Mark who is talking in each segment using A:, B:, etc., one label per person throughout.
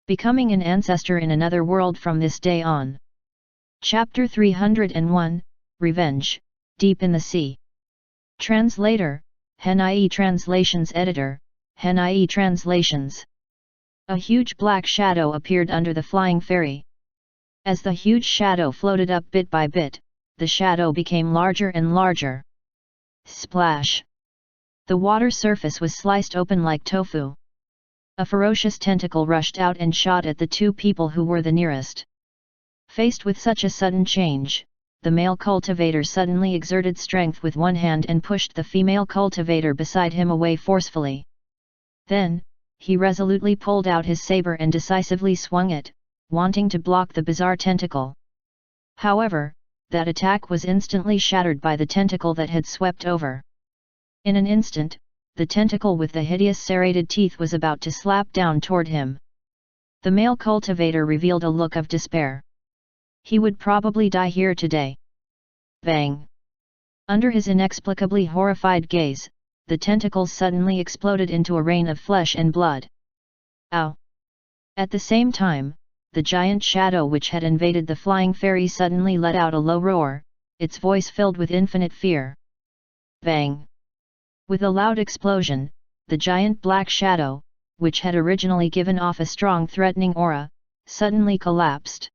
A: Becoming an ancestor in another world from this day on. Chapter 301, Revenge, Deep in the Sea. Translator, Henai Translations Editor, Henai Translations. A huge black shadow appeared under the flying ferry. As the huge shadow floated up bit by bit, the shadow became larger and larger. Splash! The water surface was sliced open like tofu. A ferocious tentacle rushed out and shot at the two people who were the nearest. Faced with such a sudden change, the male cultivator suddenly exerted strength with one hand and pushed the female cultivator beside him away forcefully. Then, he resolutely pulled out his saber and decisively swung it, wanting to block the bizarre tentacle. However, that attack was instantly shattered by the tentacle that had swept over. In an instant, the tentacle with the hideous serrated teeth was about to slap down toward him. The male cultivator revealed a look of despair. He would probably die here today. Bang! Under his inexplicably horrified gaze, the tentacles suddenly exploded into a rain of flesh and blood. Ow! At the same time, the giant shadow which had invaded the flying ferry suddenly let out a low roar, its voice filled with infinite fear. Bang! With a loud explosion, the giant black shadow, which had originally given off a strong threatening aura, suddenly collapsed.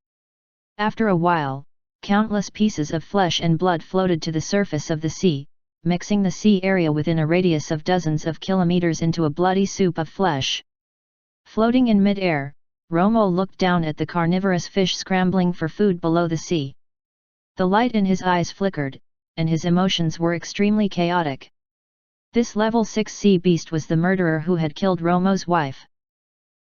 A: After a while, countless pieces of flesh and blood floated to the surface of the sea, mixing the sea area within a radius of dozens of kilometers into a bloody soup of flesh. Floating in mid-air, Romo looked down at the carnivorous fish scrambling for food below the sea. The light in his eyes flickered, and his emotions were extremely chaotic. This level 6 sea beast was the murderer who had killed Romo's wife.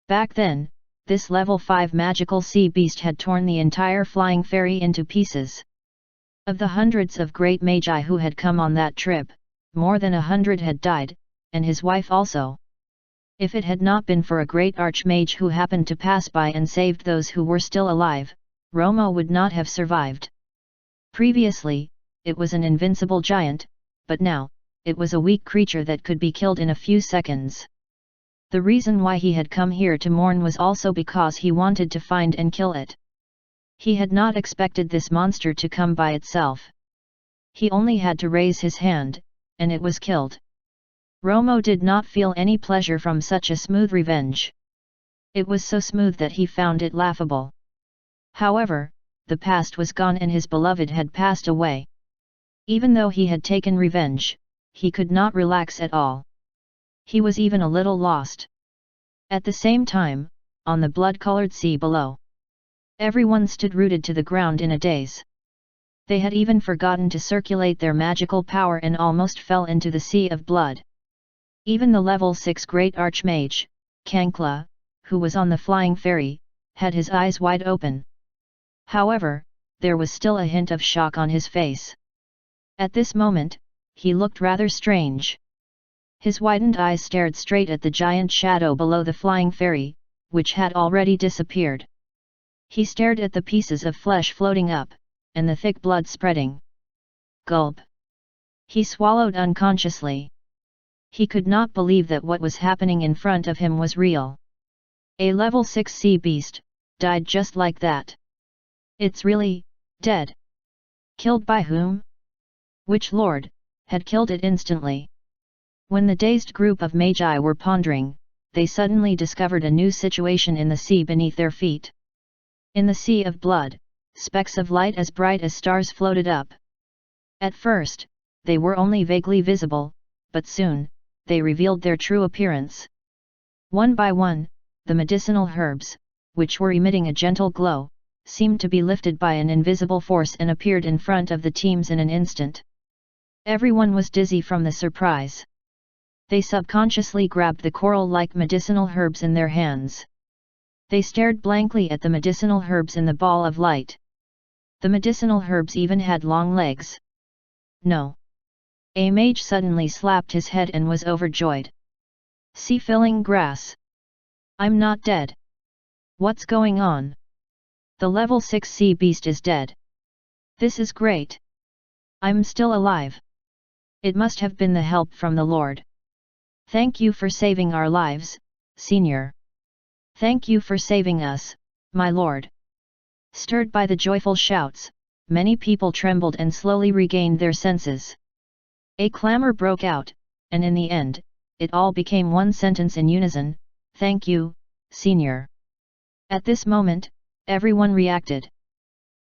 A: Back then, this level 5 magical sea beast had torn the entire flying ferry into pieces. Of the hundreds of great magi who had come on that trip, more than 100 had died, and his wife also. If it had not been for a great archmage who happened to pass by and saved those who were still alive, Romo would not have survived. Previously, it was an invincible giant, but now, it was a weak creature that could be killed in a few seconds. The reason why he had come here to mourn was also because he wanted to find and kill it. He had not expected this monster to come by itself. He only had to raise his hand, and it was killed. Romo did not feel any pleasure from such a smooth revenge. It was so smooth that he found it laughable. However, the past was gone and his beloved had passed away. Even though he had taken revenge, he could not relax at all. He was even a little lost. At the same time, on the blood-colored sea below, everyone stood rooted to the ground in a daze. They had even forgotten to circulate their magical power and almost fell into the sea of blood. Even the level 6 great archmage, Kankla, who was on the flying ferry, had his eyes wide open. However, there was still a hint of shock on his face. At this moment, he looked rather strange. His widened eyes stared straight at the giant shadow below the flying ferry, which had already disappeared. He stared at the pieces of flesh floating up, and the thick blood spreading. Gulp! He swallowed unconsciously. He could not believe that what was happening in front of him was real. A level 6 sea beast, died just like that. It's really, dead. Killed by whom? Which lord? Had killed it instantly. When the dazed group of magi were pondering, they suddenly discovered a new situation in the sea beneath their feet. In the sea of blood, specks of light as bright as stars floated up. At first, they were only vaguely visible, but soon, they revealed their true appearance. One by one, the medicinal herbs, which were emitting a gentle glow, seemed to be lifted by an invisible force and appeared in front of the teams in an instant. Everyone was dizzy from the surprise. They subconsciously grabbed the coral-like medicinal herbs in their hands. They stared blankly at the medicinal herbs in the ball of light. The medicinal herbs even had long legs. No. A mage suddenly slapped his head and was overjoyed. Sea-filling grass. I'm not dead. What's going on? The level 6 sea beast is dead. This is great. I'm still alive. It must have been the help from the Lord. Thank you for saving our lives, Senior. Thank you for saving us, my lord. Stirred by the joyful shouts, many people trembled and slowly regained their senses. A clamor broke out, and in the end, it all became one sentence in unison, "Thank you, Senior." At this moment, everyone reacted.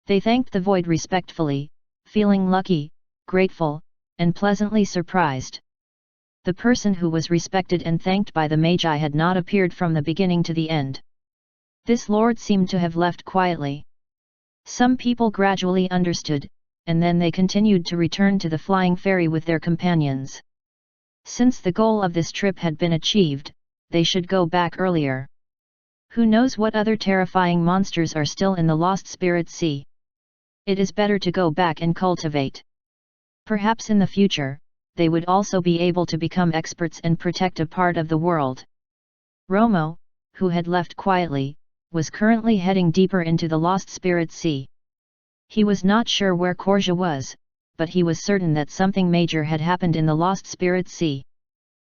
A: They thanked the void respectfully, feeling lucky, grateful, and pleasantly surprised. The person who was respected and thanked by the Magi had not appeared from the beginning to the end. This lord seemed to have left quietly. Some people gradually understood, and then they continued to return to the flying ferry with their companions. Since the goal of this trip had been achieved, they should go back earlier. Who knows what other terrifying monsters are still in the Lost Spirit Sea? It is better to go back and cultivate. Perhaps in the future, they would also be able to become experts and protect a part of the world. Romo, who had left quietly, was currently heading deeper into the Lost Spirit Sea. He was not sure where Korja was, but he was certain that something major had happened in the Lost Spirit Sea.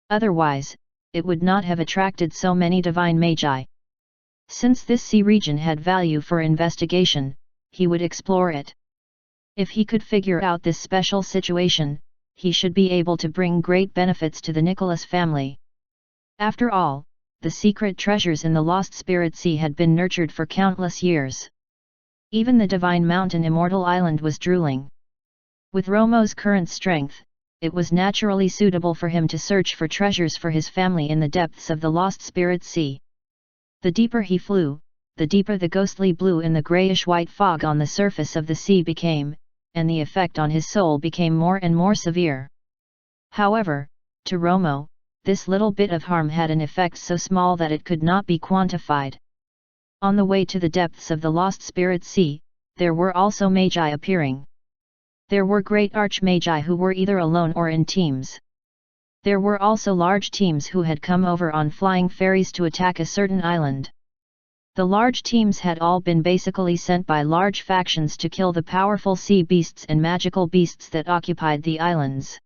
A: Otherwise, it would not have attracted so many divine magi. Since this sea region had value for investigation, he would explore it. If he could figure out this special situation, he should be able to bring great benefits to the Nicholas family. After all, the secret treasures in the Lost Spirit Sea had been nurtured for countless years. Even the divine mountain Immortal Island was drooling. With Romo's current strength, it was naturally suitable for him to search for treasures for his family in the depths of the Lost Spirit Sea. The deeper he flew, the deeper the ghostly blue in the grayish-white fog on the surface of the sea became, and the effect on his soul became more and more severe. However, to Romo, this little bit of harm had an effect so small that it could not be quantified. On the way to the depths of the Lost Spirit Sea, there were also magi appearing. There were great archmagi who were either alone or in teams. There were also large teams who had come over on flying ferries to attack a certain island. The large teams had all been basically sent by large factions to kill the powerful sea beasts and magical beasts that occupied the islands.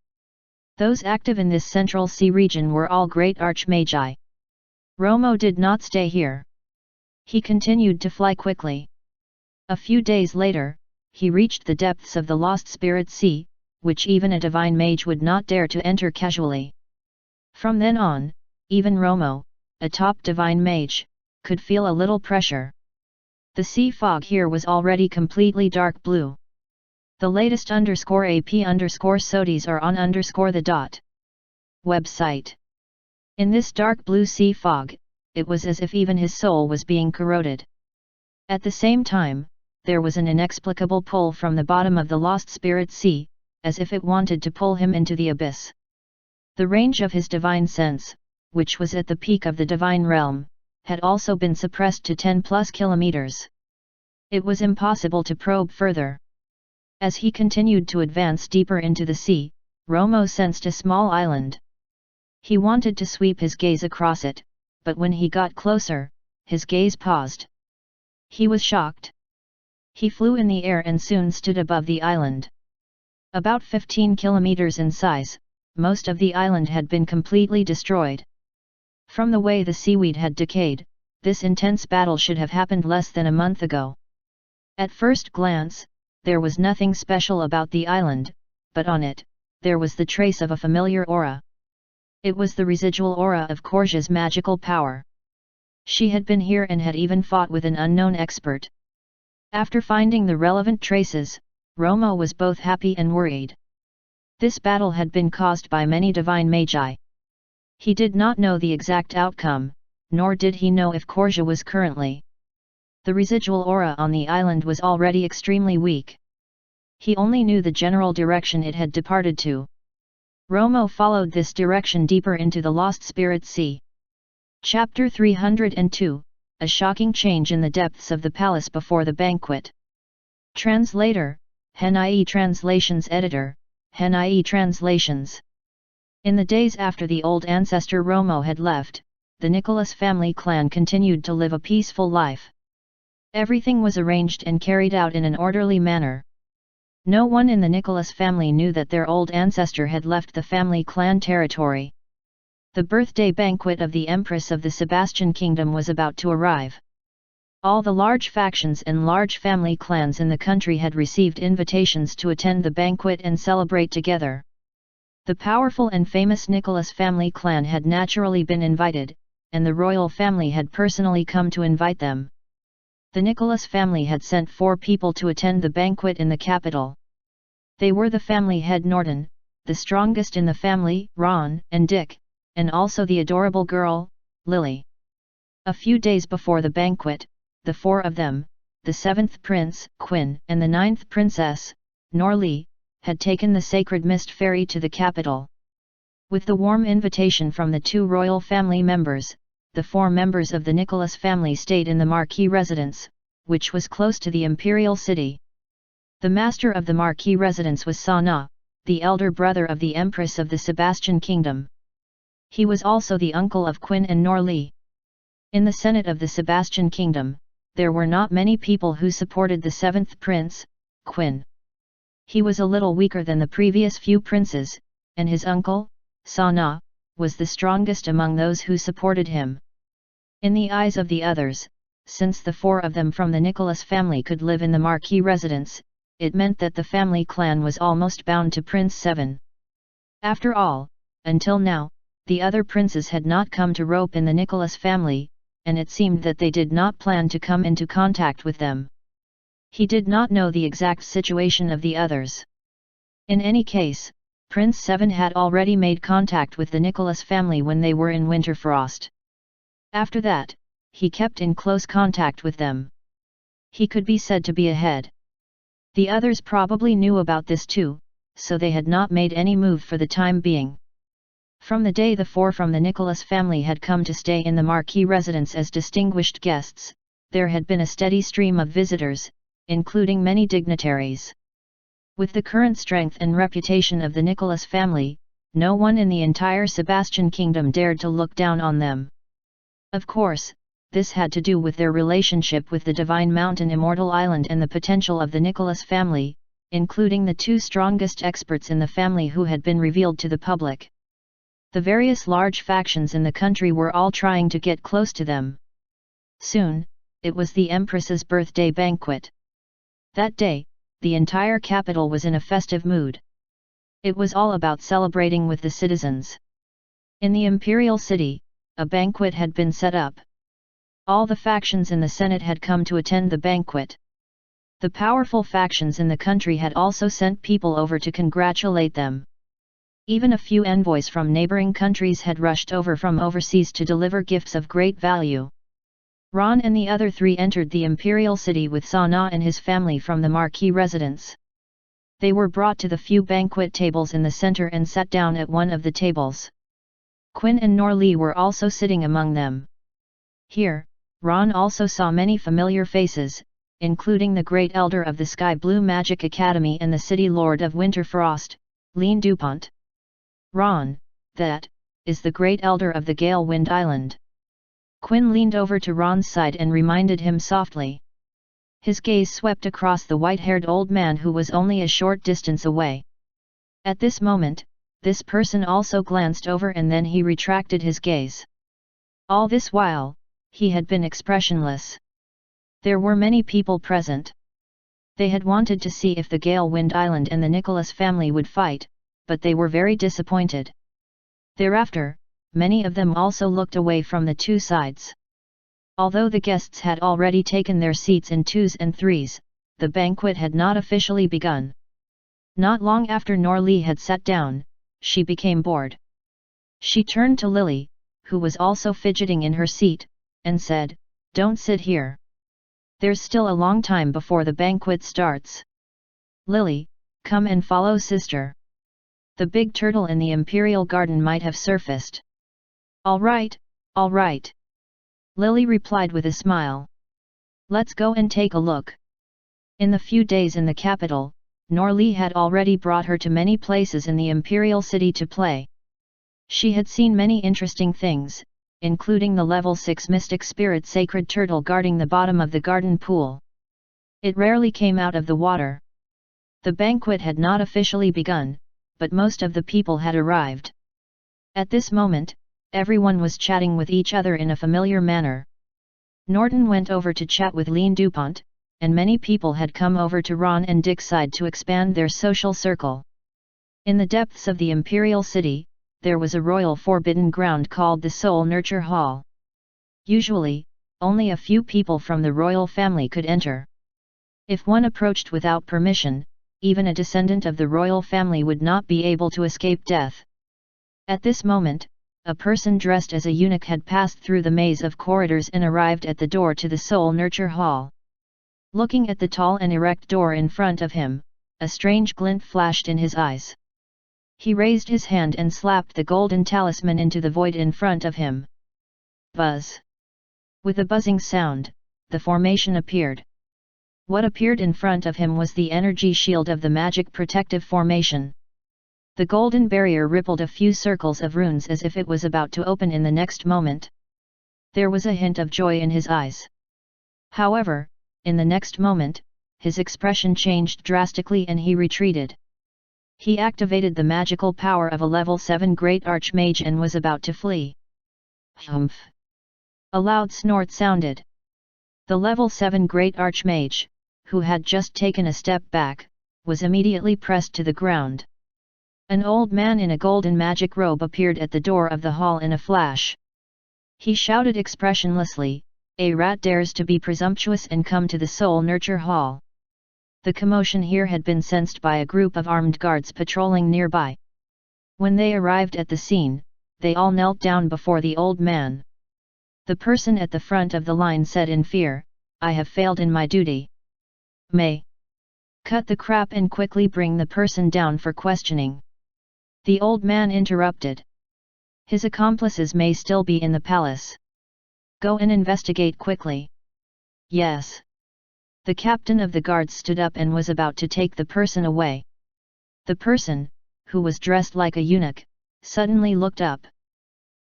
A: Those active in this central sea region were all great archmagi. Romo did not stay here. He continued to fly quickly. A few days later, he reached the depths of the Lost Spirit Sea, which even a divine mage would not dare to enter casually. From then on, even Romo, a top divine mage, could feel a little pressure. The sea fog here was already completely dark blue. The latest _AP_SOTIs are on _the dot website. In this dark blue sea fog, it was as if even his soul was being corroded. At the same time, there was an inexplicable pull from the bottom of the Lost Spirit Sea, as if it wanted to pull him into the abyss. The range of his divine sense, which was at the peak of the divine realm, had also been suppressed to 10+ kilometers. It was impossible to probe further. As he continued to advance deeper into the sea, Romo sensed a small island. He wanted to sweep his gaze across it, but when he got closer, his gaze paused. He was shocked. He flew in the air and soon stood above the island. About 15 kilometers in size, most of the island had been completely destroyed. From the way the seaweed had decayed, this intense battle should have happened less than a month ago. At first glance, there was nothing special about the island, but on it, there was the trace of a familiar aura. It was the residual aura of Korja's magical power. She had been here and had even fought with an unknown expert. After finding the relevant traces, Romo was both happy and worried. This battle had been caused by many divine magi. He did not know the exact outcome, nor did he know if Korja was currently. The residual aura on the island was already extremely weak. He only knew the general direction it had departed to. Romo followed this direction deeper into the Lost Spirit Sea. Chapter 302, A Shocking Change in the Depths of the Palace Before the Banquet. Translator, Hen.ie Translations Editor, Hen.ie Translations. In the days after the old ancestor Romo had left, the Nicholas family clan continued to live a peaceful life. Everything was arranged and carried out in an orderly manner. No one in the Nicholas family knew that their old ancestor had left the family clan territory. The birthday banquet of the Empress of the Sebastian Kingdom was about to arrive. All the large factions and large family clans in the country had received invitations to attend the banquet and celebrate together. The powerful and famous Nicholas family clan had naturally been invited, and the royal family had personally come to invite them. The Nicholas family had sent 4 people to attend the banquet in the capital. They were the family head Norton, the strongest in the family, Ron and Dick, and also the adorable girl, Lily. A few days before the banquet, the 4 of them, the 7th prince, Quinn, and the 9th princess, Norlee, had taken the sacred mist ferry to the capital. With the warm invitation from the 2 royal family members, the 4 members of the Nicholas family stayed in the Marquis residence, which was close to the imperial city. The master of the Marquis residence was Sana, the elder brother of the Empress of the Sebastian Kingdom. He was also the uncle of Quinn and Norlee. In the Senate of the Sebastian Kingdom, there were not many people who supported the 7th prince, Quinn. He was a little weaker than the previous few princes, and his uncle, Sana, was the strongest among those who supported him. In the eyes of the others, since the 4 of them from the Nicholas family could live in the Marquis residence, it meant that the family clan was almost bound to Prince 7. After all, until now, the other princes had not come to rope in the Nicholas family, and it seemed that they did not plan to come into contact with them. He did not know the exact situation of the others. In any case, Prince 7 had already made contact with the Nicholas family when they were in Winterfrost. After that, he kept in close contact with them. He could be said to be ahead. The others probably knew about this too, so they had not made any move for the time being. From the day the 4 from the Nicholas family had come to stay in the Marquis residence as distinguished guests, there had been a steady stream of visitors, including many dignitaries. With the current strength and reputation of the Nicholas family, no one in the entire Sebastian Kingdom dared to look down on them. Of course, this had to do with their relationship with the Divine Mountain Immortal Island and the potential of the Nicholas family, including the 2 strongest experts in the family who had been revealed to the public. The various large factions in the country were all trying to get close to them. Soon, it was the Empress's birthday banquet. That day, the entire capital was in a festive mood. It was all about celebrating with the citizens. In the imperial city, a banquet had been set up. All the factions in the Senate had come to attend the banquet. The powerful factions in the country had also sent people over to congratulate them. Even a few envoys from neighboring countries had rushed over from overseas to deliver gifts of great value. Ron and the other 3 entered the imperial city with Sana and his family from the Marquis residence. They were brought to the few banquet tables in the center and sat down at one of the tables. Quinn and Norlee were also sitting among them. Here, Ron also saw many familiar faces, including the great elder of the Sky Blue Magic Academy and the city lord of Winterfrost, Lean Dupont. Ron, that is the great elder of the Gale Wind Island. Quinn leaned over to Ron's side and reminded him softly. His gaze swept across the white-haired old man who was only a short distance away. At this moment, this person also glanced over and then he retracted his gaze. All this while, he had been expressionless. There were many people present. They had wanted to see if the Gale Wind Island and the Nicholas family would fight, but they were very disappointed. Thereafter, many of them also looked away from the 2 sides. Although the guests had already taken their seats in 2s and 3s, the banquet had not officially begun. Not long after Norlee had sat down, she became bored. She turned to Lily, who was also fidgeting in her seat, and said, "Don't sit here. There's still a long time before the banquet starts. Lily, come and follow sister." The big turtle in the imperial garden might have surfaced. All right," Lily replied with a smile. "Let's go and take a look." In the few days in the capital, Norlee had already brought her to many places in the imperial city to play. She had seen many interesting things, including the level 6 mystic spirit sacred turtle guarding the bottom of the garden pool. It rarely came out of the water. The banquet had not officially begun, but most of the people had arrived. At this moment, Everyone was chatting with each other in a familiar manner. Norton went over to chat with Lean DuPont, and many people had come over to Ron and Dick's side to expand their social circle. In the depths of the Imperial City, there was a royal forbidden ground called the Soul Nurture Hall. Usually, only a few people from the royal family could enter. If one approached without permission, even a descendant of the royal family would not be able to escape death. At this moment, a person dressed as a eunuch had passed through the maze of corridors and arrived at the door to the Soul Nurture Hall. Looking at the tall and erect door in front of him, a strange glint flashed in his eyes. He raised his hand and slapped the golden talisman into the void in front of him. Buzz! With a buzzing sound, the formation appeared. What appeared in front of him was the energy shield of the magic protective formation. The golden barrier rippled a few circles of runes as if it was about to open in the next moment. There was a hint of joy in his eyes. However, in the next moment, his expression changed drastically and he retreated. He activated the magical power of a level 7 Great Archmage and was about to flee. Humph! A loud snort sounded. The level 7 Great Archmage, who had just taken a step back, was immediately pressed to the ground. An old man in a golden magic robe appeared at the door of the hall in a flash. He shouted expressionlessly, "A rat dares to be presumptuous and come to the Soul Nurture Hall." The commotion here had been sensed by a group of armed guards patrolling nearby. When they arrived at the scene, they all knelt down before the old man. The person at the front of the line said in fear, "I have failed in my duty. May cut the crap and quickly bring the person down for questioning." The old man interrupted. "His accomplices may still be in the palace. Go and investigate quickly." "Yes." The captain of the guards stood up and was about to take the person away. The person, who was dressed like a eunuch, suddenly looked up.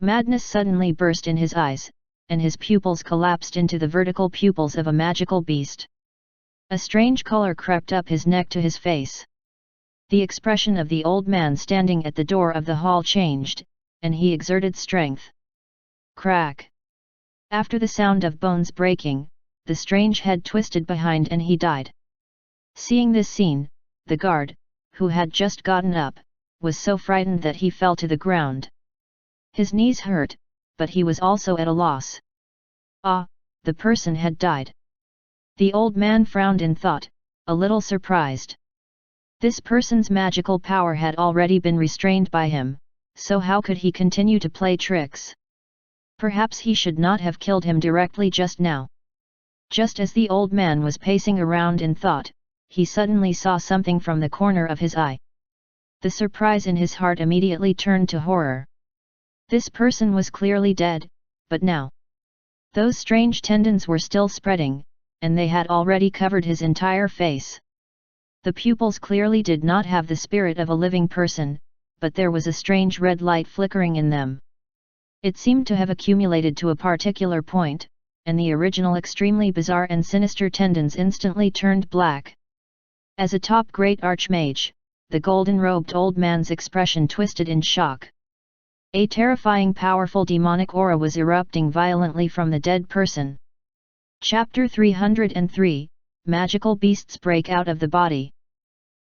A: Madness suddenly burst in his eyes, and his pupils collapsed into the vertical pupils of a magical beast. A strange color crept up his neck to his face. The expression of the old man standing at the door of the hall changed, and he exerted strength. Crack! After the sound of bones breaking, the strange head twisted behind and he died. Seeing this scene, the guard, who had just gotten up, was so frightened that he fell to the ground. His knees hurt, but he was also at a loss. Ah, the person had died. The old man frowned in thought, a little surprised. This person's magical power had already been restrained by him, so how could he continue to play tricks? Perhaps he should not have killed him directly just now. Just as the old man was pacing around in thought, he suddenly saw something from the corner of his eye. The surprise in his heart immediately turned to horror. This person was clearly dead, but now those strange tendons were still spreading, and they had already covered his entire face. The pupils clearly did not have the spirit of a living person, but there was a strange red light flickering in them. It seemed to have accumulated to a particular point, and the original extremely bizarre and sinister tendons instantly turned black. As a top great archmage, the golden-robed old man's expression twisted in shock. A terrifying powerful demonic aura was erupting violently from the dead person. Chapter 303, Magical Beasts Break Out of the Body.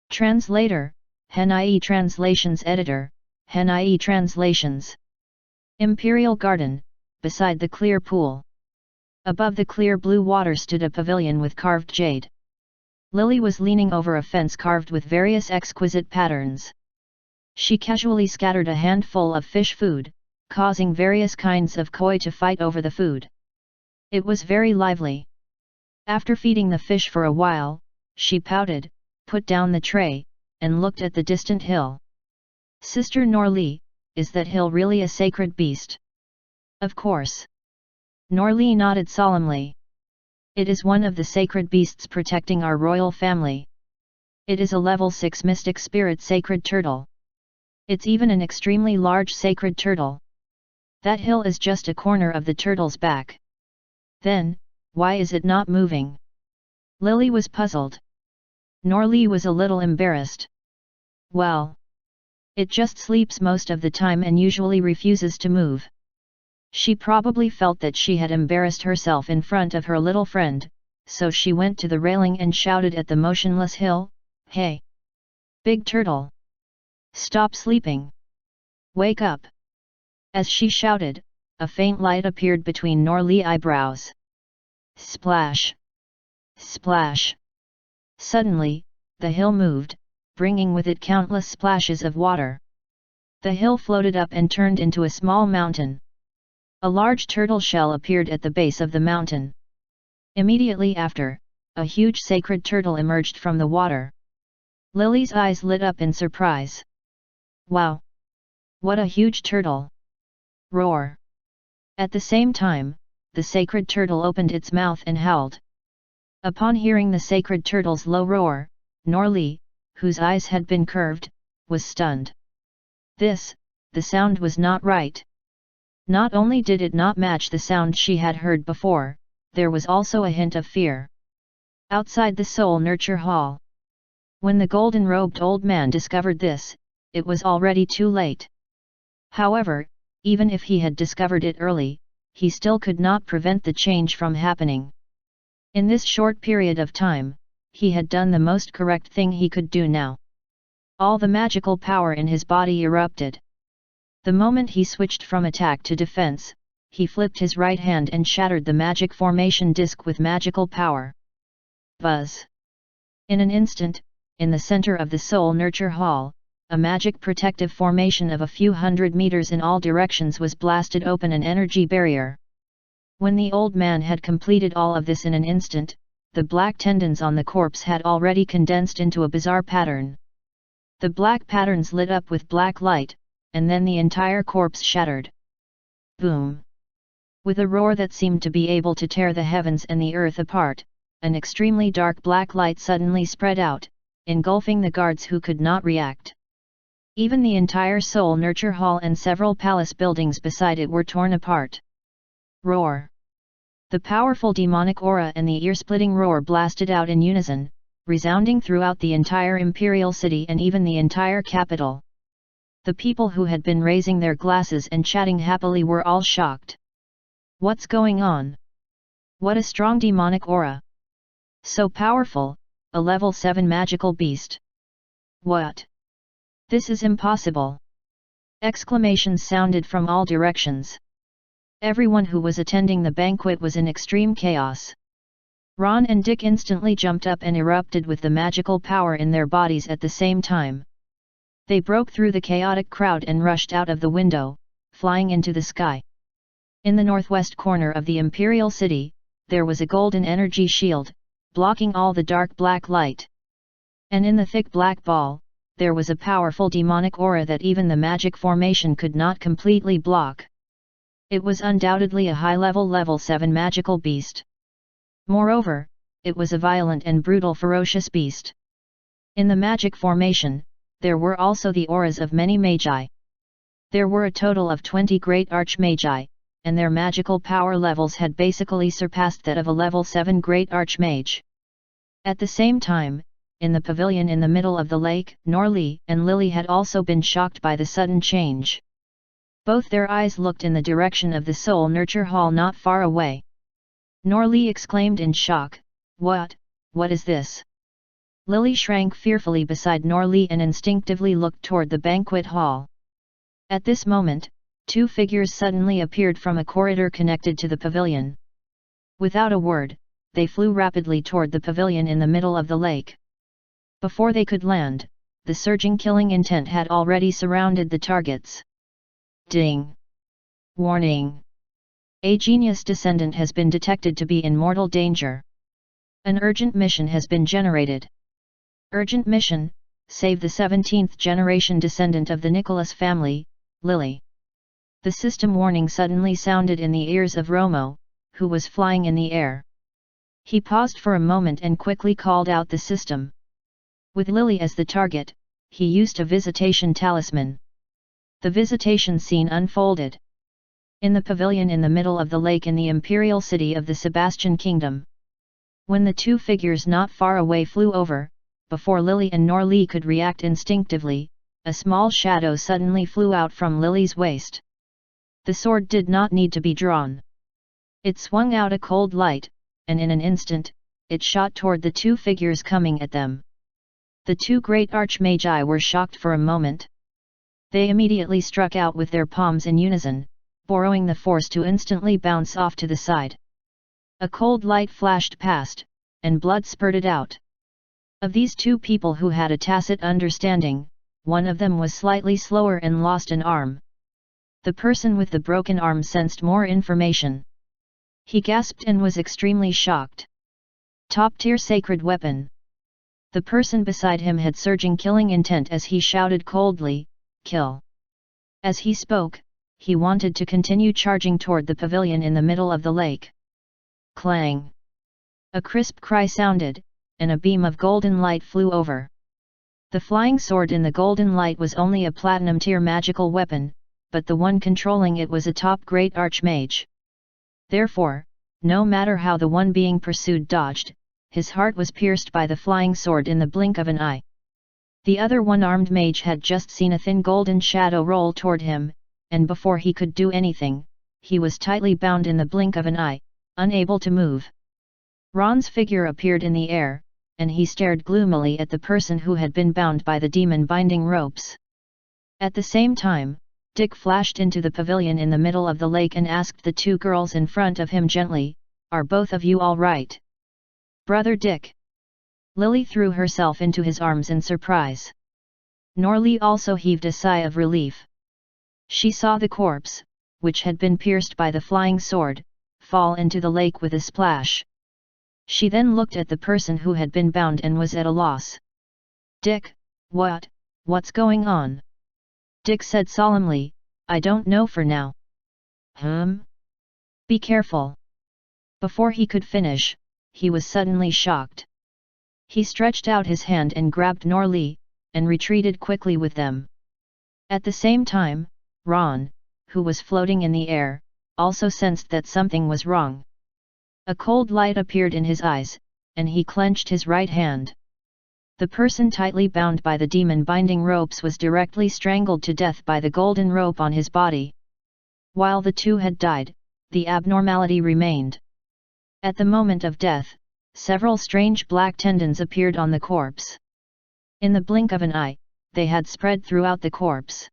A: Translator, Hen-IE Translations Editor, Hen-IE Translations. Imperial Garden, beside the clear pool. Above the clear blue water stood a pavilion with carved jade. Lily was leaning over a fence carved with various exquisite patterns. She casually scattered a handful of fish food, causing various kinds of koi to fight over the food. It was very lively. After feeding the fish for a while, she pouted, put down the tray, and looked at the distant hill. "Sister Norli, is that hill really a sacred beast?" "Of course." Norli nodded solemnly. "It is one of the sacred beasts protecting our royal family. It is a level 6 mystic spirit sacred turtle. It's even an extremely large sacred turtle. That hill is just a corner of the turtle's back. Then, why is it not moving?" Lily was puzzled. Norli was a little embarrassed. "Well, it just sleeps most of the time and usually refuses to move." She probably felt that she had embarrassed herself in front of her little friend, so she went to the railing and shouted at the motionless hill, "Hey! Big turtle! Stop sleeping! Wake up!" As she shouted, a faint light appeared between Norli's eyebrows. Splash! Splash! Suddenly, the hill moved, bringing with it countless splashes of water. The hill floated up and turned into a small mountain. A large turtle shell appeared at the base of the mountain. Immediately after, a huge sacred turtle emerged from the water. Lily's eyes lit up in surprise. Wow! What a huge turtle! Roar! At the same time, the sacred turtle opened its mouth and howled. Upon hearing the sacred turtle's low roar, Norli, whose eyes had been curved, was stunned. The sound was not right. Not only did it not match the sound she had heard before, there was also a hint of fear. Outside the Soul Nurture Hall. When the golden-robed old man discovered this, it was already too late. However, even if he had discovered it early, he still could not prevent the change from happening. In this short period of time, he had done the most correct thing he could do now. All the magical power in his body erupted. The moment he switched from attack to defense, he flipped his right hand and shattered the magic formation disc with magical power. Buzz! In an instant, in the center of the Soul Nurture Hall, a magic protective formation of a few hundred meters in all directions was blasted open, an energy barrier. When the old man had completed all of this in an instant, the black tendons on the corpse had already condensed into a bizarre pattern. The black patterns lit up with black light, and then the entire corpse shattered. Boom! With a roar that seemed to be able to tear the heavens and the earth apart, an extremely dark black light suddenly spread out, engulfing the guards who could not react. Even the entire Soul Nurture Hall and several palace buildings beside it were torn apart. Roar! The powerful demonic aura and the ear-splitting roar blasted out in unison, resounding throughout the entire imperial city and even the entire capital. The people who had been raising their glasses and chatting happily were all shocked. What's going on? What a strong demonic aura! So powerful, a level 7 magical beast. What? This is impossible! Exclamations sounded from all directions. Everyone who was attending the banquet was in extreme chaos. Ron and Dick instantly jumped up and erupted with the magical power in their bodies at the same time. They broke through the chaotic crowd and rushed out of the window, flying into the sky. In the northwest corner of the Imperial City, there was a golden energy shield, blocking all the dark black light. And in the thick black ball, there was a powerful demonic aura that even the magic formation could not completely block. It was undoubtedly a high-level level 7 magical beast. Moreover, it was a violent and brutal ferocious beast. In the magic formation, there were also the auras of many magi. There were a total of 20 great archmagi, and their magical power levels had basically surpassed that of a level 7 great archmage. At the same time, in the pavilion in the middle of the lake, Norli and Lily had also been shocked by the sudden change. Both their eyes looked in the direction of the Soul Nurture Hall not far away. Norli exclaimed in shock, What is this?" Lily shrank fearfully beside Norli and instinctively looked toward the banquet hall. At this moment, 2 figures suddenly appeared from a corridor connected to the pavilion. Without a word, they flew rapidly toward the pavilion in the middle of the lake. Before they could land, the surging killing intent had already surrounded the targets. Ding! Warning! A genius descendant has been detected to be in mortal danger. An urgent mission has been generated. Urgent mission: save the 17th generation descendant of the Nicholas family, Lily. The system warning suddenly sounded in the ears of Romo, who was flying in the air. He paused for a moment and quickly called out the system. With Lily as the target, he used a visitation talisman. The visitation scene unfolded in the pavilion in the middle of the lake in the imperial city of the Sebastian Kingdom. When the 2 figures not far away flew over, before Lily and Norli could react instinctively, a small shadow suddenly flew out from Lily's waist. The sword did not need to be drawn. It swung out a cold light, and in an instant, it shot toward the two figures coming at them. The two great archmagi were shocked for a moment. They immediately struck out with their palms in unison, borrowing the force to instantly bounce off to the side. A cold light flashed past, and blood spurted out. Of these two people who had a tacit understanding, one of them was slightly slower and lost an arm. The person with the broken arm sensed more information. He gasped and was extremely shocked. Top-tier sacred weapon. The person beside him had surging killing intent as he shouted coldly, "Kill!" As he spoke, he wanted to continue charging toward the pavilion in the middle of the lake. Clang! A crisp cry sounded, and a beam of golden light flew over. The flying sword in the golden light was only a platinum-tier magical weapon, but the one controlling it was a top great archmage. Therefore, no matter how the one being pursued dodged, his heart was pierced by the flying sword in the blink of an eye. The other one-armed mage had just seen a thin golden shadow roll toward him, and before he could do anything, he was tightly bound in the blink of an eye, unable to move. Ron's figure appeared in the air, and he stared gloomily at the person who had been bound by the demon binding ropes. At the same time, Dick flashed into the pavilion in the middle of the lake and asked the two girls in front of him gently, "Are both of you all right?" "Brother Dick." Lily threw herself into his arms in surprise. Norlie also heaved a sigh of relief. She saw the corpse, which had been pierced by the flying sword, fall into the lake with a splash. She then looked at the person who had been bound and was at a loss. "Dick, what's going on?" Dick said solemnly, "I don't know for now." Be careful." Before he could finish, he was suddenly shocked. He stretched out his hand and grabbed Norlie, and retreated quickly with them. At the same time, Ron, who was floating in the air, also sensed that something was wrong. A cold light appeared in his eyes, and he clenched his right hand. The person tightly bound by the demon binding ropes was directly strangled to death by the golden rope on his body. While the two had died, the abnormality remained. At the moment of death, several strange black tendons appeared on the corpse. In the blink of an eye, they had spread throughout the corpse.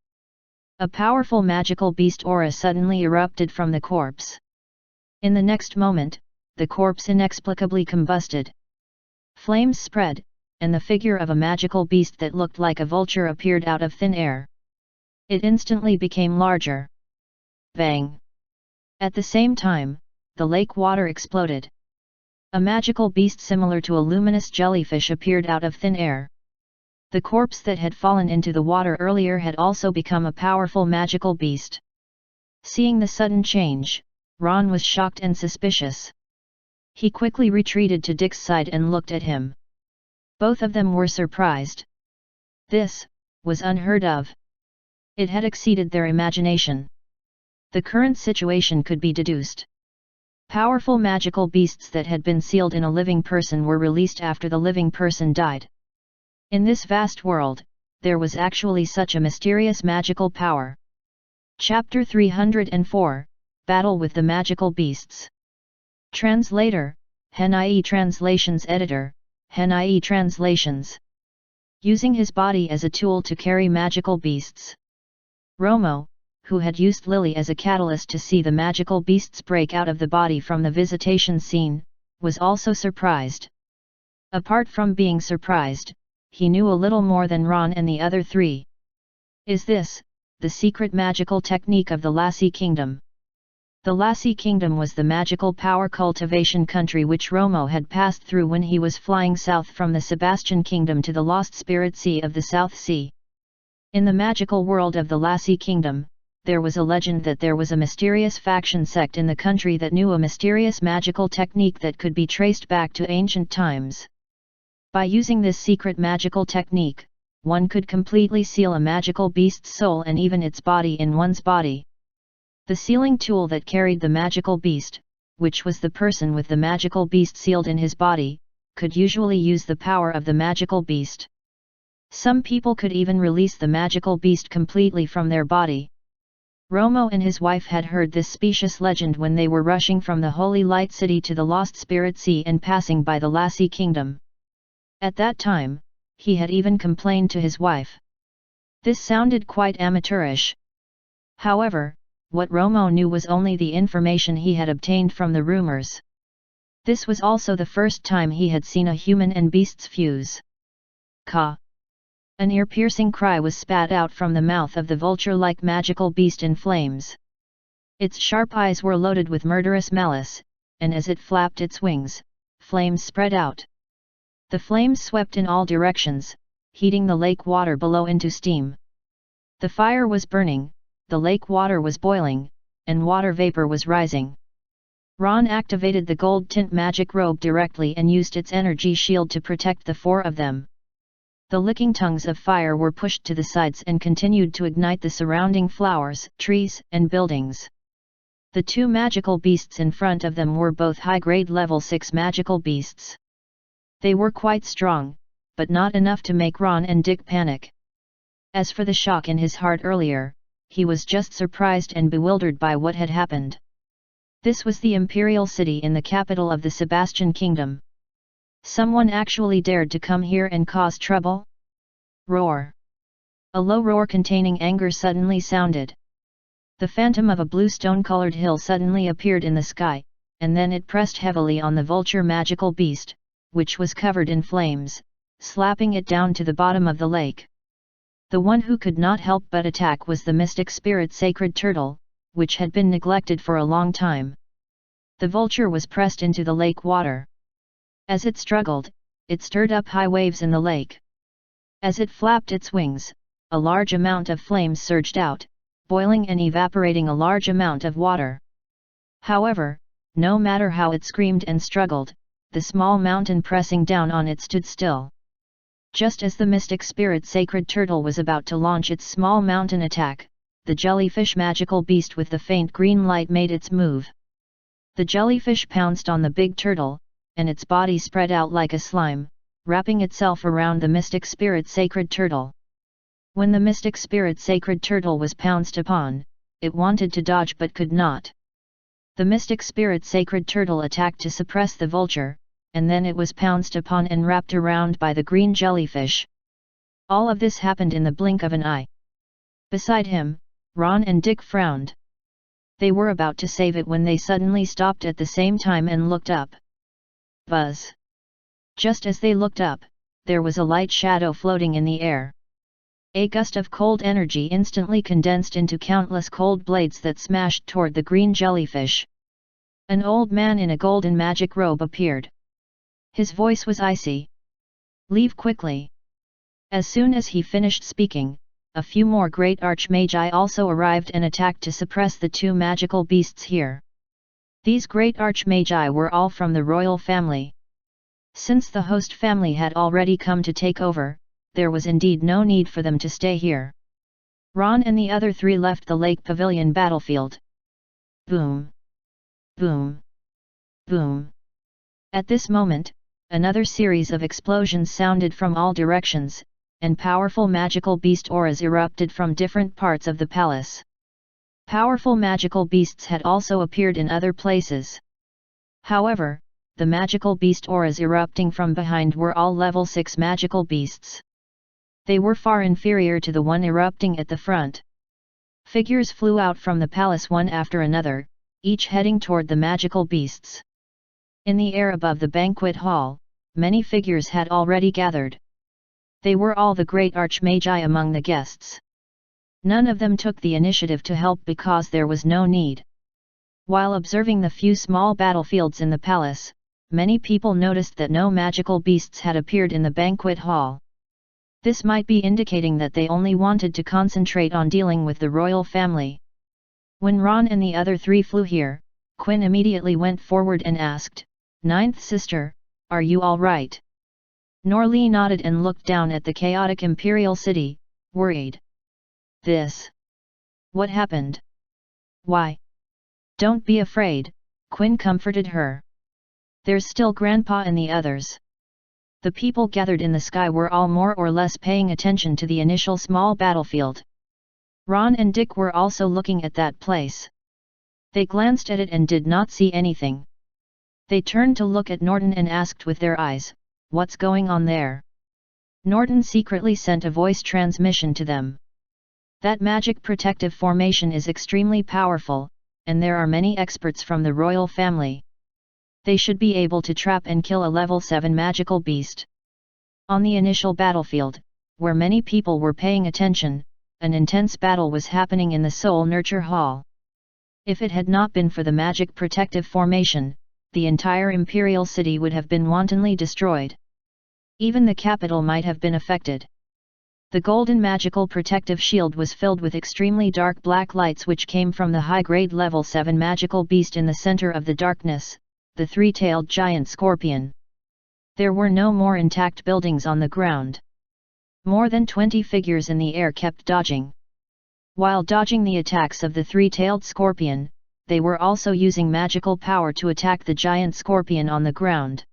A: A powerful magical beast aura suddenly erupted from the corpse. In the next moment, the corpse inexplicably combusted. Flames spread, and the figure of a magical beast that looked like a vulture appeared out of thin air. It instantly became larger. Bang! At the same time, the lake water exploded. A magical beast similar to a luminous jellyfish appeared out of thin air. The corpse that had fallen into the water earlier had also become a powerful magical beast. Seeing the sudden change, Ron was shocked and suspicious. He quickly retreated to Dick's side and looked at him. Both of them were surprised. This was unheard of. It had exceeded their imagination. The current situation could be deduced. Powerful magical beasts that had been sealed in a living person were released after the living person died. In this vast world, there was actually such a mysterious magical power. Chapter 304, Battle with the Magical Beasts. Translator, HenIE Translations Editor, HenIE Translations. Using his body as a tool to carry magical beasts. Romo, who had used Lily as a catalyst to see the magical beasts break out of the body from the visitation scene, was also surprised. Apart from being surprised, he knew a little more than Ron and the other three. Is this the secret magical technique of the Lassie Kingdom? The Lassie Kingdom was the magical power cultivation country which Romo had passed through when he was flying south from the Sebastian Kingdom to the Lost Spirit Sea of the South Sea. In the magical world of the Lassie Kingdom, there was a legend that there was a mysterious faction sect in the country that knew a mysterious magical technique that could be traced back to ancient times. By using this secret magical technique, one could completely seal a magical beast's soul and even its body in one's body. The sealing tool that carried the magical beast, which was the person with the magical beast sealed in his body, could usually use the power of the magical beast. Some people could even release the magical beast completely from their body. Romo and his wife had heard this specious legend when they were rushing from the Holy Light City to the Lost Spirit Sea and passing by the Lassie Kingdom. At that time, he had even complained to his wife. This sounded quite amateurish. However, what Romo knew was only the information he had obtained from the rumors. This was also the first time he had seen a human and beasts fuse. Ka! An ear-piercing cry was spat out from the mouth of the vulture-like magical beast in flames. Its sharp eyes were loaded with murderous malice, and as it flapped its wings, flames spread out. The flames swept in all directions, heating the lake water below into steam. The fire was burning, the lake water was boiling, and water vapor was rising. Ron activated the gold tint magic robe directly and used its energy shield to protect the four of them. The licking tongues of fire were pushed to the sides and continued to ignite the surrounding flowers, trees, and buildings. The two magical beasts in front of them were both high-grade level 6 magical beasts. They were quite strong, but not enough to make Ron and Dick panic. As for the shock in his heart earlier, he was just surprised and bewildered by what had happened. This was the Imperial City in the capital of the Sebastian Kingdom. Someone actually dared to come here and cause trouble? Roar! A low roar containing anger suddenly sounded. The phantom of a blue stone-colored hill suddenly appeared in the sky, and then it pressed heavily on the vulture magical beast, which was covered in flames, slapping it down to the bottom of the lake. The one who could not help but attack was the mystic spirit sacred turtle, which had been neglected for a long time. The vulture was pressed into the lake water. As it struggled, it stirred up high waves in the lake. As it flapped its wings, a large amount of flames surged out, boiling and evaporating a large amount of water. However, no matter how it screamed and struggled, the small mountain pressing down on it stood still. Just as the mystic spirit sacred turtle was about to launch its small mountain attack, the jellyfish magical beast with the faint green light made its move. The jellyfish pounced on the big turtle, and its body spread out like a slime, wrapping itself around the mystic spirit sacred turtle. When the mystic spirit sacred turtle was pounced upon, it wanted to dodge but could not. The mystic spirit sacred turtle attacked to suppress the vulture, and then it was pounced upon and wrapped around by the green jellyfish. All of this happened in the blink of an eye. Beside him, Ron and Dick frowned. They were about to save it when they suddenly stopped at the same time and looked up. Buzz! Just as they looked up, there was a light shadow floating in the air. A gust of cold energy instantly condensed into countless cold blades that smashed toward the green jellyfish. An old man in a golden magic robe appeared. His voice was icy. Leave quickly. As soon as he finished speaking, a few more great archmagi also arrived and attacked to suppress the two magical beasts here. These great archmagi were all from the royal family. Since the host family had already come to take over, there was indeed no need for them to stay here. Ron and the other three left the Lake Pavilion battlefield. Boom! Boom! Boom! At this moment, another series of explosions sounded from all directions, and powerful magical beast auras erupted from different parts of the palace. Powerful magical beasts had also appeared in other places. However, the magical beast auras erupting from behind were all level 6 magical beasts. They were far inferior to the one erupting at the front. Figures flew out from the palace one after another, each heading toward the magical beasts. In the air above the banquet hall, many figures had already gathered. They were all the great archmagi among the guests. None of them took the initiative to help because there was no need. While observing the few small battlefields in the palace, many people noticed that no magical beasts had appeared in the banquet hall. This might be indicating that they only wanted to concentrate on dealing with the royal family. When Ron and the other three flew here, Quinn immediately went forward and asked, "Ninth sister, are you all right?" Norlee nodded and looked down at the chaotic imperial city, worried. What happened? Why? Don't be afraid, Quinn comforted her. There's still Grandpa and the others. The people gathered in the sky were all more or less paying attention to the initial small battlefield. Ron and Dick were also looking at that place. They glanced at it and did not see anything. They turned to look at Norton and asked with their eyes, "What's going on there?" Norton secretly sent a voice transmission to them. That magic protective formation is extremely powerful, and there are many experts from the royal family. They should be able to trap and kill a level 7 magical beast. On the initial battlefield, where many people were paying attention, an intense battle was happening in the Soul Nurture Hall. If it had not been for the magic protective formation, the entire imperial city would have been wantonly destroyed. Even the capital might have been affected. The golden magical protective shield was filled with extremely dark black lights which came from the high-grade level 7 magical beast in the center of the darkness, the three-tailed giant scorpion. There were no more intact buildings on the ground. More than 20 figures in the air kept dodging. While dodging the attacks of the three-tailed scorpion, they were also using magical power to attack the giant scorpion on the ground.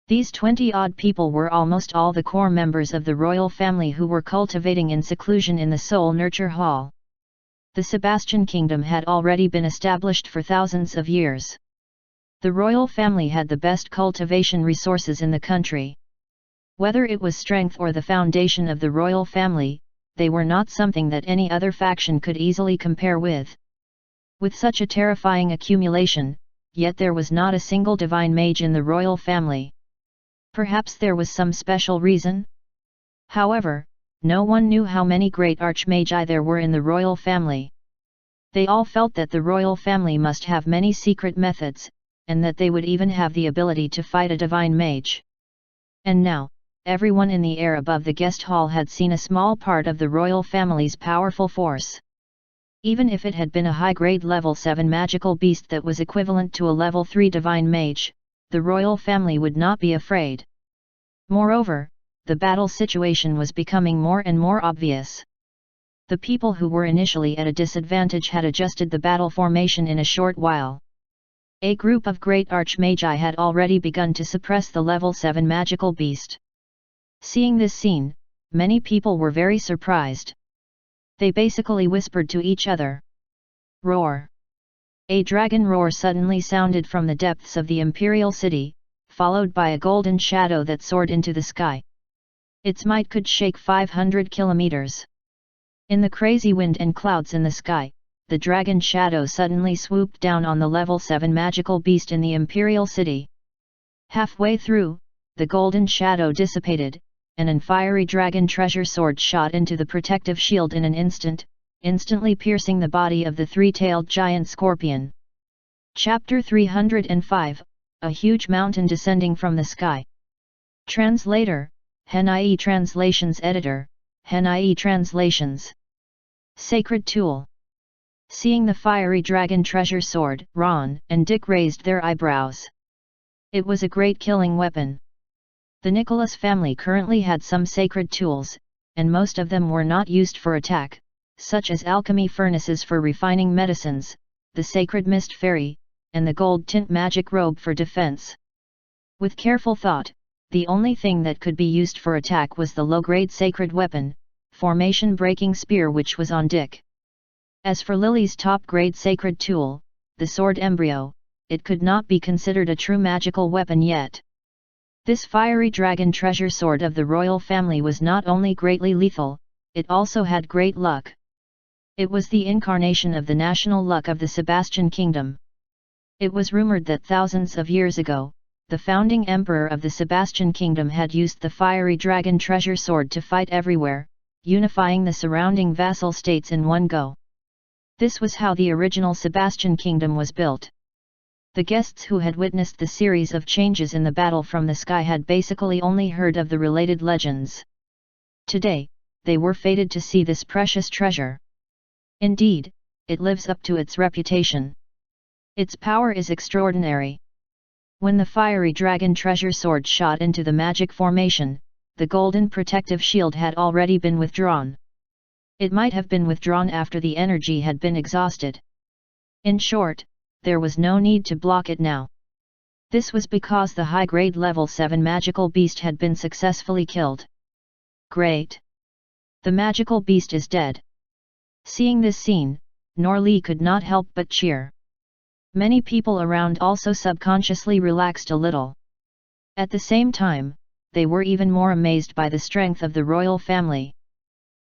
A: These 20-odd people were almost all the core members of the royal family who were cultivating in seclusion in the Soul Nurture Hall. The Sebastian Kingdom had already been established for thousands of years. The royal family had the best cultivation resources in the country. Whether it was strength or the foundation of the royal family, they were not something that any other faction could easily compare with. With such a terrifying accumulation, yet there was not a single divine mage in the royal family. Perhaps there was some special reason? However, no one knew how many great archmagi there were in the royal family. They all felt that the royal family must have many secret methods, and that they would even have the ability to fight a divine mage. And now, everyone in the air above the guest hall had seen a small part of the royal family's powerful force. Even if it had been a high-grade level 7 magical beast that was equivalent to a level 3 divine mage, the royal family would not be afraid. Moreover, the battle situation was becoming more and more obvious. The people who were initially at a disadvantage had adjusted the battle formation in a short while. A group of great archmagi had already begun to suppress the level 7 magical beast. Seeing this scene, many people were very surprised. They basically whispered to each other. Roar! A dragon roar suddenly sounded from the depths of the imperial city, followed by a golden shadow that soared into the sky. Its might could shake 500 kilometers. In the crazy wind and clouds in the sky, the dragon shadow suddenly swooped down on the level 7 magical beast in the imperial city. Halfway through, the golden shadow dissipated, and a fiery dragon treasure sword shot into the protective shield in an instant, instantly piercing the body of the three-tailed giant scorpion. Chapter 305, A Huge Mountain Descending from the Sky. Translator, Hen-IE Translations Editor, Hen-IE Translations. Sacred Tool. Seeing the fiery dragon treasure sword, Ron and Dick raised their eyebrows. It was a great killing weapon. The Nicholas family currently had some sacred tools, and most of them were not used for attack, such as alchemy furnaces for refining medicines, the sacred mist fairy, and the gold tint magic robe for defense. With careful thought, the only thing that could be used for attack was the low-grade sacred weapon, formation-breaking spear, which was on Dick. As for Lily's top-grade sacred tool, the sword embryo, it could not be considered a true magical weapon yet. This fiery dragon treasure sword of the royal family was not only greatly lethal, it also had great luck. It was the incarnation of the national luck of the Sebastian Kingdom. It was rumored that thousands of years ago, the founding emperor of the Sebastian Kingdom had used the fiery dragon treasure sword to fight everywhere, unifying the surrounding vassal states in one go. This was how the original Sebastian Kingdom was built. The guests who had witnessed the series of changes in the battle from the sky had basically only heard of the related legends. Today, they were fated to see this precious treasure. Indeed, it lives up to its reputation. Its power is extraordinary. When the fiery dragon treasure sword shot into the magic formation, the golden protective shield had already been withdrawn. It might have been withdrawn after the energy had been exhausted. In short, there was no need to block it now. This was because the high-grade level 7 magical beast had been successfully killed. Great! The magical beast is dead. Seeing this scene, Norli could not help but cheer. Many people around also subconsciously relaxed a little. At the same time, they were even more amazed by the strength of the royal family.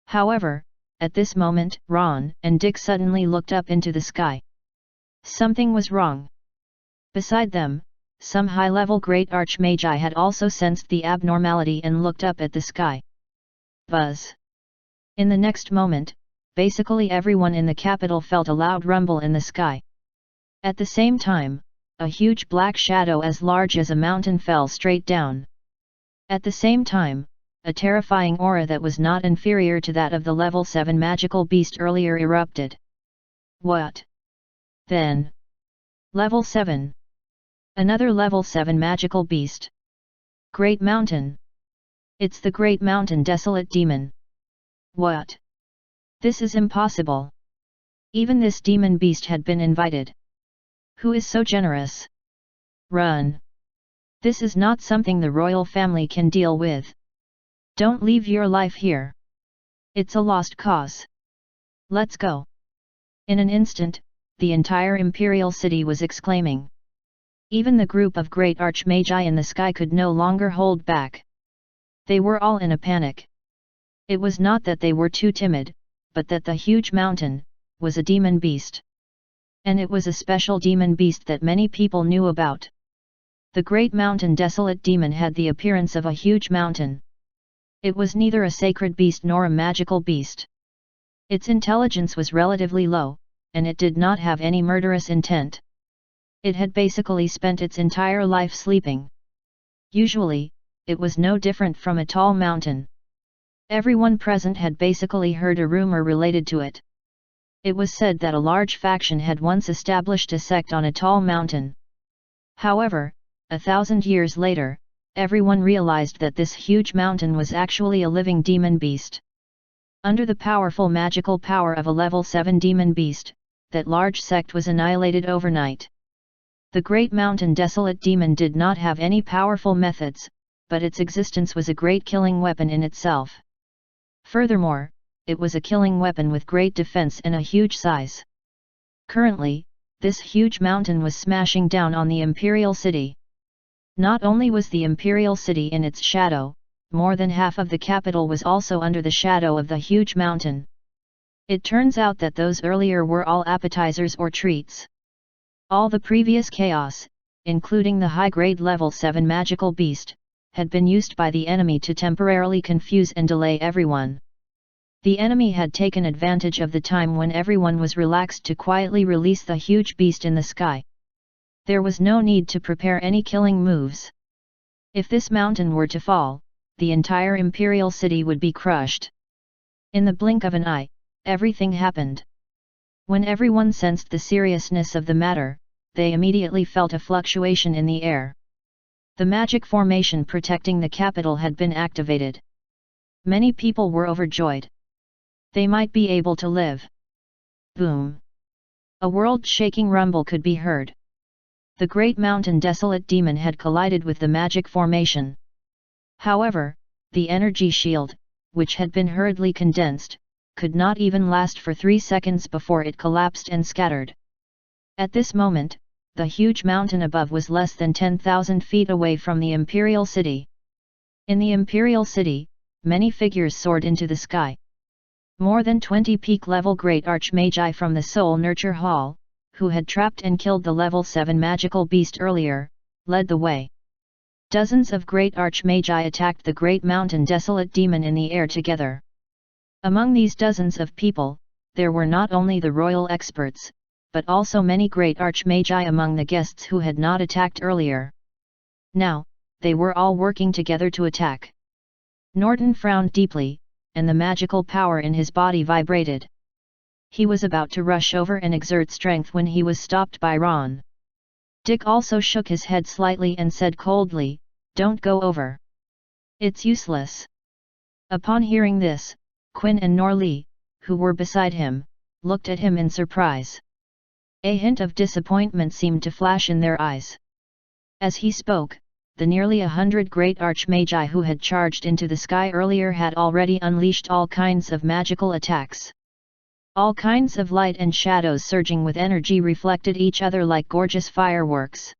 A: However, at this moment, Ron and Dick suddenly looked up into the sky. Something was wrong. Beside them, some high-level great archmagi had also sensed the abnormality and looked up at the sky. Buzz! In the next moment, basically everyone in the capital felt a loud rumble in the sky. At the same time, a huge black shadow as large as a mountain fell straight down. At the same time, a terrifying aura that was not inferior to that of the level 7 magical beast earlier erupted. What? Then? Level 7. Another level 7 magical beast. Great Mountain. It's the Great Mountain Desolate Demon. What? This is impossible. Even this demon beast had been invited. Who is so generous? Run! This is not something the royal family can deal with. Don't leave your life here. It's a lost cause. Let's go. In an instant, the entire imperial city was exclaiming. Even the group of great archmagi in the sky could no longer hold back. They were all in a panic. It was not that they were too timid, but that the huge mountain was a demon beast. And it was a special demon beast that many people knew about. The Great Mountain Desolate Demon had the appearance of a huge mountain. It was neither a sacred beast nor a magical beast. Its intelligence was relatively low, and it did not have any murderous intent. It had basically spent its entire life sleeping. Usually, it was no different from a tall mountain. Everyone present had basically heard a rumor related to it. It was said that a large faction had once established a sect on a tall mountain. However, 1,000 years later, everyone realized that this huge mountain was actually a living demon beast. Under the powerful magical power of a level 7 demon beast, that large sect was annihilated overnight. The Great Mountain Desolate Demon did not have any powerful methods, but its existence was a great killing weapon in itself. Furthermore, it was a killing weapon with great defense and a huge size. Currently, this huge mountain was smashing down on the imperial city. Not only was the imperial city in its shadow, more than half of the capital was also under the shadow of the huge mountain. It turns out that those earlier were all appetizers or treats. All the previous chaos, including the high-grade level 7 magical beast, had been used by the enemy to temporarily confuse and delay everyone. The enemy had taken advantage of the time when everyone was relaxed to quietly release the huge beast in the sky. There was no need to prepare any killing moves. If this mountain were to fall, the entire imperial city would be crushed. In the blink of an eye, everything happened. When everyone sensed the seriousness of the matter, they immediately felt a fluctuation in the air. The magic formation protecting the capital had been activated. Many people were overjoyed. They might be able to live. Boom! A world-shaking rumble could be heard. The Great Mountain Desolate Demon had collided with the magic formation. However, the energy shield, which had been hurriedly condensed, could not even last for 3 seconds before it collapsed and scattered. At this moment, the huge mountain above was less than 10,000 feet away from the imperial city. In the imperial city, many figures soared into the sky. More than 20 peak-level great archmagi from the Soul Nurture Hall, who had trapped and killed the level 7 magical beast earlier, led the way. Dozens of great archmagi attacked the Great Mountain Desolate Demon in the air together. Among these dozens of people, there were not only the royal experts, but also many great archmagi among the guests who had not attacked earlier. Now, they were all working together to attack. Norton frowned deeply, and the magical power in his body vibrated. He was about to rush over and exert strength when he was stopped by Ron. Dick also shook his head slightly and said coldly, "Don't go over. It's useless." Upon hearing this, Quinn and Norli, who were beside him, looked at him in surprise. A hint of disappointment seemed to flash in their eyes. As he spoke, the nearly 100 great archmagi who had charged into the sky earlier had already unleashed all kinds of magical attacks. All kinds of light and shadows surging with energy reflected each other like gorgeous fireworks.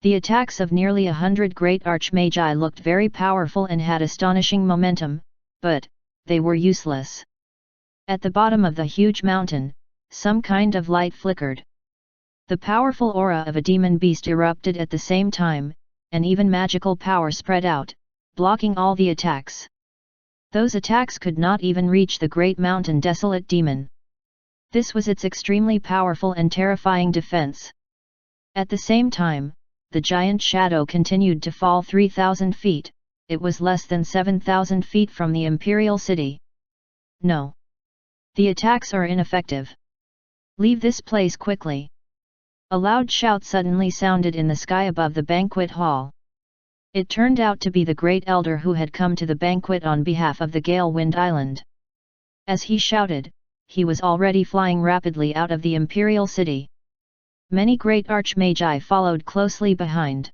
A: The attacks of nearly 100 great archmagi looked very powerful and had astonishing momentum, but they were useless. At the bottom of the huge mountain, some kind of light flickered. The powerful aura of a demon beast erupted at the same time, and even magical power spread out, blocking all the attacks. Those attacks could not even reach the great mountain desolate demon. This was its extremely powerful and terrifying defense. At the same time, the giant shadow continued to fall 3,000 feet, it was less than 7,000 feet from the imperial city. No. The attacks are ineffective. Leave this place quickly. A loud shout suddenly sounded in the sky above the banquet hall. It turned out to be the great elder who had come to the banquet on behalf of the Gale Wind Island. As he shouted, he was already flying rapidly out of the imperial city. Many great archmagi followed closely behind.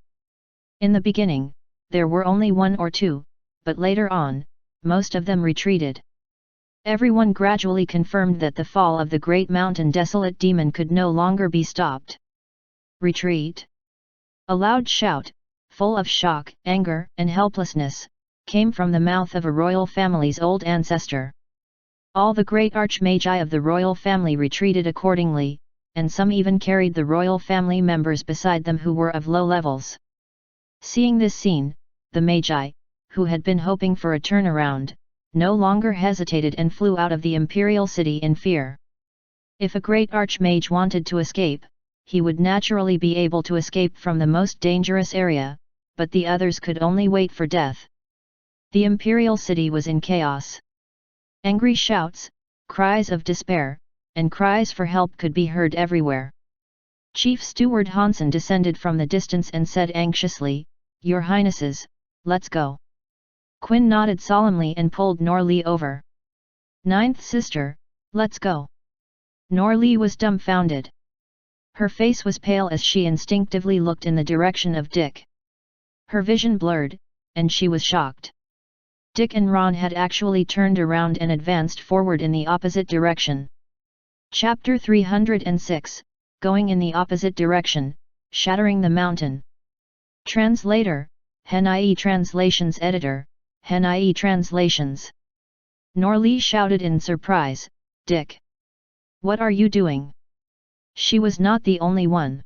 A: In the beginning, there were only one or two, but later on, most of them retreated. Everyone gradually confirmed that the fall of the great mountain desolate demon could no longer be stopped. Retreat! A loud shout, full of shock, anger, and helplessness, came from the mouth of a royal family's old ancestor. All the great archmagi of the royal family retreated accordingly, and some even carried the royal family members beside them who were of low levels. Seeing this scene, the magi, who had been hoping for a turnaround, no longer hesitated and flew out of the imperial city in fear. If a great archmage wanted to escape, he would naturally be able to escape from the most dangerous area, but the others could only wait for death. The imperial city was in chaos. Angry shouts, cries of despair, and cries for help could be heard everywhere. Chief Steward Hansen descended from the distance and said anxiously, "Your Highnesses, let's go." Quinn nodded solemnly and pulled Norli over. "Ninth sister, let's go." Norli was dumbfounded. Her face was pale as she instinctively looked in the direction of Dick. Her vision blurred, and she was shocked. Dick and Ron had actually turned around and advanced forward in the opposite direction. Chapter 306, Going in the Opposite Direction, Shattering the Mountain. Translator, Hen.ie Translations Editor, Hen.ie Translations. Norli shouted in surprise, "Dick! What are you doing?" She was not the only one.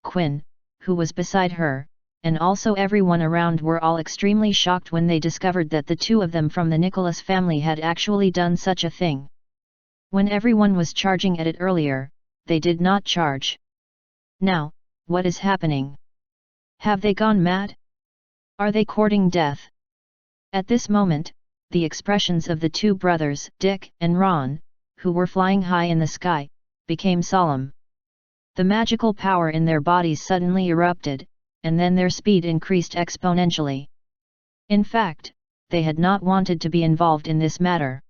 A: Quinn, who was beside her, and also everyone around were all extremely shocked when they discovered that the two of them from the Nicholas family had actually done such a thing. When everyone was charging at it earlier, they did not charge. Now, what is happening? Have they gone mad? Are they courting death? At this moment, the expressions of the two brothers, Dick and Ron, who were flying high in the sky, became solemn. The magical power in their bodies suddenly erupted, and then their speed increased exponentially. In fact, they had not wanted to be involved in this matter.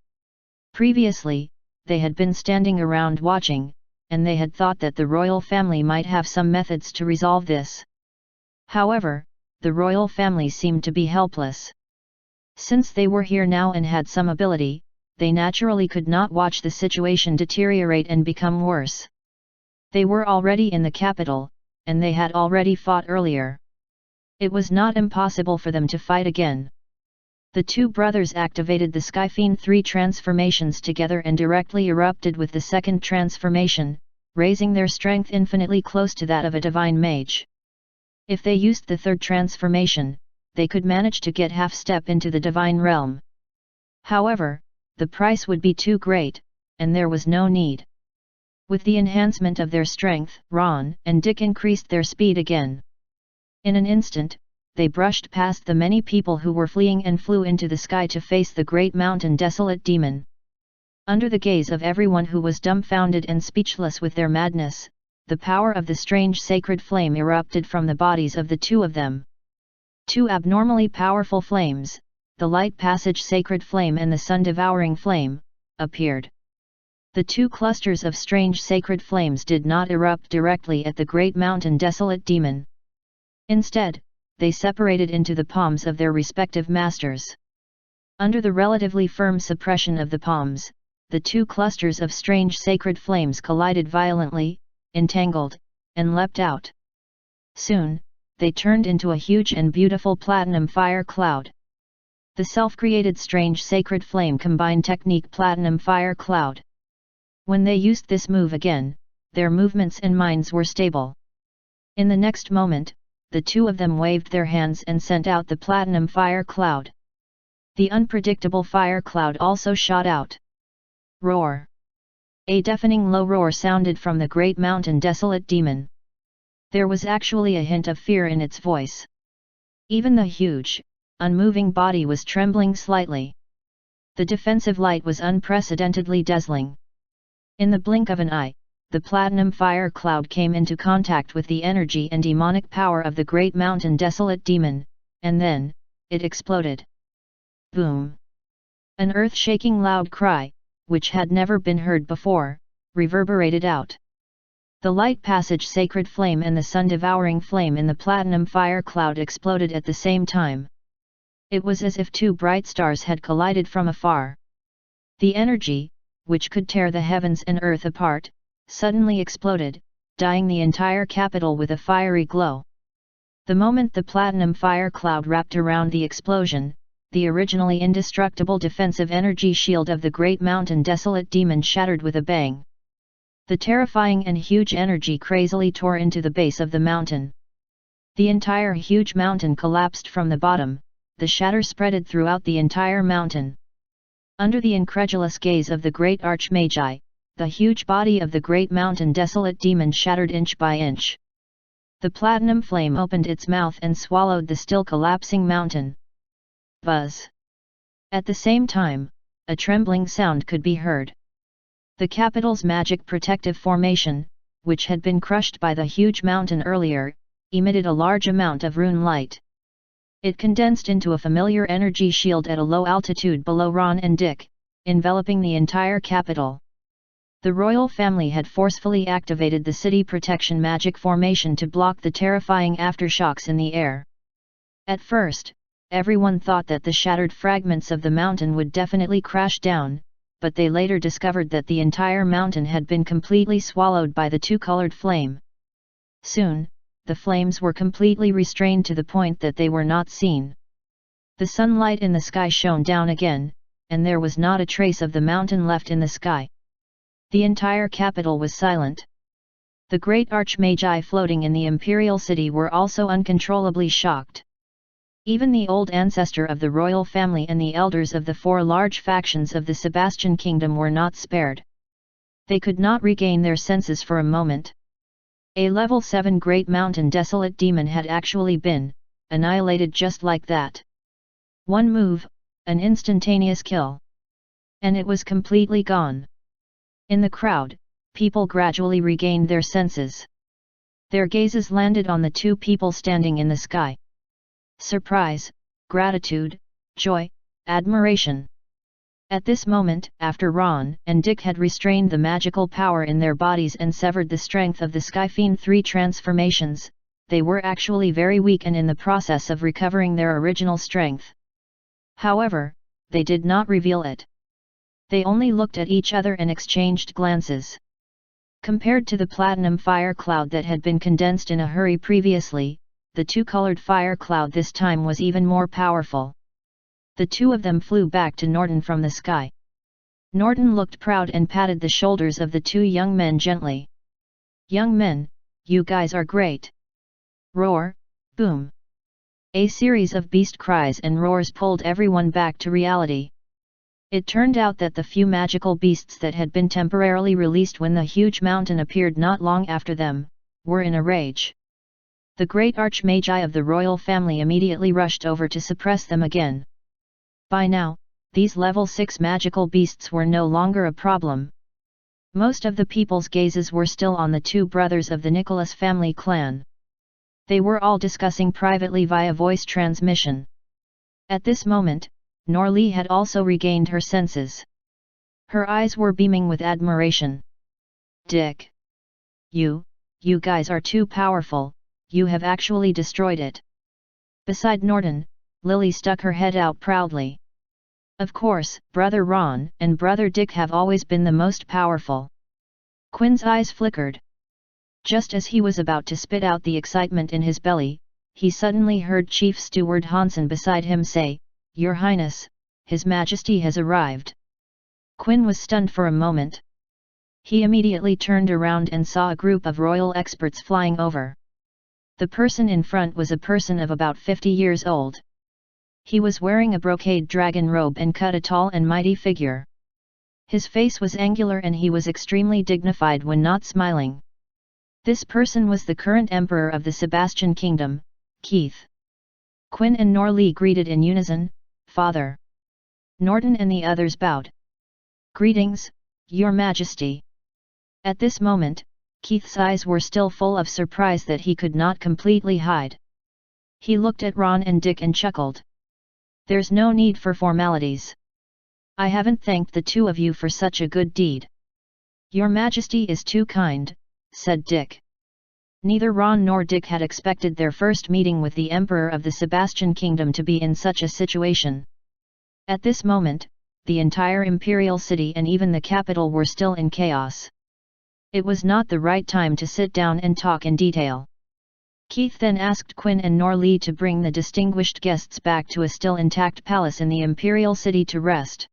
A: Previously, they had been standing around watching, and they had thought that the royal family might have some methods to resolve this. However, the royal family seemed to be helpless. Since they were here now and had some ability, they naturally could not watch the situation deteriorate and become worse. They were already in the capital, and they had already fought earlier. It was not impossible for them to fight again. The two brothers activated the Skyfiend 3 transformations together and directly erupted with the second transformation, raising their strength infinitely close to that of a divine mage. If they used the third transformation, they could manage to get half-step into the divine realm. However, the price would be too great, and there was no need. With the enhancement of their strength, Ron and Dick increased their speed again. In an instant, they brushed past the many people who were fleeing and flew into the sky to face the great mountain desolate demon. Under the gaze of everyone who was dumbfounded and speechless with their madness, the power of the strange sacred flame erupted from the bodies of the two of them. Two abnormally powerful flames, the light passage sacred flame and the sun-devouring flame, appeared. The two clusters of strange sacred flames did not erupt directly at the great mountain desolate demon. Instead, they separated into the palms of their respective masters. Under the relatively firm suppression of the palms, the two clusters of strange sacred flames collided violently, entangled, and leapt out. Soon, they turned into a huge and beautiful platinum fire cloud. The self-created strange sacred flame combined technique platinum fire cloud. When they used this move again, their movements and minds were stable. In the next moment, the two of them waved their hands and sent out the platinum fire cloud. The unpredictable fire cloud also shot out. Roar! A deafening low roar sounded from the great mountain desolate demon. There was actually a hint of fear in its voice. Even the huge, unmoving body was trembling slightly. The defensive light was unprecedentedly dazzling. In the blink of an eye, the platinum fire cloud came into contact with the energy and demonic power of the great mountain desolate demon, and then, it exploded. Boom! An earth-shaking loud cry, which had never been heard before, reverberated out. The light passage sacred flame and the sun-devouring flame in the platinum fire cloud exploded at the same time. It was as if two bright stars had collided from afar. The energy, which could tear the heavens and earth apart, suddenly exploded, dyeing the entire capital with a fiery glow. The moment the platinum fire cloud wrapped around the explosion, the originally indestructible defensive energy shield of the great mountain desolate demon shattered with a bang. The terrifying and huge energy crazily tore into the base of the mountain. The entire huge mountain collapsed from the bottom, the shatter spreaded throughout the entire mountain. Under the incredulous gaze of the great archmagi, the huge body of the great mountain desolate demon shattered inch by inch. The platinum flame opened its mouth and swallowed the still collapsing mountain. Buzz! At the same time, a trembling sound could be heard. The capital's magic protective formation, which had been crushed by the huge mountain earlier, emitted a large amount of rune light. It condensed into a familiar energy shield at a low altitude below Ron and Dick, enveloping the entire capital. The royal family had forcefully activated the city protection magic formation to block the terrifying aftershocks in the air. At first, everyone thought that the shattered fragments of the mountain would definitely crash down, but they later discovered that the entire mountain had been completely swallowed by the two-colored flame. Soon, the flames were completely restrained to the point that they were not seen. The sunlight in the sky shone down again, and there was not a trace of the mountain left in the sky. The entire capital was silent. The great archmagi floating in the imperial city were also uncontrollably shocked. Even the old ancestor of the royal family and the elders of the four large factions of the Sebastian kingdom were not spared. They could not regain their senses for a moment. A level 7 great mountain desolate demon had actually been annihilated just like that. One move, an instantaneous kill. And it was completely gone. In the crowd, people gradually regained their senses. Their gazes landed on the two people standing in the sky. Surprise, gratitude, joy, admiration. At this moment, after Ron and Dick had restrained the magical power in their bodies and severed the strength of the Skyfiend 3 transformations, they were actually very weak and in the process of recovering their original strength. However, they did not reveal it. They only looked at each other and exchanged glances. Compared to the platinum fire cloud that had been condensed in a hurry previously, the two-colored fire cloud this time was even more powerful. The two of them flew back to Norton from the sky. Norton looked proud and patted the shoulders of the two young men gently. "Young men, you guys are great!" Roar, boom! A series of beast cries and roars pulled everyone back to reality. It turned out that the few magical beasts that had been temporarily released when the huge mountain appeared not long after them, were in a rage. The great archmagi of the royal family immediately rushed over to suppress them again. By now, these level 6 magical beasts were no longer a problem. Most of the people's gazes were still on the two brothers of the Nicholas family clan. They were all discussing privately via voice transmission. At this moment, Norlie had also regained her senses. Her eyes were beaming with admiration. "Dick! You guys are too powerful, you have actually destroyed it." Beside Norton, Lily stuck her head out proudly. Of course, Brother Ron and Brother Dick have always been the most powerful. Quinn's eyes flickered. Just as he was about to spit out the excitement in his belly, he suddenly heard Chief Steward Hansen beside him say, "Your Highness, His Majesty has arrived." Quinn was stunned for a moment. He immediately turned around and saw a group of royal experts flying over. The person in front was a person of about 50 years old. He was wearing a brocade dragon robe and cut a tall and mighty figure. His face was angular and he was extremely dignified when not smiling. This person was the current emperor of the Sebastian Kingdom, Keith. Quinn and Norley greeted in unison, "Father." Norton and the others bowed. "Greetings, Your Majesty." At this moment, Keith's eyes were still full of surprise that he could not completely hide. He looked at Ron and Dick and chuckled. "There's no need for formalities. I haven't thanked the two of you for such a good deed." "Your Majesty is too kind," said Dick. Neither Ron nor Dick had expected their first meeting with the Emperor of the Sebastian Kingdom to be in such a situation. At this moment, the entire imperial city and even the capital were still in chaos. It was not the right time to sit down and talk in detail. Keith then asked Quinn and Norley to bring the distinguished guests back to a still intact palace in the imperial city to rest.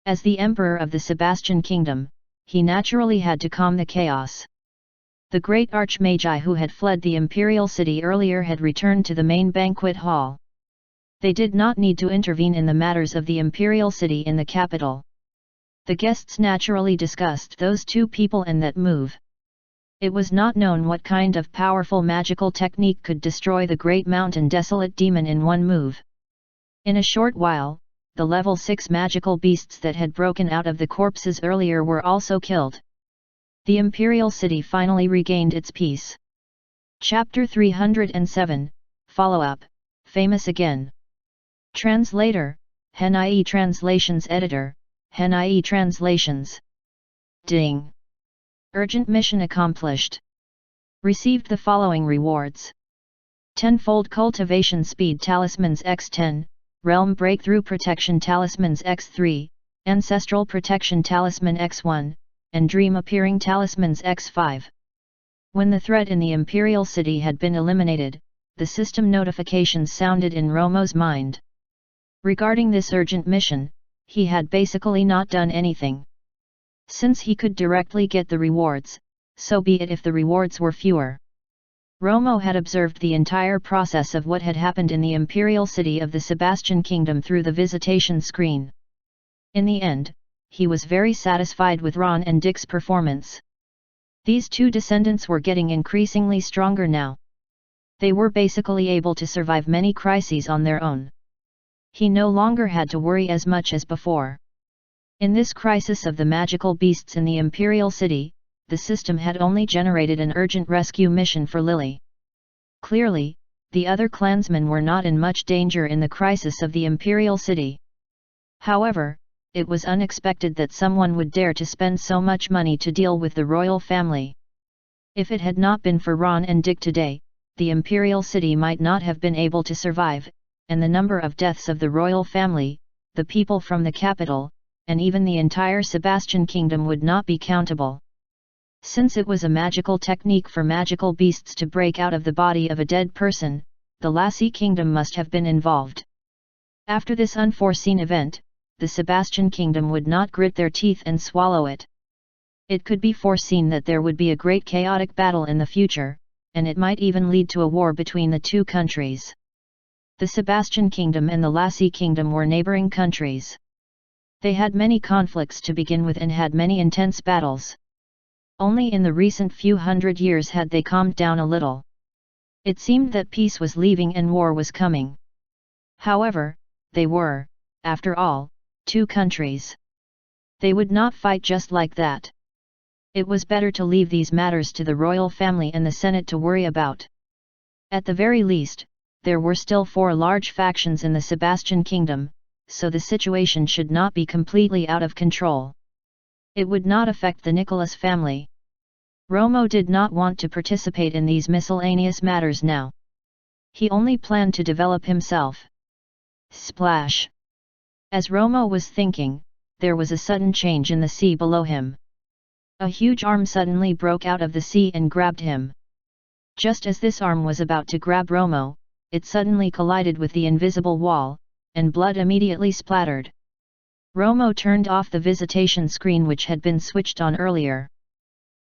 A: As the Emperor of the Sebastian Kingdom, he naturally had to calm the chaos. The great archmagi who had fled the imperial city earlier had returned to the main banquet hall. They did not need to intervene in the matters of the imperial city in the capital. The guests naturally discussed those two people and that move. It was not known what kind of powerful magical technique could destroy the great mountain desolate demon in one move. In a short while, the level 6 magical beasts that had broken out of the corpses earlier were also killed. The imperial city finally regained its peace. Chapter 307, Follow-up, Famous Again. Translator, HenIE Translations Editor, HenIE Translations. Ding! Urgent mission accomplished. Received the following rewards. 10-fold Cultivation Speed Talismans X10, Realm Breakthrough Protection Talismans X3, Ancestral Protection Talisman X1, and Dream Appearing Talismans X5. When the threat in the Imperial City had been eliminated, the system notifications sounded in Romo's mind. Regarding this urgent mission, he had basically not done anything. Since he could directly get the rewards, so be it if the rewards were fewer. Romo had observed the entire process of what had happened in the imperial city of the Sebastian Kingdom through the visitation screen. In the end, he was very satisfied with Ron and Dick's performance. These two descendants were getting increasingly stronger now. They were basically able to survive many crises on their own. He no longer had to worry as much as before. In this crisis of the magical beasts in the Imperial City, the system had only generated an urgent rescue mission for Lily. Clearly, the other clansmen were not in much danger in the crisis of the Imperial City. However, it was unexpected that someone would dare to spend so much money to deal with the royal family. If it had not been for Ron and Dick today, the Imperial City might not have been able to survive, and the number of deaths of the royal family, the people from the capital, and even the entire Sebastian Kingdom would not be countable. Since it was a magical technique for magical beasts to break out of the body of a dead person, the Lassie Kingdom must have been involved. After this unforeseen event, the Sebastian Kingdom would not grit their teeth and swallow it. It could be foreseen that there would be a great chaotic battle in the future, and it might even lead to a war between the two countries. The Sebastian Kingdom and the Lassie Kingdom were neighboring countries. They had many conflicts to begin with and had many intense battles. Only in the recent few hundred years had they calmed down a little. It seemed that peace was leaving and war was coming. However, they were, after all, two countries. They would not fight just like that. It was better to leave these matters to the royal family and the Senate to worry about. At the very least, there were still 4 large factions in the Sebastian Kingdom, so the situation should not be completely out of control. It would not affect the Nicholas family. Romo did not want to participate in these miscellaneous matters now. He only planned to develop himself. Splash! As Romo was thinking, there was a sudden change in the sea below him. A huge arm suddenly broke out of the sea and grabbed him. Just as this arm was about to grab Romo, it suddenly collided with the invisible wall, and blood immediately splattered. Romo turned off the visitation screen which had been switched on earlier.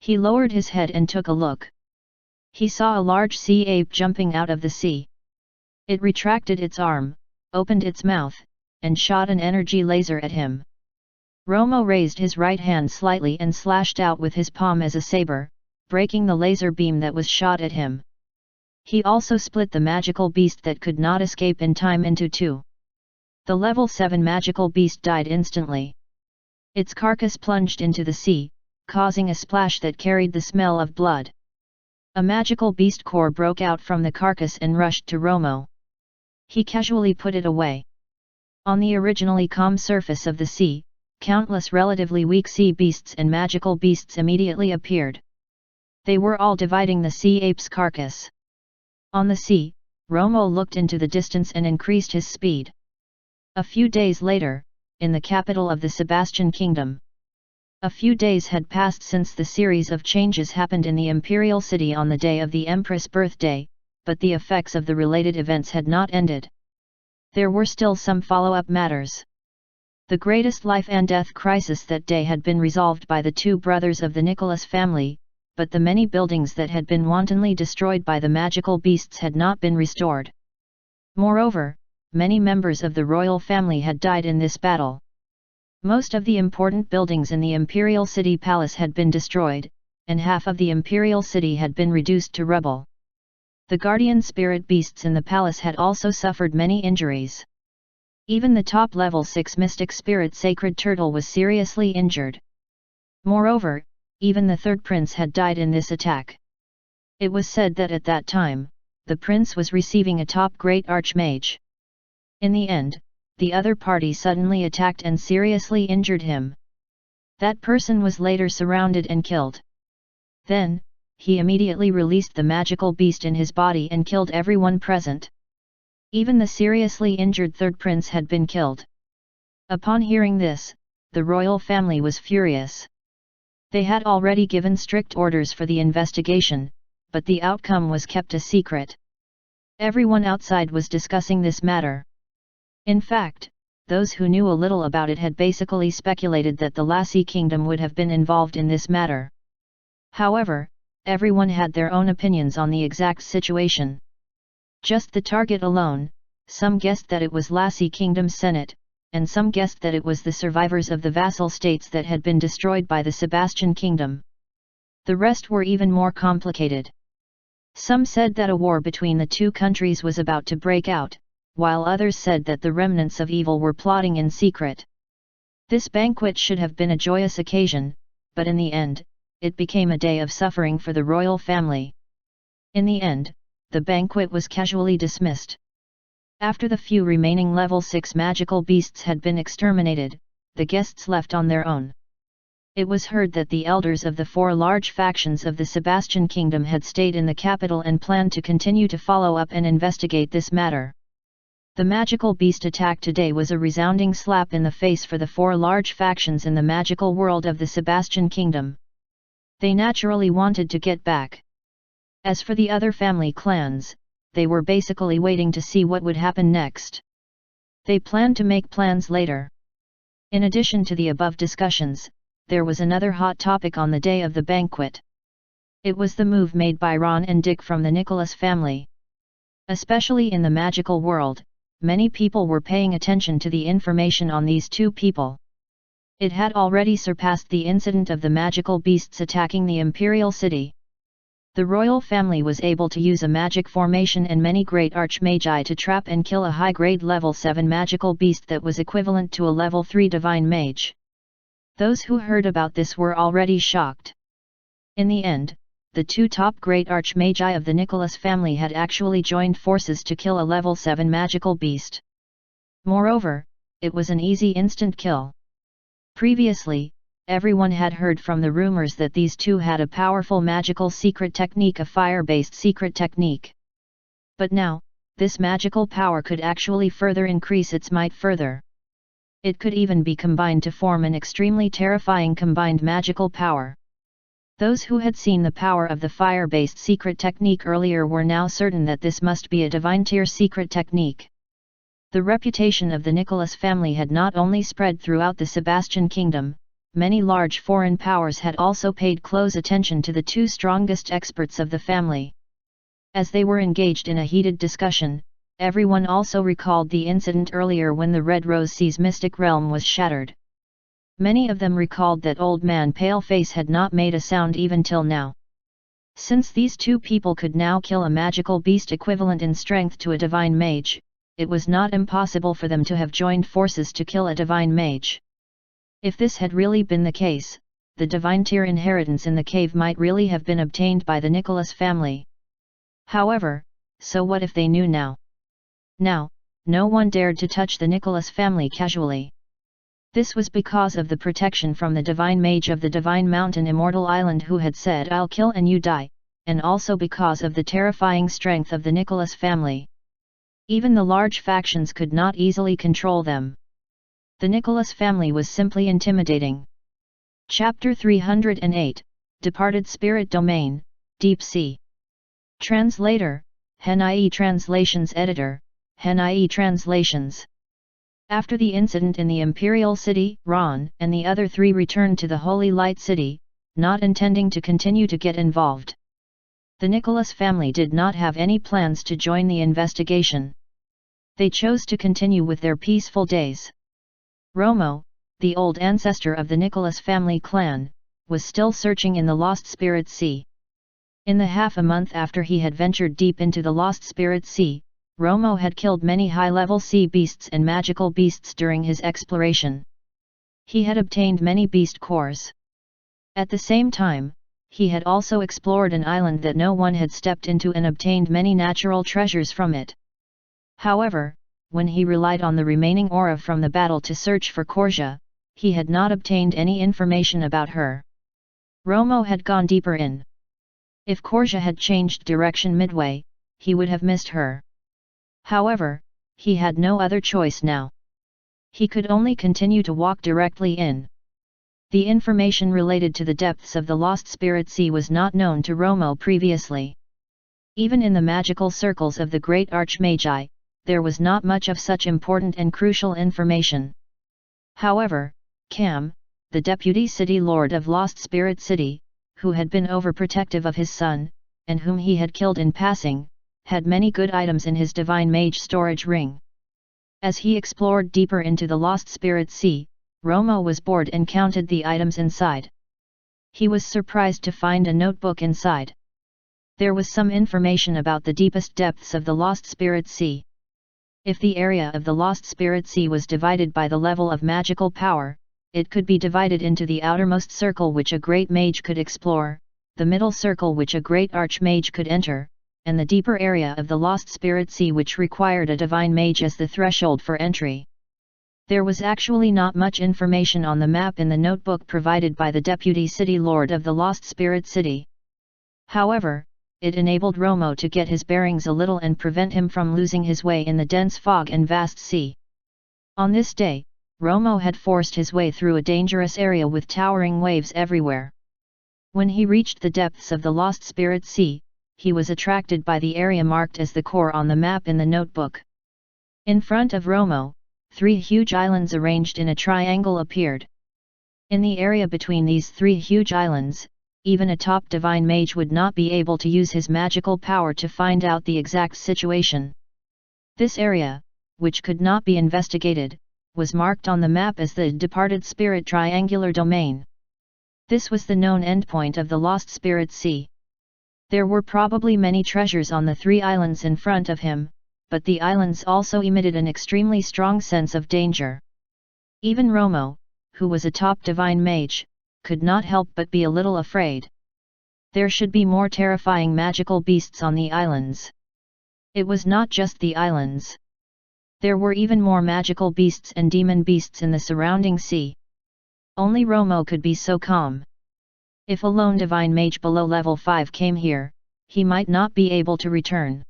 A: He lowered his head and took a look. He saw a large sea ape jumping out of the sea. It retracted its arm, opened its mouth, and shot an energy laser at him. Romo raised his right hand slightly and slashed out with his palm as a saber, breaking the laser beam that was shot at him. He also split the magical beast that could not escape in time into two. The level 7 magical beast died instantly. Its carcass plunged into the sea, causing a splash that carried the smell of blood. A magical beast core broke out from the carcass and rushed to Romo. He casually put it away. On the originally calm surface of the sea, countless relatively weak sea beasts and magical beasts immediately appeared. They were all dividing the sea ape's carcass. On the sea, Romo looked into the distance and increased his speed. A few days later, in the capital of the Sebastian Kingdom. A few days had passed since the series of changes happened in the imperial city on the day of the Empress' birthday, but the effects of the related events had not ended. There were still some follow-up matters. The greatest life and death crisis that day had been resolved by the two brothers of the Nicholas family, but the many buildings that had been wantonly destroyed by the magical beasts had not been restored. Moreover, many members of the royal family had died in this battle. Most of the important buildings in the imperial city palace had been destroyed, and half of the imperial city had been reduced to rubble. The guardian spirit beasts in the palace had also suffered many injuries. Even the top level 6 mystic spirit sacred turtle was seriously injured. Moreover, even the third prince had died in this attack. It was said that at that time, the prince was receiving a top great archmage. In the end, the other party suddenly attacked and seriously injured him. That person was later surrounded and killed. Then, he immediately released the magical beast in his body and killed everyone present. Even the seriously injured third prince had been killed. Upon hearing this, the royal family was furious. They had already given strict orders for the investigation, but the outcome was kept a secret. Everyone outside was discussing this matter. In fact, those who knew a little about it had basically speculated that the Lassie kingdom would have been involved in this matter. However, everyone had their own opinions on the exact situation. Just the target alone, some guessed that it was Lassie Kingdom's Senate, and some guessed that it was the survivors of the vassal states that had been destroyed by the Sebastian Kingdom. The rest were even more complicated. Some said that a war between the two countries was about to break out, while others said that the remnants of evil were plotting in secret. This banquet should have been a joyous occasion, but in the end, it became a day of suffering for the royal family. In the end, the banquet was casually dismissed. After the few remaining level 6 magical beasts had been exterminated, the guests left on their own. It was heard that the elders of the 4 large factions of the Sebastian Kingdom had stayed in the capital and planned to continue to follow up and investigate this matter. The magical beast attack today was a resounding slap in the face for the 4 large factions in the magical world of the Sebastian Kingdom. They naturally wanted to get back. As for the other family clans, they were basically waiting to see what would happen next. They planned to make plans later. In addition to the above discussions, there was another hot topic on the day of the banquet. It was the move made by Ron and Dick from the Nicholas family. Especially in the magical world, many people were paying attention to the information on these two people. It had already surpassed the incident of the magical beasts attacking the imperial city. The royal family was able to use a magic formation and many great archmagi to trap and kill a high-grade level 7 magical beast that was equivalent to a level 3 divine mage. Those who heard about this were already shocked. In the end, the 2 top great archmagi of the Nicholas family had actually joined forces to kill a level 7 magical beast. Moreover, it was an easy instant kill. Previously, everyone had heard from the rumors that these two had a powerful magical secret technique, a fire-based secret technique. But now, this magical power could actually further increase its might further. It could even be combined to form an extremely terrifying combined magical power. Those who had seen the power of the fire-based secret technique earlier were now certain that this must be a divine tier secret technique. The reputation of the Nicholas family had not only spread throughout the Sebastian kingdom, many large foreign powers had also paid close attention to the two strongest experts of the family. As they were engaged in a heated discussion, everyone also recalled the incident earlier when the Red Rose Sea's mystic realm was shattered. Many of them recalled that Old Man Paleface had not made a sound even till now. Since these two people could now kill a magical beast equivalent in strength to a divine mage, it was not impossible for them to have joined forces to kill a divine mage. If this had really been the case, the divine tier inheritance in the cave might really have been obtained by the Nicholas family. However, so what if they knew now? Now, no one dared to touch the Nicholas family casually. This was because of the protection from the divine mage of the Divine Mountain Immortal Island who had said "I'll kill and you die," and also because of the terrifying strength of the Nicholas family. Even the large factions could not easily control them. The Nicholas family was simply intimidating. Chapter 308, Departed Spirit Domain, Deep Sea. Translator, Hen-IE Translations Editor, Hen-IE Translations. After the incident in the Imperial City, Ron and the other three returned to the Holy Light City, not intending to continue to get involved. The Nicholas family did not have any plans to join the investigation. They chose to continue with their peaceful days. Romo, the old ancestor of the Nicholas family clan, was still searching in the Lost Spirit Sea. In the half a month after he had ventured deep into the Lost Spirit Sea, Romo had killed many high-level sea beasts and magical beasts during his exploration. He had obtained many beast cores. At the same time, he had also explored an island that no one had stepped into and obtained many natural treasures from it. However, when he relied on the remaining aura from the battle to search for Corsia, he had not obtained any information about her. Romo had gone deeper in. If Corsia had changed direction midway, he would have missed her. However, he had no other choice now. He could only continue to walk directly in. The information related to the depths of the Lost Spirit Sea was not known to Romo previously. Even in the magical circles of the Great Archmagi, there was not much of such important and crucial information. However, Cam, the Deputy City Lord of Lost Spirit City, who had been overprotective of his son, and whom he had killed in passing, had many good items in his Divine Mage storage ring. As he explored deeper into the Lost Spirit Sea, Romo was bored and counted the items inside. He was surprised to find a notebook inside. There was some information about the deepest depths of the Lost Spirit Sea. If the area of the Lost Spirit Sea was divided by the level of magical power, it could be divided into the outermost circle which a great mage could explore, the middle circle which a great archmage could enter, and the deeper area of the Lost Spirit Sea which required a divine mage as the threshold for entry. There was actually not much information on the map in the notebook provided by the Deputy City Lord of the Lost Spirit City. However, it enabled Romo to get his bearings a little and prevent him from losing his way in the dense fog and vast sea. On this day, Romo had forced his way through a dangerous area with towering waves everywhere. When he reached the depths of the Lost Spirit Sea, he was attracted by the area marked as the core on the map in the notebook. In front of Romo, 3 huge islands arranged in a triangle appeared. In the area between these 3 huge islands, even a top divine mage would not be able to use his magical power to find out the exact situation. This area, which could not be investigated, was marked on the map as the Departed Spirit Triangular Domain. This was the known endpoint of the Lost Spirit Sea. There were probably many treasures on the 3 islands in front of him, but the islands also emitted an extremely strong sense of danger. Even Romo, who was a top divine mage, could not help but be a little afraid. There should be more terrifying magical beasts on the islands. It was not just the islands. There were even more magical beasts and demon beasts in the surrounding sea. Only Romo could be so calm. If a lone divine mage below level 5 came here, he might not be able to return.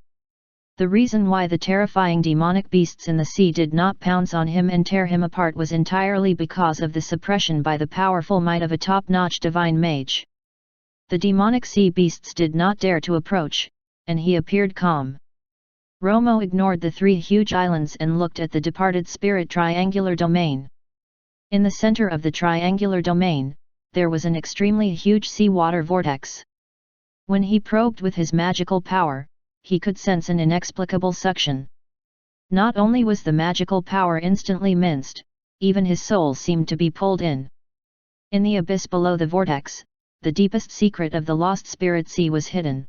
A: The reason why the terrifying demonic beasts in the sea did not pounce on him and tear him apart was entirely because of the suppression by the powerful might of a top-notch divine mage. The demonic sea beasts did not dare to approach, and he appeared calm. Romo ignored the three huge islands and looked at the departed spirit triangular domain. In the center of the triangular domain, there was an extremely huge seawater vortex. When he probed with his magical power, he could sense an inexplicable suction. Not only was the magical power instantly minced, even his soul seemed to be pulled in. In the abyss below the vortex, the deepest secret of the lost spirit sea was hidden.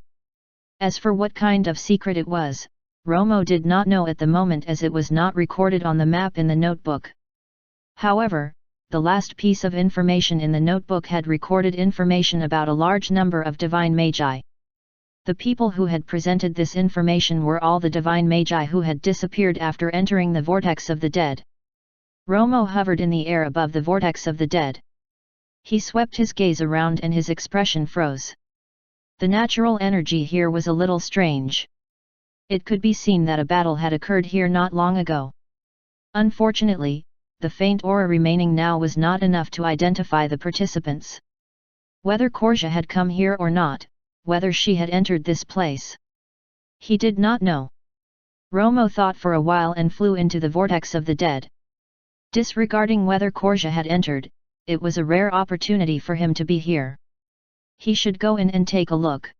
A: As for what kind of secret it was, Romo did not know at the moment, as it was not recorded on the map in the notebook. However, the last piece of information in the notebook had recorded information about a large number of divine magi. The people who had presented this information were all the divine magi who had disappeared after entering the vortex of the dead. Romo hovered in the air above the vortex of the dead. He swept his gaze around and his expression froze. The natural energy here was a little strange. It could be seen that a battle had occurred here not long ago. Unfortunately, the faint aura remaining now was not enough to identify the participants. Whether Korja had come here or not, whether she had entered this place, he did not know. Romo thought for a while and flew into the vortex of the dead. Disregarding whether Korja had entered, it was a rare opportunity for him to be here. He should go in and take a look.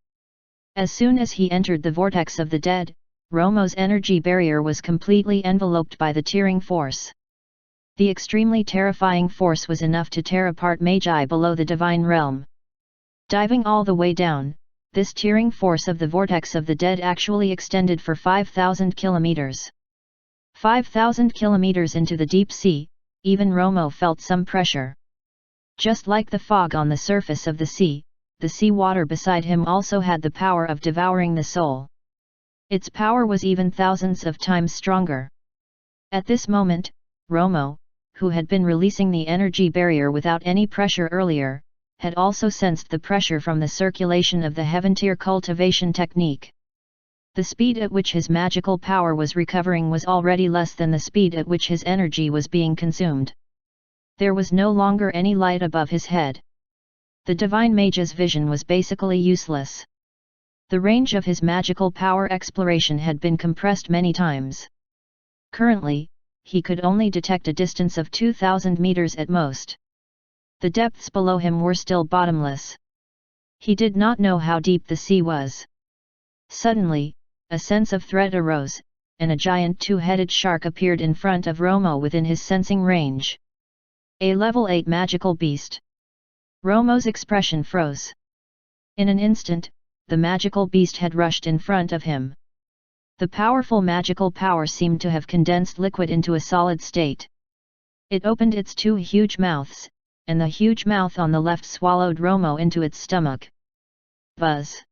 A: As soon as he entered the vortex of the dead, Romo's energy barrier was completely enveloped by the tearing force. The extremely terrifying force was enough to tear apart magi below the divine realm. Diving all the way down, this tearing force of the vortex of the dead actually extended for 5,000 kilometers. 5,000 kilometers into the deep sea, even Romo felt some pressure. Just like the fog on the surface of the sea water beside him also had the power of devouring the soul. Its power was even thousands of times stronger. At this moment, Romo, who had been releasing the energy barrier without any pressure earlier, had also sensed the pressure from the circulation of the Heaven-tier cultivation technique. The speed at which his magical power was recovering was already less than the speed at which his energy was being consumed. There was no longer any light above his head. The divine mage's vision was basically useless. The range of his magical power exploration had been compressed many times. Currently, he could only detect a distance of 2,000 meters at most. The depths below him were still bottomless. He did not know how deep the sea was. Suddenly, a sense of threat arose, and a giant two-headed shark appeared in front of Romo within his sensing range. A level 8 magical beast. Romo's expression froze. In an instant, the magical beast had rushed in front of him. The powerful magical power seemed to have condensed liquid into a solid state. It opened its two huge mouths, and the huge mouth on the left swallowed Romo into its stomach. Buzz!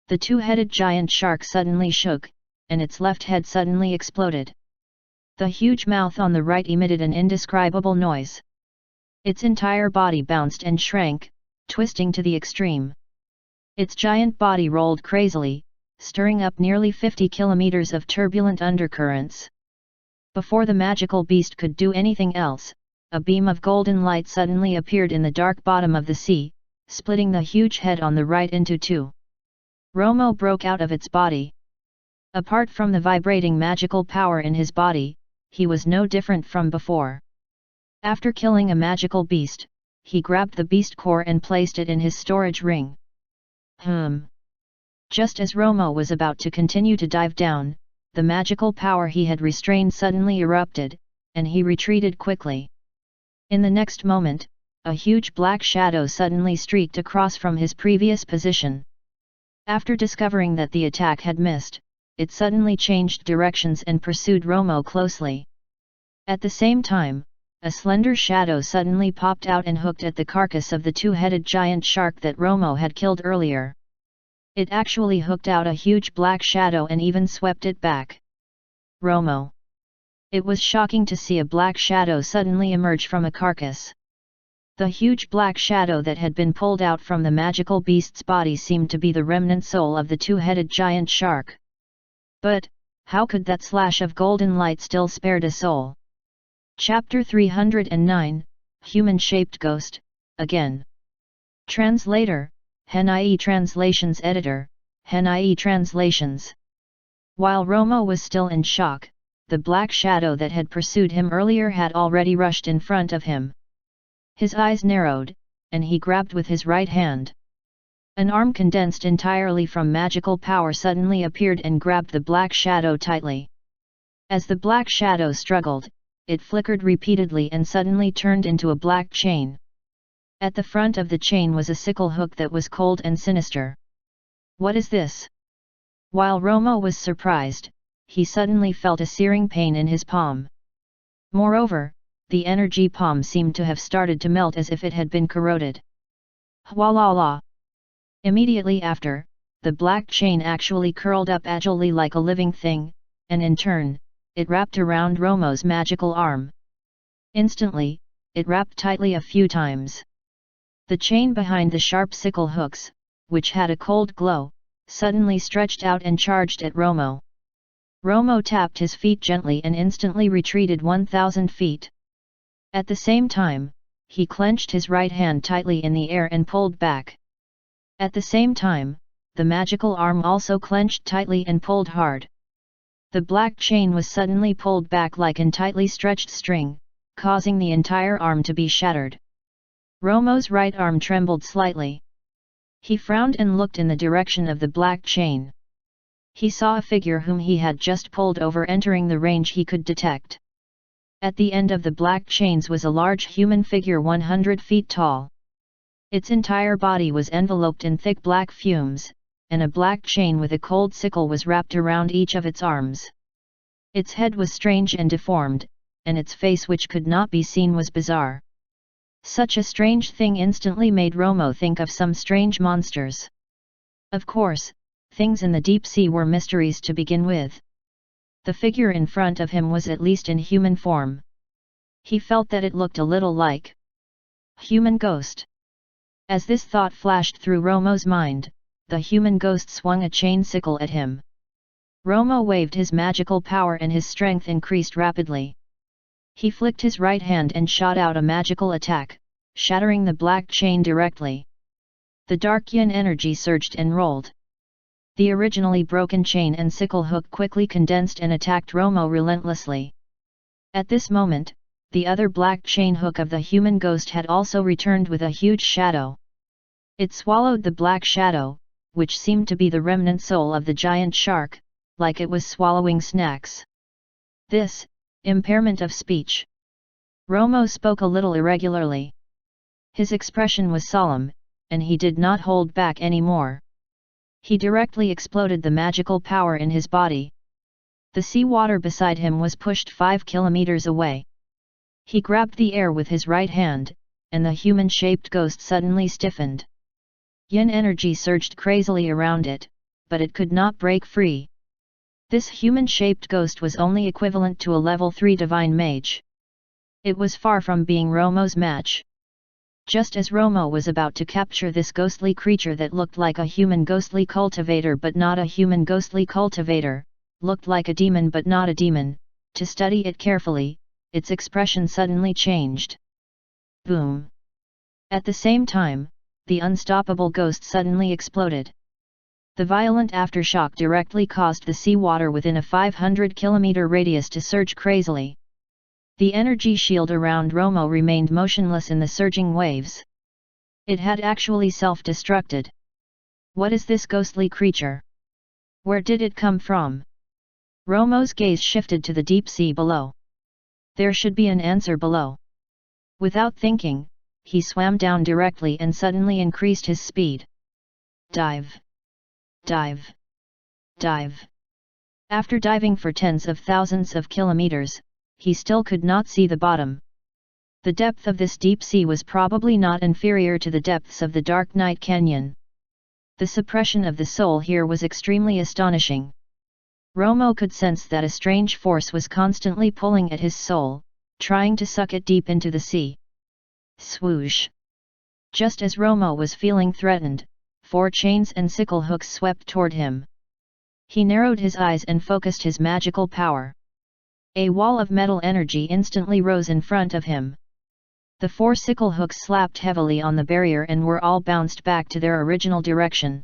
A: The two-headed giant shark suddenly shook, and its left head suddenly exploded. The huge mouth on the right emitted an indescribable noise. Its entire body bounced and shrank, twisting to the extreme. Its giant body rolled crazily, stirring up nearly 50 kilometers of turbulent undercurrents. Before the magical beast could do anything else, a beam of golden light suddenly appeared in the dark bottom of the sea, splitting the huge head on the right into two. Romo broke out of its body. Apart from the vibrating magical power in his body, he was no different from before. After killing a magical beast, he grabbed the beast core and placed it in his storage ring. Just as Romo was about to continue to dive down, the magical power he had restrained suddenly erupted, and he retreated quickly. In the next moment, a huge black shadow suddenly streaked across from his previous position. After discovering that the attack had missed, it suddenly changed directions and pursued Romo closely. At the same time, a slender shadow suddenly popped out and hooked at the carcass of the two-headed giant shark that Romo had killed earlier. It actually hooked out a huge black shadow and even swept it back. Romo! It was shocking to see a black shadow suddenly emerge from a carcass. The huge black shadow that had been pulled out from the magical beast's body seemed to be the remnant soul of the two-headed giant shark. But, how could that slash of golden light still spared a soul? Chapter 309, Human-Shaped Ghost, again. Translator, Hen-IE Translations Editor, Hen-IE Translations. While Romo was still in shock, the black shadow that had pursued him earlier had already rushed in front of him. His eyes narrowed, and he grabbed with his right hand. An arm condensed entirely from magical power suddenly appeared and grabbed the black shadow tightly. As the black shadow struggled, it flickered repeatedly and suddenly turned into a black chain. At the front of the chain was a sickle hook that was cold and sinister. What is this? While Romo was surprised, he suddenly felt a searing pain in his palm. Moreover, the energy palm seemed to have started to melt as if it had been corroded. Hwalala! Immediately after, the black chain actually curled up agilely like a living thing, and in turn, it wrapped around Romo's magical arm. Instantly, it wrapped tightly a few times. The chain behind the sharp sickle hooks, which had a cold glow, suddenly stretched out and charged at Romo. Romo tapped his feet gently and instantly retreated 1,000 feet. At the same time, he clenched his right hand tightly in the air and pulled back. At the same time, the magical arm also clenched tightly and pulled hard. The black chain was suddenly pulled back like an tightly stretched string, causing the entire arm to be shattered. Romo's right arm trembled slightly. He frowned and looked in the direction of the black chain. He saw a figure whom he had just pulled over entering the range he could detect. At the end of the black chains was a large human figure 100 feet tall. Its entire body was enveloped in thick black fumes, and a black chain with a cold sickle was wrapped around each of its arms. Its head was strange and deformed, and its face, which could not be seen, was bizarre. Such a strange thing instantly made Romo think of some strange monsters. Of course, things in the deep sea were mysteries to begin with. The figure in front of him was at least in human form. He felt that it looked a little like human ghost. As this thought flashed through Romo's mind, the human ghost swung a chain sickle at him. Romo waved his magical power and his strength increased rapidly. He flicked his right hand and shot out a magical attack, shattering the black chain directly. The dark yin energy surged and rolled. The originally broken chain and sickle hook quickly condensed and attacked Romo relentlessly. At this moment, the other black chain hook of the human ghost had also returned with a huge shadow. It swallowed the black shadow, which seemed to be the remnant soul of the giant shark, like it was swallowing snacks. This, impairment of speech. Romo spoke a little irregularly. His expression was solemn, and he did not hold back any more. He directly exploded the magical power in his body. The sea water beside him was pushed 5 kilometers away. He grabbed the air with his right hand, and the human-shaped ghost suddenly stiffened. Yin energy surged crazily around it, but it could not break free. This human-shaped ghost was only equivalent to a level 3 divine mage. It was far from being Romo's match. Just as Romo was about to capture this ghostly creature that looked like a human ghostly cultivator but not a human ghostly cultivator, looked like a demon but not a demon, to study it carefully, its expression suddenly changed. Boom! At the same time, the unstoppable ghost suddenly exploded. The violent aftershock directly caused the seawater within a 500-kilometer radius to surge crazily. The energy shield around Romo remained motionless in the surging waves. It had actually self-destructed. What is this ghostly creature? Where did it come from? Romo's gaze shifted to the deep sea below. There should be an answer below. Without thinking, he swam down directly and suddenly increased his speed. Dive! Dive! Dive! After diving for tens of thousands of kilometers, he still could not see the bottom. The depth of this deep sea was probably not inferior to the depths of the Dark Night Canyon. The suppression of the soul here was extremely astonishing. Romo could sense that a strange force was constantly pulling at his soul, trying to suck it deep into the sea. Swoosh! Just as Romo was feeling threatened, 4 chains and sickle hooks swept toward him. He narrowed his eyes and focused his magical power. A wall of metal energy instantly rose in front of him. The 4 sickle hooks slapped heavily on the barrier and were all bounced back to their original direction.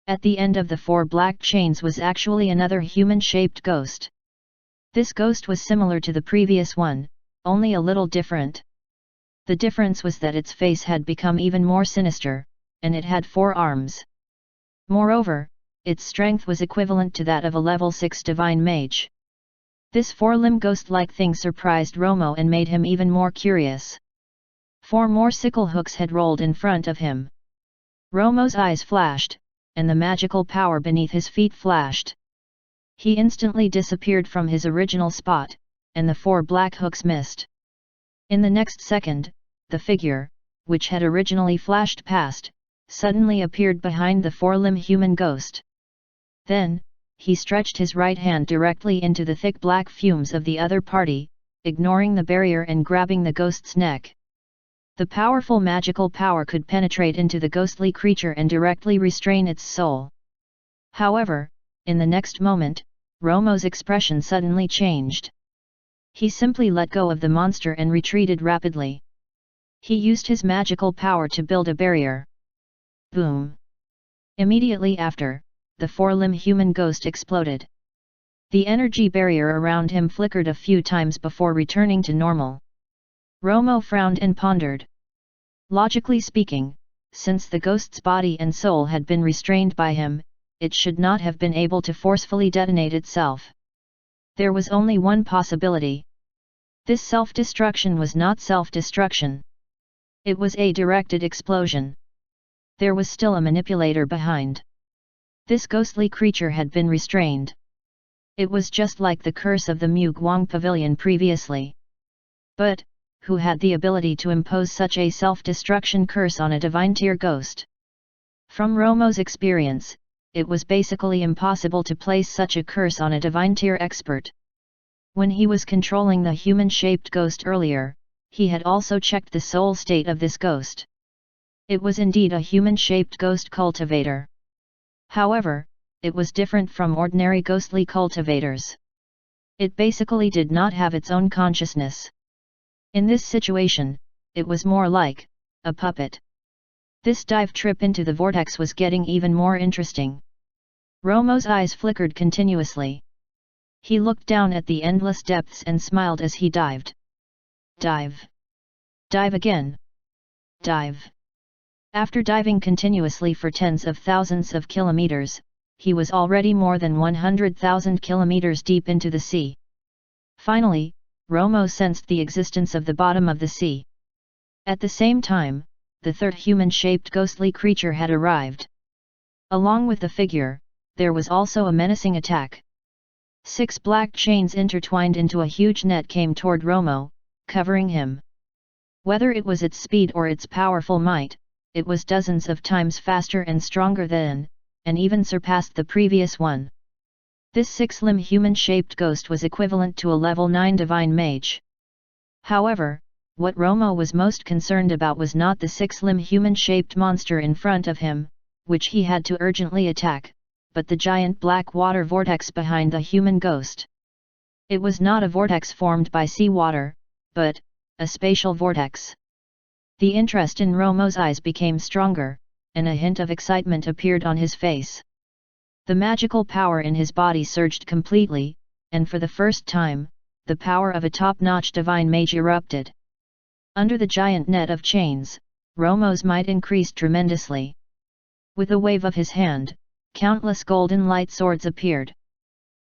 A: At the end of the 4 black chains was actually another human-shaped ghost. This ghost was similar to the previous one, only a little different. The difference was that its face had become even more sinister, and it had 4 arms. Moreover, its strength was equivalent to that of a level 6 divine mage. This 4-limb ghost-like thing surprised Romo and made him even more curious. 4 more sickle hooks had rolled in front of him. Romo's eyes flashed, and the magical power beneath his feet flashed. He instantly disappeared from his original spot, and the 4 black hooks missed. In the next second, the figure, which had originally flashed past, suddenly appeared behind the 4-limb human ghost. Then, he stretched his right hand directly into the thick black fumes of the other party, ignoring the barrier and grabbing the ghost's neck. The powerful magical power could penetrate into the ghostly creature and directly restrain its soul. However, in the next moment, Romo's expression suddenly changed. He simply let go of the monster and retreated rapidly. He used his magical power to build a barrier. Boom! Immediately after, the 4-limb human ghost exploded. The energy barrier around him flickered a few times before returning to normal. Romo frowned and pondered. Logically speaking, since the ghost's body and soul had been restrained by him, it should not have been able to forcefully detonate itself. There was only one possibility. This self-destruction was not self-destruction. It was a directed explosion. There was still a manipulator behind. This ghostly creature had been restrained. It was just like the curse of the Mu Guang Pavilion previously. But, who had the ability to impose such a self-destruction curse on a divine-tier ghost? From Romo's experience, it was basically impossible to place such a curse on a divine-tier expert. When he was controlling the human-shaped ghost earlier, he had also checked the soul state of this ghost. It was indeed a human-shaped ghost cultivator. However, it was different from ordinary ghostly cultivators. It basically did not have its own consciousness. In this situation, it was more like a puppet. This dive trip into the vortex was getting even more interesting. Romo's eyes flickered continuously. He looked down at the endless depths and smiled as he dived. Dive. Dive again. Dive. After diving continuously for tens of thousands of kilometers, he was already more than 100,000 kilometers deep into the sea. Finally, Romo sensed the existence of the bottom of the sea. At the same time, the third human-shaped ghostly creature had arrived. Along with the figure, there was also a menacing attack. 6 black chains intertwined into a huge net came toward Romo, covering him. Whether it was its speed or its powerful might, it was dozens of times faster and stronger than, and even surpassed the previous one. This 6-limb human-shaped ghost was equivalent to a level 9 divine mage. However, what Romo was most concerned about was not the 6-limb human-shaped monster in front of him, which he had to urgently attack, but the giant black water vortex behind the human ghost. It was not a vortex formed by seawater, but a spatial vortex. The interest in Romo's eyes became stronger, and a hint of excitement appeared on his face. The magical power in his body surged completely, and for the first time, the power of a top-notch divine mage erupted. Under the giant net of chains, Romo's might increased tremendously. With a wave of his hand, countless golden light swords appeared.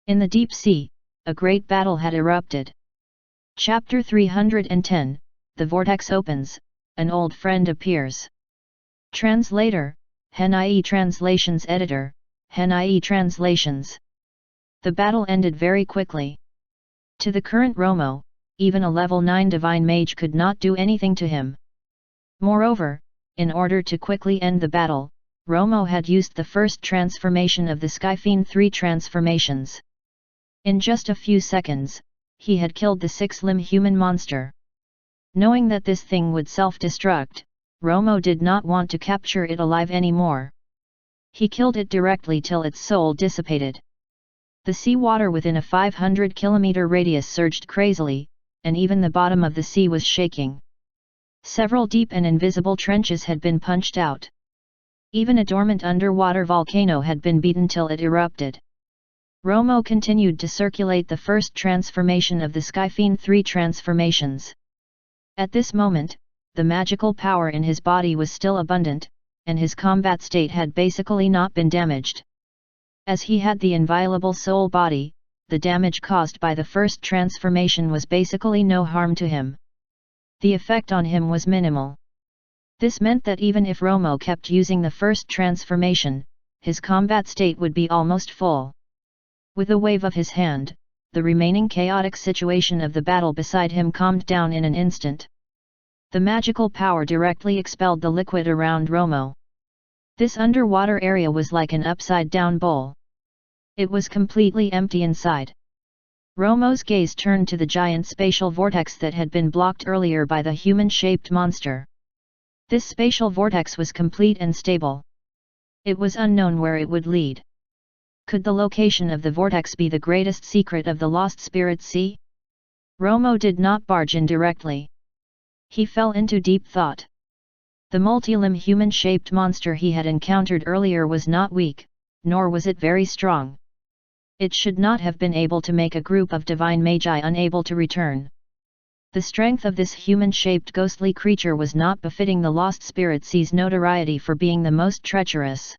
A: In the deep sea, a great battle had erupted. Chapter 310, The Vortex Opens, An Old Friend Appears. Translator, Hen.ie Translations Editor, Hen.ie Translations. The battle ended very quickly. To the current Romo, even a level 9 divine mage could not do anything to him. Moreover, in order to quickly end the battle, Romo had used the first transformation of the Skyfiend 3 transformations. In just a few seconds, he had killed the 6-limb human monster. Knowing that this thing would self-destruct, Romo did not want to capture it alive anymore. He killed it directly till its soul dissipated. The seawater within a 500-kilometer radius surged crazily, and even the bottom of the sea was shaking. Several deep and invisible trenches had been punched out. Even a dormant underwater volcano had been beaten till it erupted. Romo continued to circulate the first transformation of the Skyfiend 3 transformations. At this moment, the magical power in his body was still abundant, and his combat state had basically not been damaged. As he had the inviolable soul body, the damage caused by the first transformation was basically no harm to him. The effect on him was minimal. This meant that even if Romo kept using the first transformation, his combat state would be almost full. With a wave of his hand, the remaining chaotic situation of the battle beside him calmed down in an instant. The magical power directly expelled the liquid around Romo. This underwater area was like an upside-down bowl. It was completely empty inside. Romo's gaze turned to the giant spatial vortex that had been blocked earlier by the human-shaped monster. This spatial vortex was complete and stable. It was unknown where it would lead. Could the location of the vortex be the greatest secret of the Lost Spirit Sea? Romo did not barge in directly. He fell into deep thought. The multi-limb human-shaped monster he had encountered earlier was not weak, nor was it very strong. It should not have been able to make a group of divine magi unable to return. The strength of this human-shaped ghostly creature was not befitting the Lost Spirit Sea's notoriety for being the most treacherous.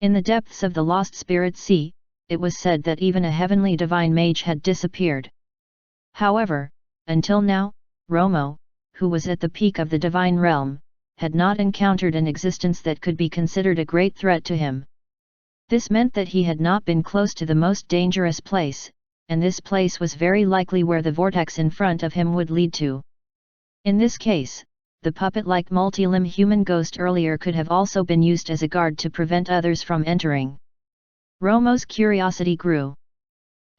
A: In the depths of the Lost Spirit Sea, it was said that even a heavenly divine mage had disappeared. However, until now, Romo, who was at the peak of the divine realm, had not encountered an existence that could be considered a great threat to him. This meant that he had not been close to the most dangerous place, and this place was very likely where the vortex in front of him would lead to. In this case, the puppet-like multi-limb human ghost earlier could have also been used as a guard to prevent others from entering. Romo's curiosity grew.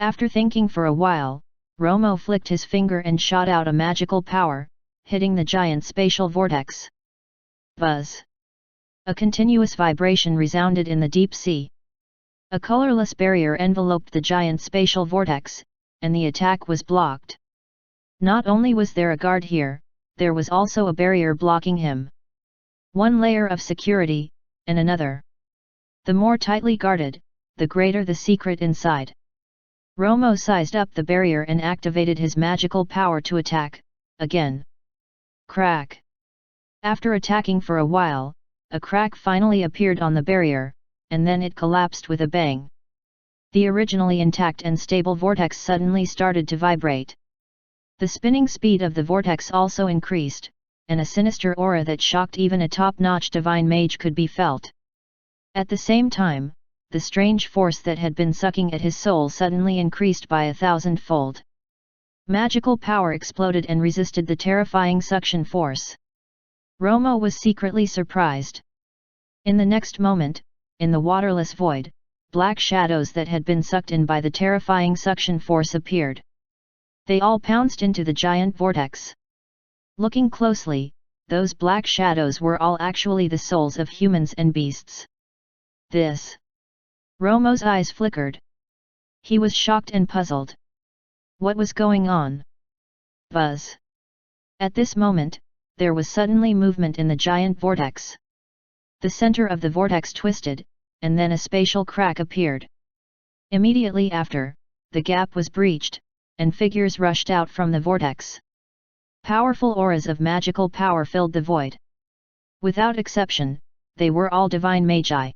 A: After thinking for a while, Romo flicked his finger and shot out a magical power, hitting the giant spatial vortex. Buzz! A continuous vibration resounded in the deep sea. A colorless barrier enveloped the giant spatial vortex, and the attack was blocked. Not only was there a guard here, there was also a barrier blocking him. One layer of security, and another. The more tightly guarded, the greater the secret inside. Romo sized up the barrier and activated his magical power to attack, again. Crack! After attacking for a while, a crack finally appeared on the barrier, and then it collapsed with a bang. The originally intact and stable vortex suddenly started to vibrate. The spinning speed of the vortex also increased, and a sinister aura that shocked even a top-notch divine mage could be felt. At the same time, the strange force that had been sucking at his soul suddenly increased by 1,000-fold. Magical power exploded and resisted the terrifying suction force. Romo was secretly surprised. In the next moment, in the waterless void, black shadows that had been sucked in by the terrifying suction force appeared. They all pounced into the giant vortex. Looking closely, those black shadows were all actually the souls of humans and beasts. This. Romo's eyes flickered. He was shocked and puzzled. What was going on? Buzz! At this moment, there was suddenly movement in the giant vortex. The center of the vortex twisted, and then a spatial crack appeared. Immediately after, the gap was breached, and figures rushed out from the vortex. Powerful auras of magical power filled the void. Without exception, they were all divine magi.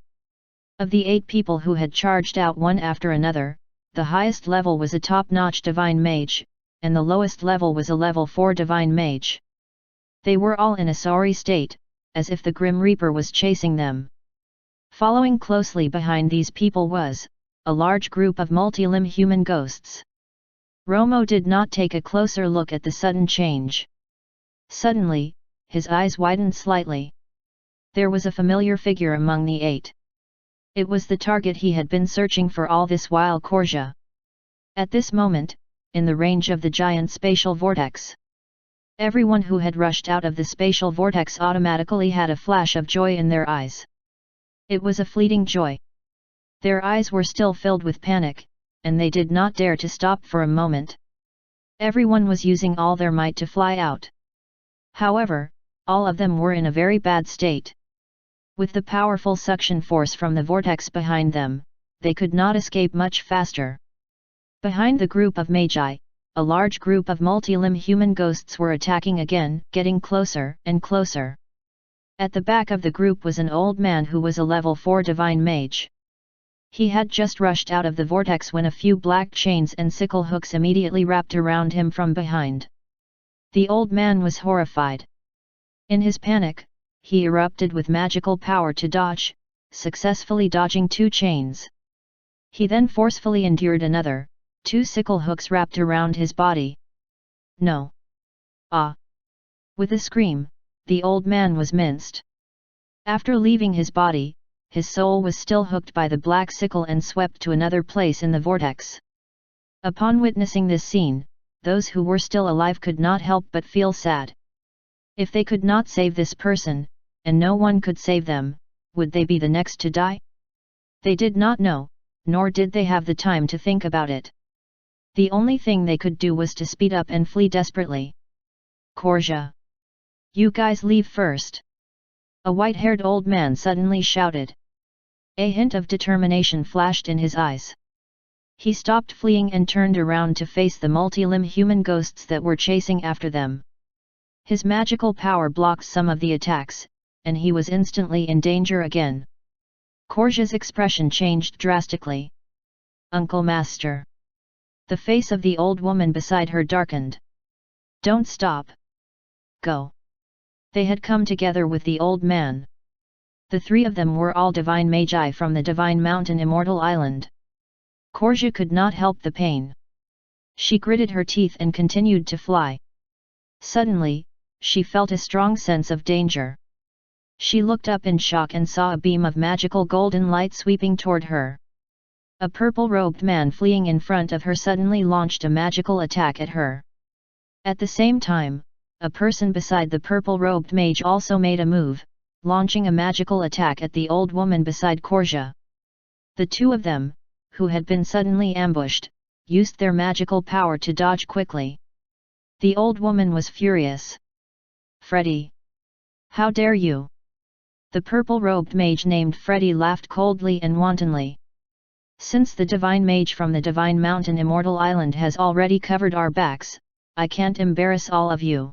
A: Of the 8 people who had charged out one after another, the highest level was a top-notch divine mage, and the lowest level was a level 4 divine mage. They were all in a sorry state, as if the Grim Reaper was chasing them. Following closely behind these people was a large group of multi-limb human ghosts. Romo did not take a closer look at the sudden change. Suddenly, his eyes widened slightly. There was a familiar figure among the 8. It was the target he had been searching for all this while, Korja. At this moment, in the range of the giant spatial vortex. Everyone who had rushed out of the spatial vortex automatically had a flash of joy in their eyes. It was a fleeting joy. Their eyes were still filled with panic, and they did not dare to stop for a moment. Everyone was using all their might to fly out. However, all of them were in a very bad state. With the powerful suction force from the vortex behind them, they could not escape much faster. Behind the group of magi, a large group of multi-limb human ghosts were attacking again, getting closer and closer. At the back of the group was an old man who was a level 4 divine mage. He had just rushed out of the vortex when a few black chains and sickle hooks immediately wrapped around him from behind. The old man was horrified. In his panic, he erupted with magical power to dodge, successfully dodging 2 chains. He then forcefully endured another, 2 sickle hooks wrapped around his body. No! Ah! With a scream, the old man was minced. After leaving his body, his soul was still hooked by the black sickle and swept to another place in the vortex. Upon witnessing this scene, those who were still alive could not help but feel sad. If they could not save this person, and no one could save them, would they be the next to die? They did not know, nor did they have the time to think about it. The only thing they could do was to speed up and flee desperately. Korja! You guys leave first! A white-haired old man suddenly shouted. A hint of determination flashed in his eyes. He stopped fleeing and turned around to face the multi-limb human ghosts that were chasing after them. His magical power blocked some of the attacks, and he was instantly in danger again. Korja's expression changed drastically. Uncle Master! The face of the old woman beside her darkened. Don't stop! Go! They had come together with the old man. The 3 of them were all divine magi from the Divine Mountain Immortal Island. Korja could not help the pain. She gritted her teeth and continued to fly. Suddenly, she felt a strong sense of danger. She looked up in shock and saw a beam of magical golden light sweeping toward her. A purple-robed man fleeing in front of her suddenly launched a magical attack at her. At the same time, a person beside the purple-robed mage also made a move, launching a magical attack at the old woman beside Korja. The 2 of them, who had been suddenly ambushed, used their magical power to dodge quickly. The old woman was furious. Freddy! How dare you! The purple-robed mage named Freddy laughed coldly and wantonly. Since the divine mage from the Divine Mountain Immortal Island has already covered our backs, I can't embarrass all of you.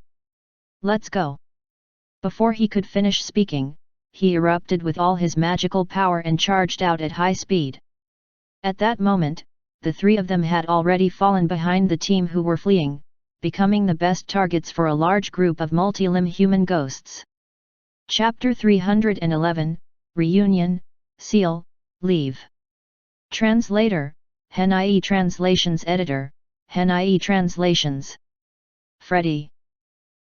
A: Let's go! Before he could finish speaking, he erupted with all his magical power and charged out at high speed. At that moment, the 3 of them had already fallen behind the team who were fleeing, becoming the best targets for a large group of multi-limb human ghosts. Chapter 311, Reunion, Seal, Leave. Translator, Henai Translations Editor, Henai Translations. Freddy!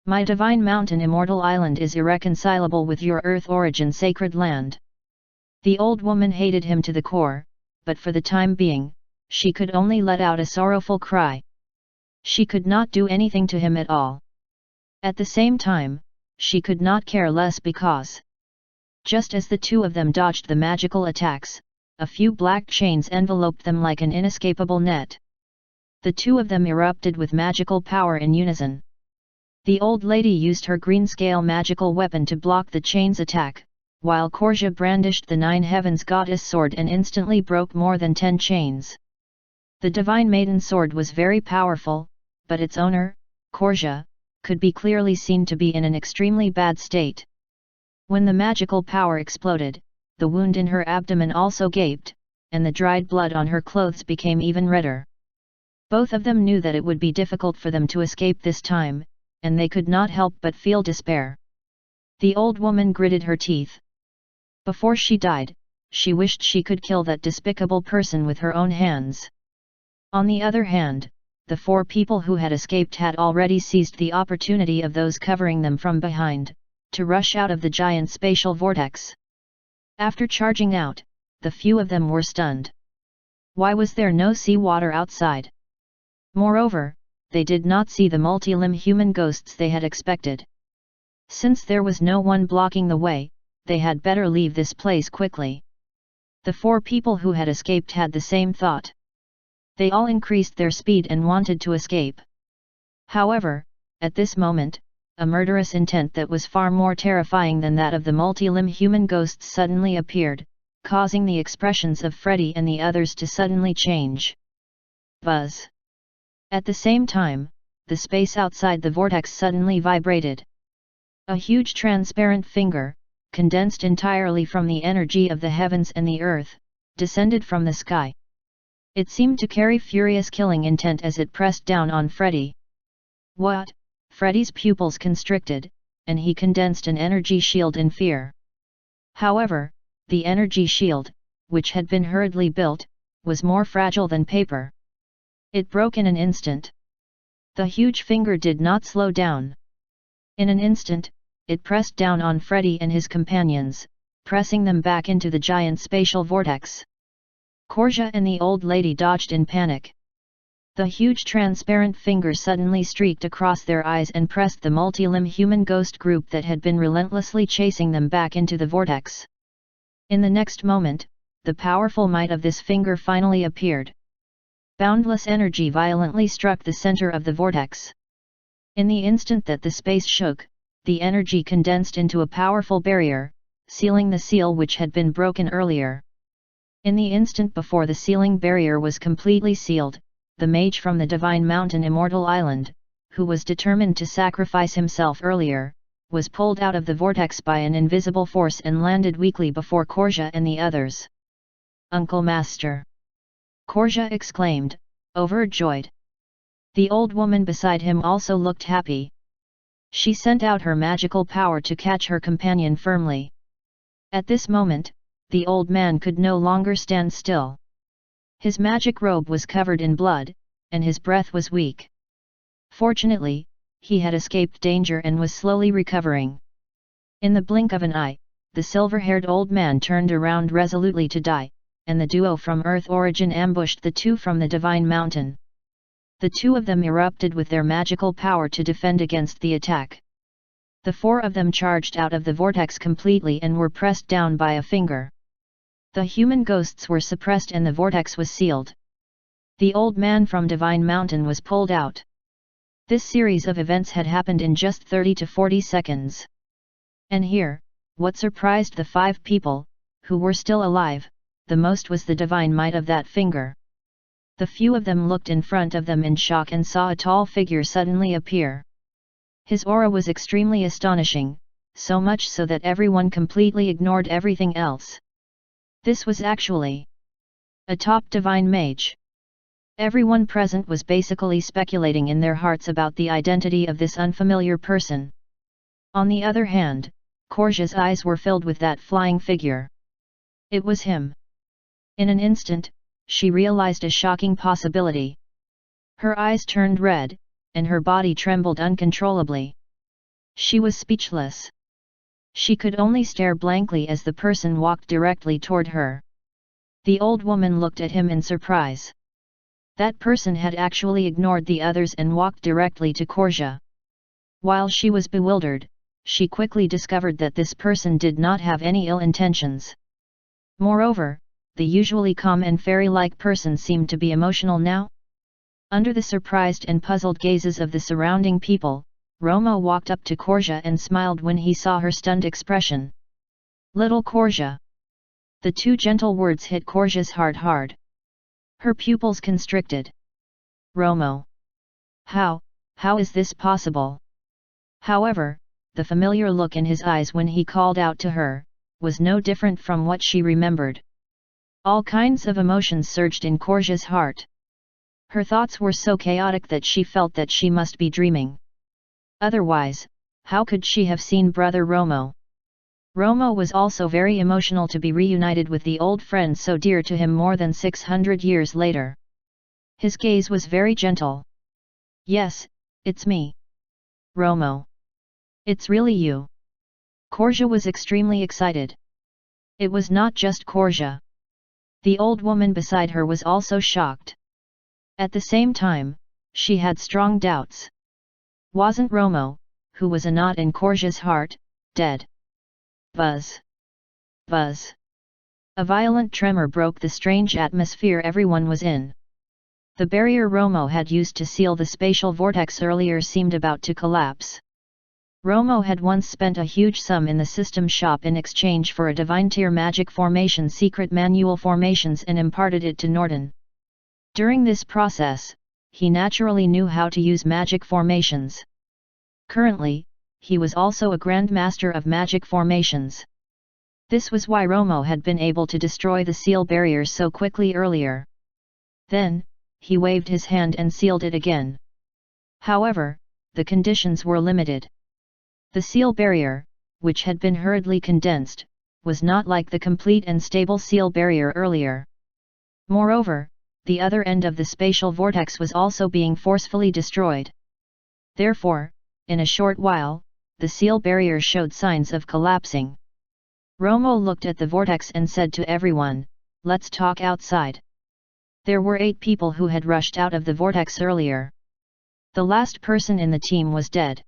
A: My Divine Mountain Immortal Island is irreconcilable with your Earth origin sacred land. The old woman hated him to the core, but for the time being, she could only let out a sorrowful cry. She could not do anything to him at all. At the same time, she could not care less because, just as the 2 of them dodged the magical attacks, a few black chains enveloped them like an inescapable net. The 2 of them erupted with magical power in unison. The old lady used her green-scale magical weapon to block the chain's attack, while Korja brandished the 9 Heavens Goddess sword and instantly broke more than 10 chains. The Divine Maiden sword was very powerful, but its owner, Korja, could be clearly seen to be in an extremely bad state. When the magical power exploded, the wound in her abdomen also gaped, and the dried blood on her clothes became even redder. Both of them knew that it would be difficult for them to escape this time, and they could not help but feel despair. The old woman gritted her teeth. Before she died, she wished she could kill that despicable person with her own hands. On the other hand, the 4 people who had escaped had already seized the opportunity of those covering them from behind, to rush out of the giant spatial vortex. After charging out, the few of them were stunned. Why was there no seawater outside? Moreover, they did not see the multi-limb human ghosts they had expected. Since there was no one blocking the way, they had better leave this place quickly. The 4 people who had escaped had the same thought. They all increased their speed and wanted to escape. However, at this moment, a murderous intent that was far more terrifying than that of the multi-limb human ghosts suddenly appeared, causing the expressions of Freddy and the others to suddenly change. Buzz! At the same time, the space outside the vortex suddenly vibrated. A huge transparent finger, condensed entirely from the energy of the heavens and the earth, descended from the sky. It seemed to carry furious killing intent as it pressed down on Freddy. What? Freddy's pupils constricted, and he condensed an energy shield in fear. However, the energy shield, which had been hurriedly built, was more fragile than paper. It broke in an instant. The huge finger did not slow down. In an instant, it pressed down on Freddy and his companions, pressing them back into the giant spatial vortex. Korja and the old lady dodged in panic. The huge transparent finger suddenly streaked across their eyes and pressed the multi-limb human ghost group that had been relentlessly chasing them back into the vortex. In the next moment, the powerful might of this finger finally appeared. Boundless energy violently struck the center of the vortex. In the instant that the space shook, the energy condensed into a powerful barrier, sealing the seal which had been broken earlier. In the instant before the sealing barrier was completely sealed, the mage from the Divine Mountain Immortal Island, who was determined to sacrifice himself earlier, was pulled out of the vortex by an invisible force and landed weakly before Korja and the others. "Uncle Master!" Korja exclaimed, overjoyed. The old woman beside him also looked happy. She sent out her magical power to catch her companion firmly. At this moment, the old man could no longer stand still. His magic robe was covered in blood, and his breath was weak. Fortunately, he had escaped danger and was slowly recovering. In the blink of an eye, the silver-haired old man turned around resolutely to die, and the duo from Earth origin ambushed the two from the Divine Mountain. The two of them erupted with their magical power to defend against the attack. The four of them charged out of the vortex completely and were pressed down by a finger. The human ghosts were suppressed and the vortex was sealed. The old man from Divine Mountain was pulled out. This series of events had happened in just 30 to 40 seconds. And here, what surprised the five people, who were still alive, the most was the divine might of that finger. The few of them looked in front of them in shock and saw a tall figure suddenly appear. His aura was extremely astonishing, so much so that everyone completely ignored everything else. This was actually a top divine mage. Everyone present was basically speculating in their hearts about the identity of this unfamiliar person. On the other hand, Korja's eyes were filled with that flying figure. It was him. In an instant, she realized a shocking possibility. Her eyes turned red, and her body trembled uncontrollably. She was speechless. She could only stare blankly as the person walked directly toward her. The old woman looked at him in surprise. That person had actually ignored the others and walked directly to Korja. While she was bewildered, she quickly discovered that this person did not have any ill intentions. Moreover, the usually calm and fairy-like person seemed to be emotional now. Under the surprised and puzzled gazes of the surrounding people, Romo walked up to Korja and smiled when he saw her stunned expression. "Little Korja." The two gentle words hit Korja's heart hard. Her pupils constricted. "Romo. How is this possible?" However, the familiar look in his eyes when he called out to her, was no different from what she remembered. All kinds of emotions surged in Korja's heart. Her thoughts were so chaotic that she felt that she must be dreaming. Otherwise, how could she have seen brother Romo? Romo was also very emotional to be reunited with the old friend so dear to him more than 600 years later. His gaze was very gentle. "Yes, it's me. Romo. It's really you." Korja was extremely excited. It was not just Korja. The old woman beside her was also shocked. At the same time, she had strong doubts. Wasn't Romo, who was a knot in Korja's heart, dead? Buzz! Buzz! A violent tremor broke the strange atmosphere everyone was in. The barrier Romo had used to seal the spatial vortex earlier seemed about to collapse. Romo had once spent a huge sum in the system shop in exchange for a divine tier magic formation secret manual formations and imparted it to Norden. During this process, he naturally knew how to use magic formations. Currently, he was also a Grand Master of magic formations. This was why Romo had been able to destroy the seal barrier so quickly earlier. Then, he waved his hand and sealed it again. However, the conditions were limited. The seal barrier, which had been hurriedly condensed, was not like the complete and stable seal barrier earlier. Moreover, the other end of the spatial vortex was also being forcefully destroyed. Therefore, in a short while, the seal barrier showed signs of collapsing. Romo looked at the vortex and said to everyone, "Let's talk outside." There were 8 people who had rushed out of the vortex earlier. The last person in the team was dead.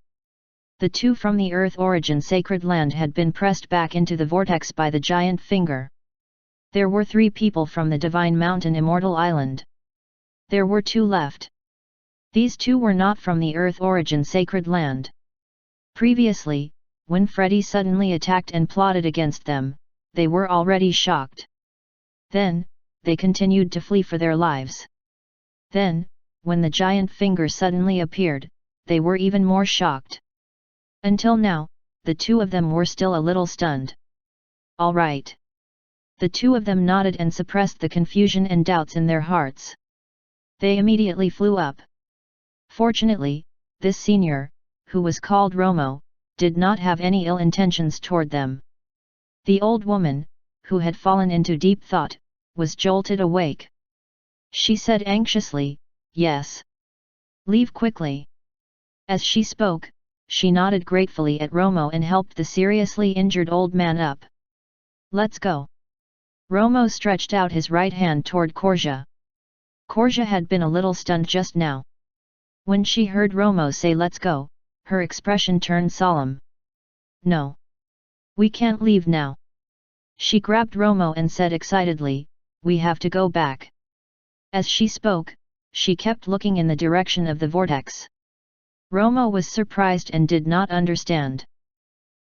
A: The 2 from the Earth origin sacred land had been pressed back into the vortex by the giant finger. There were 3 people from the Divine Mountain Immortal Island. There were 2 left. These 2 were not from the Earth origin sacred land. Previously, when Freddy suddenly attacked and plotted against them, they were already shocked. Then, they continued to flee for their lives. Then, when the giant finger suddenly appeared, they were even more shocked. Until now, the 2 of them were still a little stunned. "All right." The 2 of them nodded and suppressed the confusion and doubts in their hearts. They immediately flew up. Fortunately, this senior, who was called Romo, did not have any ill intentions toward them. The old woman, who had fallen into deep thought, was jolted awake. She said anxiously, "Yes. Leave quickly." As she spoke, she nodded gratefully at Romo and helped the seriously injured old man up. "Let's go." Romo stretched out his right hand toward Korja. Korja had been a little stunned just now. When she heard Romo say "let's go," her expression turned solemn. "No. We can't leave now." She grabbed Romo and said excitedly, "We have to go back." As she spoke, she kept looking in the direction of the vortex. Romo was surprised and did not understand.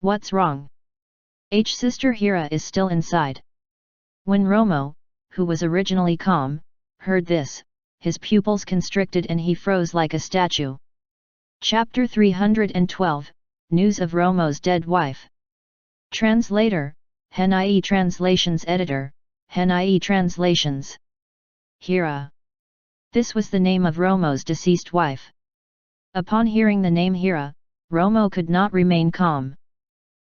A: "What's wrong?" Sister Hira is still inside." When Romo, who was originally calm, heard this, his pupils constricted and he froze like a statue. Chapter 312, News of Romo's Dead Wife. Translator, Henai Translations Editor, Henai Translations. Hira. This was the name of Romo's deceased wife. Upon hearing the name Hira, Romo could not remain calm.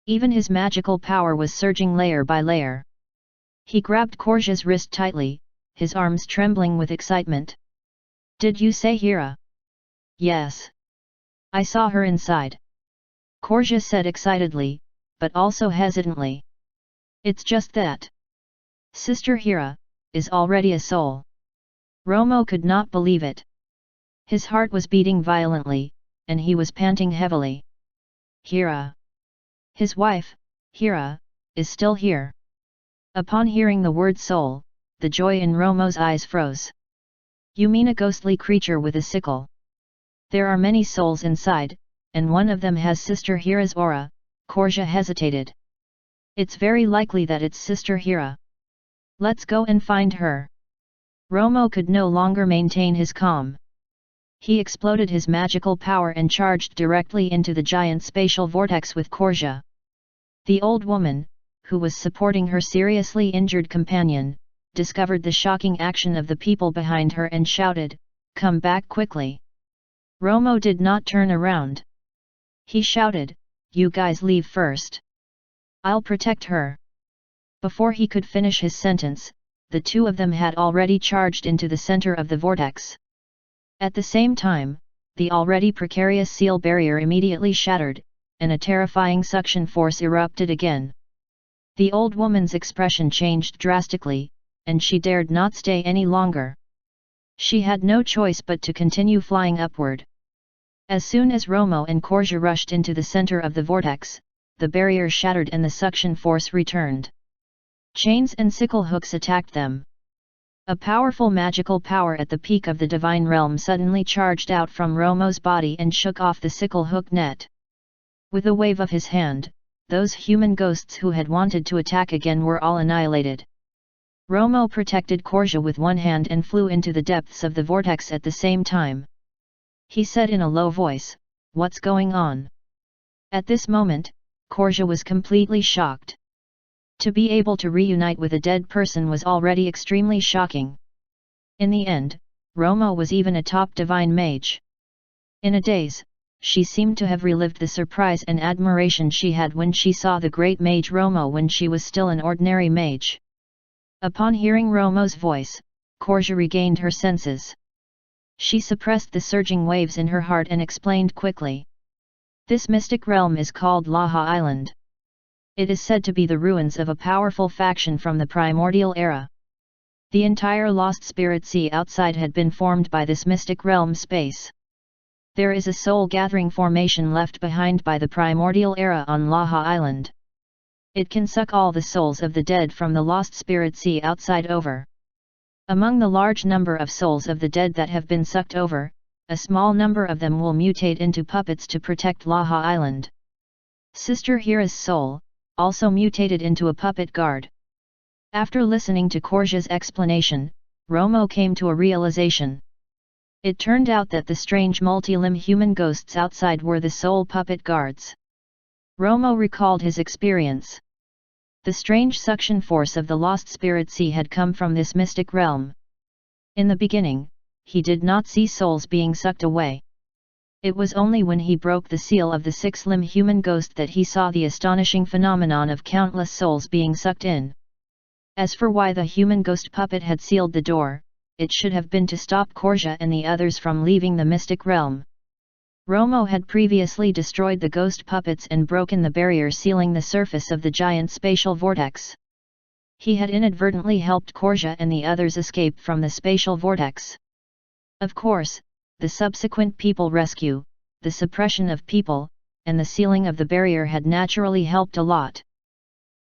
A: Even his magical power was surging layer by layer. He grabbed Korja's wrist tightly, his arms trembling with excitement. "Did you say Hira?" "Yes. I saw her inside." Korja said excitedly, but also hesitantly. "It's just that Sister Hira is already a soul." Romo could not believe it. His heart was beating violently, and he was panting heavily. Hira. His wife, Hira, is still here. Upon hearing the word soul, the joy in Romo's eyes froze. "You mean a ghostly creature with a sickle?" "There are many souls inside, and one of them has Sister Hira's aura." Korja hesitated. "It's very likely that it's Sister Hira. Let's go and find her." Romo could no longer maintain his calm. He exploded his magical power and charged directly into the giant spatial vortex with Korja. The old woman, who was supporting her seriously injured companion, discovered the shocking action of the people behind her and shouted, "Come back quickly." Romo did not turn around. He shouted, "You guys leave first. I'll protect her." Before he could finish his sentence, the 2 of them had already charged into the center of the vortex. At the same time, the already precarious seal barrier immediately shattered, and a terrifying suction force erupted again. The old woman's expression changed drastically, and she dared not stay any longer. She had no choice but to continue flying upward. As soon as Romo and Korja rushed into the center of the vortex, the barrier shattered and the suction force returned. Chains and sickle hooks attacked them. A powerful magical power at the peak of the divine realm suddenly charged out from Romo's body and shook off the sickle hook net. With a wave of his hand, those human ghosts who had wanted to attack again were all annihilated. Romo protected Korja with one hand and flew into the depths of the vortex at the same time. He said in a low voice, "What's going on?" At this moment, Korja was completely shocked. To be able to reunite with a dead person was already extremely shocking. In the end, Romo was even a top divine mage. In a daze, she seemed to have relived the surprise and admiration she had when she saw the great mage Romo when she was still an ordinary mage. Upon hearing Romo's voice, Korja regained her senses. She suppressed the surging waves in her heart and explained quickly. This mystic realm is called Laha Island. It is said to be the ruins of a powerful faction from the primordial era. The entire lost spirit sea outside had been formed by this mystic realm space. There is a soul-gathering formation left behind by the primordial era on Laha Island. It can suck all the souls of the dead from the lost spirit sea outside over. Among the large number of souls of the dead that have been sucked over, a small number of them will mutate into puppets to protect Laha Island. Sister Hira's soul also mutated into a puppet guard. After listening to Korja's explanation, Romo came to a realization. It turned out that the strange multi-limb human ghosts outside were the soul puppet guards. Romo recalled his experience. The strange suction force of the lost spirit sea had come from this mystic realm. In the beginning, he did not see souls being sucked away. It was only when he broke the seal of the six-limb human ghost that he saw the astonishing phenomenon of countless souls being sucked in. As for why the human ghost puppet had sealed the door, it should have been to stop Korja and the others from leaving the mystic realm. Romo had previously destroyed the ghost puppets and broken the barrier sealing the surface of the giant spatial vortex. He had inadvertently helped Korja and the others escape from the spatial vortex. Of course, the subsequent people rescue, the suppression of people, and the sealing of the barrier had naturally helped a lot.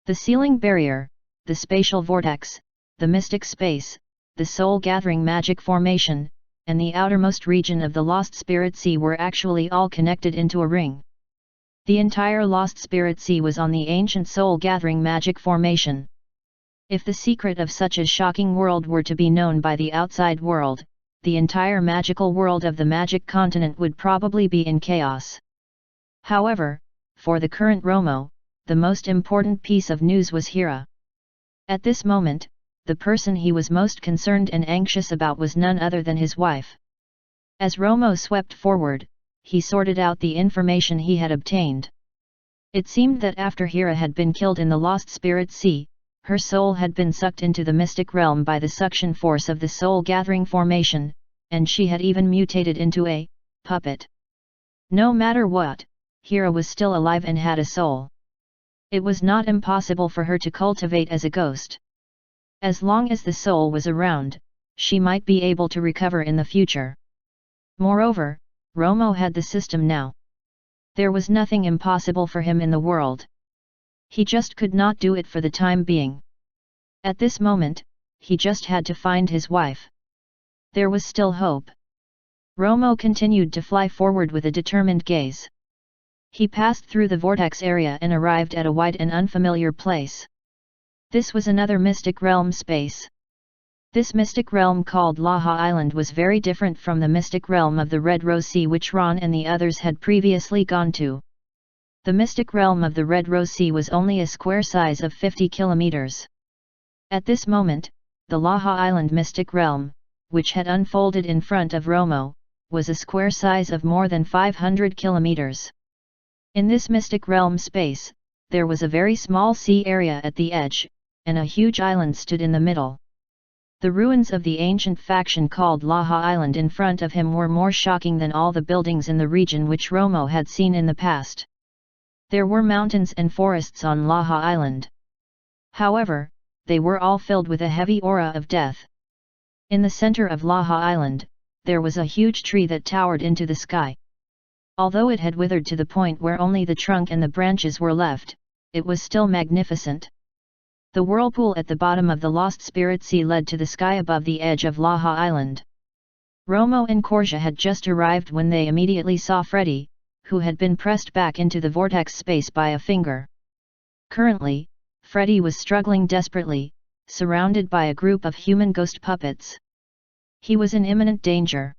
A: The sealing barrier, the spatial vortex, the mystic space, the soul-gathering magic formation, and the outermost region of the lost spirit sea were actually all connected into a ring. The entire lost spirit sea was on the ancient soul-gathering magic formation. If the secret of such a shocking world were to be known by the outside world, the entire magical world of the magic continent would probably be in chaos. However, for the current Romo, the most important piece of news was Hira. At this moment, the person he was most concerned and anxious about was none other than his wife. As Romo swept forward, he sorted out the information he had obtained. It seemed that after Hira had been killed in the lost spirit sea, her soul had been sucked into the mystic realm by the suction force of the soul-gathering formation, and she had even mutated into a puppet. No matter what, Hira was still alive and had a soul. It was not impossible for her to cultivate as a ghost. As long as the soul was around, she might be able to recover in the future. Moreover, Romo had the system now. There was nothing impossible for him in the world. He just could not do it for the time being. At this moment, he just had to find his wife. There was still hope. Romo continued to fly forward with a determined gaze. He passed through the vortex area and arrived at a wide and unfamiliar place. This was another mystic realm space. This mystic realm called Laha Island was very different from the mystic realm of the Red Rose Sea which Ron and the others had previously gone to. The mystic realm of the Red Rose Sea was only a square size of 50 kilometers. At this moment, the Laha Island mystic realm, which had unfolded in front of Romo, was a square size of more than 500 kilometers. In this mystic realm space, there was a very small sea area at the edge, and a huge island stood in the middle. The ruins of the ancient faction called Laha Island in front of him were more shocking than all the buildings in the region which Romo had seen in the past. There were mountains and forests on Laha Island. However, they were all filled with a heavy aura of death. In the center of Laha Island, there was a huge tree that towered into the sky. Although it had withered to the point where only the trunk and the branches were left, it was still magnificent. The whirlpool at the bottom of the Lost Spirit Sea led to the sky above the edge of Laha Island. Romo and Korja had just arrived when they immediately saw Freddy, who had been pressed back into the vortex space by a finger. Currently, Freddy was struggling desperately, surrounded by a group of human ghost puppets. He was in imminent danger.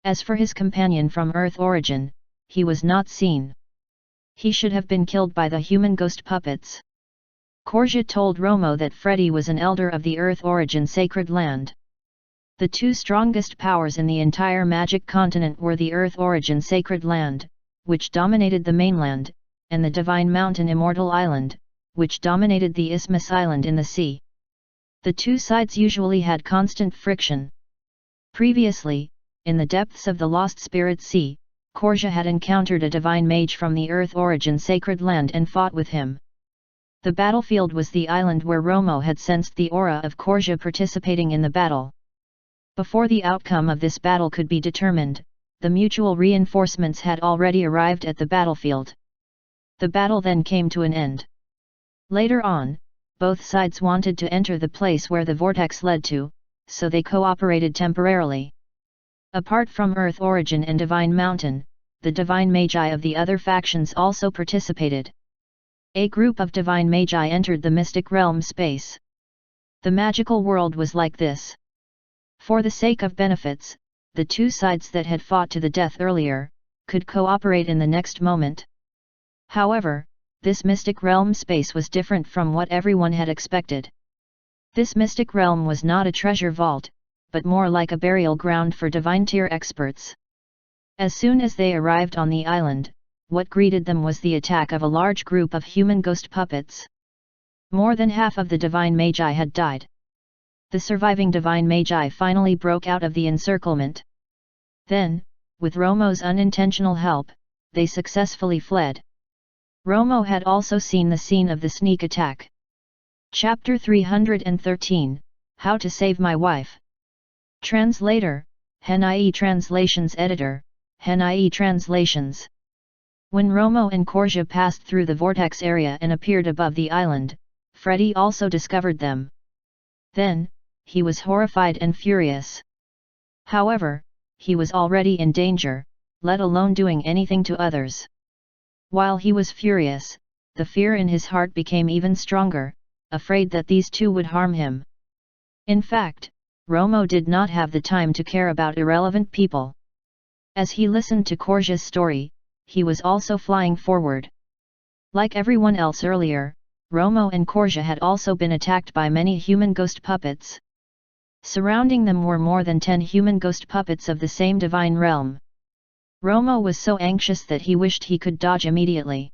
A: As for his companion from Earth origin, he was not seen. He should have been killed by the human ghost puppets. Korja told Romo that Freddy was an elder of the Earth origin sacred land. The two strongest powers in the entire magic continent were the Earth origin sacred land, which dominated the mainland, and the Divine Mountain Immortal Island, which dominated the Isthmus Island in the sea. The two sides usually had constant friction. Previously, in the depths of the Lost Spirit Sea, Korja had encountered a divine mage from the Earth origin sacred land and fought with him. The battlefield was the island where Romo had sensed the aura of Korja participating in the battle. Before the outcome of this battle could be determined, the mutual reinforcements had already arrived at the battlefield. The battle then came to an end. Later on, both sides wanted to enter the place where the vortex led to, so they cooperated temporarily. Apart from Earth Origin and Divine Mountain, the Divine Magi of the other factions also participated. A group of Divine Magi entered the Mystic Realm space. The magical world was like this. For the sake of benefits, the two sides that had fought to the death earlier, could cooperate in the next moment. However, this Mystic Realm space was different from what everyone had expected. This Mystic Realm was not a treasure vault, but more like a burial ground for divine tier experts. As soon as they arrived on the island, what greeted them was the attack of a large group of human ghost puppets. More than half of the Divine Magi had died. The surviving Divine Magi finally broke out of the encirclement. Then, with Romo's unintentional help, they successfully fled. Romo had also seen the scene of the sneak attack. Chapter 313, How to Save My Wife. Translator, Hen.ie Translations Editor, Hen.ie Translations. When Romo and Korja passed through the vortex area and appeared above the island, Freddy also discovered them. Then, he was horrified and furious. However, he was already in danger, let alone doing anything to others. While he was furious, the fear in his heart became even stronger, afraid that these two would harm him. In fact, Romo did not have the time to care about irrelevant people. As he listened to Korja's story, he was also flying forward. Like everyone else earlier, Romo and Korja had also been attacked by many human ghost puppets. Surrounding them were more than 10 human ghost puppets of the same divine realm. Romo was so anxious that he wished he could dodge immediately.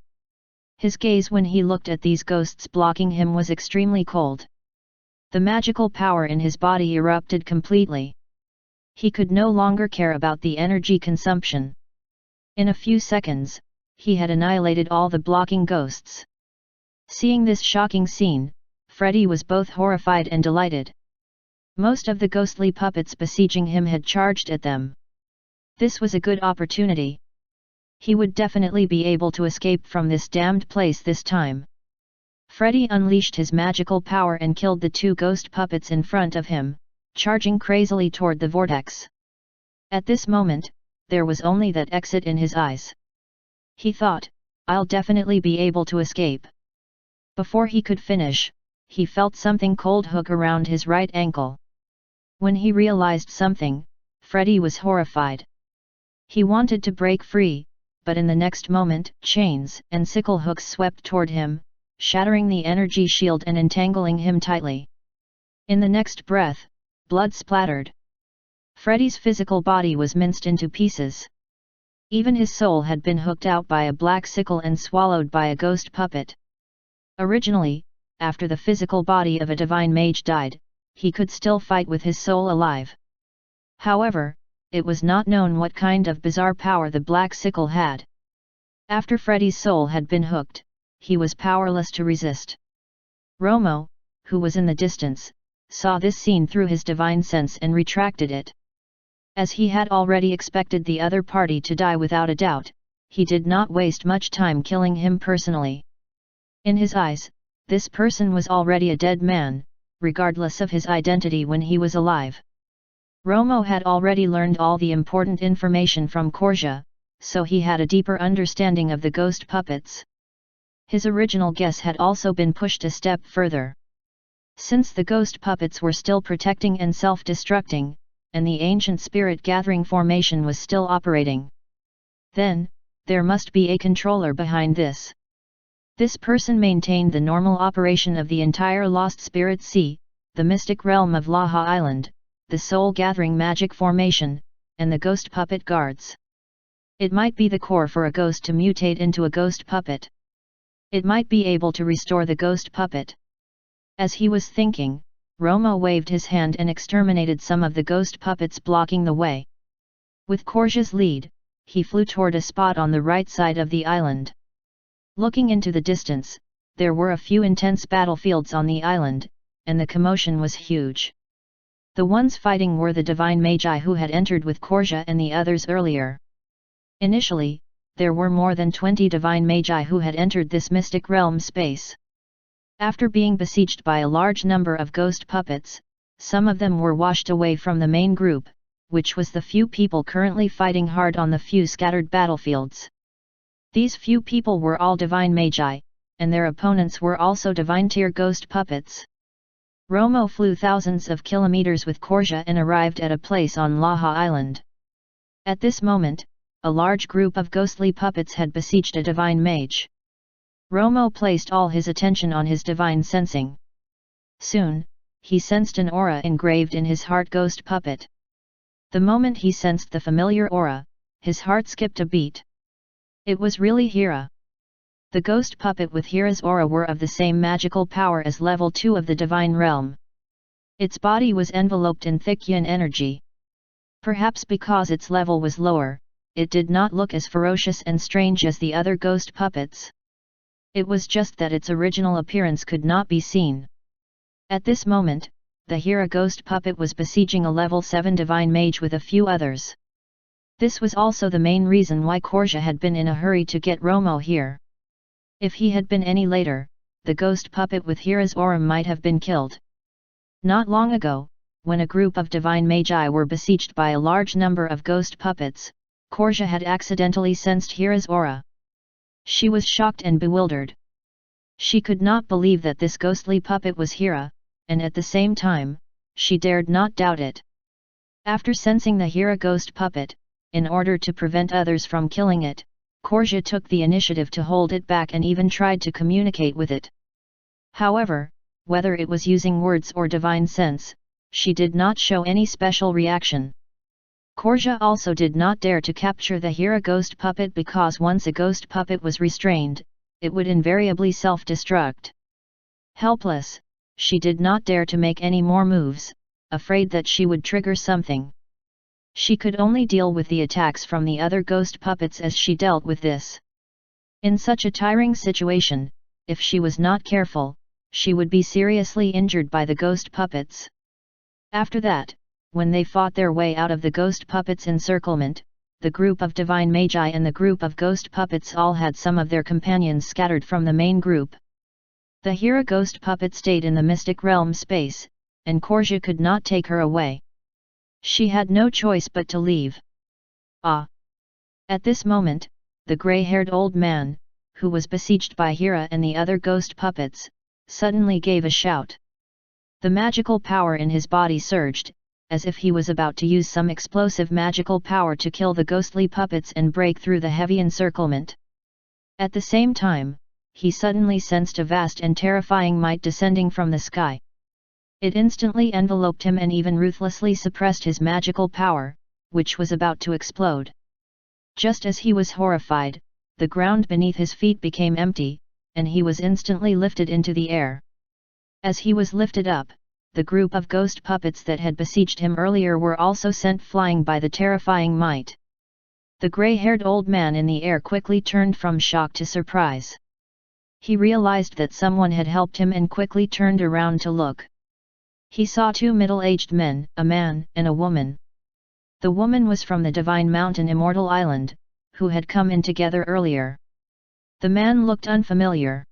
A: His gaze when he looked at these ghosts blocking him was extremely cold. The magical power in his body erupted completely. He could no longer care about the energy consumption. In a few seconds, he had annihilated all the blocking ghosts. Seeing this shocking scene, Freddy was both horrified and delighted. Most of the ghostly puppets besieging him had charged at them. This was a good opportunity. He would definitely be able to escape from this damned place this time. Freddy unleashed his magical power and killed the 2 ghost puppets in front of him, charging crazily toward the vortex. At this moment, there was only that exit in his eyes. He thought, I'll definitely be able to escape. Before he could finish, he felt something cold hook around his right ankle. When he realized something, Freddy was horrified. He wanted to break free, but in the next moment, chains and sickle hooks swept toward him, shattering the energy shield and entangling him tightly. In the next breath, blood splattered. Freddy's physical body was minced into pieces. Even his soul had been hooked out by a black sickle and swallowed by a ghost puppet. Originally, after the physical body of a divine mage died, he could still fight with his soul alive. However, it was not known what kind of bizarre power the black sickle had. After Freddy's soul had been hooked, he was powerless to resist. Romo, who was in the distance, saw this scene through his divine sense and retracted it. As he had already expected the other party to die without a doubt, he did not waste much time killing him personally. In his eyes, this person was already a dead man, regardless of his identity when he was alive. Romo had already learned all the important information from Korja, so he had a deeper understanding of the ghost puppets. His original guess had also been pushed a step further. Since the ghost puppets were still protecting and self-destructing, and the ancient spirit gathering formation was still operating, then, there must be a controller behind this. This person maintained the normal operation of the entire Lost Spirit Sea, the mystic realm of Laha Island, the soul-gathering magic formation, and the ghost puppet guards. It might be the core for a ghost to mutate into a ghost puppet. It might be able to restore the ghost puppet. As he was thinking, Romo waved his hand and exterminated some of the ghost puppets blocking the way. With Korja's lead, he flew toward a spot on the right side of the island. Looking into the distance, there were a few intense battlefields on the island, and the commotion was huge. The ones fighting were the divine magi who had entered with Korja and the others earlier. Initially, there were more than 20 divine magi who had entered this mystic realm space. After being besieged by a large number of ghost puppets, some of them were washed away from the main group, which was the few people currently fighting hard on the few scattered battlefields. These few people were all divine magi, and their opponents were also divine tier ghost puppets. Romo flew thousands of kilometers with Korja and arrived at a place on Laha Island. At this moment, a large group of ghostly puppets had besieged a divine mage. Romo placed all his attention on his divine sensing. Soon, he sensed an aura engraved in his heart ghost puppet. The moment he sensed the familiar aura, his heart skipped a beat. It was really Hera. The ghost puppet with Hera's aura were of the same magical power as level 2 of the divine realm. Its body was enveloped in thick yin energy. Perhaps because its level was lower, it did not look as ferocious and strange as the other ghost puppets. It was just that its original appearance could not be seen. At this moment, the Hera ghost puppet was besieging a level 7 divine mage with a few others. This was also the main reason why Korja had been in a hurry to get Romo here. If he had been any later, the ghost puppet with Hera's aura might have been killed. Not long ago, when a group of divine magi were besieged by a large number of ghost puppets, Korja had accidentally sensed Hera's aura. She was shocked and bewildered. She could not believe that this ghostly puppet was Hera, and at the same time, she dared not doubt it. After sensing the Hera ghost puppet, in order to prevent others from killing it, Korja took the initiative to hold it back and even tried to communicate with it. However, whether it was using words or divine sense, she did not show any special reaction. Korja also did not dare to capture the Hera ghost puppet because once a ghost puppet was restrained, it would invariably self-destruct. Helpless, she did not dare to make any more moves, afraid that she would trigger something. She could only deal with the attacks from the other ghost puppets as she dealt with this. In such a tiring situation, if she was not careful, she would be seriously injured by the ghost puppets. After that, when they fought their way out of the ghost puppets' encirclement, the group of divine magi and the group of ghost puppets all had some of their companions scattered from the main group. The Hera ghost puppet stayed in the mystic realm space, and Korja could not take her away. She had no choice but to leave. Ah! At this moment, the grey-haired old man, who was besieged by Hera and the other ghost puppets, suddenly gave a shout. The magical power in his body surged, as if he was about to use some explosive magical power to kill the ghostly puppets and break through the heavy encirclement. At the same time, he suddenly sensed a vast and terrifying might descending from the sky. It instantly enveloped him and even ruthlessly suppressed his magical power, which was about to explode. Just as he was horrified, the ground beneath his feet became empty, and he was instantly lifted into the air. As he was lifted up, the group of ghost puppets that had besieged him earlier were also sent flying by the terrifying might. The grey-haired old man in the air quickly turned from shock to surprise. He realized that someone had helped him and quickly turned around to look. He saw two middle-aged men, a man and a woman. The woman was from the Divine Mountain Immortal Island, who had come in together earlier. The man looked unfamiliar.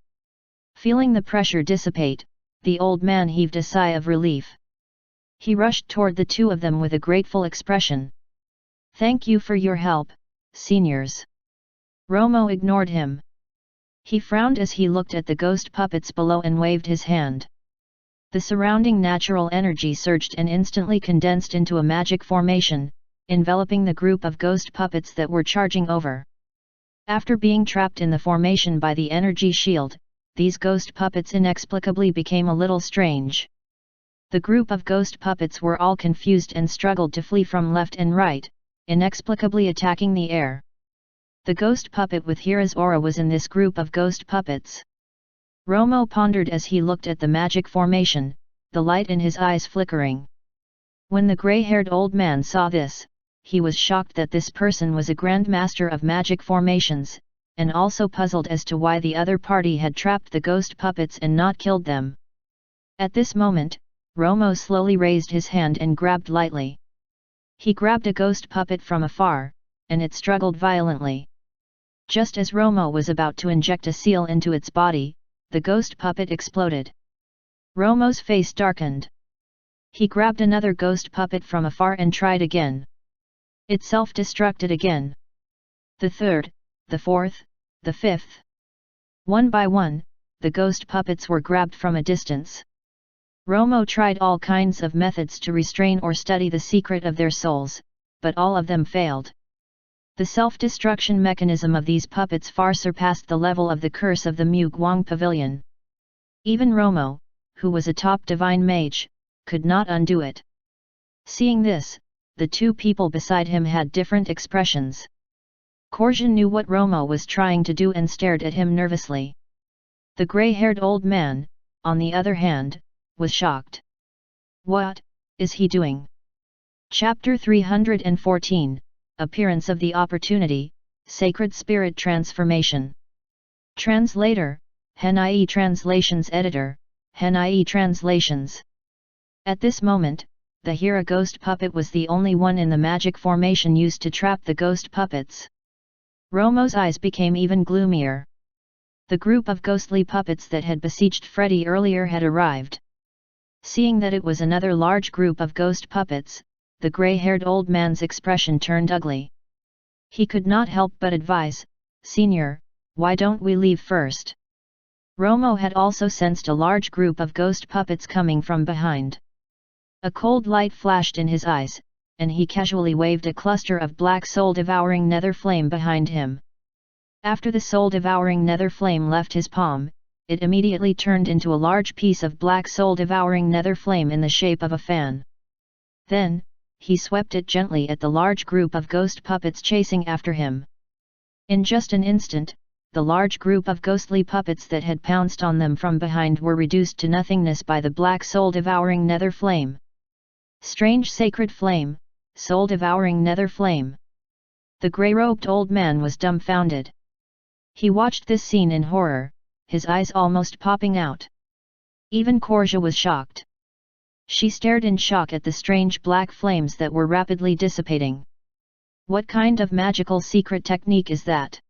A: Feeling the pressure dissipate, the old man heaved a sigh of relief. He rushed toward the two of them with a grateful expression. "Thank you for your help, seniors." Romo ignored him. He frowned as he looked at the ghost puppets below and waved his hand. The surrounding natural energy surged and instantly condensed into a magic formation, enveloping the group of ghost puppets that were charging over. After being trapped in the formation by the energy shield, these ghost puppets inexplicably became a little strange. The group of ghost puppets were all confused and struggled to flee from left and right, inexplicably attacking the air. The ghost puppet with Hira's aura was in this group of ghost puppets. Romo pondered as he looked at the magic formation, the light in his eyes flickering. When the gray-haired old man saw this, he was shocked that this person was a grand master of magic formations, and also puzzled as to why the other party had trapped the ghost puppets and not killed them. At this moment, Romo slowly raised his hand and grabbed lightly. He grabbed a ghost puppet from afar, and it struggled violently. Just as Romo was about to inject a seal into its body, the ghost puppet exploded. Romo's face darkened. He grabbed another ghost puppet from afar and tried again. It self-destructed again. The third, the fourth, the fifth. One by one, the ghost puppets were grabbed from a distance. Romo tried all kinds of methods to restrain or study the secret of their souls, but all of them failed. The self-destruction mechanism of these puppets far surpassed the level of the curse of the Mugwang Pavilion. Even Romo, who was a top divine mage, could not undo it. Seeing this, the two people beside him had different expressions. Korja knew what Romo was trying to do and stared at him nervously. The gray-haired old man, on the other hand, was shocked. What is he doing? Chapter 314, Appearance of the Opportunity, Sacred Spirit Transformation. Translator, Henai Translations Editor, Henai Translations. At this moment, the Hira ghost puppet was the only one in the magic formation used to trap the ghost puppets. Romo's eyes became even gloomier. The group of ghostly puppets that had besieged Freddy earlier had arrived. Seeing that it was another large group of ghost puppets, the gray-haired old man's expression turned ugly. He could not help but advise, "Senior, why don't we leave first?" Romo had also sensed a large group of ghost puppets coming from behind. A cold light flashed in his eyes, and he casually waved a cluster of black soul-devouring nether flame behind him. After the soul-devouring nether flame left his palm, it immediately turned into a large piece of black soul-devouring nether flame in the shape of a fan. Then, he swept it gently at the large group of ghost puppets chasing after him. In just an instant, the large group of ghostly puppets that had pounced on them from behind were reduced to nothingness by the black soul-devouring nether flame. Strange sacred flame, soul-devouring nether flame. The grey-robed old man was dumbfounded. He watched this scene in horror, his eyes almost popping out. Even Korja was shocked. She stared in shock at the strange black flames that were rapidly dissipating. What kind of magical secret technique is that?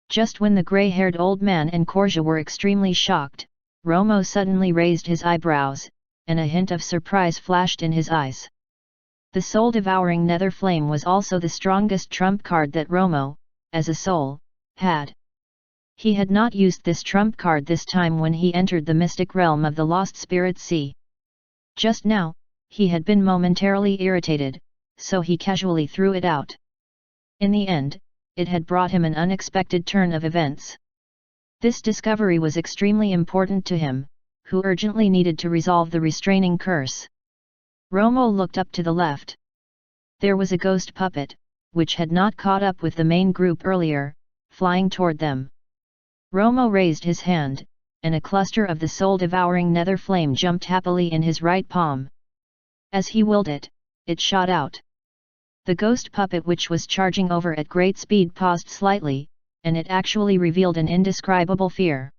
A: Just when the grey-haired old man and Korja were extremely shocked, Romo suddenly raised his eyebrows, and a hint of surprise flashed in his eyes. The soul-devouring nether flame was also the strongest trump card that Romo, as a soul, had. He had not used this trump card this time when he entered the mystic realm of the Lost Spirit Sea. Just now, he had been momentarily irritated, so he casually threw it out. In the end, it had brought him an unexpected turn of events. This discovery was extremely important to him, who urgently needed to resolve the restraining curse. Romo looked up to the left. There was a ghost puppet, which had not caught up with the main group earlier, flying toward them. Romo raised his hand, and a cluster of the soul-devouring nether flame jumped happily in his right palm. As he willed it, it shot out. The ghost puppet which was charging over at great speed paused slightly, and it actually revealed an indescribable fear.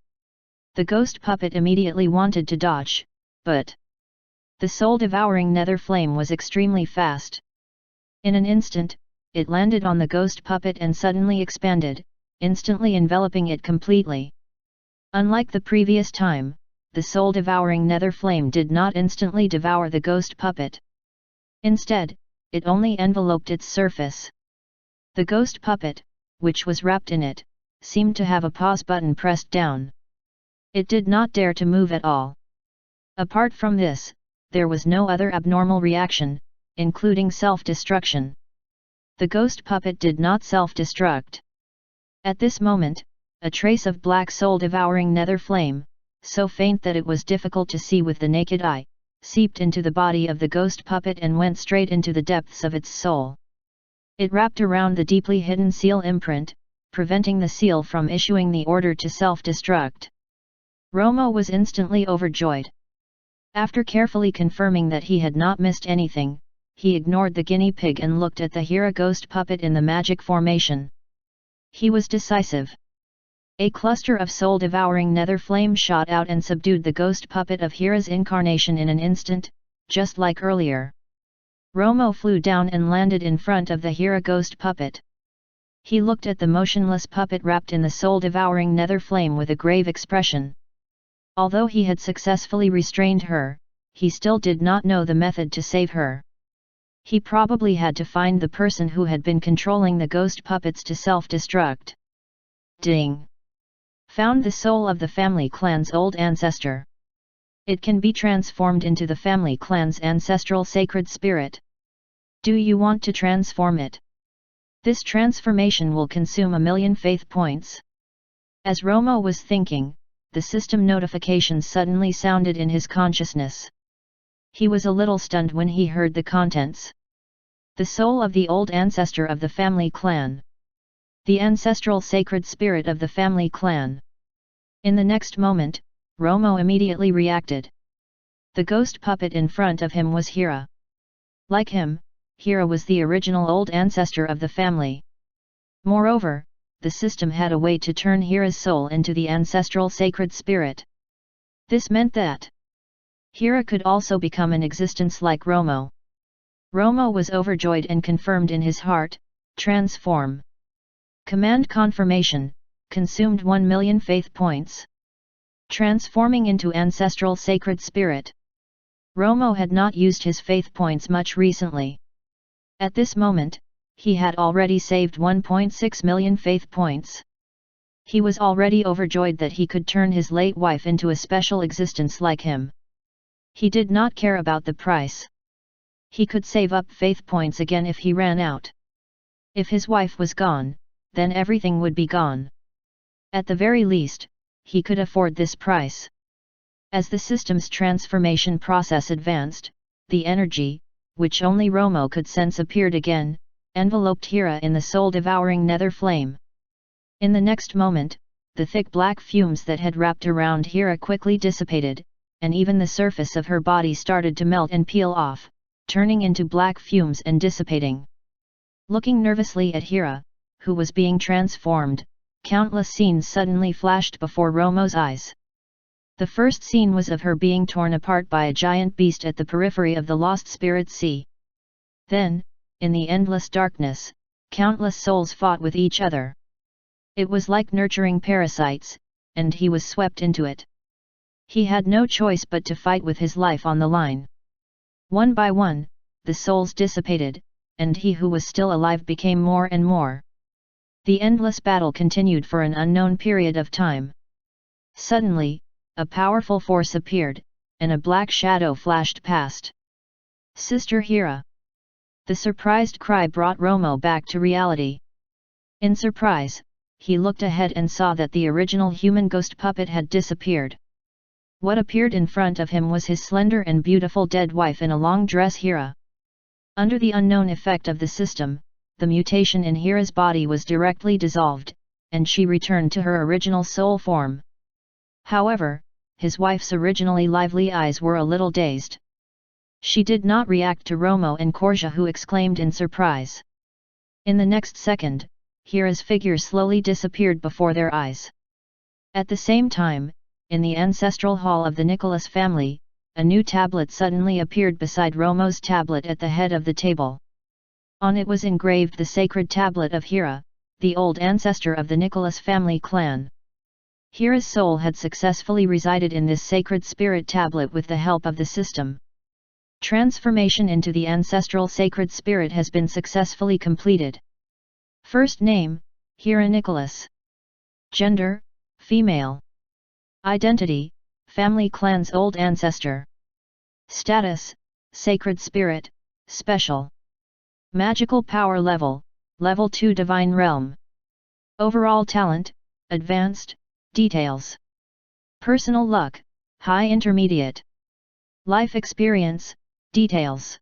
A: The ghost puppet immediately wanted to dodge, but the soul-devouring nether flame was extremely fast. In an instant, it landed on the ghost puppet and suddenly expanded, instantly enveloping it completely. Unlike the previous time, the soul-devouring nether flame did not instantly devour the ghost puppet. Instead, it only enveloped its surface. The ghost puppet, which was wrapped in it, seemed to have a pause button pressed down. It did not dare to move at all. Apart from this, there was no other abnormal reaction, including self-destruction. The ghost puppet did not self-destruct. At this moment, a trace of black soul-devouring nether flame, so faint that it was difficult to see with the naked eye, seeped into the body of the ghost puppet and went straight into the depths of its soul. It wrapped around the deeply hidden seal imprint, preventing the seal from issuing the order to self-destruct. Romo was instantly overjoyed. After carefully confirming that he had not missed anything, he ignored the guinea pig and looked at the Hera ghost puppet in the magic formation. He was decisive. A cluster of soul-devouring nether flame shot out and subdued the ghost puppet of Hera's incarnation in an instant, just like earlier. Romo flew down and landed in front of the Hera ghost puppet. He looked at the motionless puppet wrapped in the soul-devouring nether flame with a grave expression. Although he had successfully restrained her, he still did not know the method to save her. He probably had to find the person who had been controlling the ghost puppets to self-destruct. Ding! Found the soul of the family clan's old ancestor. It can be transformed into the family clan's ancestral sacred spirit. Do you want to transform it? This transformation will consume 1,000,000 faith points. As Romo was thinking, the system notification suddenly sounded in his consciousness. He was a little stunned when he heard the contents. The soul of the old ancestor of the family clan. The ancestral sacred spirit of the family clan. In the next moment, Romo immediately reacted. The ghost puppet in front of him was Hera. Like him, Hera was the original old ancestor of the family. Moreover, the system had a way to turn Hera's soul into the ancestral sacred spirit. This meant that Hera could also become an existence like Romo. Romo was overjoyed and confirmed in his heart, transform. Command confirmation, consumed 1,000,000 faith points. Transforming into ancestral sacred spirit. Romo had not used his faith points much recently. At this moment, he had already saved 1.6 million faith points. He was already overjoyed that he could turn his late wife into a special existence like him. He did not care about the price. He could save up faith points again if he ran out. If his wife was gone, then everything would be gone. At the very least, he could afford this price. As the system's transformation process advanced, the energy, which only Romo could sense, appeared again, enveloped Hera in the soul-devouring nether flame. In the next moment, the thick black fumes that had wrapped around Hera quickly dissipated, and even the surface of her body started to melt and peel off, turning into black fumes and dissipating. Looking nervously at Hera, who was being transformed, countless scenes suddenly flashed before Romo's eyes. The first scene was of her being torn apart by a giant beast at the periphery of the Lost Spirit Sea. Then, in the endless darkness, countless souls fought with each other. It was like nurturing parasites, and he was swept into it. He had no choice but to fight with his life on the line. One by one, the souls dissipated, and he who was still alive became more and more. The endless battle continued for an unknown period of time. Suddenly, a powerful force appeared, and a black shadow flashed past. Sister Hera! The surprised cry brought Romo back to reality. In surprise, he looked ahead and saw that the original human ghost puppet had disappeared. What appeared in front of him was his slender and beautiful dead wife in a long dress, Hera. Under the unknown effect of the system, the mutation in Hera's body was directly dissolved, and she returned to her original soul form. However, his wife's originally lively eyes were a little dazed. She did not react to Romo and Korja, who exclaimed in surprise. In the next second, Hera's figure slowly disappeared before their eyes. At the same time, in the ancestral hall of the Nicholas family, a new tablet suddenly appeared beside Romo's tablet at the head of the table. On it was engraved the sacred tablet of Hera, the old ancestor of the Nicholas family clan. Hira's soul had successfully resided in this sacred spirit tablet with the help of the system. Transformation into the ancestral sacred spirit has been successfully completed. First name, Hira Nicholas. Gender, female. Identity, family clan's old ancestor. Status, sacred spirit, special. Magical power level, level 2 divine realm. Overall talent, advanced, details. Personal luck, high intermediate. Life experience, details.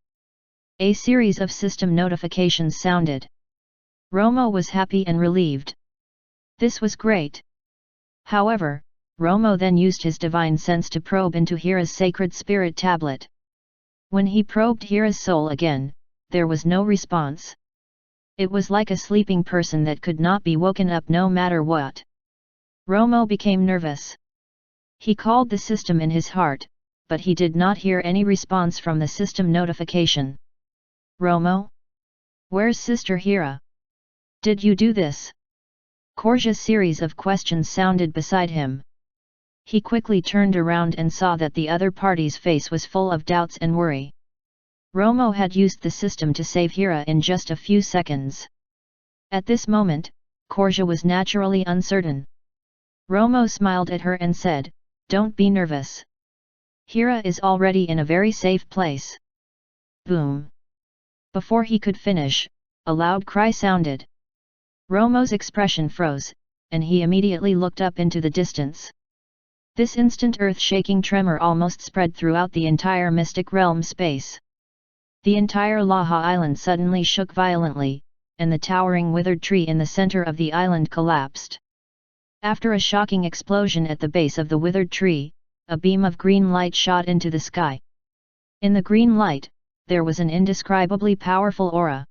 A: A series of system notifications sounded. Romo was happy and relieved. This was great. However, Romo then used his divine sense to probe into Hira's sacred spirit tablet. When he probed Hira's soul again, there was no response. It was like a sleeping person that could not be woken up no matter what. Romo became nervous. He called the system in his heart, but he did not hear any response from the system notification. Romo? Where's Sister Hira? Did you do this? Korja's series of questions sounded beside him. He quickly turned around and saw that the other party's face was full of doubts and worry. Romo had used the system to save Hira in just a few seconds. At this moment, Korja was naturally uncertain. Romo smiled at her and said, "Don't be nervous. Hira is already in a very safe place." Boom! Before he could finish, a loud cry sounded. Romo's expression froze, and he immediately looked up into the distance. This instant earth-shaking tremor almost spread throughout the entire mystic realm space. The entire Laha island suddenly shook violently, and the towering withered tree in the center of the island collapsed. After a shocking explosion at the base of the withered tree, a beam of green light shot into the sky. In the green light, there was an indescribably powerful aura.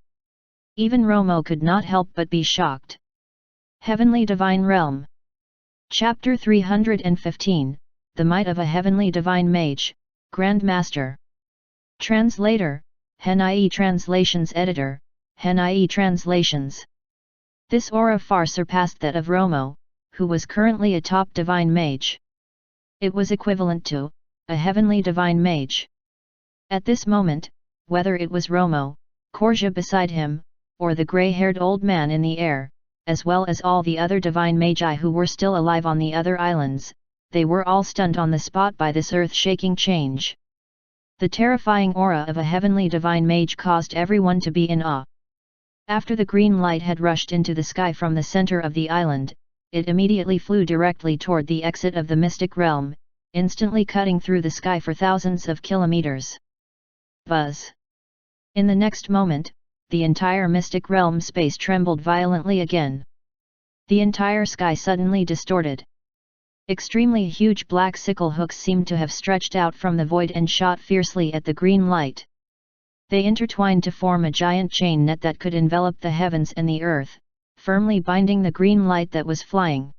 A: Even Romo could not help but be shocked. Heavenly Divine Realm. Chapter 315, The Might of a Heavenly Divine Mage, Grand Master. Translator, Henai Translations Editor, Henai Translations. This aura far surpassed that of Romo, who was currently a top divine mage. It was equivalent to a heavenly divine mage. At this moment, whether it was Romo, Korja beside him, or the grey-haired old man in the air, as well as all the other divine magi who were still alive on the other islands, they were all stunned on the spot by this earth-shaking change. The terrifying aura of a heavenly divine mage caused everyone to be in awe. After the green light had rushed into the sky from the center of the island, it immediately flew directly toward the exit of the mystic realm, instantly cutting through the sky for thousands of kilometers. Buzz! In the next moment, the entire mystic realm space trembled violently again. The entire sky suddenly distorted. Extremely huge black sickle hooks seemed to have stretched out from the void and shot fiercely at the green light. They intertwined to form a giant chain net that could envelop the heavens and the earth, firmly binding the green light that was flying.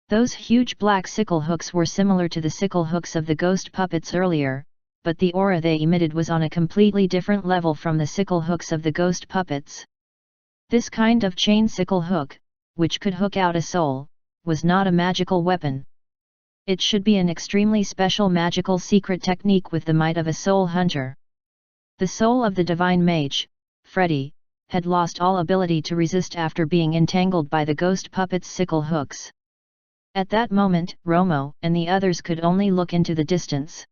A: Those huge black sickle hooks were similar to the sickle hooks of the ghost puppets earlier, but the aura they emitted was on a completely different level from the sickle hooks of the ghost puppets. This kind of chain sickle hook, which could hook out a soul, was not a magical weapon. It should be an extremely special magical secret technique with the might of a soul hunter. The soul of the divine mage, Freddy, had lost all ability to resist after being entangled by the ghost puppet's sickle hooks. At that moment, Romo and the others could only look into the distance.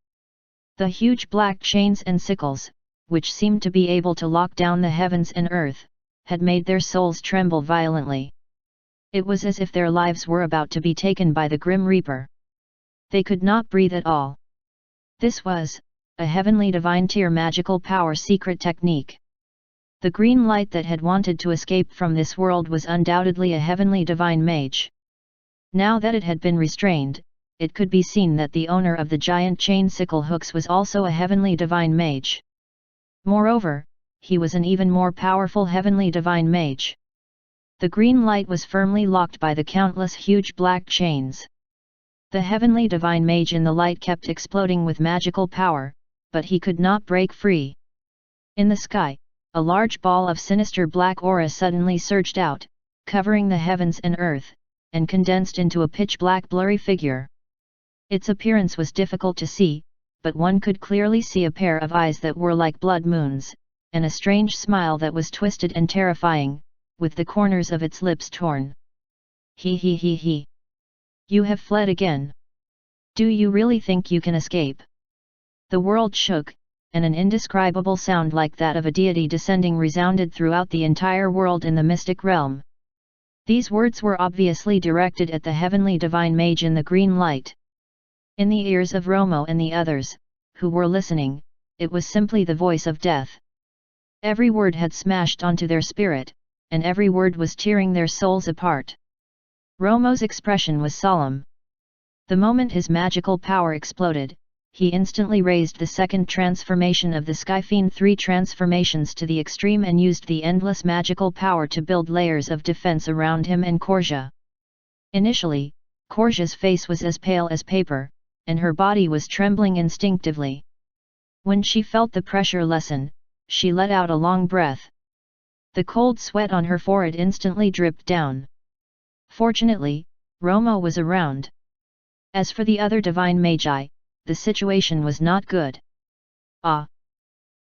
A: The huge black chains and sickles, which seemed to be able to lock down the heavens and earth, had made their souls tremble violently. It was as if their lives were about to be taken by the Grim Reaper. They could not breathe at all. This was a heavenly divine tier magical power secret technique. The green light that had wanted to escape from this world was undoubtedly a heavenly divine mage. Now that it had been restrained, it could be seen that the owner of the giant chain sickle hooks was also a heavenly divine mage. Moreover, he was an even more powerful heavenly divine mage. The green light was firmly locked by the countless huge black chains. The heavenly divine mage in the light kept exploding with magical power, but he could not break free. In the sky, a large ball of sinister black aura suddenly surged out, covering the heavens and earth, and condensed into a pitch-black blurry figure. Its appearance was difficult to see, but one could clearly see a pair of eyes that were like blood moons, and a strange smile that was twisted and terrifying, with the corners of its lips torn. He. You have fled again. Do you really think you can escape? The world shook, and an indescribable sound like that of a deity descending resounded throughout the entire world in the mystic realm. These words were obviously directed at the heavenly divine mage in the green light. In the ears of Romo and the others, who were listening, it was simply the voice of death. Every word had smashed onto their spirit, and every word was tearing their souls apart. Romo's expression was solemn. The moment his magical power exploded, he instantly raised the second transformation of the Skyfiend 3 transformations to the extreme and used the endless magical power to build layers of defense around him and Korja. Initially, Korja's face was as pale as paper, and her body was trembling instinctively. When she felt the pressure lessen, she let out a long breath. The cold sweat on her forehead instantly dripped down. Fortunately, Romo was around. As for the other divine magi, the situation was not good. Ah!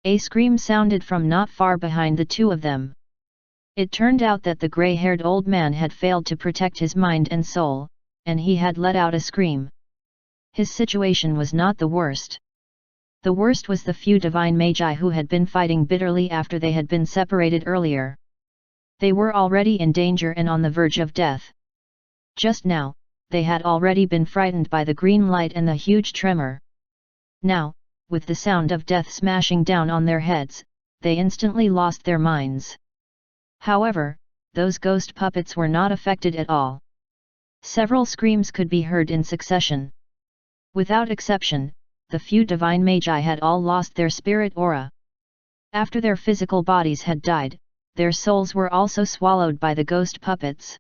A: A scream sounded from not far behind the two of them. It turned out that the grey-haired old man had failed to protect his mind and soul, and he had let out a scream. His situation was not the worst. The worst was the few divine magi who had been fighting bitterly after they had been separated earlier. They were already in danger and on the verge of death. Just now, they had already been frightened by the green light and the huge tremor. Now, with the sound of death smashing down on their heads, they instantly lost their minds. However, those ghost puppets were not affected at all. Several screams could be heard in succession. Without exception, the few divine magi had all lost their spirit aura. After their physical bodies had died, their souls were also swallowed by the ghost puppets.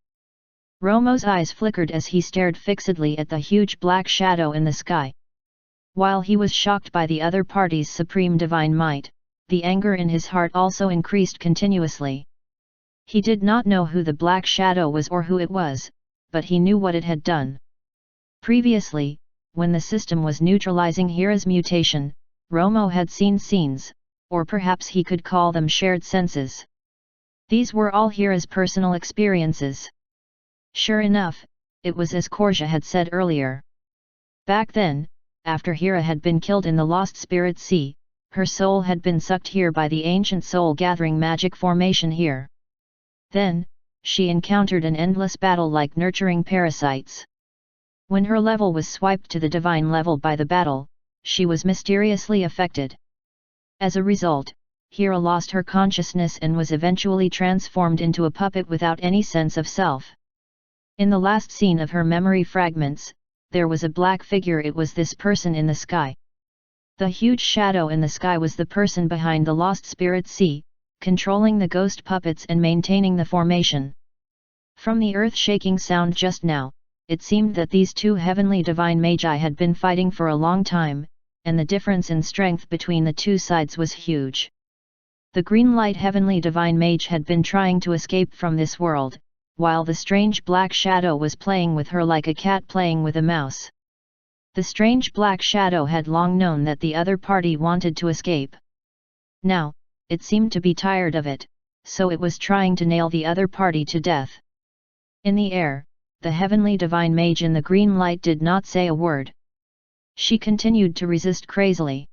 A: Romo's eyes flickered as he stared fixedly at the huge black shadow in the sky. While he was shocked by the other party's supreme divine might, the anger in his heart also increased continuously. He did not know who the black shadow was or who it was, but he knew what it had done. Previously, when the system was neutralizing Hira's mutation, Romo had seen scenes, or perhaps he could call them shared senses. These were all Hira's personal experiences. Sure enough, it was as Korja had said earlier. Back then, after Hira had been killed in the Lost Spirit Sea, her soul had been sucked here by the ancient soul-gathering magic formation here. Then, she encountered an endless battle like nurturing parasites. When her level was swiped to the divine level by the battle, she was mysteriously affected. As a result, Hira lost her consciousness and was eventually transformed into a puppet without any sense of self. In the last scene of her memory fragments, there was a black figure. It was this person in the sky. The huge shadow in the sky was the person behind the Lost Spirit Sea, controlling the ghost puppets and maintaining the formation. From the earth-shaking sound just now, it seemed that these two heavenly divine magi had been fighting for a long time, and the difference in strength between the two sides was huge. The green light heavenly divine mage had been trying to escape from this world, while the strange black shadow was playing with her like a cat playing with a mouse. The strange black shadow had long known that the other party wanted to escape. Now, it seemed to be tired of it, so it was trying to nail the other party to death. In the air, the heavenly divine mage in the green light did not say a word. She continued to resist crazily.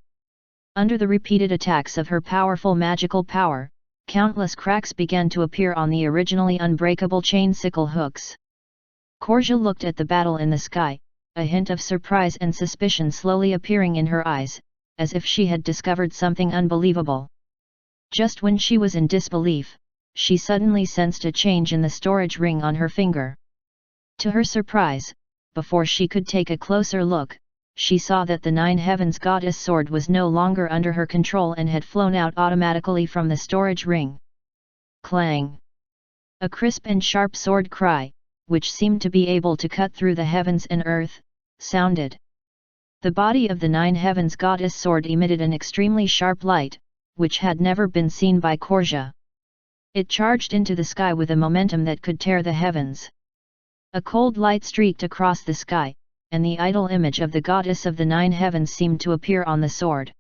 A: Under the repeated attacks of her powerful magical power, countless cracks began to appear on the originally unbreakable chain sickle hooks. Korja looked at the battle in the sky, a hint of surprise and suspicion slowly appearing in her eyes, as if she had discovered something unbelievable. Just when she was in disbelief, she suddenly sensed a change in the storage ring on her finger. To her surprise, before she could take a closer look, she saw that the Nine Heavens Goddess sword was no longer under her control and had flown out automatically from the storage ring. Clang! A crisp and sharp sword cry, which seemed to be able to cut through the heavens and earth, sounded. The body of the Nine Heavens Goddess sword emitted an extremely sharp light, which had never been seen by Korja. It charged into the sky with a momentum that could tear the heavens. A cold light streaked across the sky, and the idol image of the goddess of the nine heavens seemed to appear on the sword.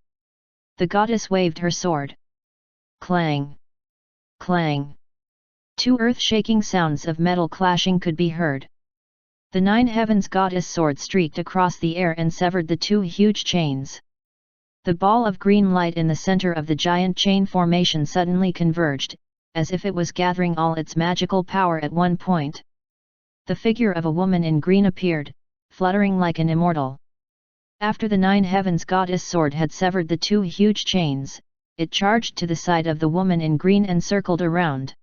A: The goddess waved her sword. Clang! Clang! Two earth-shaking sounds of metal clashing could be heard. The nine heavens goddess sword streaked across the air and severed the two huge chains. The ball of green light in the center of the giant chain formation suddenly converged, as if it was gathering all its magical power at one point. The figure of a woman in green appeared, fluttering like an immortal. After the nine heavens goddess sword had severed the two huge chains, it charged to the side of the woman in green and circled around.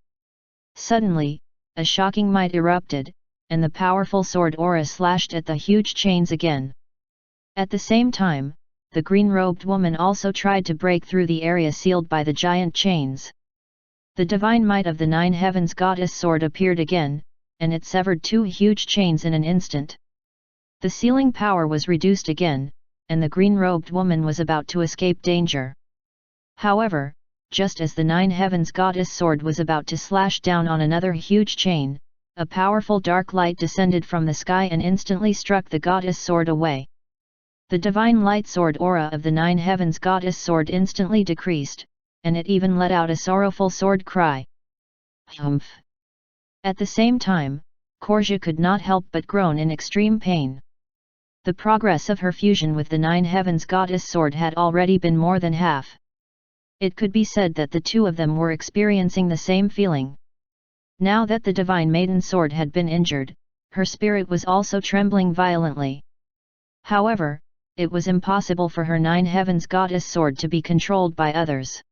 A: Suddenly, a shocking might erupted, and the powerful sword aura slashed at the huge chains again. At the same time, the green-robed woman also tried to break through the area sealed by the giant chains. The divine might of the nine heavens goddess sword appeared again, and it severed two huge chains in an instant. The sealing power was reduced again, and the green-robed woman was about to escape danger. However, just as the nine heavens goddess sword was about to slash down on another huge chain, a powerful dark light descended from the sky and instantly struck the goddess sword away. The divine light sword aura of the nine heavens goddess sword instantly decreased, and it even let out a sorrowful sword cry. Humph! At the same time, Korja could not help but groan in extreme pain. The progress of her fusion with the nine heavens goddess sword had already been more than half. It could be said that the two of them were experiencing the same feeling. Now that the divine maiden sword had been injured, her spirit was also trembling violently. However, it was impossible for her nine heavens goddess sword to be controlled by others.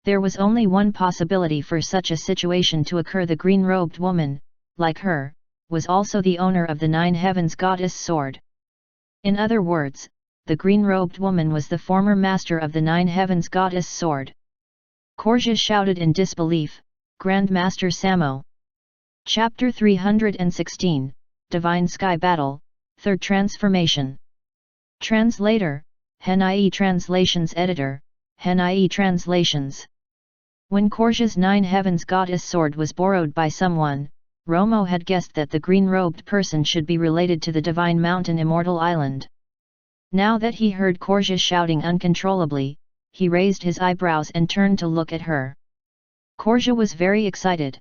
A: There was only one possibility for such a situation to occur: the green-robed woman, like her, was also the owner of the nine heavens goddess sword. In other words, the green-robed woman was the former master of the nine heavens goddess sword. Korja shouted in disbelief, Grand Master Samo. Chapter 316, Divine Sky Battle, Third Transformation. Translator, Henai Translations Editor, Henai Translations. When Korja's nine heavens goddess sword was borrowed by someone, Romo had guessed that the green-robed person should be related to the divine mountain Immortal Island. Now that he heard Korja shouting uncontrollably, he raised his eyebrows and turned to look at her. Korja was very excited.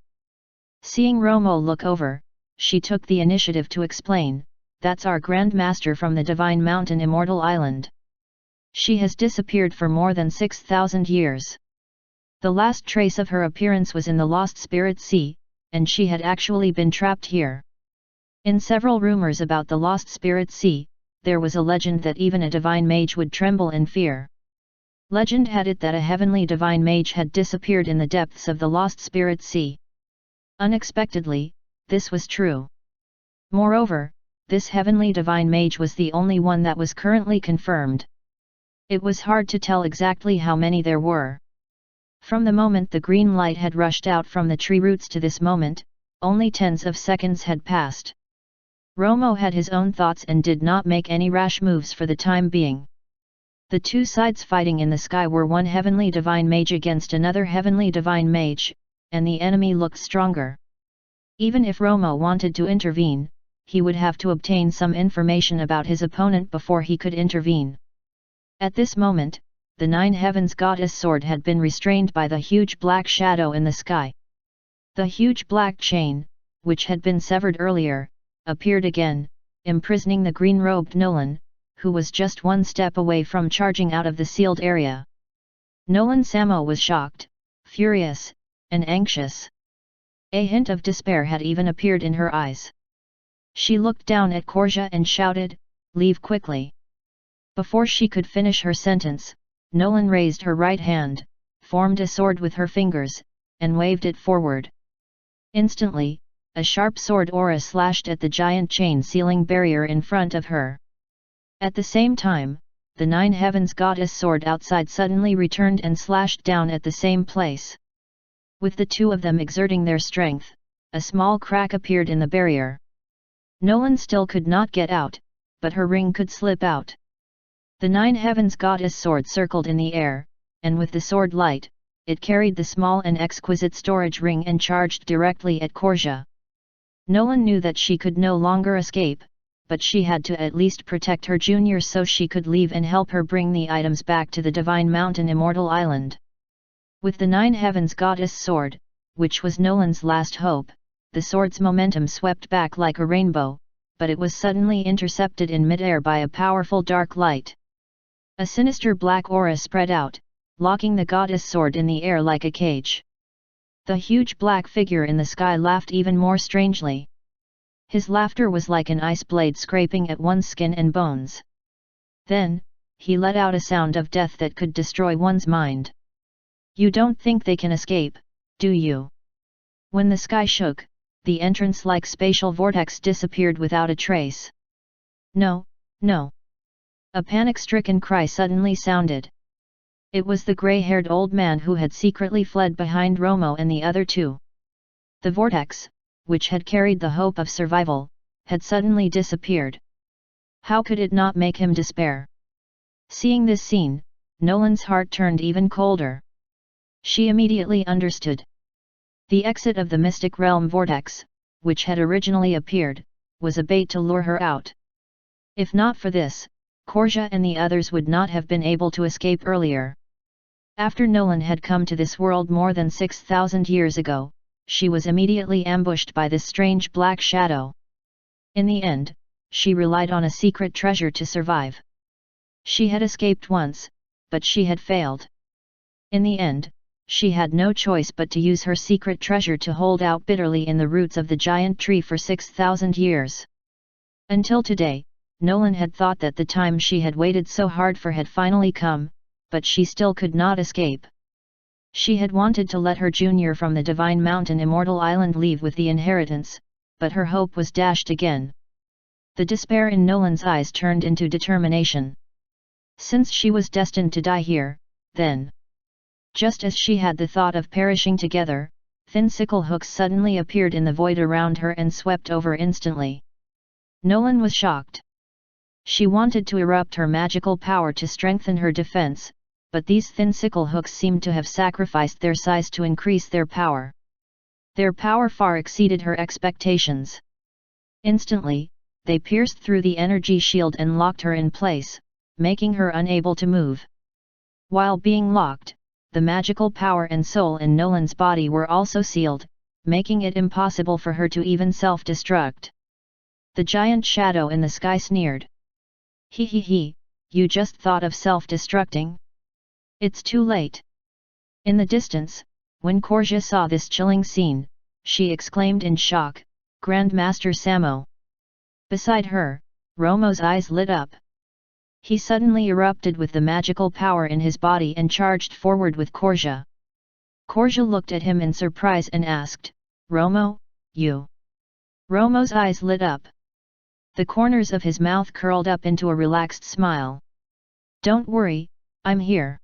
A: Seeing Romo look over, she took the initiative to explain, "That's our Grand Master from the divine mountain Immortal Island. She has disappeared for more than 6,000 years. The last trace of her appearance was in the Lost Spirit Sea, and she had actually been trapped here." In several rumors about the Lost Spirit Sea, there was a legend that even a divine mage would tremble in fear. Legend had it that a heavenly divine mage had disappeared in the depths of the Lost Spirit Sea. Unexpectedly, this was true. Moreover, this heavenly divine mage was the only one that was currently confirmed. It was hard to tell exactly how many there were. From the moment the green light had rushed out from the tree roots to this moment, only tens of seconds had passed. Romo had his own thoughts and did not make any rash moves for the time being. The two sides fighting in the sky were one heavenly divine mage against another heavenly divine mage, and the enemy looked stronger. Even if Romo wanted to intervene, he would have to obtain some information about his opponent before he could intervene. At this moment, the nine heavens goddess sword had been restrained by the huge black shadow in the sky. The huge black chain, which had been severed earlier, appeared again, imprisoning the green-robed Nolan, who was just one step away from charging out of the sealed area. Nolan Samo was shocked, furious, and anxious. A hint of despair had even appeared in her eyes. She looked down at Korja and shouted, "Leave quickly." Before she could finish her sentence, Nolan raised her right hand, formed a sword with her fingers, and waved it forward. Instantly, a sharp sword aura slashed at the giant chain sealing barrier in front of her. At the same time, the nine heavens goddess sword outside suddenly returned and slashed down at the same place. With the two of them exerting their strength, a small crack appeared in the barrier. Nolan still could not get out, but her ring could slip out. The nine heavens goddess sword circled in the air, and with the sword light, it carried the small and exquisite storage ring and charged directly at Korja. Nolan knew that she could no longer escape, but she had to at least protect her junior so she could leave and help her bring the items back to the Divine Mountain Immortal Island. With the Nine Heavens Goddess sword, which was Nolan's last hope, the sword's momentum swept back like a rainbow, but it was suddenly intercepted in midair by a powerful dark light. A sinister black aura spread out, locking the goddess sword in the air like a cage. The huge black figure in the sky laughed even more strangely. His laughter was like an ice blade scraping at one's skin and bones. Then, he let out a sound of death that could destroy one's mind. "You don't think they can escape, do you?" When the sky shook, the entrance-like spatial vortex disappeared without a trace. "No, no!" A panic-stricken cry suddenly sounded. It was the grey-haired old man who had secretly fled behind Romo and the other two. The vortex, which had carried the hope of survival, had suddenly disappeared. How could it not make him despair? Seeing this scene, Nolan's heart turned even colder. She immediately understood. The exit of the mystic realm vortex, which had originally appeared, was a bait to lure her out. If not for this, Korja and the others would not have been able to escape earlier. After Nolan had come to this world more than 6,000 years ago, she was immediately ambushed by this strange black shadow. In the end, she relied on a secret treasure to survive. She had escaped once, but she had failed. In the end, she had no choice but to use her secret treasure to hold out bitterly in the roots of the giant tree for 6,000 years. Until today, Nolan had thought that the time she had waited so hard for had finally come, but she still could not escape. She had wanted to let her junior from the Divine Mountain Immortal Island leave with the inheritance, but her hope was dashed again. The despair in Nolan's eyes turned into determination. Since she was destined to die here, then. Just as she had the thought of perishing together, thin sickle hooks suddenly appeared in the void around her and swept over instantly. Nolan was shocked. She wanted to erupt her magical power to strengthen her defense, but these thin sickle hooks seemed to have sacrificed their size to increase their power. Their power far exceeded her expectations. Instantly, they pierced through the energy shield and locked her in place, making her unable to move. While being locked, the magical power and soul in Nolan's body were also sealed, making it impossible for her to even self-destruct. The giant shadow in the sky sneered. "He, you just thought of self-destructing? It's too late." In the distance, when Korja saw this chilling scene, she exclaimed in shock, "Grandmaster Samo!" Beside her, Romo's eyes lit up. He suddenly erupted with the magical power in his body and charged forward with Korja. Korja looked at him in surprise and asked, "Romo, you?" Romo's eyes lit up. The corners of his mouth curled up into a relaxed smile. "Don't worry, I'm here."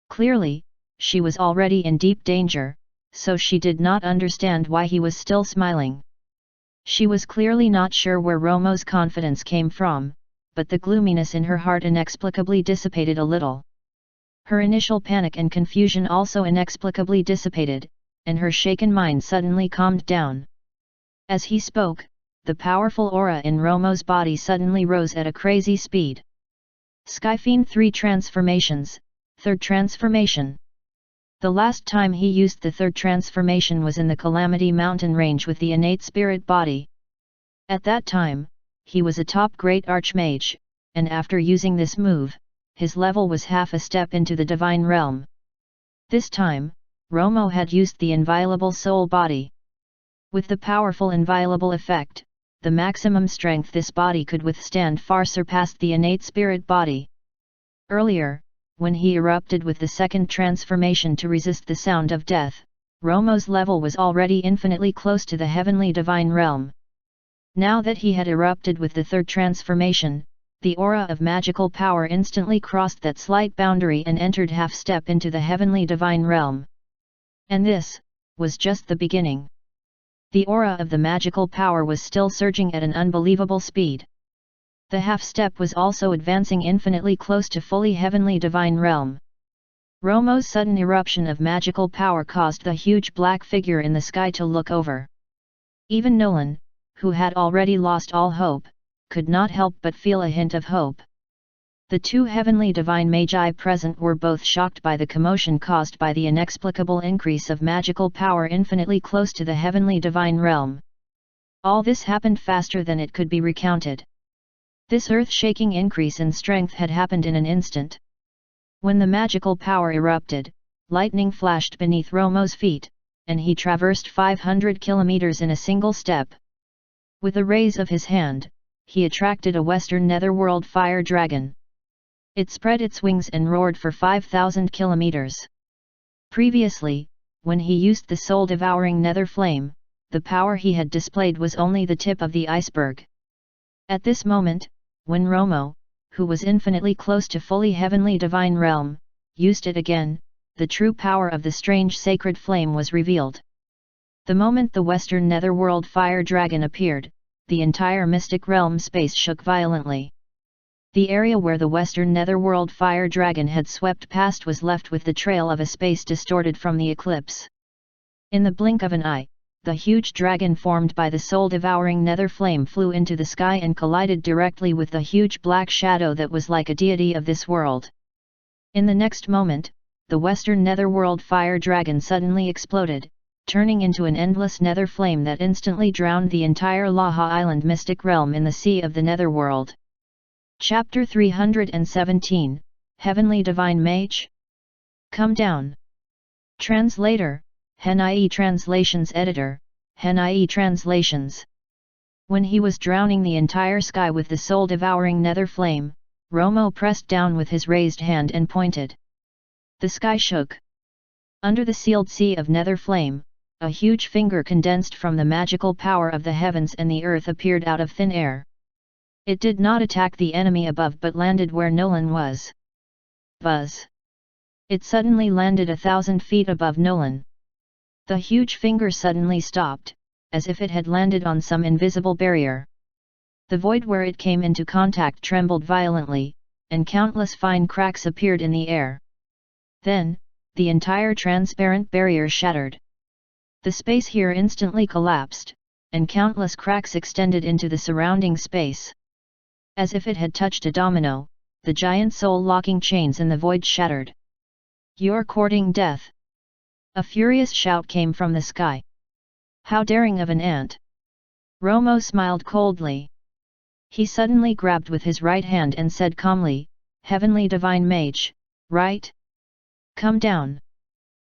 A: Clearly, she was already in deep danger, so she did not understand why he was still smiling. She was clearly not sure where Romo's confidence came from, but the gloominess in her heart inexplicably dissipated a little. Her initial panic and confusion also inexplicably dissipated, and her shaken mind suddenly calmed down. As he spoke, the powerful aura in Romo's body suddenly rose at a crazy speed. Skyfiend 3 transformations, third transformation. The last time he used the third transformation was in the Calamity Mountain range with the innate spirit body. At that time, he was a top great archmage, and after using this move, his level was half a step into the divine realm. This time, Romo had used the inviolable soul body. With the powerful inviolable effect, the maximum strength this body could withstand far surpassed the innate spirit body. Earlier, when he erupted with the second transformation to resist the sound of death, Romo's level was already infinitely close to the heavenly divine realm. Now that he had erupted with the third transformation, the aura of magical power instantly crossed that slight boundary and entered half-step into the heavenly divine realm. And this was just the beginning. The aura of the magical power was still surging at an unbelievable speed. The half-step was also advancing infinitely close to fully heavenly divine realm. Romo's sudden eruption of magical power caused the huge black figure in the sky to look over. Even Nolan, who had already lost all hope, could not help but feel a hint of hope. The two heavenly divine magi present were both shocked by the commotion caused by the inexplicable increase of magical power infinitely close to the heavenly divine realm. All this happened faster than it could be recounted. This earth-shaking increase in strength had happened in an instant. When the magical power erupted, lightning flashed beneath Romo's feet, and he traversed 500 kilometers in a single step. With a raise of his hand, he attracted a western netherworld fire dragon. It spread its wings and roared for 5,000 kilometers. Previously, when he used the soul-devouring nether flame, the power he had displayed was only the tip of the iceberg. At this moment, when Romo, who was infinitely close to fully heavenly divine realm, used it again, the true power of the strange sacred flame was revealed. The moment the western netherworld fire dragon appeared, the entire mystic realm space shook violently. The area where the western netherworld fire dragon had swept past was left with the trail of a space distorted from the eclipse. In the blink of an eye, the huge dragon formed by the soul-devouring nether flame flew into the sky and collided directly with the huge black shadow that was like a deity of this world. In the next moment, the western netherworld fire dragon suddenly exploded, turning into an endless nether flame that instantly drowned the entire Laha Island mystic realm in the sea of the netherworld. Chapter 317, Heavenly Divine Mage? Come down. Translator, Hen-IE Translations Editor, Hen-IE Translations. When he was drowning the entire sky with the soul-devouring nether flame, Romo pressed down with his raised hand and pointed. The sky shook. Under the sealed sea of nether flame, a huge finger condensed from the magical power of the heavens and the earth appeared out of thin air. It did not attack the enemy above but landed where Nolan was. Buzz! It suddenly landed 1,000 feet above Nolan. The huge finger suddenly stopped, as if it had landed on some invisible barrier. The void where it came into contact trembled violently, and countless fine cracks appeared in the air. Then, the entire transparent barrier shattered. The space here instantly collapsed, and countless cracks extended into the surrounding space. As if it had touched a domino, the giant soul-locking chains in the void shattered. You're courting death! A furious shout came from the sky. How daring of an ant! Romo smiled coldly. He suddenly grabbed with his right hand and said calmly, Heavenly Divine Mage, right? Come down.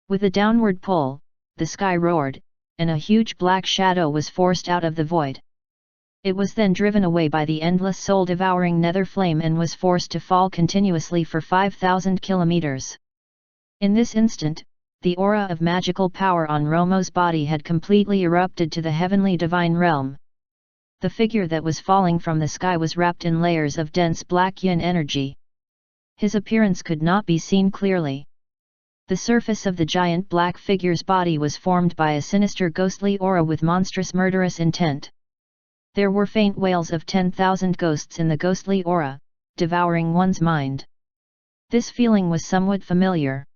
A: With a downward pull, the sky roared, and a huge black shadow was forced out of the void. It was then driven away by the endless soul-devouring nether flame and was forced to fall continuously for 5,000 kilometers. In this instant, the aura of magical power on Romo's body had completely erupted to the heavenly divine realm. The figure that was falling from the sky was wrapped in layers of dense black yin energy. His appearance could not be seen clearly. The surface of the giant black figure's body was formed by a sinister ghostly aura with monstrous murderous intent. There were faint wails of 10,000 ghosts in the ghostly aura, devouring one's mind. This feeling was somewhat familiar.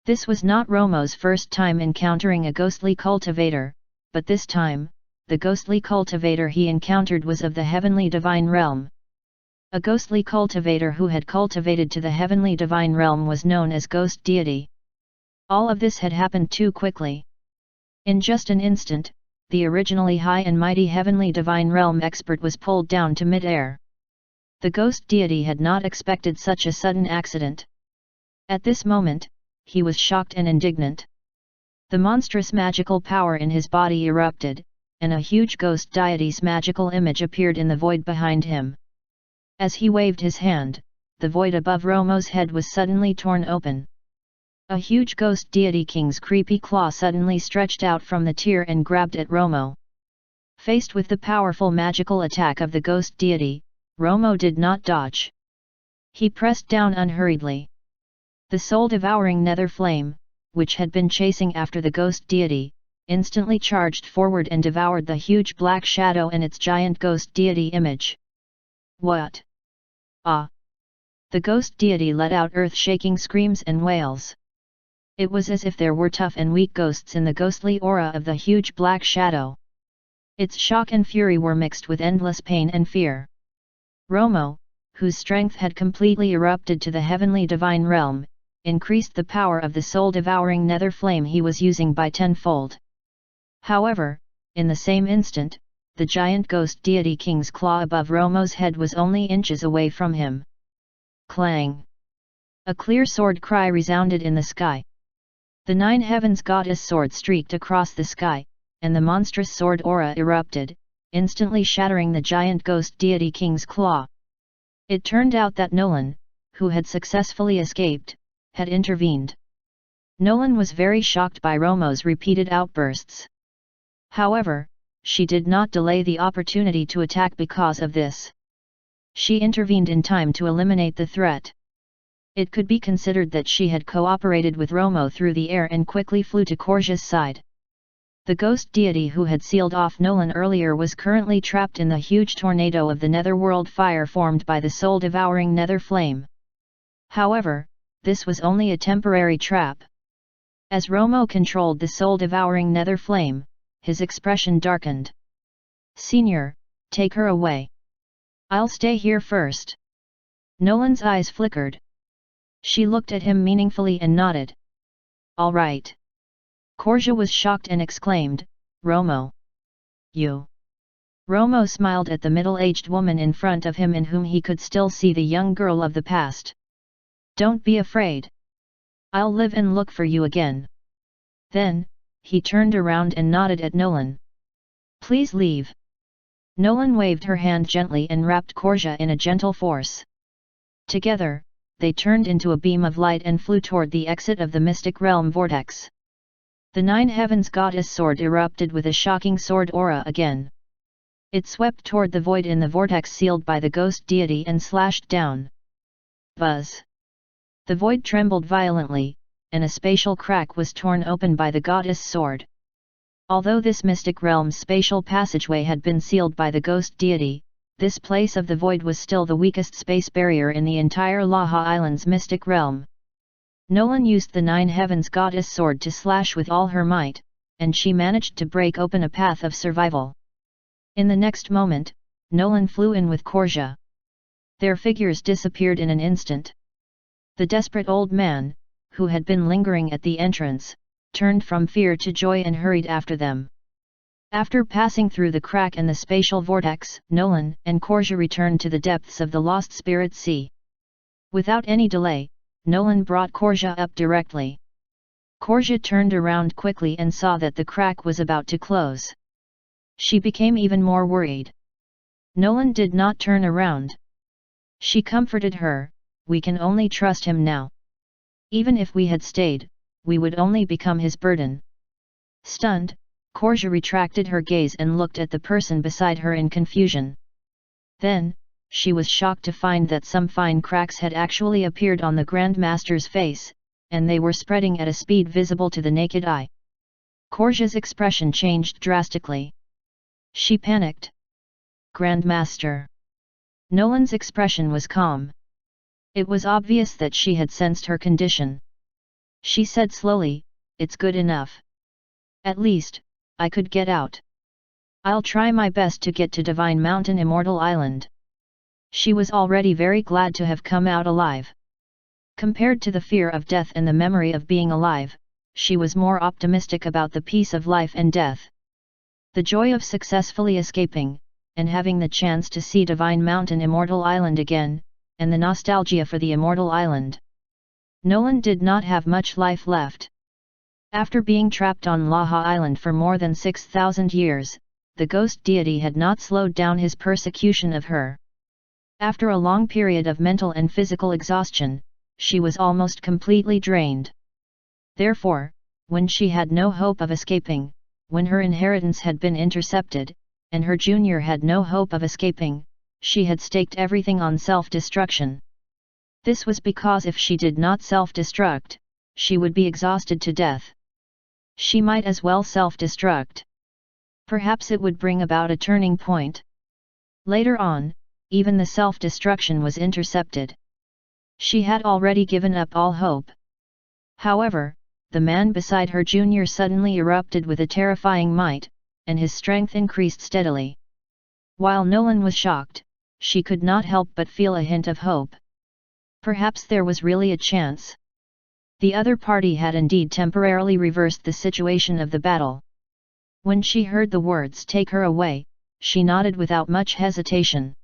A: This was not Romo's first time encountering a ghostly cultivator, but this time, the ghostly cultivator he encountered was of the heavenly divine realm. A ghostly cultivator who had cultivated to the heavenly divine realm was known as ghost deity. All of this had happened too quickly. In just an instant, the originally high and mighty heavenly divine realm expert was pulled down to mid-air. The ghost deity had not expected such a sudden accident. At this moment, he was shocked and indignant. The monstrous magical power in his body erupted, and a huge ghost deity's magical image appeared in the void behind him. As he waved his hand, the void above Romo's head was suddenly torn open. A huge ghost deity king's creepy claw suddenly stretched out from the tear and grabbed at Romo. Faced with the powerful magical attack of the ghost deity, Romo did not dodge. He pressed down unhurriedly. The soul-devouring nether flame, which had been chasing after the ghost deity, instantly charged forward and devoured the huge black shadow and its giant ghost deity image. What? Ah! The ghost deity let out earth-shaking screams and wails. It was as if there were tough and weak ghosts in the ghostly aura of the huge black shadow. Its shock and fury were mixed with endless pain and fear. Romo, whose strength had completely erupted to the heavenly divine realm, increased the power of the soul-devouring nether flame he was using by tenfold. However, in the same instant, the giant ghost deity king's claw above Romo's head was only inches away from him. Clang! A clear sword cry resounded in the sky. The nine heavens goddess sword streaked across the sky, and the monstrous sword aura erupted, instantly shattering the giant ghost deity king's claw. It turned out that Nolan, who had successfully escaped, had intervened. Nolan was very shocked by Romo's repeated outbursts. However, she did not delay the opportunity to attack because of this. She intervened in time to eliminate the threat. It could be considered that she had cooperated with Romo through the air and quickly flew to Korja's side. The ghost deity who had sealed off Nolan earlier was currently trapped in the huge tornado of the netherworld fire formed by the soul-devouring nether flame. However, this was only a temporary trap. As Romo controlled the soul-devouring nether flame, his expression darkened. "Senior, take her away. I'll stay here first." Nolan's eyes flickered. She looked at him meaningfully and nodded. "All right." Korja was shocked and exclaimed, "Romo. You?" Romo smiled at the middle-aged woman in front of him in whom he could still see the young girl of the past. "Don't be afraid. I'll live and look for you again." Then, he turned around and nodded at Nolan. "Please leave." Nolan waved her hand gently and wrapped Korja in a gentle force. Together, they turned into a beam of light and flew toward the exit of the mystic realm vortex. The nine heavens goddess sword erupted with a shocking sword aura again. It swept toward the void in the vortex sealed by the ghost deity and slashed down. Buzz! The void trembled violently, and a spatial crack was torn open by the goddess sword. Although this mystic realm's spatial passageway had been sealed by the ghost deity, this place of the void was still the weakest space barrier in the entire Laha Island's mystic realm. Nolan used the nine heavens goddess sword to slash with all her might, and she managed to break open a path of survival. In the next moment, Nolan flew in with Korja. Their figures disappeared in an instant. The desperate old man, who had been lingering at the entrance, turned from fear to joy and hurried after them. After passing through the crack and the spatial vortex, Nolan and Korja returned to the depths of the Lost Spirit Sea. Without any delay, Nolan brought Korja up directly. Korja turned around quickly and saw that the crack was about to close. She became even more worried. Nolan did not turn around. She comforted her, "We can only trust him now. Even if we had stayed, we would only become his burden." Stunned, Korja retracted her gaze and looked at the person beside her in confusion. Then, she was shocked to find that some fine cracks had actually appeared on the Grand Master's face, and they were spreading at a speed visible to the naked eye. Korja's expression changed drastically. She panicked. "Grand Master." Nolan's expression was calm. It was obvious that she had sensed her condition. She said slowly, "It's good enough. At least, I could get out. I'll try my best to get to Divine Mountain Immortal Island." She was already very glad to have come out alive. Compared to the fear of death and the memory of being alive, she was more optimistic about the peace of life and death. The joy of successfully escaping, and having the chance to see Divine Mountain Immortal Island again, and the nostalgia for the Immortal Island. Nolan did not have much life left. After being trapped on Laha Island for more than 6,000 years, the ghost deity had not slowed down his persecution of her. After a long period of mental and physical exhaustion, she was almost completely drained. Therefore, when she had no hope of escaping, when her inheritance had been intercepted, and her junior had no hope of escaping, she had staked everything on self-destruction. This was because if she did not self-destruct, she would be exhausted to death. She might as well self-destruct. Perhaps it would bring about a turning point. Later on, even the self-destruction was intercepted. She had already given up all hope. However, the man beside her junior suddenly erupted with a terrifying might, and his strength increased steadily. While Nolan was shocked, she could not help but feel a hint of hope. Perhaps there was really a chance. The other party had indeed temporarily reversed the situation of the battle. When she heard the words "take her away," she nodded without much hesitation.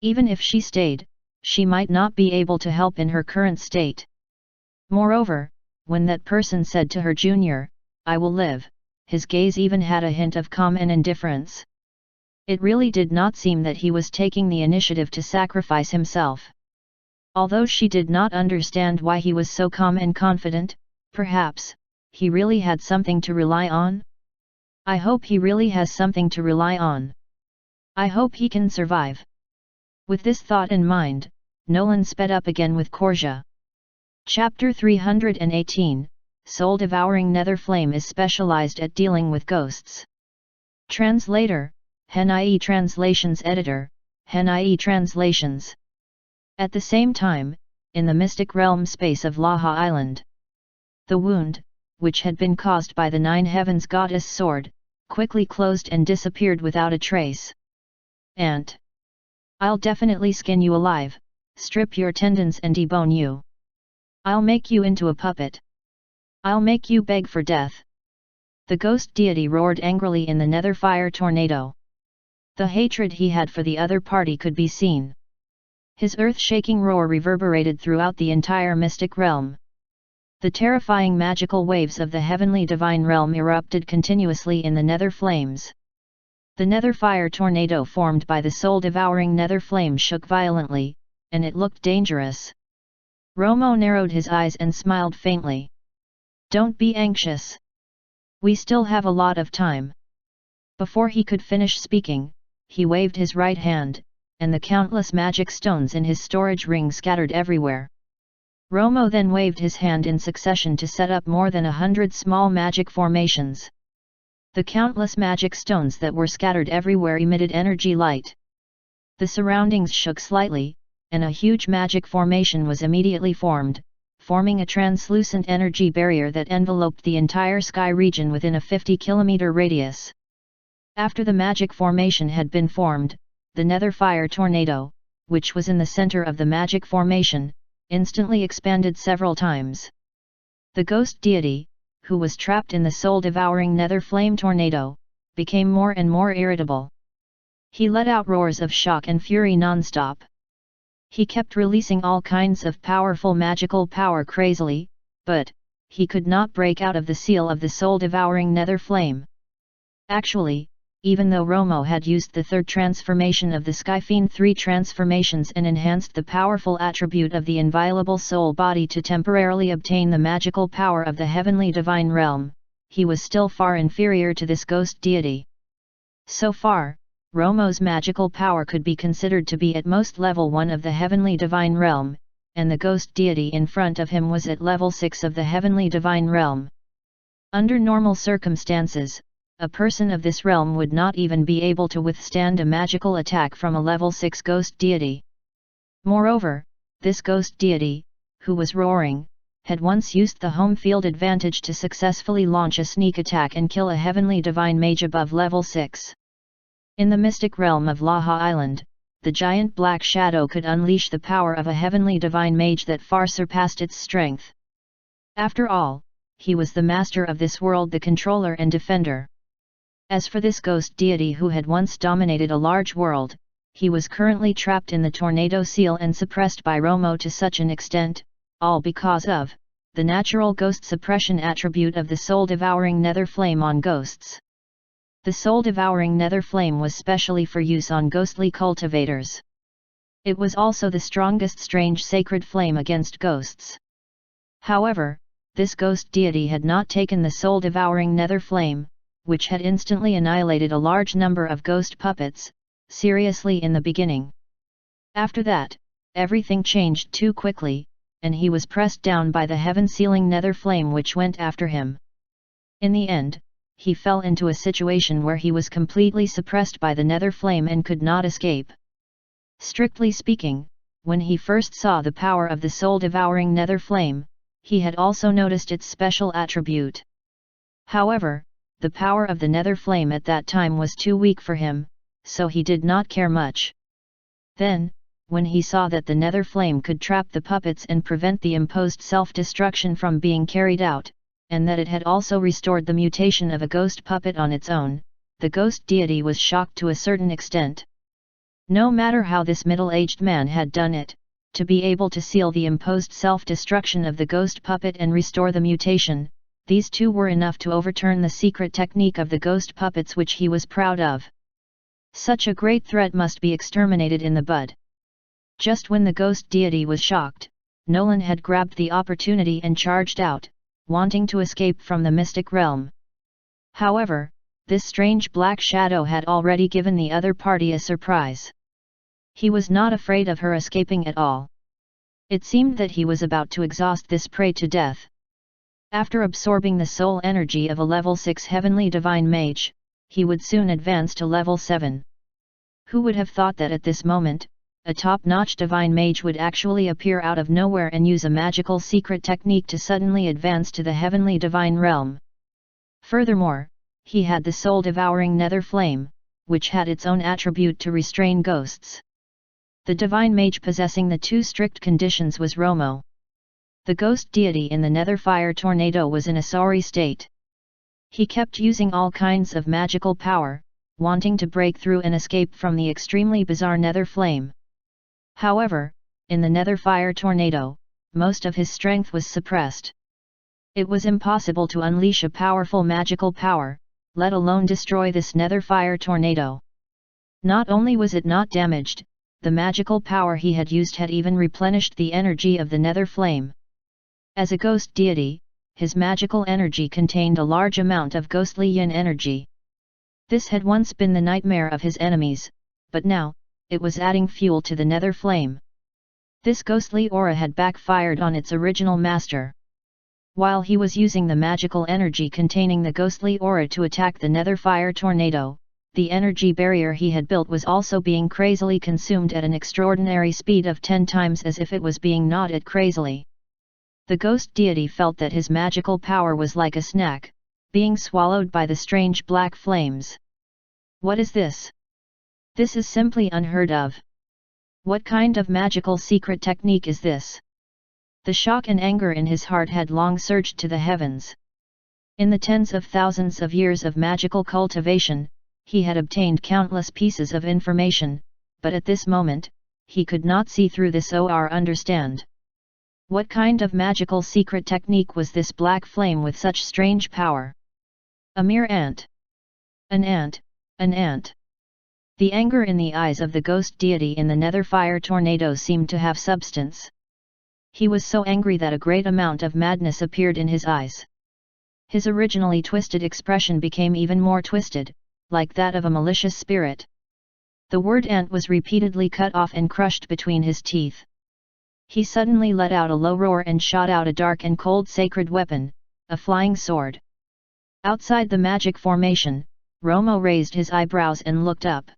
A: Even if she stayed, she might not be able to help in her current state. Moreover, when that person said to her, "Junior, I will live," his gaze even had a hint of calm and indifference. It really did not seem that he was taking the initiative to sacrifice himself. Although she did not understand why he was so calm and confident, perhaps he really had something to rely on? I hope he really has something to rely on. I hope he can survive. With this thought in mind, Nolan sped up again with Korja. Chapter 318, Soul-Devouring Netherflame is specialized at dealing with ghosts. Translator, Hen.ie Translations Editor, Hen.ie Translations. At the same time, in the mystic realm space of Laha Island, the wound, which had been caused by the Nine Heavens goddess sword, quickly closed and disappeared without a trace. "Ant. I'll definitely skin you alive, strip your tendons and debone you. I'll make you into a puppet. I'll make you beg for death." The ghost deity roared angrily in the nether fire tornado. The hatred he had for the other party could be seen. His earth-shaking roar reverberated throughout the entire mystic realm. The terrifying magical waves of the heavenly divine realm erupted continuously in the nether flames. The nether fire tornado formed by the soul-devouring nether flame shook violently, and it looked dangerous. Romo narrowed his eyes and smiled faintly. "Don't be anxious. We still have a lot of time." Before he could finish speaking, he waved his right hand, and the countless magic stones in his storage ring scattered everywhere. Romo then waved his hand in succession to set up more than 100 small magic formations. The countless magic stones that were scattered everywhere emitted energy light. The surroundings shook slightly, and a huge magic formation was immediately formed, forming a translucent energy barrier that enveloped the entire sky region within a 50-kilometer radius. After the magic formation had been formed, the nether fire tornado, which was in the center of the magic formation, instantly expanded several times. The ghost deity, who was trapped in the soul-devouring nether flame tornado, became more and more irritable. He let out roars of shock and fury non-stop. He kept releasing all kinds of powerful magical power crazily, but he could not break out of the seal of the soul-devouring nether flame. Actually, even though Romo had used the third transformation of the Skyfiend 3 transformations and enhanced the powerful attribute of the inviolable soul body to temporarily obtain the magical power of the heavenly divine realm, he was still far inferior to this ghost deity. So far, Romo's magical power could be considered to be at most level 1 of the heavenly divine realm, and the ghost deity in front of him was at level 6 of the heavenly divine realm. Under normal circumstances, a person of this realm would not even be able to withstand a magical attack from a level 6 ghost deity. Moreover, this ghost deity, who was roaring, had once used the home field advantage to successfully launch a sneak attack and kill a heavenly divine mage above level 6. In the mystic realm of Laha Island, the giant black shadow could unleash the power of a heavenly divine mage that far surpassed its strength. After all, he was the master of this world, the controller and defender. As for this ghost deity who had once dominated a large world, he was currently trapped in the tornado seal and suppressed by Romo to such an extent, all because of the natural ghost suppression attribute of the soul-devouring nether flame on ghosts. The soul-devouring nether flame was specially for use on ghostly cultivators. It was also the strongest strange sacred flame against ghosts. However, this ghost deity had not taken the soul-devouring nether flame, which had instantly annihilated a large number of ghost puppets, seriously in the beginning. After that, everything changed too quickly, and he was pressed down by the heaven-sealing nether flame which went after him. In the end, he fell into a situation where he was completely suppressed by the nether flame and could not escape. Strictly speaking, when he first saw the power of the soul-devouring nether flame, he had also noticed its special attribute. However, the power of the nether flame at that time was too weak for him, so he did not care much. Then, when he saw that the nether flame could trap the puppets and prevent the imposed self-destruction from being carried out, and that it had also restored the mutation of a ghost puppet on its own, the ghost deity was shocked to a certain extent. No matter how this middle-aged man had done it, to be able to seal the imposed self-destruction of the ghost puppet and restore the mutation, these two were enough to overturn the secret technique of the ghost puppets which he was proud of. Such a great threat must be exterminated in the bud. Just when the ghost deity was shocked, Nolan had grabbed the opportunity and charged out, wanting to escape from the mystic realm. However, this strange black shadow had already given the other party a surprise. He was not afraid of her escaping at all. It seemed that he was about to exhaust this prey to death. After absorbing the soul energy of a level 6 heavenly divine mage, he would soon advance to level 7. Who would have thought that at this moment, a top-notch divine mage would actually appear out of nowhere and use a magical secret technique to suddenly advance to the heavenly divine realm. Furthermore, he had the soul-devouring nether flame, which had its own attribute to restrain ghosts. The divine mage possessing the two strict conditions was Romo. The ghost deity in the nether fire tornado was in a sorry state. He kept using all kinds of magical power, wanting to break through and escape from the extremely bizarre nether flame. However, in the nether fire tornado, most of his strength was suppressed. It was impossible to unleash a powerful magical power, let alone destroy this nether fire tornado. Not only was it not damaged, the magical power he had used had even replenished the energy of the nether flame. As a ghost deity, his magical energy contained a large amount of ghostly yin energy. This had once been the nightmare of his enemies, but now, it was adding fuel to the nether flame. This ghostly aura had backfired on its original master. While he was using the magical energy containing the ghostly aura to attack the nether fire tornado, the energy barrier he had built was also being crazily consumed at an extraordinary speed of 10 times as if it was being gnawed at crazily. The ghost deity felt that his magical power was like a snack, being swallowed by the strange black flames. What is this? This is simply unheard of. What kind of magical secret technique is this? The shock and anger in his heart had long surged to the heavens. In the tens of thousands of years of magical cultivation, he had obtained countless pieces of information, but at this moment, he could not see through this or understand. What kind of magical secret technique was this black flame with such strange power? A mere ant. An ant, an ant. The anger in the eyes of the ghost deity in the nether fire tornado seemed to have substance. He was so angry that a great amount of madness appeared in his eyes. His originally twisted expression became even more twisted, like that of a malicious spirit. The word ant was repeatedly cut off and crushed between his teeth. He suddenly let out a low roar and shot out a dark and cold sacred weapon, a flying sword. Outside the magic formation, Romo raised his eyebrows and looked up.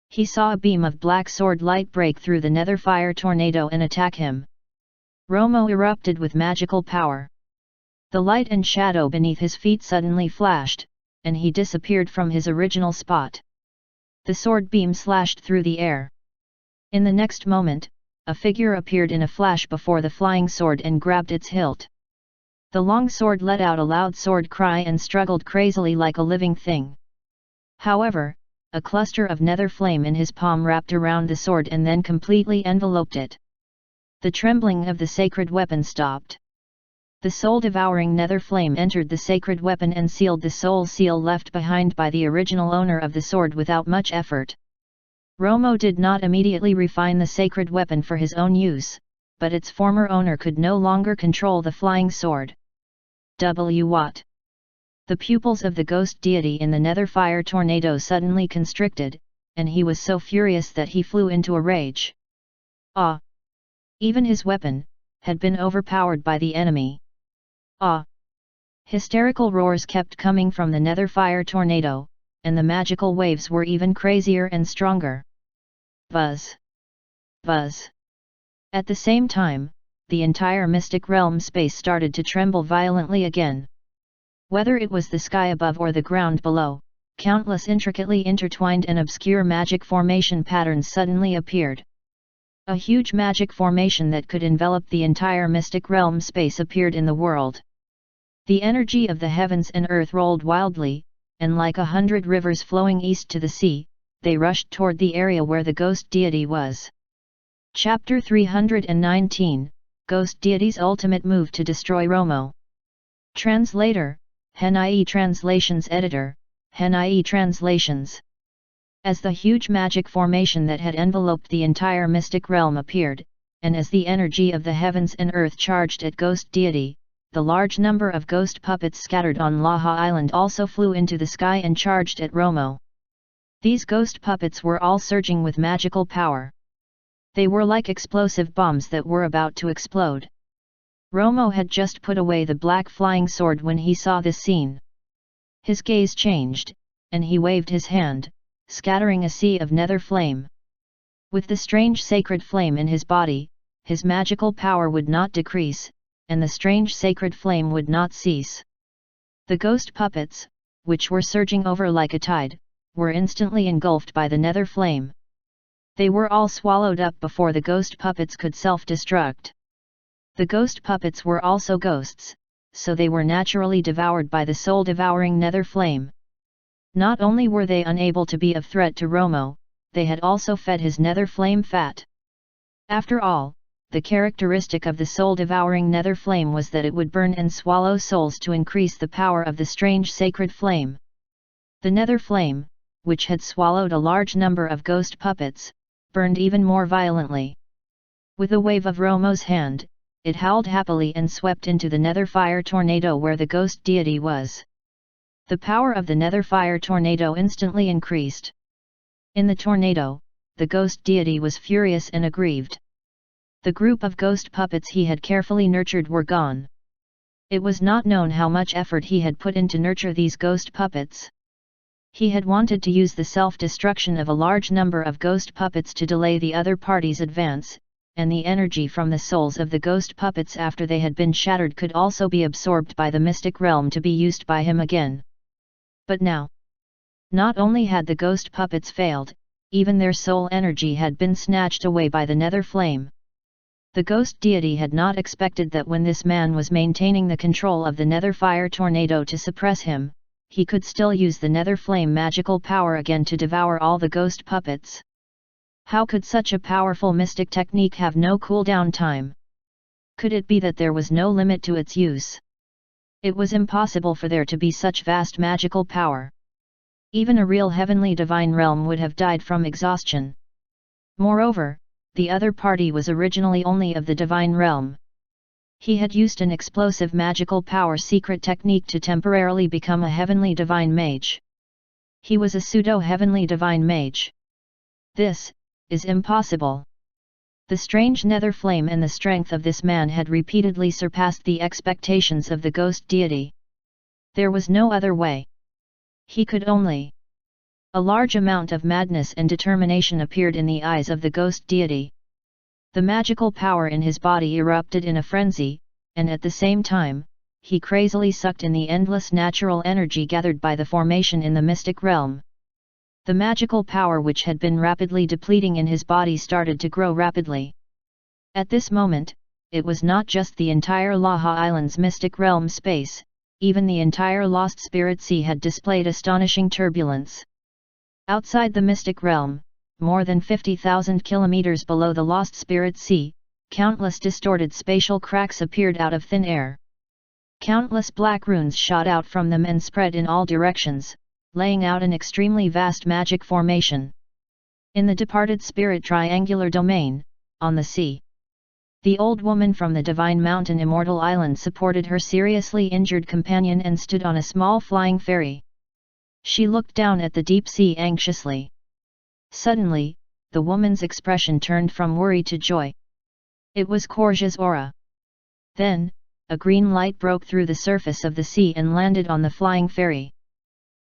A: He saw a beam of black sword light break through the nether fire tornado and attack him. Romo erupted with magical power. The light and shadow beneath his feet suddenly flashed, and he disappeared from his original spot. The sword beam slashed through the air. In the next moment, a figure appeared in a flash before the flying sword and grabbed its hilt. The long sword let out a loud sword cry and struggled crazily like a living thing. However, a cluster of nether flame in his palm wrapped around the sword and then completely enveloped it. The trembling of the sacred weapon stopped. The soul-devouring nether flame entered the sacred weapon and sealed the soul seal left behind by the original owner of the sword without much effort. Romo did not immediately refine the sacred weapon for his own use, but its former owner could no longer control the flying sword. What? The pupils of the ghost deity in the nether fire tornado suddenly constricted, and he was so furious that he flew into a rage. Ah! Even his weapon had been overpowered by the enemy. Ah! Hysterical roars kept coming from the nether fire tornado, and the magical waves were even crazier and stronger. Buzz! Buzz! At the same time, the entire mystic realm space started to tremble violently again. Whether it was the sky above or the ground below, countless intricately intertwined and obscure magic formation patterns suddenly appeared. A huge magic formation that could envelop the entire mystic realm space appeared in the world. The energy of the heavens and earth rolled wildly, and like 100 rivers flowing east to the sea, they rushed toward the area where the ghost deity was. Chapter 319, Ghost Deity's Ultimate Move to Destroy Romo. Translator, Hen-IE Translations Editor, Hen-IE Translations. As the huge magic formation that had enveloped the entire mystic realm appeared, and as the energy of the heavens and earth charged at Ghost Deity, the large number of ghost puppets scattered on Laha Island also flew into the sky and charged at Romo. These ghost puppets were all surging with magical power. They were like explosive bombs that were about to explode. Romo had just put away the black flying sword when he saw this scene. His gaze changed, and he waved his hand, scattering a sea of nether flame. With the strange sacred flame in his body, his magical power would not decrease, and the strange sacred flame would not cease. The ghost puppets, which were surging over like a tide, were instantly engulfed by the nether flame. They were all swallowed up before the ghost puppets could self-destruct. The ghost puppets were also ghosts, so they were naturally devoured by the soul-devouring nether flame. Not only were they unable to be of threat to Romo, they had also fed his nether flame fat. After all, the characteristic of the soul-devouring nether flame was that it would burn and swallow souls to increase the power of the strange sacred flame. The nether flame, which had swallowed a large number of ghost puppets, burned even more violently. With a wave of Romo's hand, it howled happily and swept into the nether fire tornado where the ghost deity was. The power of the nether fire tornado instantly increased. In the tornado, the ghost deity was furious and aggrieved. The group of ghost puppets he had carefully nurtured were gone. It was not known how much effort he had put in to nurture these ghost puppets. He had wanted to use the self-destruction of a large number of ghost puppets to delay the other party's advance, and the energy from the souls of the ghost puppets after they had been shattered could also be absorbed by the mystic realm to be used by him again. But now, not only had the ghost puppets failed, even their soul energy had been snatched away by the nether flame. The ghost deity had not expected that when this man was maintaining the control of the nether fire tornado to suppress him, he could still use the nether flame magical power again to devour all the ghost puppets. How could such a powerful mystic technique have no cooldown time? Could it be that there was no limit to its use? It was impossible for there to be such vast magical power. Even a real heavenly divine realm would have died from exhaustion. Moreover, the other party was originally only of the divine realm. He had used an explosive magical power secret technique to temporarily become a heavenly divine mage. He was a pseudo-heavenly divine mage. This is impossible. The strange nether flame and the strength of this man had repeatedly surpassed the expectations of the ghost deity. There was no other way. He could only. A large amount of madness and determination appeared in the eyes of the ghost deity. The magical power in his body erupted in a frenzy, and at the same time, he crazily sucked in the endless natural energy gathered by the formation in the mystic realm. The magical power which had been rapidly depleting in his body started to grow rapidly. At this moment, it was not just the entire Laha Island's mystic realm space, even the entire Lost Spirit Sea had displayed astonishing turbulence. Outside the mystic realm, more than 50,000 kilometers below the Lost Spirit Sea, countless distorted spatial cracks appeared out of thin air. Countless black runes shot out from them and spread in all directions, laying out an extremely vast magic formation. In the departed spirit triangular domain, on the sea, the old woman from the Divine Mountain Immortal Island supported her seriously injured companion and stood on a small flying ferry. She looked down at the deep sea anxiously. Suddenly, the woman's expression turned from worry to joy. It was Korja's aura. Then, a green light broke through the surface of the sea and landed on the flying ferry.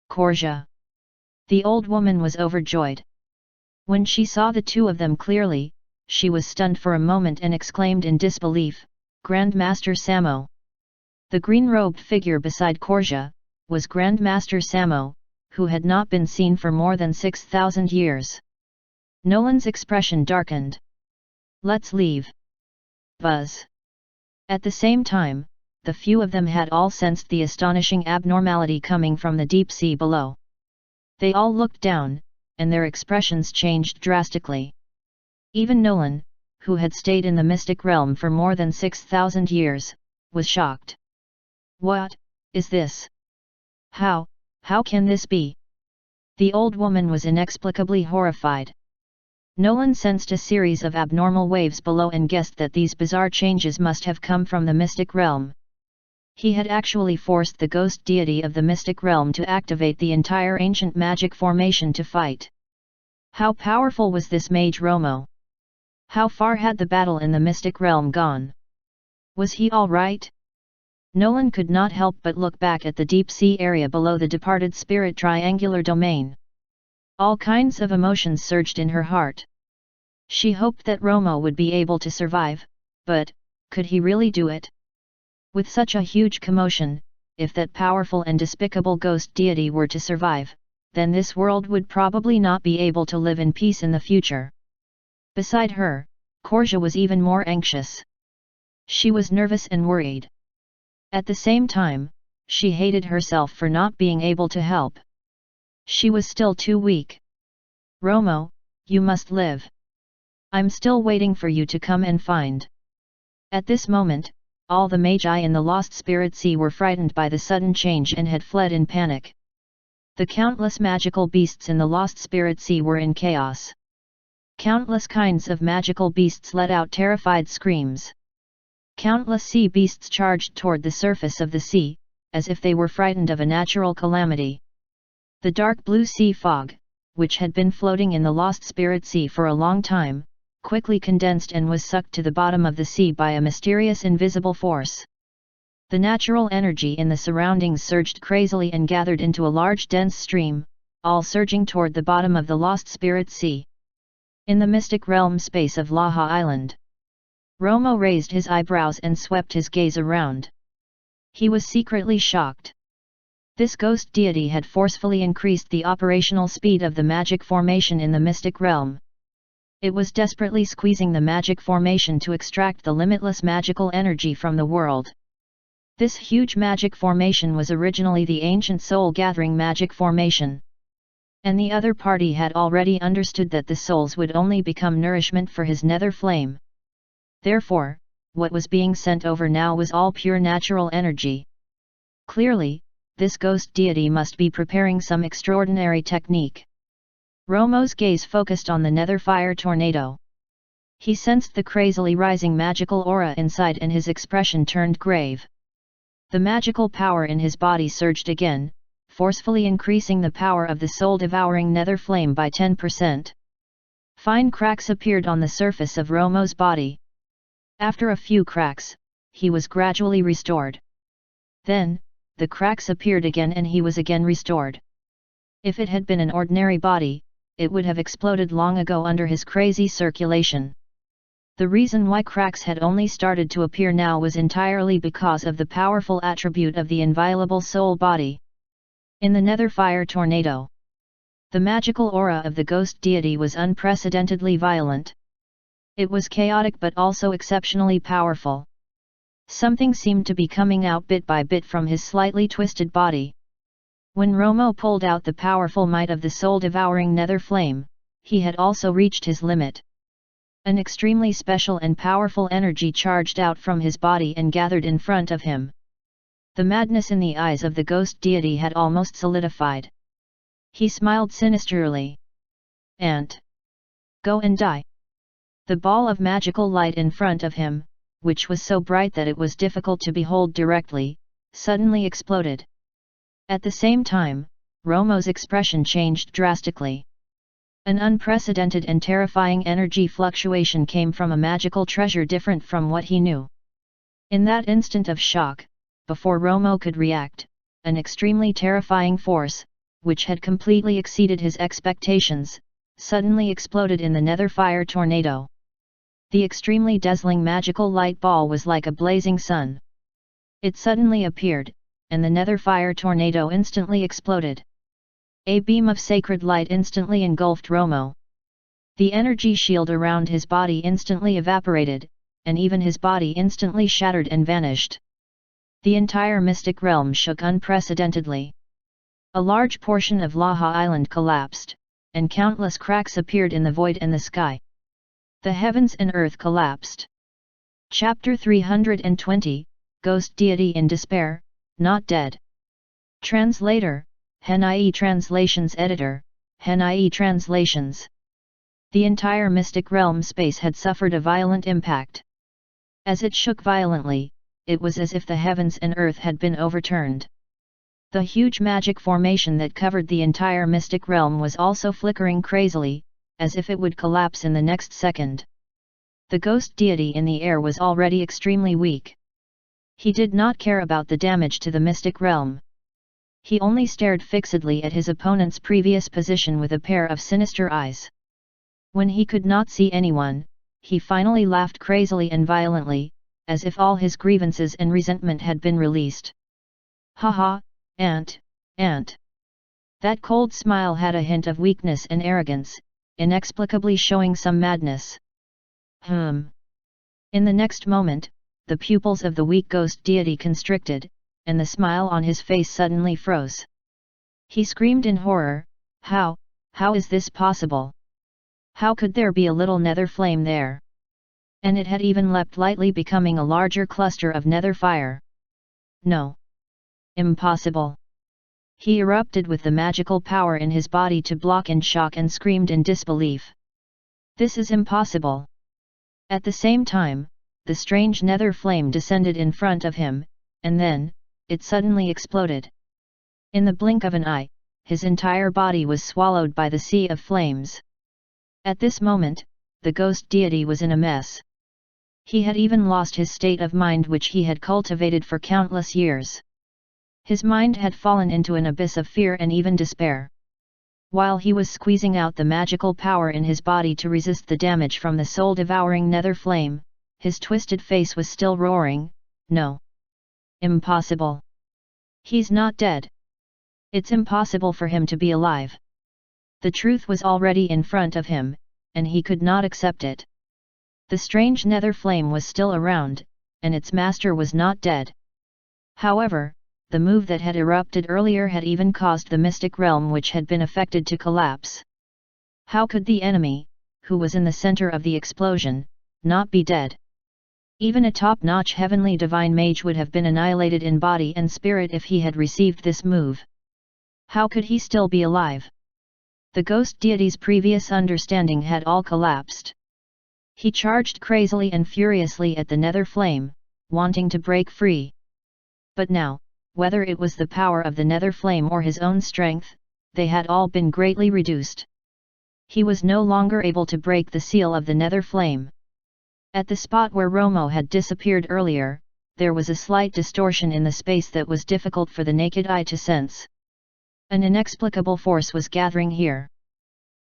A: Korja! The old woman was overjoyed. When she saw the two of them clearly, she was stunned for a moment and exclaimed in disbelief, "Grand Master Samo!" The green-robed figure beside Korja, was Grandmaster Samo, who had not been seen for more than 6,000 years. Nolan's expression darkened. "Let's leave." Buzz. At the same time, the few of them had all sensed the astonishing abnormality coming from the deep sea below. They all looked down, and their expressions changed drastically. Even Nolan, who had stayed in the mystic realm for more than 6,000 years, was shocked. "What is this? How can this be?" The old woman was inexplicably horrified. Nolan sensed a series of abnormal waves below and guessed that these bizarre changes must have come from the mystic realm. He had actually forced the ghost deity of the mystic realm to activate the entire ancient magic formation to fight. How powerful was this mage Romo? How far had the battle in the mystic realm gone? Was he all right? Nolan could not help but look back at the deep sea area below the departed spirit triangular domain. All kinds of emotions surged in her heart. She hoped that Romo would be able to survive, but could he really do it? With such a huge commotion, if that powerful and despicable ghost deity were to survive, then this world would probably not be able to live in peace in the future. Beside her, Korja was even more anxious. She was nervous and worried. At the same time, she hated herself for not being able to help. She was still too weak. "Romo, you must live. I'm still waiting for you to come and find." At this moment, all the magi in the Lost Spirit Sea were frightened by the sudden change and had fled in panic. The countless magical beasts in the Lost Spirit Sea were in chaos. Countless kinds of magical beasts let out terrified screams. Countless sea beasts charged toward the surface of the sea, as if they were frightened of a natural calamity. The dark blue sea fog, which had been floating in the Lost Spirit Sea for a long time, quickly condensed and was sucked to the bottom of the sea by a mysterious invisible force. The natural energy in the surroundings surged crazily and gathered into a large dense stream, all surging toward the bottom of the Lost Spirit Sea. In the mystic realm space of Laha Island, Romo raised his eyebrows and swept his gaze around. He was secretly shocked. This ghost deity had forcefully increased the operational speed of the magic formation in the mystic realm. It was desperately squeezing the magic formation to extract the limitless magical energy from the world. This huge magic formation was originally the ancient soul-gathering magic formation. And the other party had already understood that the souls would only become nourishment for his nether flame. Therefore, what was being sent over now was all pure natural energy. Clearly, this ghost deity must be preparing some extraordinary technique. Romo's gaze focused on the nether fire tornado. He sensed the crazily rising magical aura inside and his expression turned grave. The magical power in his body surged again, forcefully increasing the power of the soul-devouring nether flame by 10%. Fine cracks appeared on the surface of Romo's body. After a few cracks, he was gradually restored. Then, the cracks appeared again and he was again restored. If it had been an ordinary body, it would have exploded long ago under his crazy circulation. The reason why cracks had only started to appear now was entirely because of the powerful attribute of the inviolable soul body. In the nether fire tornado, the magical aura of the ghost deity was unprecedentedly violent. It was chaotic but also exceptionally powerful. Something seemed to be coming out bit by bit from his slightly twisted body. When Romo pulled out the powerful might of the soul-devouring nether flame, he had also reached his limit. An extremely special and powerful energy charged out from his body and gathered in front of him. The madness in the eyes of the ghost deity had almost solidified. He smiled sinisterly. "Ant! Go and die!" The ball of magical light in front of him, which was so bright that it was difficult to behold directly, suddenly exploded. At the same time, Romo's expression changed drastically. An unprecedented and terrifying energy fluctuation came from a magical treasure different from what he knew. In that instant of shock, before Romo could react, an extremely terrifying force, which had completely exceeded his expectations, suddenly exploded in the nether fire tornado. The extremely dazzling magical light ball was like a blazing sun. It suddenly appeared, and the nether fire tornado instantly exploded. A beam of sacred light instantly engulfed Romo. The energy shield around his body instantly evaporated, and even his body instantly shattered and vanished. The entire mystic realm shook unprecedentedly. A large portion of Laha Island collapsed, and countless cracks appeared in the void and the sky. The heavens and earth collapsed. Chapter 320, Ghost Deity in Despair, Not Dead. Translator, Henai Translations Editor, Henai Translations. The entire mystic realm space had suffered a violent impact. As it shook violently, it was as if the heavens and earth had been overturned. The huge magic formation that covered the entire mystic realm was also flickering crazily, as if it would collapse in the next second. The ghost deity in the air was already extremely weak. He did not care about the damage to the mystic realm. He only stared fixedly at his opponent's previous position with a pair of sinister eyes. When he could not see anyone, he finally laughed crazily and violently, as if all his grievances and resentment had been released. "Ha, Ant. That cold smile had a hint of weakness and arrogance, inexplicably showing some madness. In the next moment, the pupils of the weak ghost deity constricted, and the smile on his face suddenly froze. He screamed in horror, How is this possible? How could there be a little nether flame there? And it had even leapt lightly, becoming a larger cluster of nether fire. No. Impossible. He erupted with the magical power in his body to block in shock and screamed in disbelief. This is impossible. At the same time, the strange nether flame descended in front of him, and then, it suddenly exploded. In the blink of an eye, his entire body was swallowed by the sea of flames. At this moment, the ghost deity was in a mess. He had even lost his state of mind which he had cultivated for countless years. His mind had fallen into an abyss of fear and even despair. While he was squeezing out the magical power in his body to resist the damage from the soul-devouring nether flame, his twisted face was still roaring, No. Impossible. He's not dead. It's impossible for him to be alive. The truth was already in front of him, and he could not accept it. The strange nether flame was still around, and its master was not dead. However, the move that had erupted earlier had even caused the mystic realm which had been affected to collapse. How could the enemy, who was in the center of the explosion, not be dead? Even a top-notch heavenly divine mage would have been annihilated in body and spirit if he had received this move. How could he still be alive? The ghost deity's previous understanding had all collapsed. He charged crazily and furiously at the nether flame, wanting to break free. But now, whether it was the power of the nether flame or his own strength, they had all been greatly reduced. He was no longer able to break the seal of the nether flame. At the spot where Romo had disappeared earlier, there was a slight distortion in the space that was difficult for the naked eye to sense. An inexplicable force was gathering here.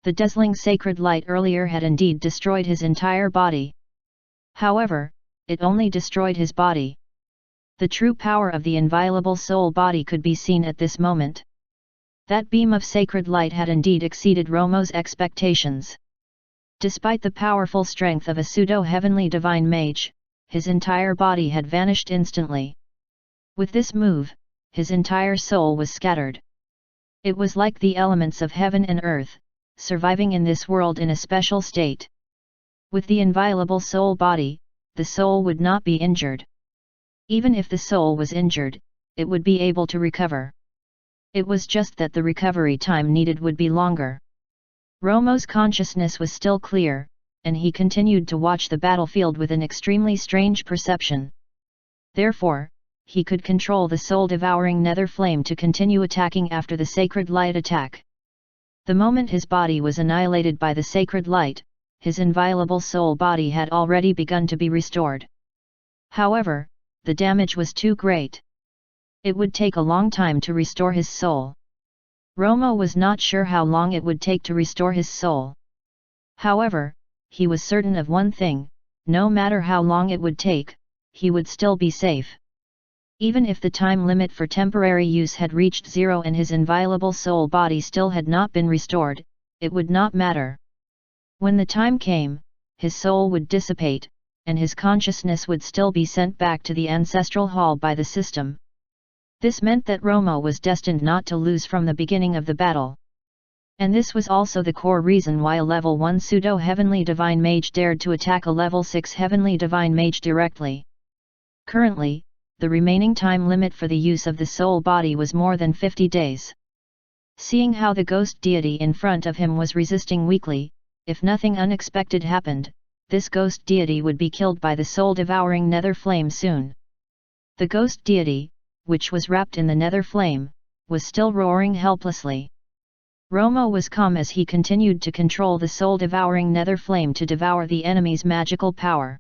A: The dazzling sacred light earlier had indeed destroyed his entire body. However, it only destroyed his body. The true power of the inviolable soul body could be seen at this moment. That beam of sacred light had indeed exceeded Romo's expectations. Despite the powerful strength of a pseudo-heavenly divine mage, his entire body had vanished instantly. With this move, his entire soul was scattered. It was like the elements of heaven and earth, surviving in this world in a special state. With the inviolable soul body, the soul would not be injured. Even if the soul was injured, it would be able to recover. It was just that the recovery time needed would be longer. Romo's consciousness was still clear, and he continued to watch the battlefield with an extremely strange perception. Therefore, he could control the soul-devouring nether flame to continue attacking after the sacred light attack. The moment his body was annihilated by the sacred light, his inviolable soul body had already begun to be restored. However, the damage was too great. It would take a long time to restore his soul. Romo was not sure how long it would take to restore his soul. However, he was certain of one thing: no matter how long it would take, he would still be safe. Even if the time limit for temporary use had reached 0 and his inviolable soul body still had not been restored, it would not matter. When the time came, his soul would dissipate, and his consciousness would still be sent back to the ancestral hall by the system. This meant that Romo was destined not to lose from the beginning of the battle. And this was also the core reason why a level 1 pseudo-heavenly divine mage dared to attack a level 6 heavenly divine mage directly. Currently, the remaining time limit for the use of the soul body was more than 50 days. Seeing how the ghost deity in front of him was resisting weakly, if nothing unexpected happened, this ghost deity would be killed by the soul-devouring nether flame soon. The ghost deity, which was wrapped in the nether flame, was still roaring helplessly. Romo was calm as he continued to control the soul-devouring nether flame to devour the enemy's magical power.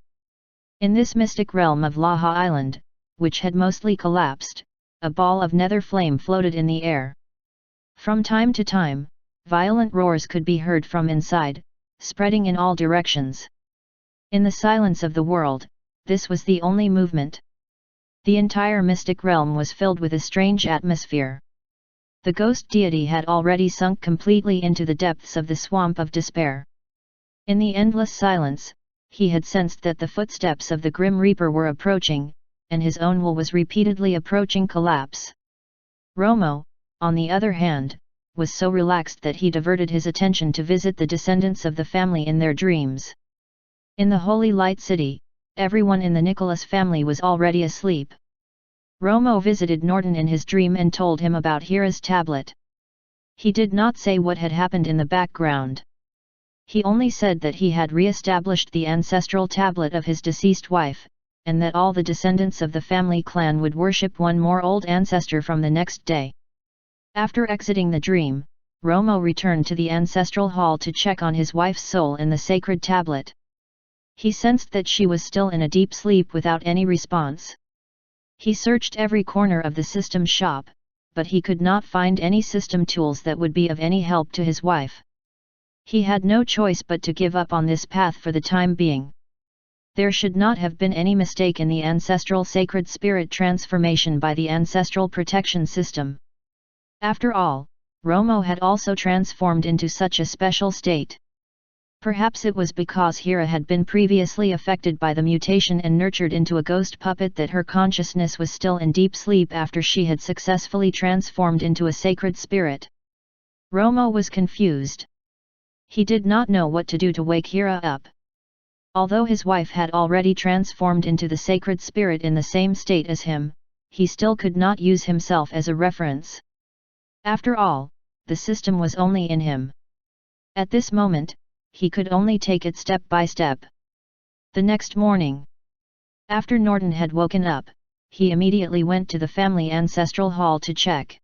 A: In this mystic realm of Laha Island, which had mostly collapsed, a ball of nether flame floated in the air. From time to time, violent roars could be heard from inside, spreading in all directions. In the silence of the world, this was the only movement. The entire mystic realm was filled with a strange atmosphere. The ghost deity had already sunk completely into the depths of the swamp of despair. In the endless silence, he had sensed that the footsteps of the Grim Reaper were approaching, and his own will was repeatedly approaching collapse. Romo, on the other hand, was so relaxed that he diverted his attention to visit the descendants of the family in their dreams. In the Holy Light City, everyone in the Nicholas family was already asleep. Romo visited Norton in his dream and told him about Hira's tablet. He did not say what had happened in the background. He only said that he had re-established the ancestral tablet of his deceased wife, and that all the descendants of the family clan would worship one more old ancestor from the next day. After exiting the dream, Romo returned to the ancestral hall to check on his wife's soul in the sacred tablet. He sensed that she was still in a deep sleep without any response. He searched every corner of the system shop, but he could not find any system tools that would be of any help to his wife. He had no choice but to give up on this path for the time being. There should not have been any mistake in the ancestral sacred spirit transformation by the ancestral protection system. After all, Romo had also transformed into such a special state. Perhaps it was because Hira had been previously affected by the mutation and nurtured into a ghost puppet that her consciousness was still in deep sleep after she had successfully transformed into a sacred spirit. Romo was confused. He did not know what to do to wake Hira up. Although his wife had already transformed into the sacred spirit in the same state as him, he still could not use himself as a reference. After all, the system was only in him. At this moment, he could only take it step by step. The next morning, after Norton had woken up, he immediately went to the family ancestral hall to check.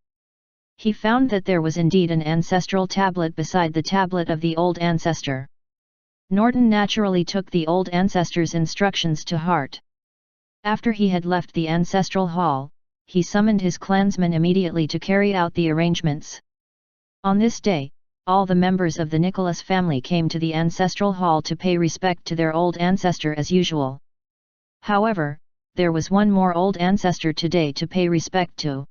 A: He found that there was indeed an ancestral tablet beside the tablet of the old ancestor. Norton naturally took the old ancestor's instructions to heart. After he had left the ancestral hall, he summoned his clansmen immediately to carry out the arrangements. On this day, all the members of the Nicholas family came to the ancestral hall to pay respect to their old ancestor as usual. However, there was one more old ancestor today to pay respect to.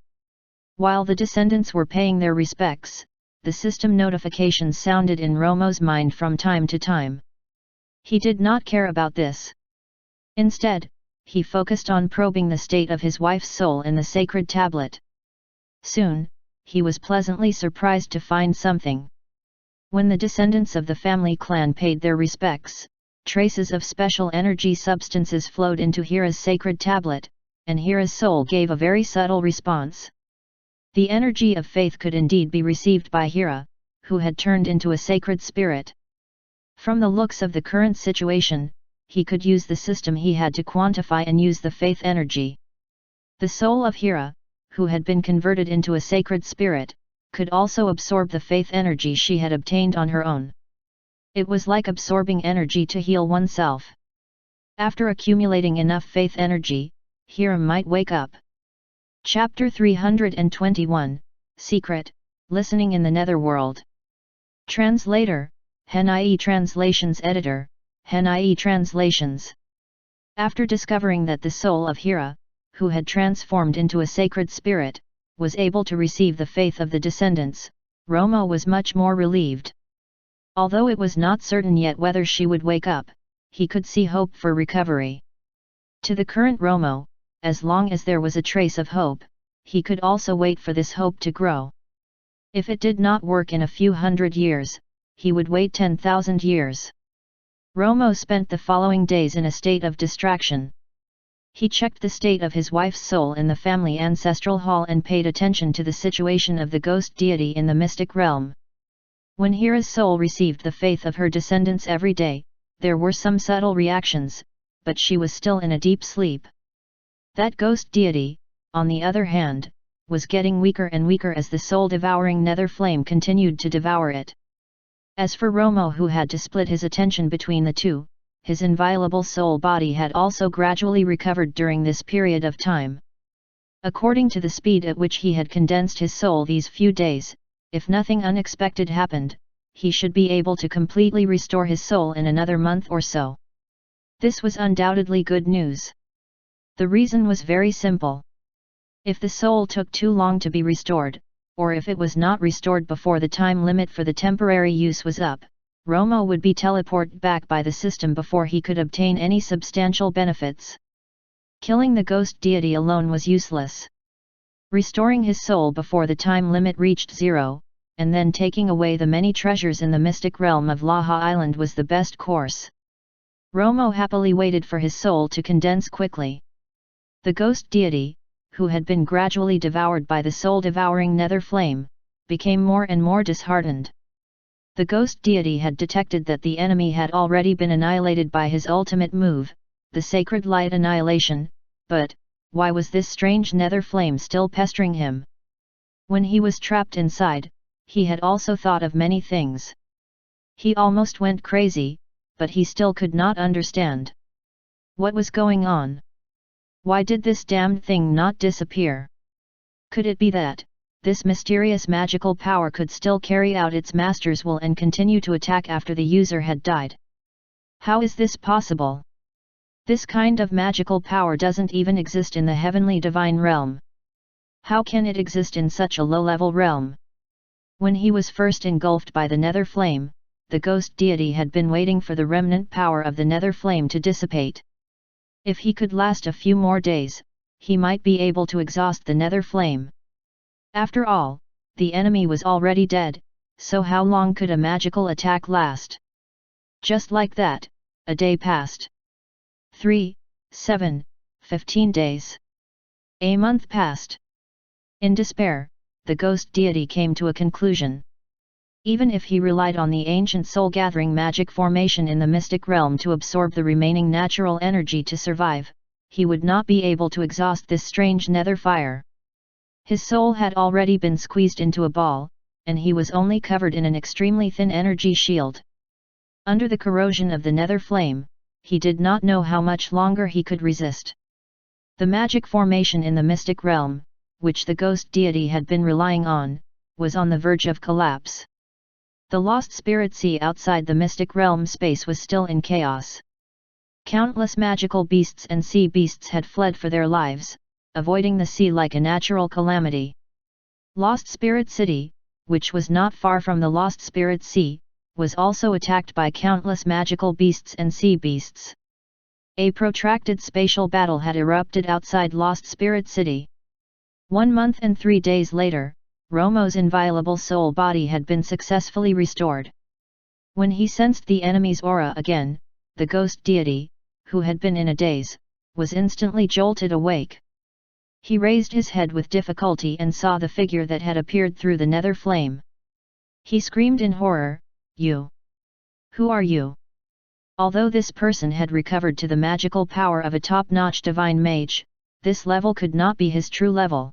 A: While the descendants were paying their respects, the system notifications sounded in Romo's mind from time to time. He did not care about this. Instead, he focused on probing the state of his wife's soul in the sacred tablet. Soon, he was pleasantly surprised to find something. When the descendants of the family clan paid their respects, traces of special energy substances flowed into Hira's sacred tablet, and Hira's soul gave a very subtle response. The energy of faith could indeed be received by Hira, who had turned into a sacred spirit. From the looks of the current situation, he could use the system he had to quantify and use the faith energy. The soul of Hira, who had been converted into a sacred spirit, could also absorb the faith energy she had obtained on her own. It was like absorbing energy to heal oneself. After accumulating enough faith energy, Hira might wake up. Chapter 321, Secret, Listening in the Netherworld. Translator, Hen.ie Translations Editor, Hen.ie Translations. After discovering that the soul of Hira, who had transformed into a sacred spirit, was able to receive the faith of the descendants, Romo was much more relieved. Although it was not certain yet whether she would wake up, he could see hope for recovery. To the current Romo, as long as there was a trace of hope, he could also wait for this hope to grow. If it did not work in a few hundred years, he would wait 10,000 years. Romo spent the following days in a state of distraction. He checked the state of his wife's soul in the family ancestral hall and paid attention to the situation of the ghost deity in the mystic realm. When Hera's soul received the faith of her descendants every day, there were some subtle reactions, but she was still in a deep sleep. That ghost deity, on the other hand, was getting weaker and weaker as the soul-devouring nether flame continued to devour it. As for Romo, who had to split his attention between the two, his inviolable soul body had also gradually recovered during this period of time. According to the speed at which he had condensed his soul these few days, if nothing unexpected happened, he should be able to completely restore his soul in another month or so. This was undoubtedly good news. The reason was very simple. If the soul took too long to be restored, or if it was not restored before the time limit for the temporary use was up, Romo would be teleported back by the system before he could obtain any substantial benefits. Killing the ghost deity alone was useless. Restoring his soul before the time limit reached zero, and then taking away the many treasures in the mystic realm of Laha Island was the best course. Romo happily waited for his soul to condense quickly. The ghost deity, who had been gradually devoured by the soul-devouring nether flame, became more and more disheartened. The ghost deity had detected that the enemy had already been annihilated by his ultimate move, the sacred light annihilation, but why was this strange nether flame still pestering him? When he was trapped inside, he had also thought of many things. He almost went crazy, but he still could not understand. What was going on? Why did this damned thing not disappear? Could it be that this mysterious magical power could still carry out its master's will and continue to attack after the user had died? How is this possible? This kind of magical power doesn't even exist in the heavenly divine realm. How can it exist in such a low-level realm? When he was first engulfed by the nether flame, the ghost deity had been waiting for the remnant power of the nether flame to dissipate. If he could last a few more days, he might be able to exhaust the nether flame. After all, the enemy was already dead, so how long could a magical attack last? Just like that, a day passed. 3, 7, 15 days. A month passed. In despair, the ghost deity came to a conclusion. Even if he relied on the ancient soul-gathering magic formation in the mystic realm to absorb the remaining natural energy to survive, he would not be able to exhaust this strange nether fire. His soul had already been squeezed into a ball, and he was only covered in an extremely thin energy shield. Under the corrosion of the nether flame, he did not know how much longer he could resist. The magic formation in the mystic realm, which the ghost deity had been relying on, was on the verge of collapse. The lost spirit sea outside the mystic realm space was still in chaos. Countless magical beasts and sea beasts had fled for their lives, avoiding the sea like a natural calamity. Lost Spirit City, which was not far from the Lost Spirit Sea, was also attacked by countless magical beasts and sea beasts. A protracted spatial battle had erupted outside Lost Spirit City. 1 month and 3 days later, Romo's inviolable soul body had been successfully restored. When he sensed the enemy's aura again, the ghost deity, who had been in a daze, was instantly jolted awake. He raised his head with difficulty and saw the figure that had appeared through the nether flame. He screamed in horror, "You! Who are you?" Although this person had recovered to the magical power of a top-notch divine mage, this level could not be his true level.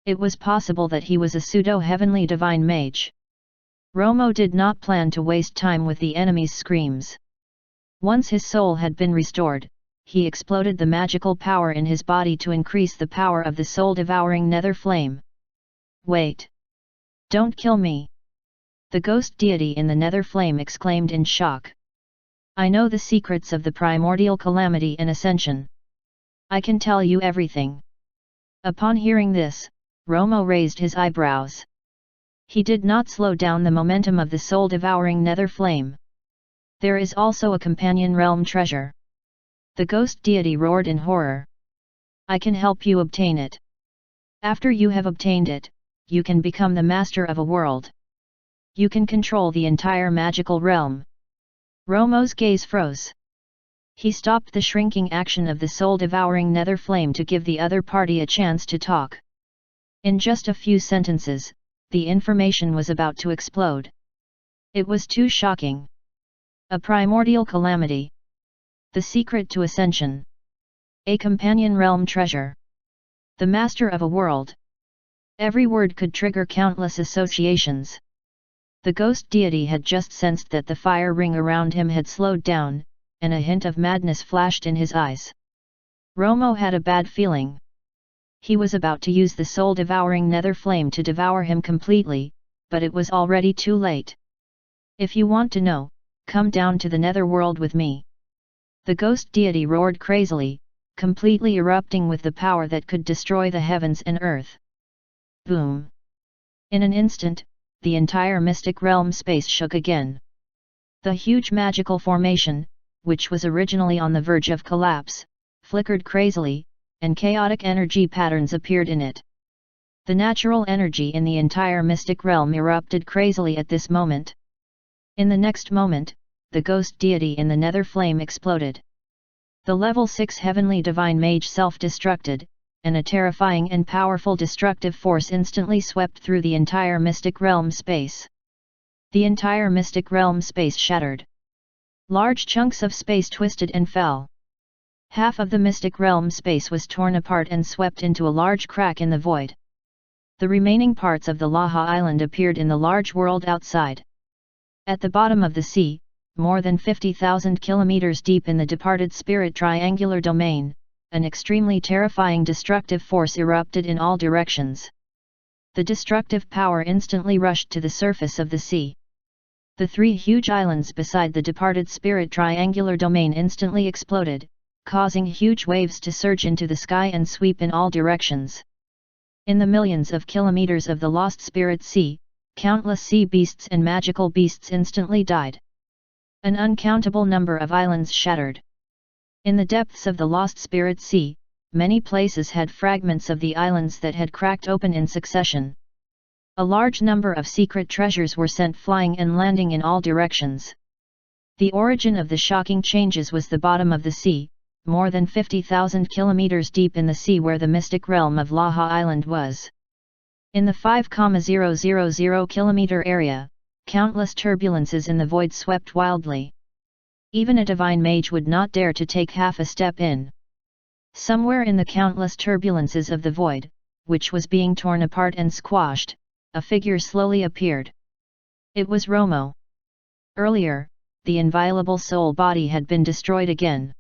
A: It was possible that he was a pseudo-heavenly divine mage. Romo did not plan to waste time with the enemy's screams. Once his soul had been restored, he exploded the magical power in his body to increase the power of the soul-devouring nether flame. "Wait! Don't kill me!" The ghost deity in the nether flame exclaimed in shock. "I know the secrets of the primordial calamity and ascension. I can tell you everything. Upon hearing this, Romo raised his eyebrows. He did not slow down the momentum of the soul-devouring nether flame. There is also a companion realm treasure. The ghost deity roared in horror. I can help you obtain it. After you have obtained it, you can become the master of a world. You can control the entire magical realm. Romo's gaze froze. He stopped the shrinking action of the soul-devouring nether flame to give the other party a chance to talk. In just a few sentences, the information was about to explode. It was too shocking. A primordial calamity. The secret to ascension. A companion realm treasure. The master of a world. Every word could trigger countless associations. The ghost deity had just sensed that the fire ring around him had slowed down, and a hint of madness flashed in his eyes. Romo had a bad feeling. He was about to use the soul-devouring nether flame to devour him completely, but it was already too late. If you want to know, come down to the nether world with me. The ghost deity roared crazily, completely erupting with the power that could destroy the heavens and earth. Boom! In an instant, the entire mystic realm space shook again. The huge magical formation, which was originally on the verge of collapse, flickered crazily, and chaotic energy patterns appeared in it. The natural energy in the entire mystic realm erupted crazily at this moment. In the next moment, the ghost deity in the nether flame exploded. The level 6 heavenly divine mage self-destructed, and a terrifying and powerful destructive force instantly swept through the entire mystic realm space. The entire mystic realm space shattered. Large chunks of space twisted and fell. Half of the mystic realm space was torn apart and swept into a large crack in the void. The remaining parts of the Laha Island appeared in the large world outside. At the bottom of the sea, more than 50,000 kilometers deep in the departed spirit triangular domain, an extremely terrifying destructive force erupted in all directions. The destructive power instantly rushed to the surface of the sea. The 3 huge islands beside the departed spirit triangular domain instantly exploded, causing huge waves to surge into the sky and sweep in all directions. In the millions of kilometers of the lost spirit sea, countless sea beasts and magical beasts instantly died. An uncountable number of islands shattered. In the depths of the lost spirit sea, many places had fragments of the islands that had cracked open in succession. A large number of secret treasures were sent flying and landing in all directions. The origin of the shocking changes was the bottom of the sea, more than 50,000 kilometers deep in the sea where the mystic realm of Laha Island was. In the 5,000 kilometer area, countless turbulences in the void swept wildly. Even a divine mage would not dare to take half a step in. Somewhere in the countless turbulences of the void, which was being torn apart and squashed, a figure slowly appeared. It was Romo. Earlier, the inviolable soul body had been destroyed again.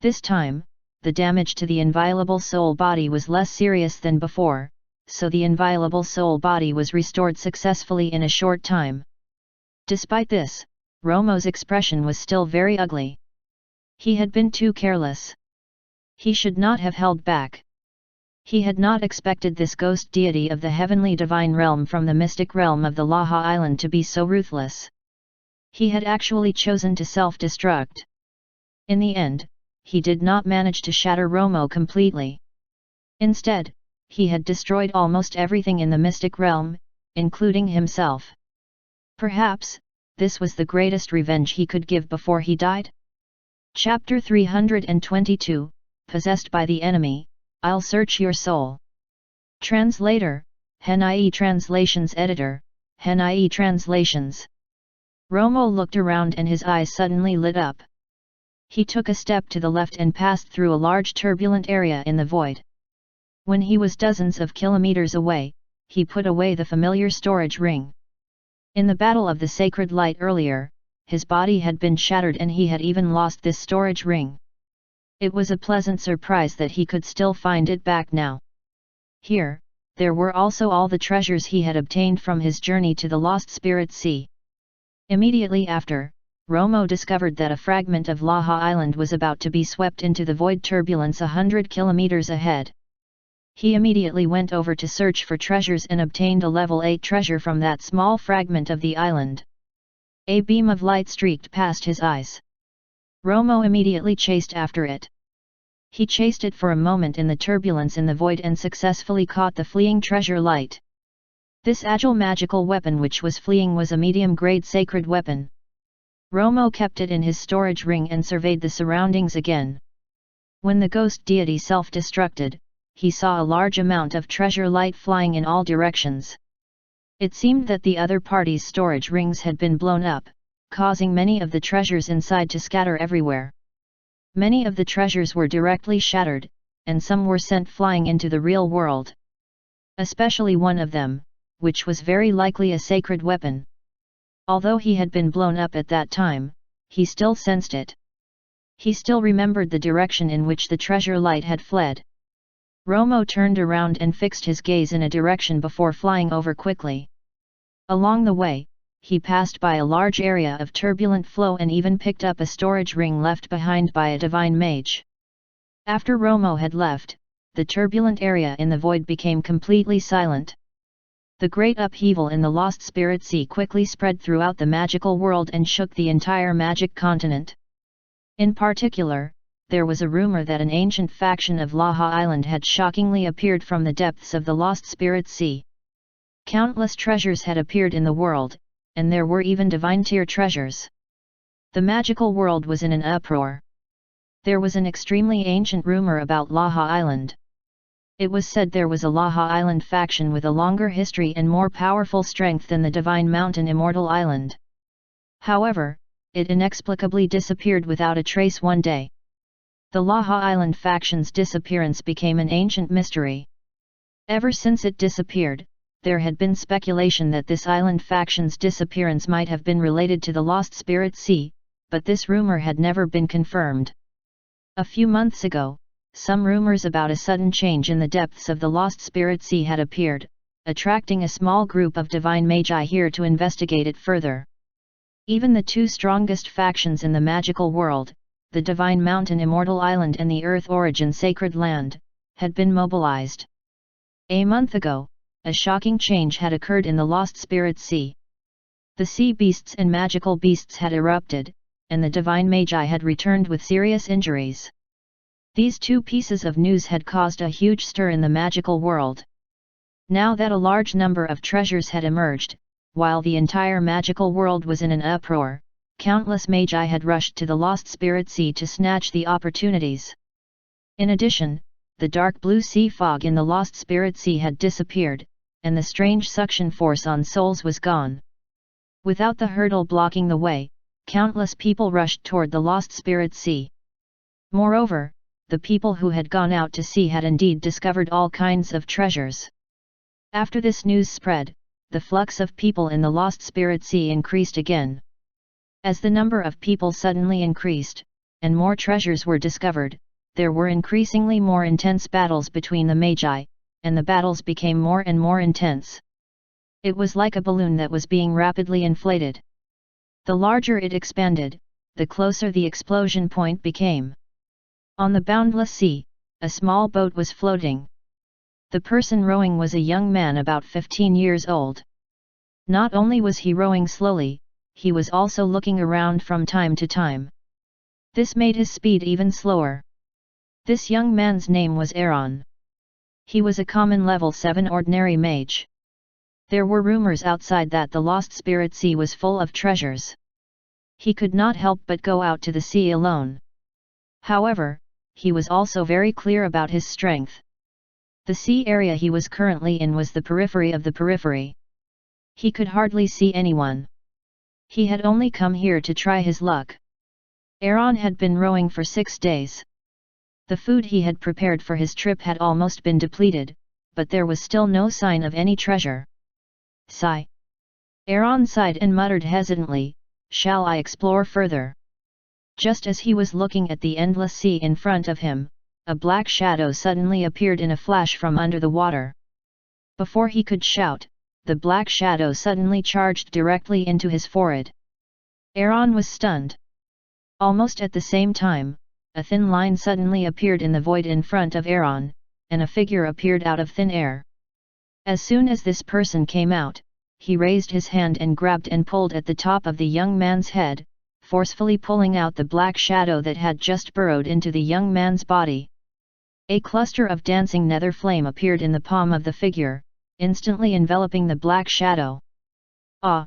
A: This time, the damage to the inviolable soul body was less serious than before, so the inviolable soul body was restored successfully in a short time. Despite this, Romo's expression was still very ugly. He had been too careless. He should not have held back. He had not expected this ghost deity of the heavenly divine realm from the mystic realm of the Laha Island to be so ruthless. He had actually chosen to self-destruct. In the end, he did not manage to shatter Romo completely. Instead, he had destroyed almost everything in the mystic realm, including himself. Perhaps, this was the greatest revenge he could give before he died? Chapter 322, Possessed by the Enemy, I'll Search Your Soul. Translator, Henai Translations Editor, Henai Translations. Romo looked around and his eyes suddenly lit up. He took a step to the left and passed through a large turbulent area in the void. When he was dozens of kilometers away, he put away the familiar storage ring. In the Battle of the Sacred Light earlier, his body had been shattered and he had even lost this storage ring. It was a pleasant surprise that he could still find it back now. Here, there were also all the treasures he had obtained from his journey to the Lost Spirit Sea. Immediately after, Romo discovered that a fragment of Laha Island was about to be swept into the void turbulence 100 kilometers ahead. He immediately went over to search for treasures and obtained a level 8 treasure from that small fragment of the island. A beam of light streaked past his eyes. Romo immediately chased after it. He chased it for a moment in the turbulence in the void and successfully caught the fleeing treasure light. This agile magical weapon which was fleeing was a medium-grade sacred weapon. Romo kept it in his storage ring and surveyed the surroundings again. When the ghost deity self-destructed, he saw a large amount of treasure light flying in all directions. It seemed that the other party's storage rings had been blown up, causing many of the treasures inside to scatter everywhere. Many of the treasures were directly shattered, and some were sent flying into the real world. Especially one of them, which was very likely a sacred weapon. Although he had been blown up at that time, he still sensed it. He still remembered the direction in which the treasure light had fled. Romo turned around and fixed his gaze in a direction before flying over quickly. Along the way, he passed by a large area of turbulent flow and even picked up a storage ring left behind by a divine mage. After Romo had left, the turbulent area in the void became completely silent. The great upheaval in the Lost Spirit Sea quickly spread throughout the magical world and shook the entire magic continent. In particular, there was a rumor that an ancient faction of Laha Island had shockingly appeared from the depths of the Lost Spirit Sea. Countless treasures had appeared in the world, and there were even divine-tier treasures. The magical world was in an uproar. There was an extremely ancient rumor about Laha Island. It was said there was a Laha Island faction with a longer history and more powerful strength than the Divine Mountain Immortal Island. However, it inexplicably disappeared without a trace one day. The Laha Island faction's disappearance became an ancient mystery. Ever since it disappeared, there had been speculation that this island faction's disappearance might have been related to the Lost Spirit Sea, but this rumor had never been confirmed. A few months ago, some rumors about a sudden change in the depths of the Lost Spirit Sea had appeared, attracting a small group of divine magi here to investigate it further. Even the two strongest factions in the magical world, the Divine Mountain Immortal Island and the Earth Origin Sacred Land, had been mobilized. A month ago, a shocking change had occurred in the Lost Spirit Sea. The sea beasts and magical beasts had erupted, and the divine magi had returned with serious injuries. These two pieces of news had caused a huge stir in the magical world. Now that a large number of treasures had emerged, while the entire magical world was in an uproar, countless magi had rushed to the Lost Spirit Sea to snatch the opportunities. In addition, the dark blue sea fog in the Lost Spirit Sea had disappeared, and the strange suction force on souls was gone. Without the hurdle blocking the way, countless people rushed toward the Lost Spirit Sea. Moreover, the people who had gone out to sea had indeed discovered all kinds of treasures. After this news spread, the flux of people in the Lost Spirit Sea increased again. As the number of people suddenly increased, and more treasures were discovered, there were increasingly more intense battles between the magi, and the battles became more and more intense. It was like a balloon that was being rapidly inflated. The larger it expanded, the closer the explosion point became. On the boundless sea, a small boat was floating. The person rowing was a young man about 15 years old. Not only was he rowing slowly, he was also looking around from time to time. This made his speed even slower. This young man's name was Aaron. He was a common level 7 ordinary mage. There were rumors outside that the Lost Spirit Sea was full of treasures. He could not help but go out to the sea alone. However, he was also very clear about his strength. The sea area he was currently in was the periphery of the periphery. He could hardly see anyone. He had only come here to try his luck. Aaron had been rowing for 6 days. The food he had prepared for his trip had almost been depleted, but there was still no sign of any treasure. Sigh. Aaron sighed and muttered hesitantly, "Shall I explore further?" Just as he was looking at the endless sea in front of him, a black shadow suddenly appeared in a flash from under the water. Before he could shout, the black shadow suddenly charged directly into his forehead. Aaron was stunned. Almost at the same time, a thin line suddenly appeared in the void in front of Aaron, and a figure appeared out of thin air. As soon as this person came out, he raised his hand and grabbed and pulled at the top of the young man's head, forcefully pulling out the black shadow that had just burrowed into the young man's body. A cluster of dancing nether flame appeared in the palm of the figure, instantly enveloping the black shadow. Ah!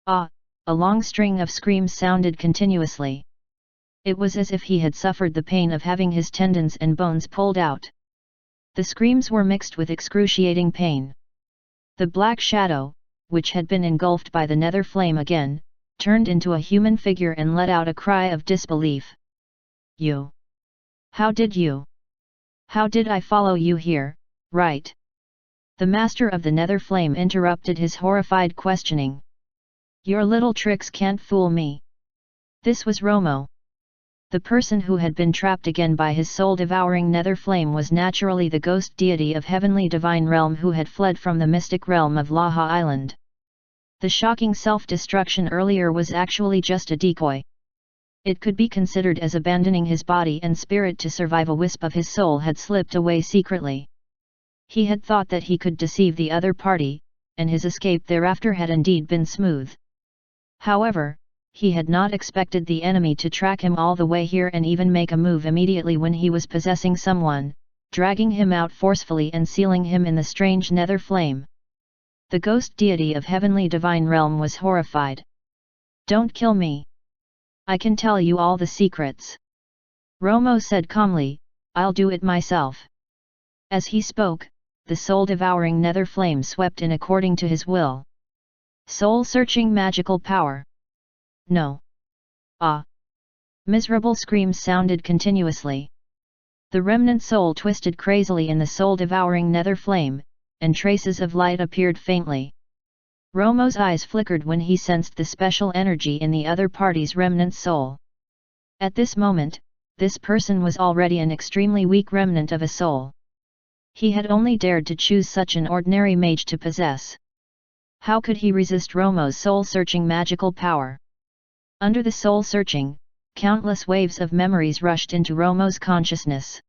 A: Ah! A long string of screams sounded continuously. It was as if he had suffered the pain of having his tendons and bones pulled out. The screams were mixed with excruciating pain. The black shadow, which had been engulfed by the nether flame again, turned into a human figure and let out a cry of disbelief. You! How did you? How did I follow you here, right? The master of the nether flame interrupted his horrified questioning. Your little tricks can't fool me. This was Romo. The person who had been trapped again by his soul-devouring nether flame was naturally the ghost deity of heavenly divine realm who had fled from the mystic realm of Laha Island. The shocking self-destruction earlier was actually just a decoy. It could be considered as abandoning his body and spirit to survive. A wisp of his soul had slipped away secretly. He had thought that he could deceive the other party, and his escape thereafter had indeed been smooth. However, he had not expected the enemy to track him all the way here and even make a move immediately when he was possessing someone, dragging him out forcefully and sealing him in the strange nether flame. The ghost deity of heavenly divine realm was horrified. Don't kill me. I can tell you all the secrets. Romo said calmly, I'll do it myself. As he spoke, the soul-devouring nether flame swept in according to his will. Soul-searching magical power. No. Ah! Miserable screams sounded continuously. The remnant soul twisted crazily in the soul-devouring nether flame, and traces of light appeared faintly. Romo's eyes flickered when he sensed the special energy in the other party's remnant soul. At this moment, this person was already an extremely weak remnant of a soul. He had only dared to choose such an ordinary mage to possess. How could he resist Romo's soul-searching magical power? Under the soul-searching, countless waves of memories rushed into Romo's consciousness.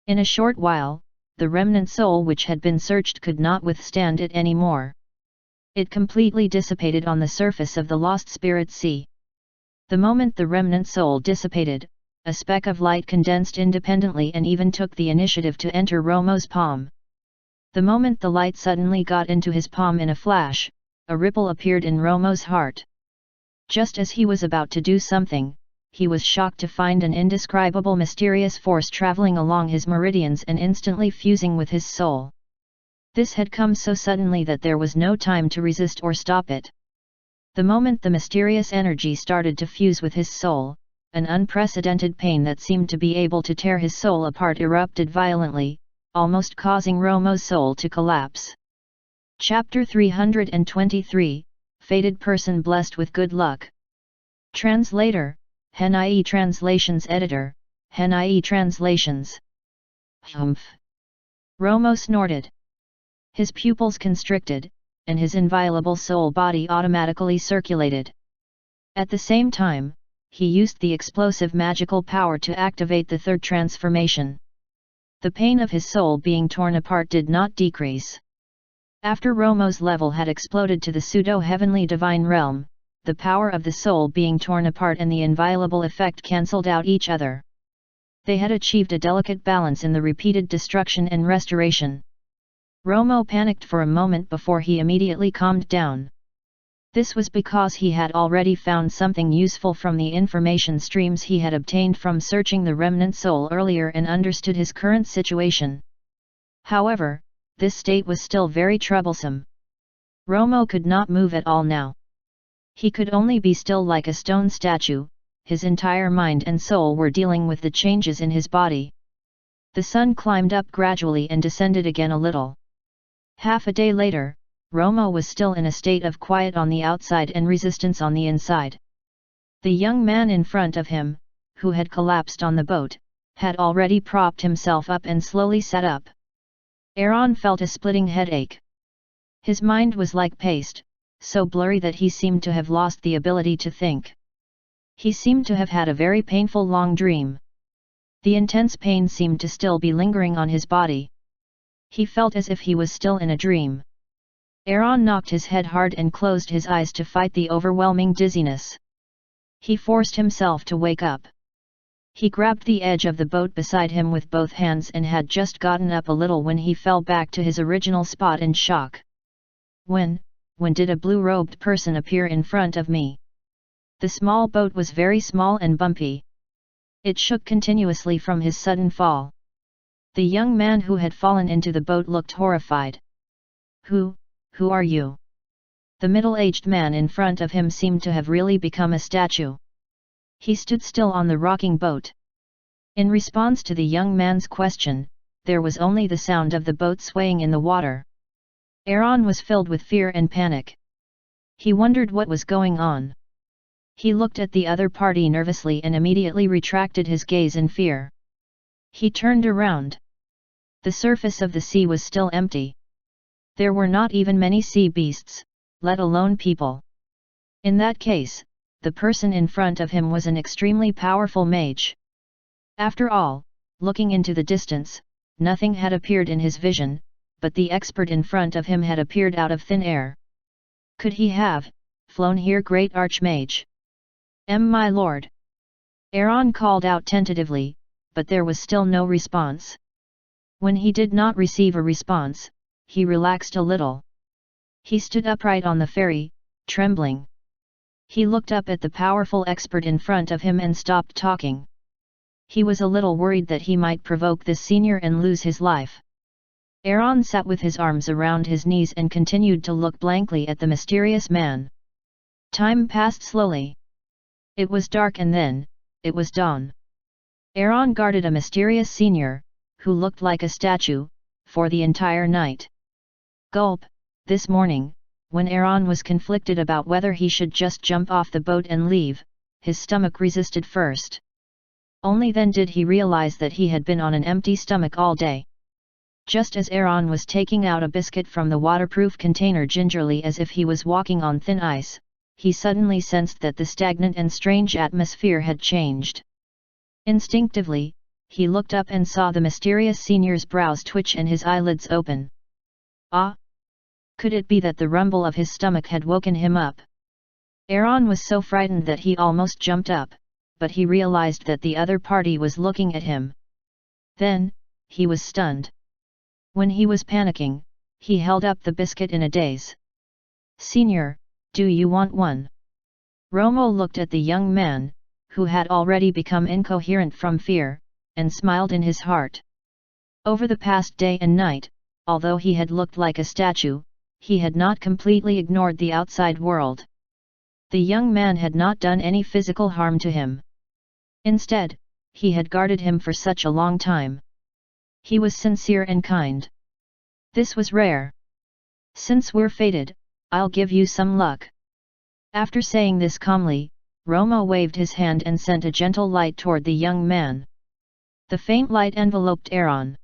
A: In a short while, the remnant soul which had been searched could not withstand it anymore. It completely dissipated on the surface of the lost spirit sea. The moment the remnant soul dissipated, a speck of light condensed independently and even took the initiative to enter Romo's palm. The moment the light suddenly got into his palm in a flash, a ripple appeared in Romo's heart. Just as he was about to do something, he was shocked to find an indescribable mysterious force traveling along his meridians and instantly fusing with his soul. This had come so suddenly that there was no time to resist or stop it. The moment the mysterious energy started to fuse with his soul, an unprecedented pain that seemed to be able to tear his soul apart erupted violently, almost causing Romo's soul to collapse. Chapter 323, Fated Person Blessed with Good Luck. Translator, Henai Translations Editor, Henai Translations. Humph! Romo snorted. His pupils constricted, and his inviolable soul body automatically circulated. At the same time, he used the explosive magical power to activate the third transformation. The pain of his soul being torn apart did not decrease. After Romo's level had exploded to the pseudo-heavenly divine realm, the power of the soul being torn apart and the inviolable effect cancelled out each other. They had achieved a delicate balance in the repeated destruction and restoration. Romo panicked for a moment before he immediately calmed down. This was because he had already found something useful from the information streams he had obtained from searching the remnant soul earlier and understood his current situation. However, this state was still very troublesome. Romo could not move at all now. He could only be still like a stone statue. His entire mind and soul were dealing with the changes in his body. The sun climbed up gradually and descended again a little. Half a day later, Romo was still in a state of quiet on the outside and resistance on the inside. The young man in front of him, who had collapsed on the boat, had already propped himself up and slowly sat up. Aaron felt a splitting headache. His mind was like paste, so blurry that he seemed to have lost the ability to think. He seemed to have had a very painful long dream. The intense pain seemed to still be lingering on his body. He felt as if he was still in a dream. Aaron knocked his head hard and closed his eyes to fight the overwhelming dizziness. He forced himself to wake up. He grabbed the edge of the boat beside him with both hands and had just gotten up a little when he fell back to his original spot in shock. When did a blue-robed person appear in front of me? The small boat was very small and bumpy. It shook continuously from his sudden fall. The young man who had fallen into the boat looked horrified. Who are you? The middle-aged man in front of him seemed to have really become a statue. He stood still on the rocking boat. In response to the young man's question, there was only the sound of the boat swaying in the water. Aaron was filled with fear and panic. He wondered what was going on. He looked at the other party nervously and immediately retracted his gaze in fear. He turned around. The surface of the sea was still empty. There were not even many sea beasts, let alone people. In that case, the person in front of him was an extremely powerful mage. After all, looking into the distance, nothing had appeared in his vision, but the expert in front of him had appeared out of thin air. Could he have flown here, great archmage? My lord. Aaron called out tentatively, but there was still no response. When he did not receive a response, he relaxed a little. He stood upright on the ferry, trembling. He looked up at the powerful expert in front of him and stopped talking. He was a little worried that he might provoke this senior and lose his life. Aaron sat with his arms around his knees and continued to look blankly at the mysterious man. Time passed slowly. It was dark and then, it was dawn. Aaron guarded a mysterious senior, who looked like a statue, for the entire night. Gulp, this morning, when Aaron was conflicted about whether he should just jump off the boat and leave, his stomach resisted first. Only then did he realize that he had been on an empty stomach all day. Just as Aaron was taking out a biscuit from the waterproof container gingerly as if he was walking on thin ice, he suddenly sensed that the stagnant and strange atmosphere had changed. Instinctively, he looked up and saw the mysterious senior's brows twitch and his eyelids open. Ah! Could it be that the rumble of his stomach had woken him up? Aaron was so frightened that he almost jumped up, but he realized that the other party was looking at him. Then, he was stunned. When he was panicking, he held up the biscuit in a daze. Senior, do you want one? Romo looked at the young man, who had already become incoherent from fear, and smiled in his heart. Over the past day and night, although he had looked like a statue, he had not completely ignored the outside world. The young man had not done any physical harm to him. Instead, he had guarded him for such a long time. He was sincere and kind. This was rare. Since we're fated, I'll give you some luck. After saying this calmly, Romo waved his hand and sent a gentle light toward the young man. The faint light enveloped Aaron.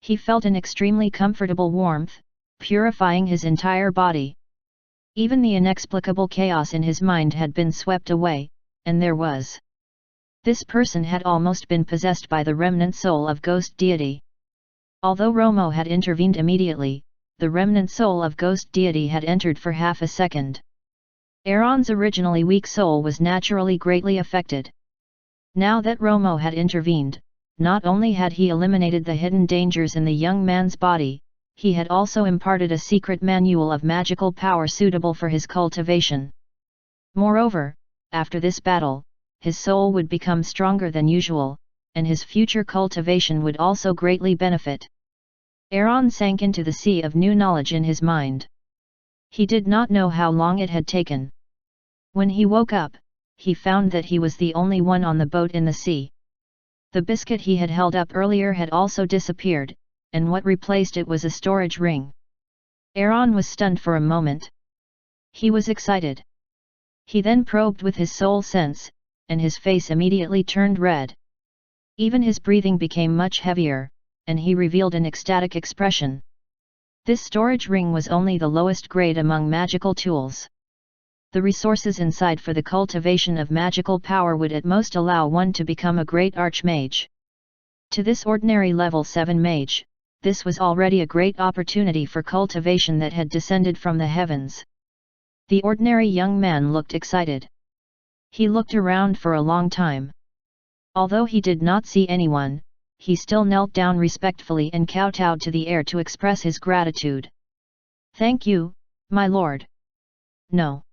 A: He felt an extremely comfortable warmth, purifying his entire body. Even the inexplicable chaos in his mind had been swept away, and there was. This person had almost been possessed by the remnant soul of ghost deity. Although Romo had intervened immediately, the remnant soul of ghost deity had entered for half a second. Aaron's originally weak soul was naturally greatly affected. Now that Romo had intervened, not only had he eliminated the hidden dangers in the young man's body, he had also imparted a secret manual of magical power suitable for his cultivation. Moreover, after this battle, his soul would become stronger than usual, and his future cultivation would also greatly benefit. Aaron sank into the sea of new knowledge in his mind. He did not know how long it had taken. When he woke up, he found that he was the only one on the boat in the sea. The biscuit he had held up earlier had also disappeared, and what replaced it was a storage ring. Aaron was stunned for a moment. He was excited. He then probed with his soul sense, and his face immediately turned red. Even his breathing became much heavier, and he revealed an ecstatic expression. This storage ring was only the lowest grade among magical tools. The resources inside for the cultivation of magical power would at most allow one to become a great archmage. To this ordinary level 7 mage, this was already a great opportunity for cultivation that had descended from the heavens. The ordinary young man looked excited. He looked around for a long time. Although he did not see anyone, he still knelt down respectfully and kowtowed to the air to express his gratitude. "Thank you, my lord." "No.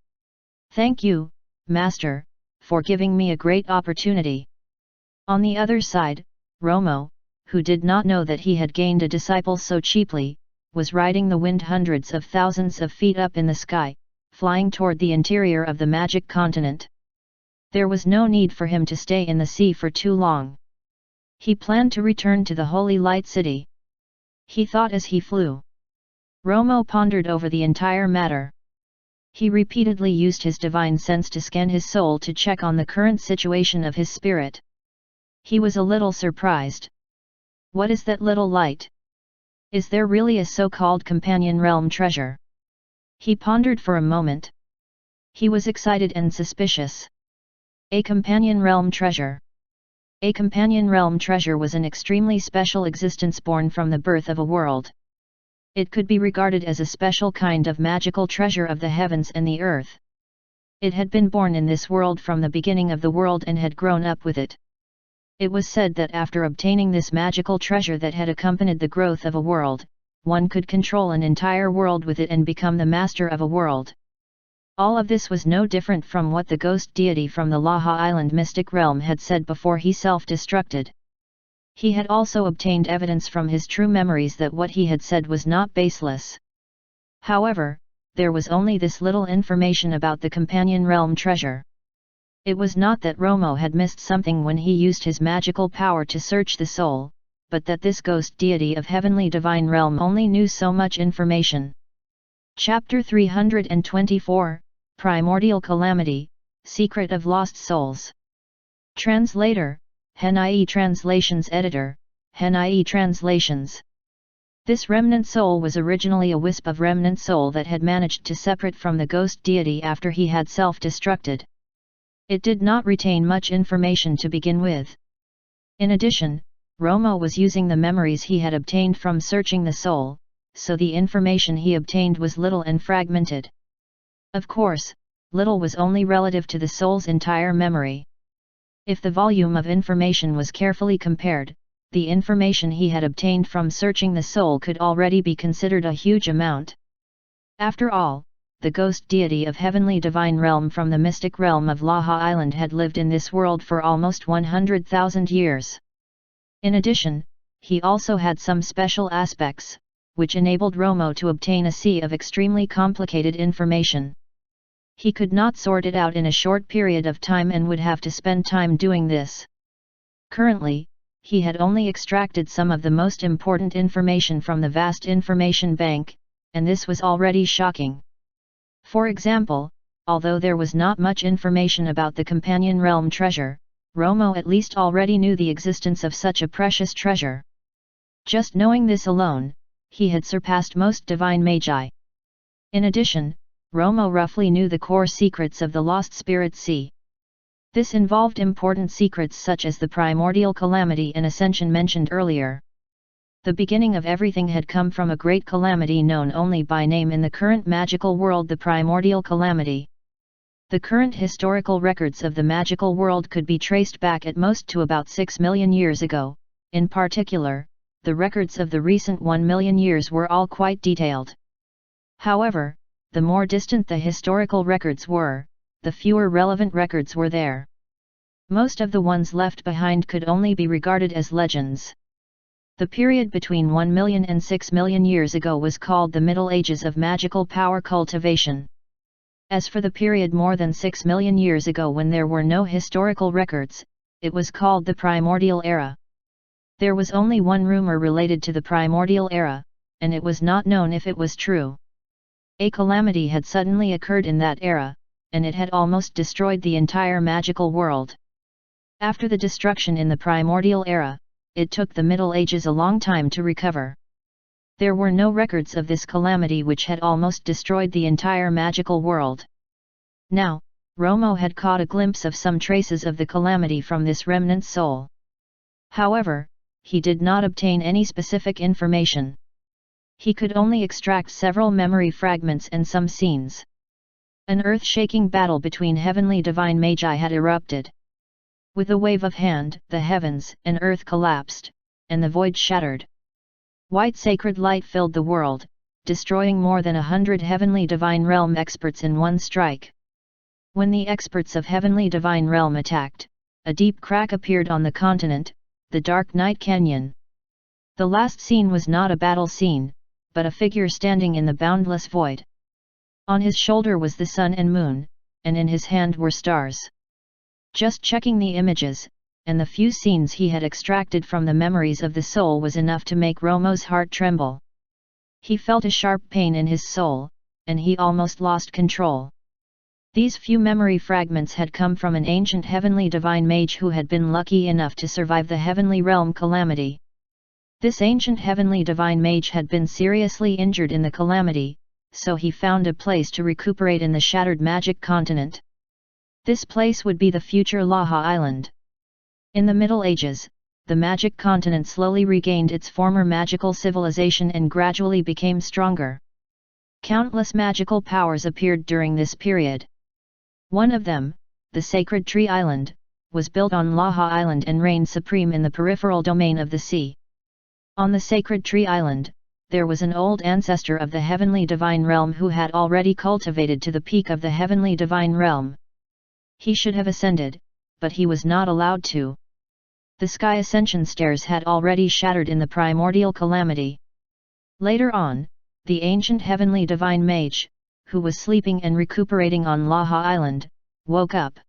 A: Thank you, master, for giving me a great opportunity." On the other side, Romo, who did not know that he had gained a disciple so cheaply, was riding the wind hundreds of thousands of feet up in the sky, flying toward the interior of the magic continent. There was no need for him to stay in the sea for too long. He planned to return to the Holy Light City. He thought as he flew. Romo pondered over the entire matter. He repeatedly used his divine sense to scan his soul to check on the current situation of his spirit. He was a little surprised. What is that little light? Is there really a so-called companion realm treasure? He pondered for a moment. He was excited and suspicious. A companion realm treasure. A companion realm treasure was an extremely special existence born from the birth of a world. It could be regarded as a special kind of magical treasure of the heavens and the earth. It had been born in this world from the beginning of the world and had grown up with it. It was said that after obtaining this magical treasure that had accompanied the growth of a world, one could control an entire world with it and become the master of a world. All of this was no different from what the ghost deity from the Laha Island mystic realm had said before he self-destructed. He had also obtained evidence from his true memories that what he had said was not baseless. However, there was only this little information about the companion realm treasure. It was not that Romo had missed something when he used his magical power to search the soul, but that this ghost deity of heavenly divine realm only knew so much information. Chapter 324, Primordial Calamity, Secret of Lost Souls. Translator, Henai Translations Editor, Henai Translations. This remnant soul was originally a wisp of remnant soul that had managed to separate from the ghost deity after he had self-destructed. It did not retain much information to begin with. In addition, Romo was using the memories he had obtained from searching the soul, so the information he obtained was little and fragmented. Of course, little was only relative to the soul's entire memory. If the volume of information was carefully compared, the information he had obtained from searching the soul could already be considered a huge amount. After all, the ghost deity of heavenly divine realm from the mystic realm of Laha Island had lived in this world for almost 100,000 years. In addition, he also had some special aspects, which enabled Romo to obtain a sea of extremely complicated information. He could not sort it out in a short period of time and would have to spend time doing this. Currently, he had only extracted some of the most important information from the vast information bank, and this was already shocking. For example, although there was not much information about the companion realm treasure, Romo at least already knew the existence of such a precious treasure. Just knowing this alone, he had surpassed most divine magi. In addition, Romo roughly knew the core secrets of the Lost Spirit Sea. This involved important secrets such as the primordial calamity and ascension mentioned earlier. The beginning of everything had come from a great calamity known only by name in the current magical world, the primordial calamity. The current historical records of the magical world could be traced back at most to about 6 million years ago. In particular, the records of the recent 1 million years were all quite detailed. However, the more distant the historical records were, the fewer relevant records were there. Most of the ones left behind could only be regarded as legends. The period between 1 million and 6 million years ago was called the Middle Ages of magical power cultivation. As for the period more than 6 million years ago when there were no historical records, it was called the Primordial Era. There was only one rumor related to the Primordial Era, and it was not known if it was true. A calamity had suddenly occurred in that era, and it had almost destroyed the entire magical world. After the destruction in the Primordial Era, it took the Middle Ages a long time to recover. There were no records of this calamity which had almost destroyed the entire magical world. Now, Romo had caught a glimpse of some traces of the calamity from this remnant soul. However, he did not obtain any specific information. He could only extract several memory fragments and some scenes. An earth-shaking battle between heavenly divine magi had erupted. With a wave of hand, the heavens and earth collapsed, and the void shattered. White sacred light filled the world, destroying more than 100 heavenly divine realm experts in one strike. When the experts of heavenly divine realm attacked, a deep crack appeared on the continent, the Dark Night Canyon. The last scene was not a battle scene, but a figure standing in the boundless void. On his shoulder was the sun and moon, and in his hand were stars. Just checking the images, and the few scenes he had extracted from the memories of the soul was enough to make Romo's heart tremble. He felt a sharp pain in his soul, and he almost lost control. These few memory fragments had come from an ancient heavenly divine mage who had been lucky enough to survive the heavenly realm calamity. This ancient heavenly divine mage had been seriously injured in the calamity, so he found a place to recuperate in the shattered magic continent. This place would be the future Laha Island. In the Middle Ages, the magic continent slowly regained its former magical civilization and gradually became stronger. Countless magical powers appeared during this period. One of them, the Sacred Tree Island, was built on Laha Island and reigned supreme in the peripheral domain of the sea. On the Sacred Tree Island, there was an old ancestor of the heavenly divine realm who had already cultivated to the peak of the heavenly divine realm. He should have ascended, but he was not allowed to. The sky ascension stairs had already shattered in the primordial calamity. Later on, the ancient heavenly divine mage, who was sleeping and recuperating on Laha Island, woke up.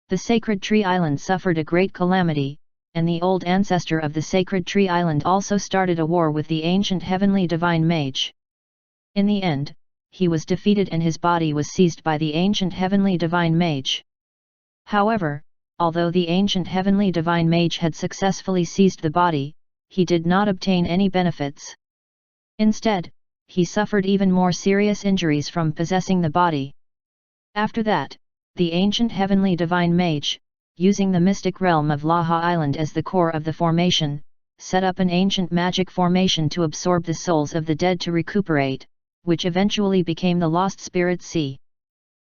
A: The Sacred Tree Island suffered a great calamity, and the old ancestor of the Sacred Tree Island also started a war with the ancient heavenly divine mage. In the end, he was defeated and his body was seized by the ancient heavenly divine mage. However, although the ancient heavenly divine mage had successfully seized the body, he did not obtain any benefits. Instead, he suffered even more serious injuries from possessing the body. After that, the ancient heavenly divine mage, using the mystic realm of Laha Island as the core of the formation, set up an ancient magic formation to absorb the souls of the dead to recuperate, which eventually became the Lost Spirit Sea.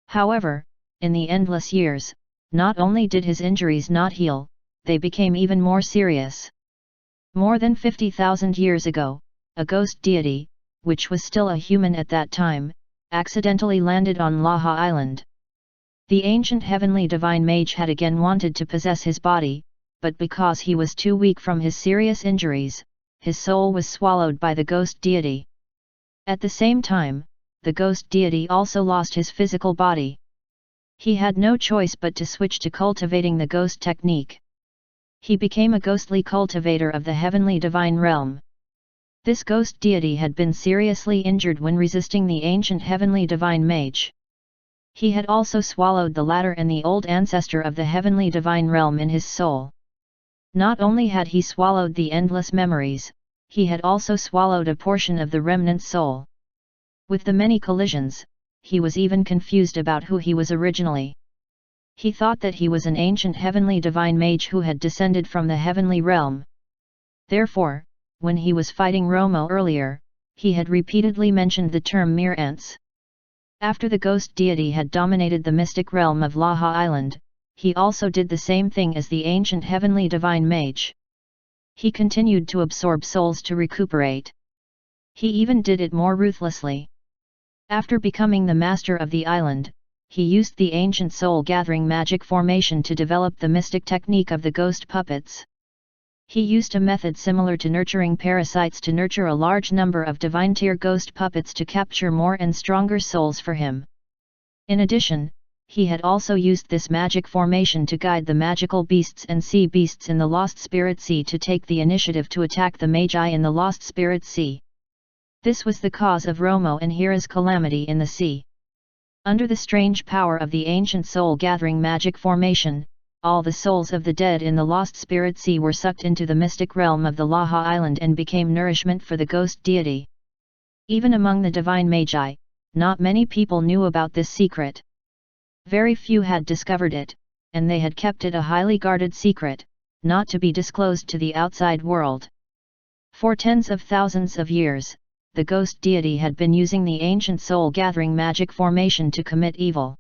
A: However, in the endless years, not only did his injuries not heal, they became even more serious. More than 50,000 years ago, a ghost deity, which was still a human at that time, accidentally landed on Laha Island. The ancient heavenly divine mage had again wanted to possess his body, but because he was too weak from his serious injuries, his soul was swallowed by the ghost deity. At the same time, the ghost deity also lost his physical body. He had no choice but to switch to cultivating the ghost technique. He became a ghostly cultivator of the heavenly divine realm. This ghost deity had been seriously injured when resisting the ancient heavenly divine mage. He had also swallowed the latter and the old ancestor of the heavenly divine realm in his soul. Not only had he swallowed the endless memories, he had also swallowed a portion of the remnant soul. With the many collisions, he was even confused about who he was originally. He thought that he was an ancient heavenly divine mage who had descended from the heavenly realm. Therefore, when he was fighting Romo earlier, he had repeatedly mentioned the term mere ants. After the ghost deity had dominated the mystic realm of Laha Island, he also did the same thing as the ancient heavenly divine mage. He continued to absorb souls to recuperate. He even did it more ruthlessly. After becoming the master of the island, he used the ancient soul-gathering magic formation to develop the mystic technique of the ghost puppets. He used a method similar to nurturing parasites to nurture a large number of divine-tier ghost puppets to capture more and stronger souls for him. In addition, he had also used this magic formation to guide the magical beasts and sea beasts in the Lost Spirit Sea to take the initiative to attack the Magi in the Lost Spirit Sea. This was the cause of Romo and Hera's calamity in the sea. Under the strange power of the ancient soul-gathering magic formation, all the souls of the dead in the lost spirit sea were sucked into the mystic realm of the Laha island and became nourishment for the ghost deity. Even among the divine magi, not many people knew about this secret. Very few had discovered it, and they had kept it a highly guarded secret, not to be disclosed to the outside world. For tens of thousands of years, the ghost deity had been using the ancient soul-gathering magic formation to commit evil.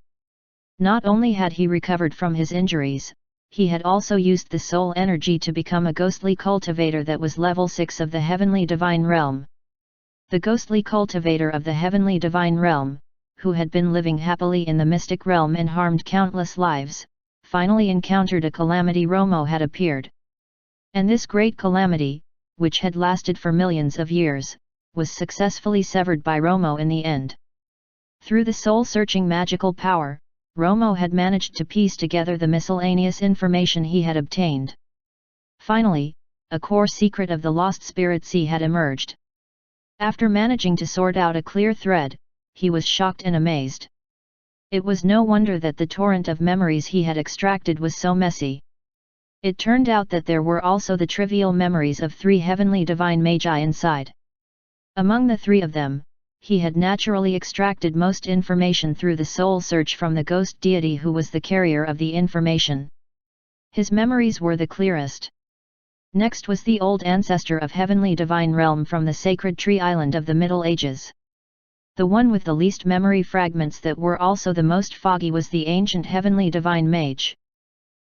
A: Not only had he recovered from his injuries, he had also used the soul energy to become a ghostly cultivator that was level 6 of the heavenly divine realm. The ghostly cultivator of the heavenly divine realm, who had been living happily in the mystic realm and harmed countless lives, finally encountered a calamity. Romo had appeared. And this great calamity, which had lasted for millions of years, was successfully severed by Romo in the end. Through the soul-searching magical power, Romo had managed to piece together the miscellaneous information he had obtained. Finally, a core secret of the lost spirit sea had emerged. After managing to sort out a clear thread, he was shocked and amazed. It was no wonder that the torrent of memories he had extracted was so messy. It turned out that there were also the trivial memories of 3 heavenly divine magi inside. Among the 3 of them, he had naturally extracted most information through the soul search from the ghost deity who was the carrier of the information. His memories were the clearest. Next was the old ancestor of heavenly divine realm from the sacred tree island of the Middle Ages. The one with the least memory fragments that were also the most foggy was the ancient heavenly divine mage.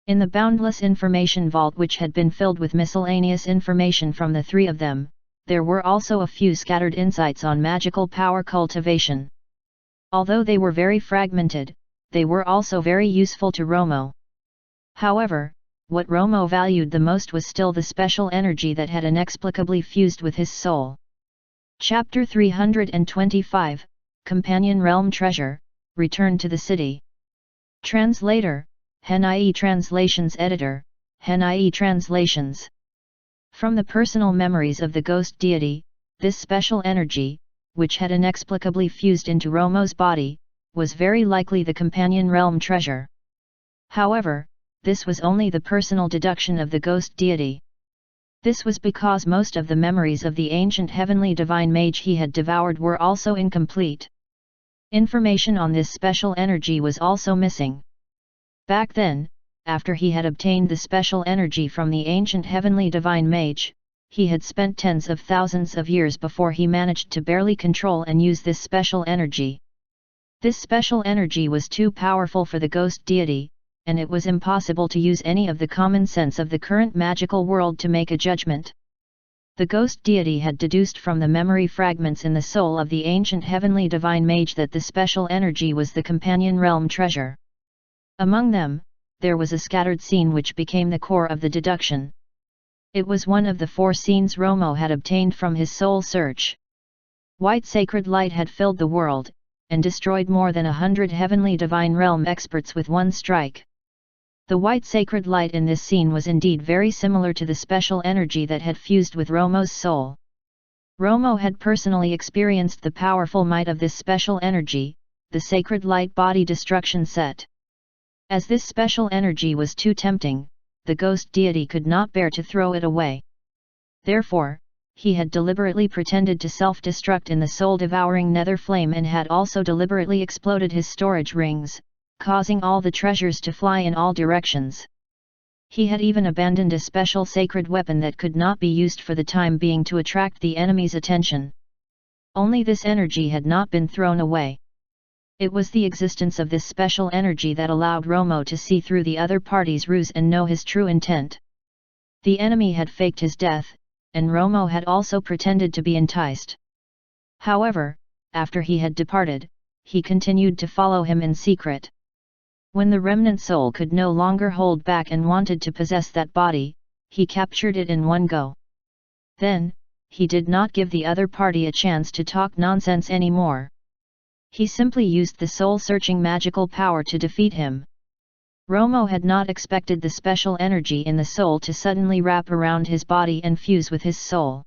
A: In the boundless information vault which had been filled with miscellaneous information from the 3 of them, there were also a few scattered insights on magical power cultivation. Although they were very fragmented, they were also very useful to Romo. However, what Romo valued the most was still the special energy that had inexplicably fused with his soul. Chapter 325, Companion Realm Treasure, Return to the City. Translator, Hen-IE Translations Editor, Hen-IE Translations. From the personal memories of the ghost deity, this special energy, which had inexplicably fused into Romo's body, was very likely the companion realm treasure. However, this was only the personal deduction of the ghost deity. This was because most of the memories of the ancient heavenly divine mage he had devoured were also incomplete. Information on this special energy was also missing. Back then, after he had obtained the special energy from the ancient heavenly divine mage, he had spent tens of thousands of years before he managed to barely control and use this special energy. This special energy was too powerful for the ghost deity, and it was impossible to use any of the common sense of the current magical world to make a judgment. The ghost deity had deduced from the memory fragments in the soul of the ancient heavenly divine mage that the special energy was the companion realm treasure. Among them, there was a scattered scene which became the core of the deduction. It was one of the 4 scenes Romo had obtained from his soul search. White sacred light had filled the world, and destroyed more than 100 heavenly divine realm experts with one strike. The white sacred light in this scene was indeed very similar to the special energy that had fused with Romo's soul. Romo had personally experienced the powerful might of this special energy, the sacred light body destruction set. As this special energy was too tempting, the ghost deity could not bear to throw it away. Therefore, he had deliberately pretended to self-destruct in the soul-devouring nether flame and had also deliberately exploded his storage rings, causing all the treasures to fly in all directions. He had even abandoned a special sacred weapon that could not be used for the time being to attract the enemy's attention. Only this energy had not been thrown away. It was the existence of this special energy that allowed Romo to see through the other party's ruse and know his true intent. The enemy had faked his death, and Romo had also pretended to be enticed. However, after he had departed, he continued to follow him in secret. When the remnant soul could no longer hold back and wanted to possess that body, he captured it in one go. Then, he did not give the other party a chance to talk nonsense anymore. He simply used the soul-searching magical power to defeat him. Romo had not expected the special energy in the soul to suddenly wrap around his body and fuse with his soul.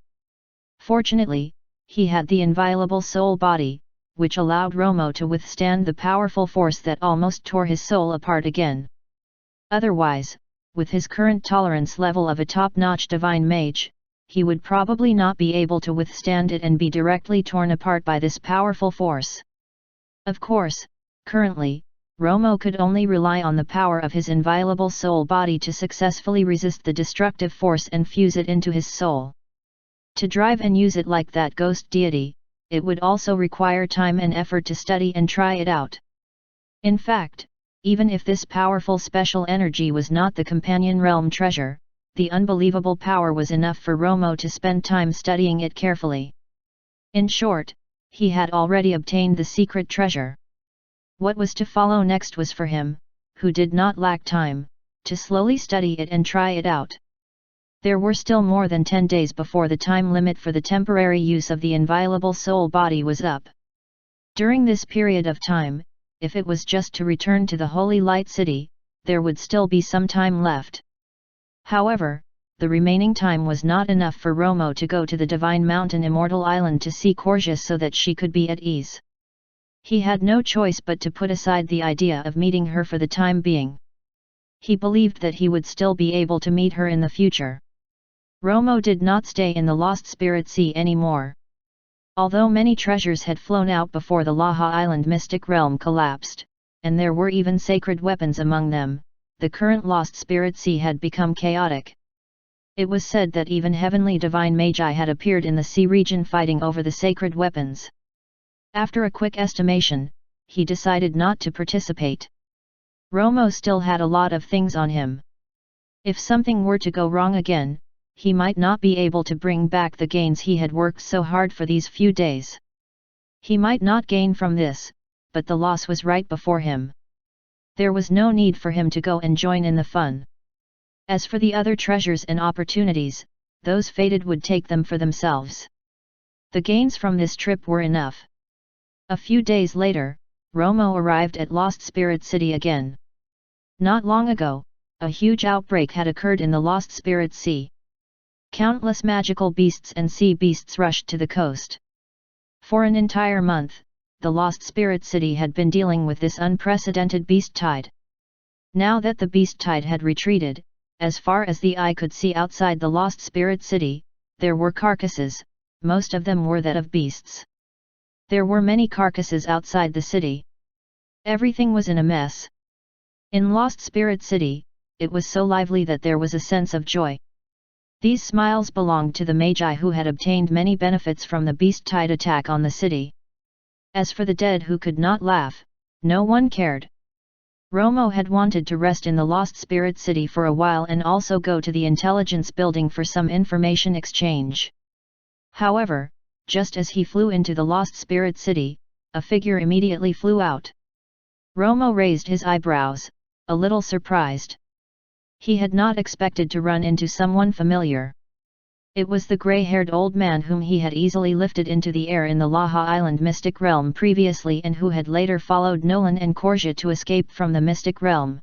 A: Fortunately, he had the inviolable soul body, which allowed Romo to withstand the powerful force that almost tore his soul apart again. Otherwise, with his current tolerance level of a top-notch divine mage, he would probably not be able to withstand it and be directly torn apart by this powerful force. Of course, currently, Romo could only rely on the power of his inviolable soul body to successfully resist the destructive force and fuse it into his soul. To drive and use it like that ghost deity, it would also require time and effort to study and try it out. In fact, even if this powerful special energy was not the companion realm treasure, the unbelievable power was enough for Romo to spend time studying it carefully. In short, he had already obtained the secret treasure. What was to follow next was for him, who did not lack time, to slowly study it and try it out. There were still more than 10 days before the time limit for the temporary use of the inviolable soul body was up. During this period of time, if it was just to return to the Holy Light City, there would still be some time left. However, the remaining time was not enough for Romo to go to the Divine Mountain Immortal Island to see Corsia so that she could be at ease. He had no choice but to put aside the idea of meeting her for the time being. He believed that he would still be able to meet her in the future. Romo did not stay in the Lost Spirit Sea anymore. Although many treasures had flown out before the Laha Island mystic realm collapsed, and there were even sacred weapons among them, the current Lost Spirit Sea had become chaotic. It was said that even heavenly divine magi had appeared in the sea region fighting over the sacred weapons. After a quick estimation, he decided not to participate. Romo still had a lot of things on him. If something were to go wrong again, he might not be able to bring back the gains he had worked so hard for these few days. He might not gain from this, but the loss was right before him. There was no need for him to go and join in the fun. As for the other treasures and opportunities, those fated would take them for themselves. The gains from this trip were enough. A few days later, Romo arrived at Lost Spirit City again. Not long ago, a huge outbreak had occurred in the Lost Spirit Sea. Countless magical beasts and sea beasts rushed to the coast. For an entire month, the Lost Spirit City had been dealing with this unprecedented beast tide. Now that the beast tide had retreated, as far as the eye could see outside the Lost Spirit City, there were carcasses, most of them were that of beasts. There were many carcasses outside the city. Everything was in a mess. In Lost Spirit City, it was so lively that there was a sense of joy. These smiles belonged to the magi who had obtained many benefits from the beast tide attack on the city. As for the dead who could not laugh, no one cared. Romo had wanted to rest in the Lost Spirit City for a while and also go to the intelligence building for some information exchange. However, just as he flew into the Lost Spirit City, a figure immediately flew out. Romo raised his eyebrows, a little surprised. He had not expected to run into someone familiar. It was the grey-haired old man whom he had easily lifted into the air in the Laha Island mystic realm previously and who had later followed Nolan and Corsia to escape from the mystic realm.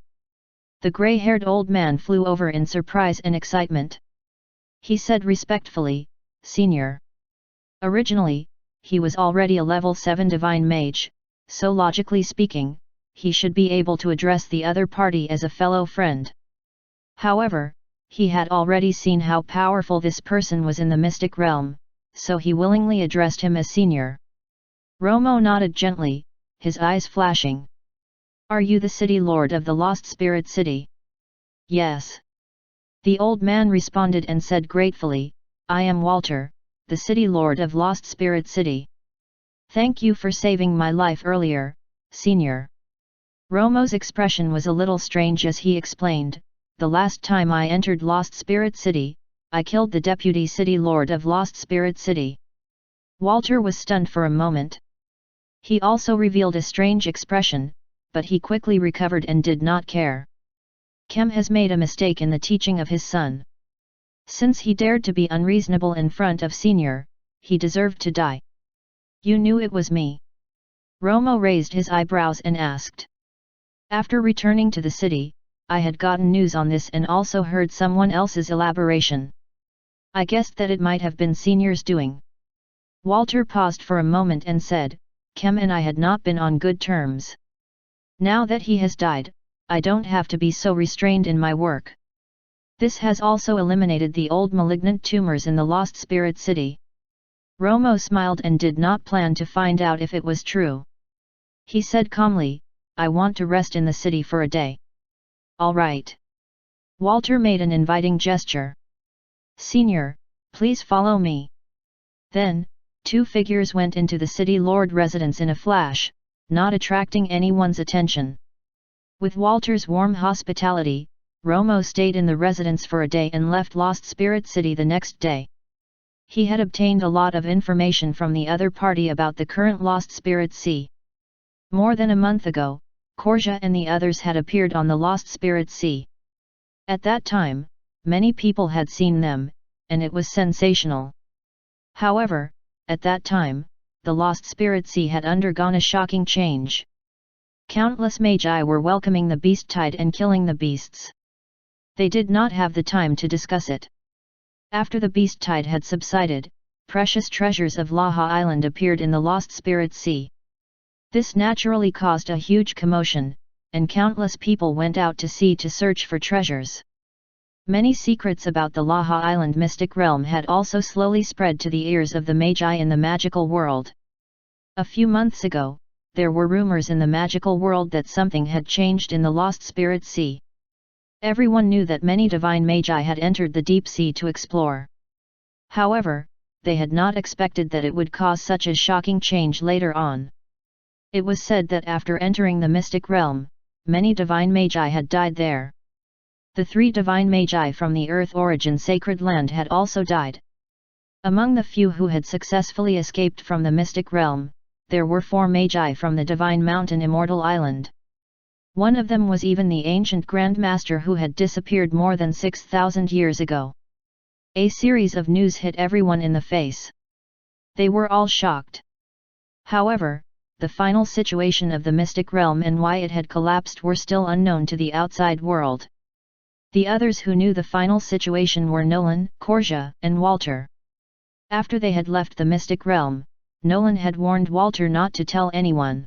A: The grey-haired old man flew over in surprise and excitement. He said respectfully, "Senior." Originally, he was already a level 7 divine mage, so logically speaking, he should be able to address the other party as a fellow friend. However, he had already seen how powerful this person was in the mystic realm, so he willingly addressed him as senior. Romo nodded gently, his eyes flashing. "Are you the city lord of the Lost Spirit City?" "Yes." The old man responded and said gratefully, "I am Walter, the city lord of Lost Spirit City. Thank you for saving my life earlier, senior." Romo's expression was a little strange as he explained, "The last time I entered Lost Spirit City, I killed the deputy city lord of Lost Spirit City." Walter was stunned for a moment. He also revealed a strange expression, but he quickly recovered and did not care. Kem has made a mistake in the teaching of his son. Since he dared to be unreasonable in front of senior, he deserved to die. "You knew it was me?" Romo raised his eyebrows and asked. "After returning to the city, I had gotten news on this and also heard someone else's elaboration. I guessed that it might have been senior's doing." Walter paused for a moment and said, "Kem and I had not been on good terms. Now that he has died, I don't have to be so restrained in my work. This has also eliminated the old malignant tumors in the lost spirit city. Romo smiled and did not plan to find out if it was true. He said calmly, I want to rest in the city for a day. All right. Walter made an inviting gesture. Senior, please follow me. Then, two figures went into the city lord residence in a flash, not attracting anyone's attention. With Walter's warm hospitality, Romo stayed in the residence for a day and left Lost Spirit City the next day. He had obtained a lot of information from the other party about the current Lost Spirit Sea. More than a month ago, Korja and the others had appeared on the Lost Spirit Sea. At that time, many people had seen them, and it was sensational. However, at that time, the Lost Spirit Sea had undergone a shocking change. Countless magi were welcoming the beast tide and killing the beasts. They did not have the time to discuss it. After the beast tide had subsided, precious treasures of Laha Island appeared in the Lost Spirit Sea. This naturally caused a huge commotion, and countless people went out to sea to search for treasures. Many secrets about the Laha Island mystic realm had also slowly spread to the ears of the magi in the magical world. A few months ago, there were rumors in the magical world that something had changed in the Lost Spirit Sea. Everyone knew that many divine magi had entered the deep sea to explore. However, they had not expected that it would cause such a shocking change later on. It was said that after entering the mystic realm, many divine magi had died there. The 3 divine magi from the Earth Origin Sacred Land had also died. Among the few who had successfully escaped from the mystic realm, there were 4 magi from the Divine Mountain Immortal Island. One of them was even the ancient Grand Master who had disappeared more than 6,000 years ago. A series of news hit everyone in the face. They were all shocked. However, the final situation of the mystic realm and why it had collapsed were still unknown to the outside world. The others who knew the final situation were Nolan, Korja, and Walter. After they had left the mystic realm, Nolan had warned Walter not to tell anyone.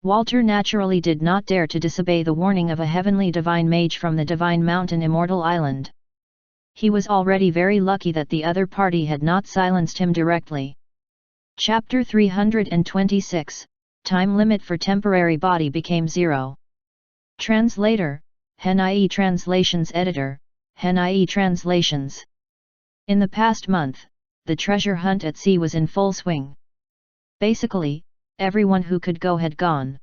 A: Walter naturally did not dare to disobey the warning of a heavenly divine mage from the Divine Mountain Immortal Island. He was already very lucky that the other party had not silenced him directly. Chapter 326, Time Limit for Temporary Body became 0. Translator, Henai Translations Editor, Henai Translations. In the past month, the treasure hunt at sea was in full swing. Basically, everyone who could go had gone.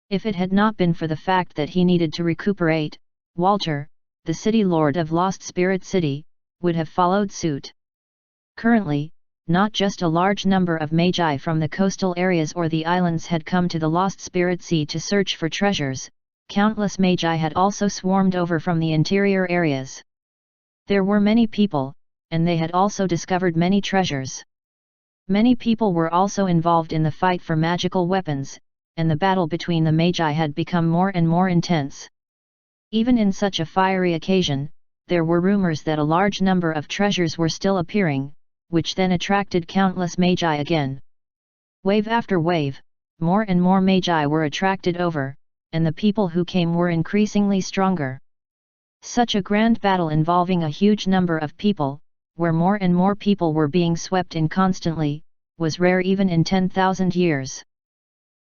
A: If it had not been for the fact that he needed to recuperate, Walter, the city lord of Lost Spirit City, would have followed suit. Currently, not just a large number of magi from the coastal areas or the islands had come to the Lost Spirit Sea to search for treasures, countless magi had also swarmed over from the interior areas. There were many people, and they had also discovered many treasures. Many people were also involved in the fight for magical weapons, and the battle between the magi had become more and more intense. Even in such a fiery occasion, there were rumors that a large number of treasures were still appearing, which then attracted countless magi again. Wave after wave, more and more magi were attracted over, and the people who came were increasingly stronger. Such a grand battle involving a huge number of people, where more and more people were being swept in constantly, was rare even in 10,000 years.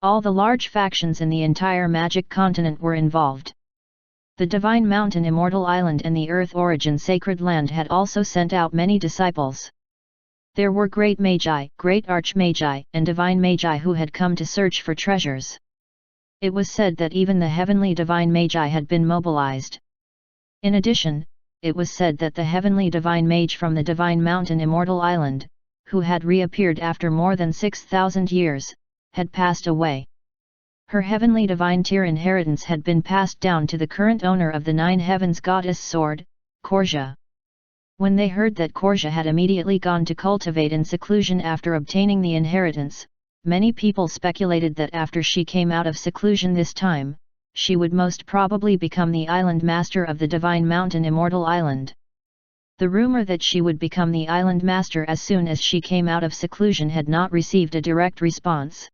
A: All the large factions in the entire magic continent were involved. The Divine Mountain Immortal Island and the Earth Origin Sacred Land had also sent out many disciples. There were great magi, great archmagi, and divine magi who had come to search for treasures. It was said that even the heavenly divine magi had been mobilized. In addition, it was said that the heavenly divine mage from the Divine Mountain Immortal Island, who had reappeared after more than 6,000 years, had passed away. Her heavenly divine tier inheritance had been passed down to the current owner of the 9 heavens goddess sword, Korja. When they heard that Korja had immediately gone to cultivate in seclusion after obtaining the inheritance, many people speculated that after she came out of seclusion this time, she would most probably become the island master of the Divine Mountain Immortal Island. The rumor that she would become the island master as soon as she came out of seclusion had not received a direct response.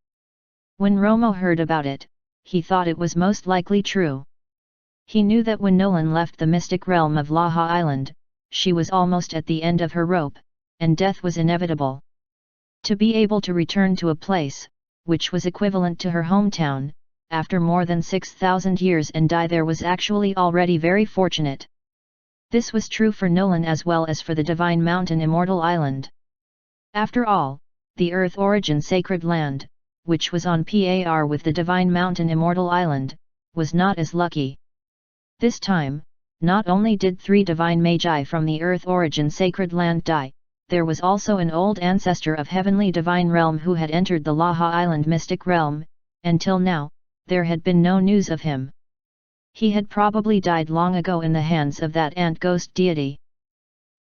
A: When Romo heard about it, he thought it was most likely true. He knew that when Nolan left the mystic realm of Laha Island, she was almost at the end of her rope, and death was inevitable. To be able to return to a place, which was equivalent to her hometown, after more than 6,000 years and die there was actually already very fortunate. This was true for Nolan as well as for the Divine Mountain Immortal Island. After all, the Earth Origin Sacred Land, which was on par with the Divine Mountain Immortal Island, was not as lucky. This time, not only did 3 divine magi from the Earth Origin Sacred Land die, there was also an old ancestor of heavenly divine realm who had entered the Laha Island mystic realm. Until now, there had been no news of him. He had probably died long ago in the hands of that ant ghost deity.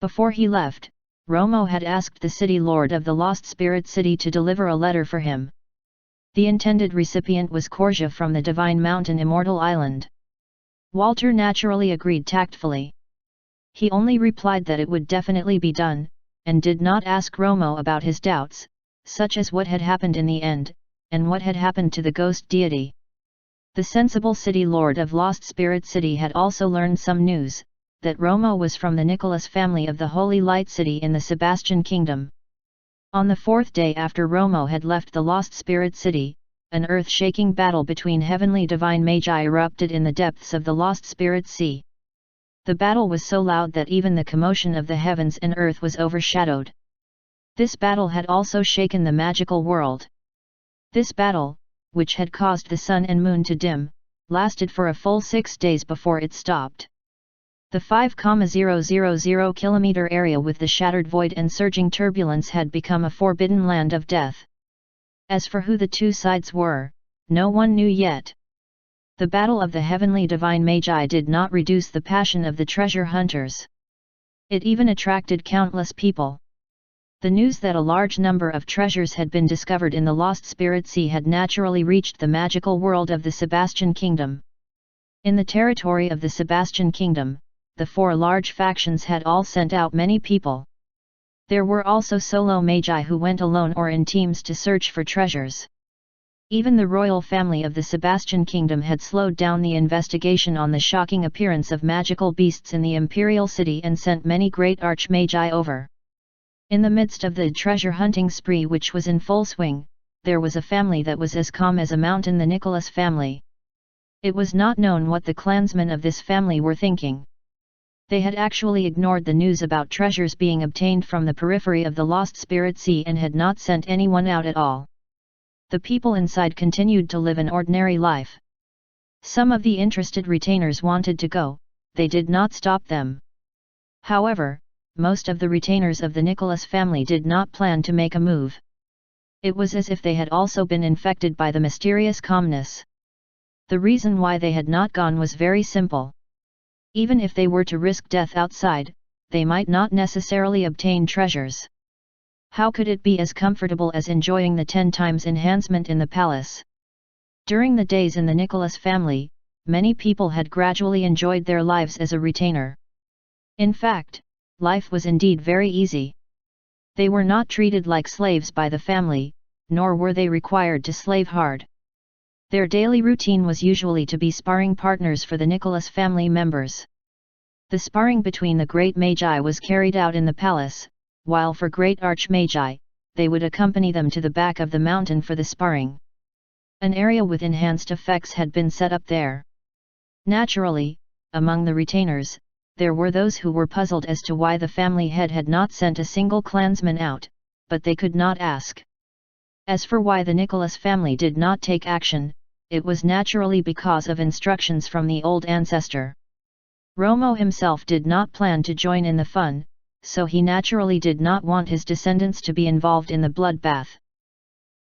A: Before he left, Romo had asked the city lord of the Lost Spirit City to deliver a letter for him. The intended recipient was Korja from the Divine Mountain Immortal Island. Walter naturally agreed tactfully. He only replied that it would definitely be done, and did not ask Romo about his doubts, such as what had happened in the end, and what had happened to the ghost deity. The sensible city lord of Lost Spirit City had also learned some news, that Romo was from the Nicholas family of the Holy Light City in the Sebastian Kingdom. On the 4th day after Romo had left the Lost Spirit City, an earth-shaking battle between heavenly divine magi erupted in the depths of the Lost Spirit Sea. The battle was so loud that even the commotion of the heavens and earth was overshadowed. This battle had also shaken the magical world. This battle, which had caused the sun and moon to dim, lasted for a full 6 days before it stopped. The 5,000 kilometer area with the shattered void and surging turbulence had become a forbidden land of death. As for who the two sides were, no one knew yet. The battle of the heavenly divine magi did not reduce the passion of the treasure hunters. It even attracted countless people. The news that a large number of treasures had been discovered in the Lost Spirit Sea had naturally reached the magical world of the Sebastian Kingdom. In the territory of the Sebastian Kingdom, the 4 large factions had all sent out many people. There were also solo magi who went alone or in teams to search for treasures. Even the royal family of the Sebastian Kingdom had slowed down the investigation on the shocking appearance of magical beasts in the imperial city and sent many great archmagi over. In the midst of the treasure hunting spree which was in full swing, there was a family that was as calm as a mountain, the Nicholas family. It was not known what the clansmen of this family were thinking. They had actually ignored the news about treasures being obtained from the periphery of the Lost Spirit Sea and had not sent anyone out at all. The people inside continued to live an ordinary life. Some of the interested retainers wanted to go, they did not stop them. However, most of the retainers of the Nicholas family did not plan to make a move. It was as if they had also been infected by the mysterious calmness. The reason why they had not gone was very simple. Even if they were to risk death outside, they might not necessarily obtain treasures. How could it be as comfortable as enjoying the 10 times enhancement in the palace? During the days in the Nicholas family, many people had gradually enjoyed their lives as a retainer. In fact, life was indeed very easy. They were not treated like slaves by the family, nor were they required to slave hard. Their daily routine was usually to be sparring partners for the Nicholas family members. The sparring between the great magi was carried out in the palace, while for great archmagi, they would accompany them to the back of the mountain for the sparring. An area with enhanced effects had been set up there. Naturally, among the retainers, there were those who were puzzled as to why the family head had not sent a single clansman out, but they could not ask. As for why the Nicholas family did not take action, it was naturally because of instructions from the old ancestor. Romo himself did not plan to join in the fun, so he naturally did not want his descendants to be involved in the bloodbath.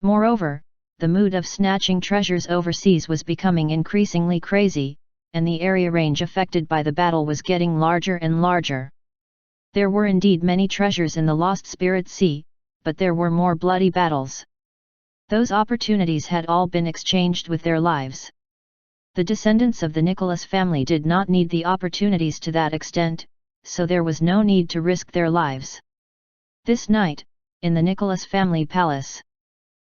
A: Moreover, the mood of snatching treasures overseas was becoming increasingly crazy, and the area range affected by the battle was getting larger and larger. There were indeed many treasures in the Lost Spirit Sea, but there were more bloody battles. Those opportunities had all been exchanged with their lives. The descendants of the Nicholas family did not need the opportunities to that extent, so there was no need to risk their lives. This night, in the Nicholas family palace,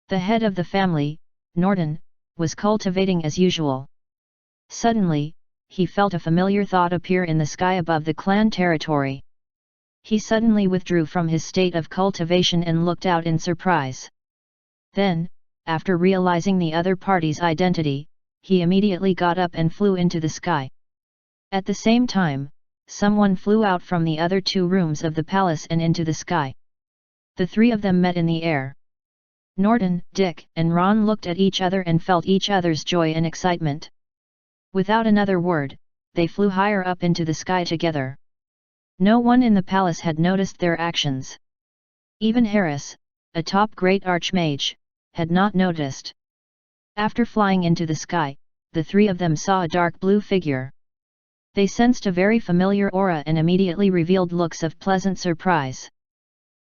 A: the head of the family, Norton, was cultivating as usual. Suddenly, he felt a familiar thought appear in the sky above the clan territory. He suddenly withdrew from his state of cultivation and looked out in surprise. Then, after realizing the other party's identity, he immediately got up and flew into the sky. At the same time, someone flew out from the other two rooms of the palace and into the sky. The three of them met in the air. Norton, Dick, and Ron looked at each other and felt each other's joy and excitement. Without another word, they flew higher up into the sky together. No one in the palace had noticed their actions. Even Harris, a top great archmage, had not noticed. After flying into the sky, the three of them saw a dark blue figure. They sensed a very familiar aura and immediately revealed looks of pleasant surprise.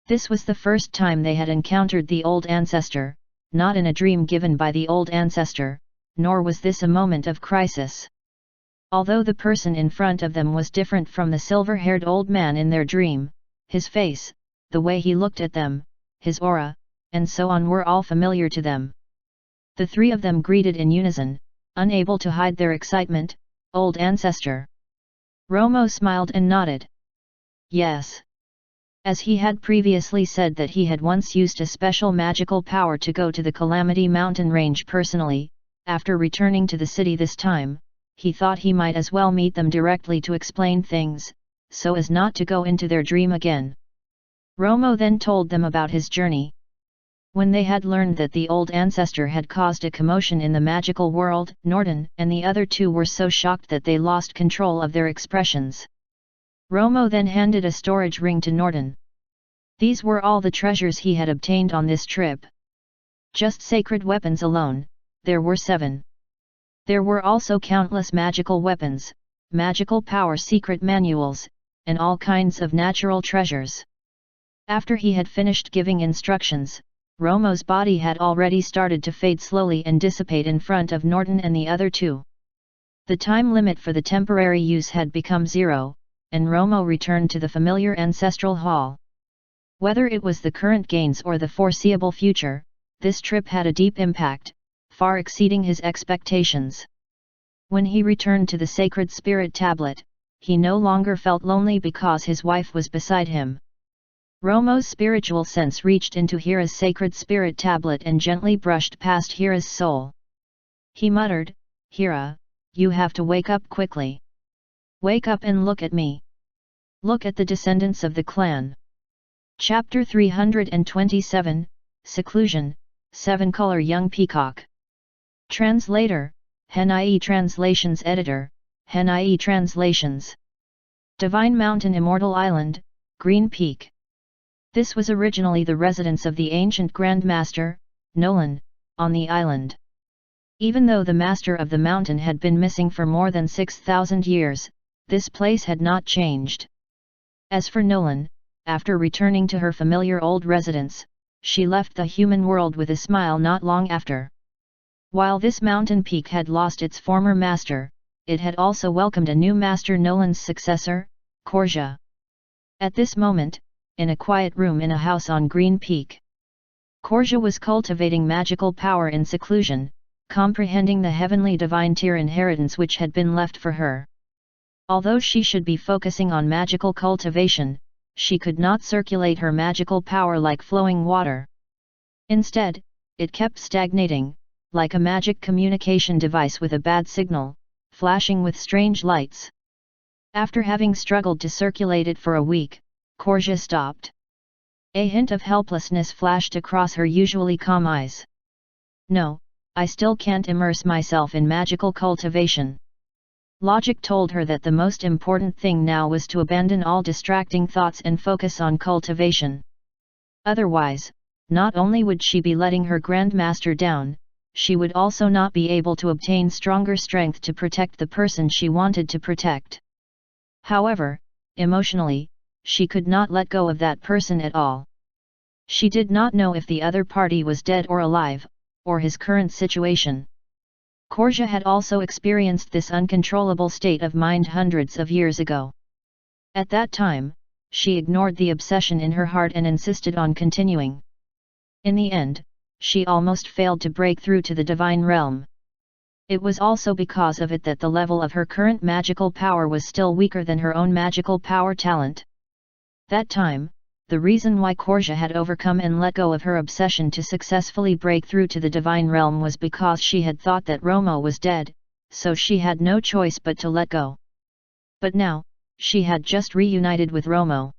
A: This was the first time they had encountered the old ancestor, not in a dream given by the old ancestor, nor was this a moment of crisis. Although the person in front of them was different from the silver-haired old man in their dream, his face, the way he looked at them, his aura, and so on were all familiar to them. The three of them greeted in unison, unable to hide their excitement. "Old ancestor." Romo smiled and nodded. "Yes." As he had previously said that he had once used a special magical power to go to the Calamity Mountain range personally, after returning to the city this time, he thought he might as well meet them directly to explain things, so as not to go into their dream again. Romo then told them about his journey. When they had learned that the old ancestor had caused a commotion in the magical world, Norton and the other two were so shocked that they lost control of their expressions. Romo then handed a storage ring to Norton. These were all the treasures he had obtained on this trip. Just sacred weapons alone, there were 7. There were also countless magical weapons, magical power secret manuals, and all kinds of natural treasures. After he had finished giving instructions, Romo's body had already started to fade slowly and dissipate in front of Norton and the other two. The time limit for the temporary use had become 0, and Romo returned to the familiar ancestral hall. Whether it was the current gains or the foreseeable future, this trip had a deep impact, far exceeding his expectations. When he returned to the sacred spirit tablet, he no longer felt lonely because his wife was beside him. Romo's spiritual sense reached into Hira's sacred spirit tablet and gently brushed past Hira's soul. He muttered, "Hira, you have to wake up quickly. Wake up and look at me. Look at the descendants of the clan." Chapter 327, Seclusion, 7-Color Young Peacock. Translator, Hen.ie Translations Editor, Hen.ie Translations. Divine Mountain Immortal Island, Green Peak. This was originally the residence of the ancient Grand Master, Nolan, on the island. Even though the Master of the Mountain had been missing for more than 6,000 years, this place had not changed. As for Nolan, after returning to her familiar old residence, she left the human world with a smile not long after. While this mountain peak had lost its former master, it had also welcomed a new master, Nolan's successor, Korja. At this moment, in a quiet room in a house on Green Peak, Korja was cultivating magical power in seclusion, comprehending the heavenly divine tier inheritance which had been left for her. Although she should be focusing on magical cultivation, she could not circulate her magical power like flowing water. Instead, it kept stagnating, like a magic communication device with a bad signal, flashing with strange lights. After having struggled to circulate it for a week, Korja stopped. A hint of helplessness flashed across her usually calm eyes. "No, I still can't immerse myself in magical cultivation." Logic told her that the most important thing now was to abandon all distracting thoughts and focus on cultivation. Otherwise, not only would she be letting her Grandmaster down, she would also not be able to obtain stronger strength to protect the person she wanted to protect. However, emotionally, she could not let go of that person at all. She did not know if the other party was dead or alive, or his current situation. Korja had also experienced this uncontrollable state of mind hundreds of years ago. At that time, she ignored the obsession in her heart and insisted on continuing. In the end, she almost failed to break through to the divine realm. It was also because of it that the level of her current magical power was still weaker than her own magical power talent. That time, the reason why Korja had overcome and let go of her obsession to successfully break through to the divine realm was because she had thought that Romo was dead, so she had no choice but to let go. But now, she had just reunited with Romo.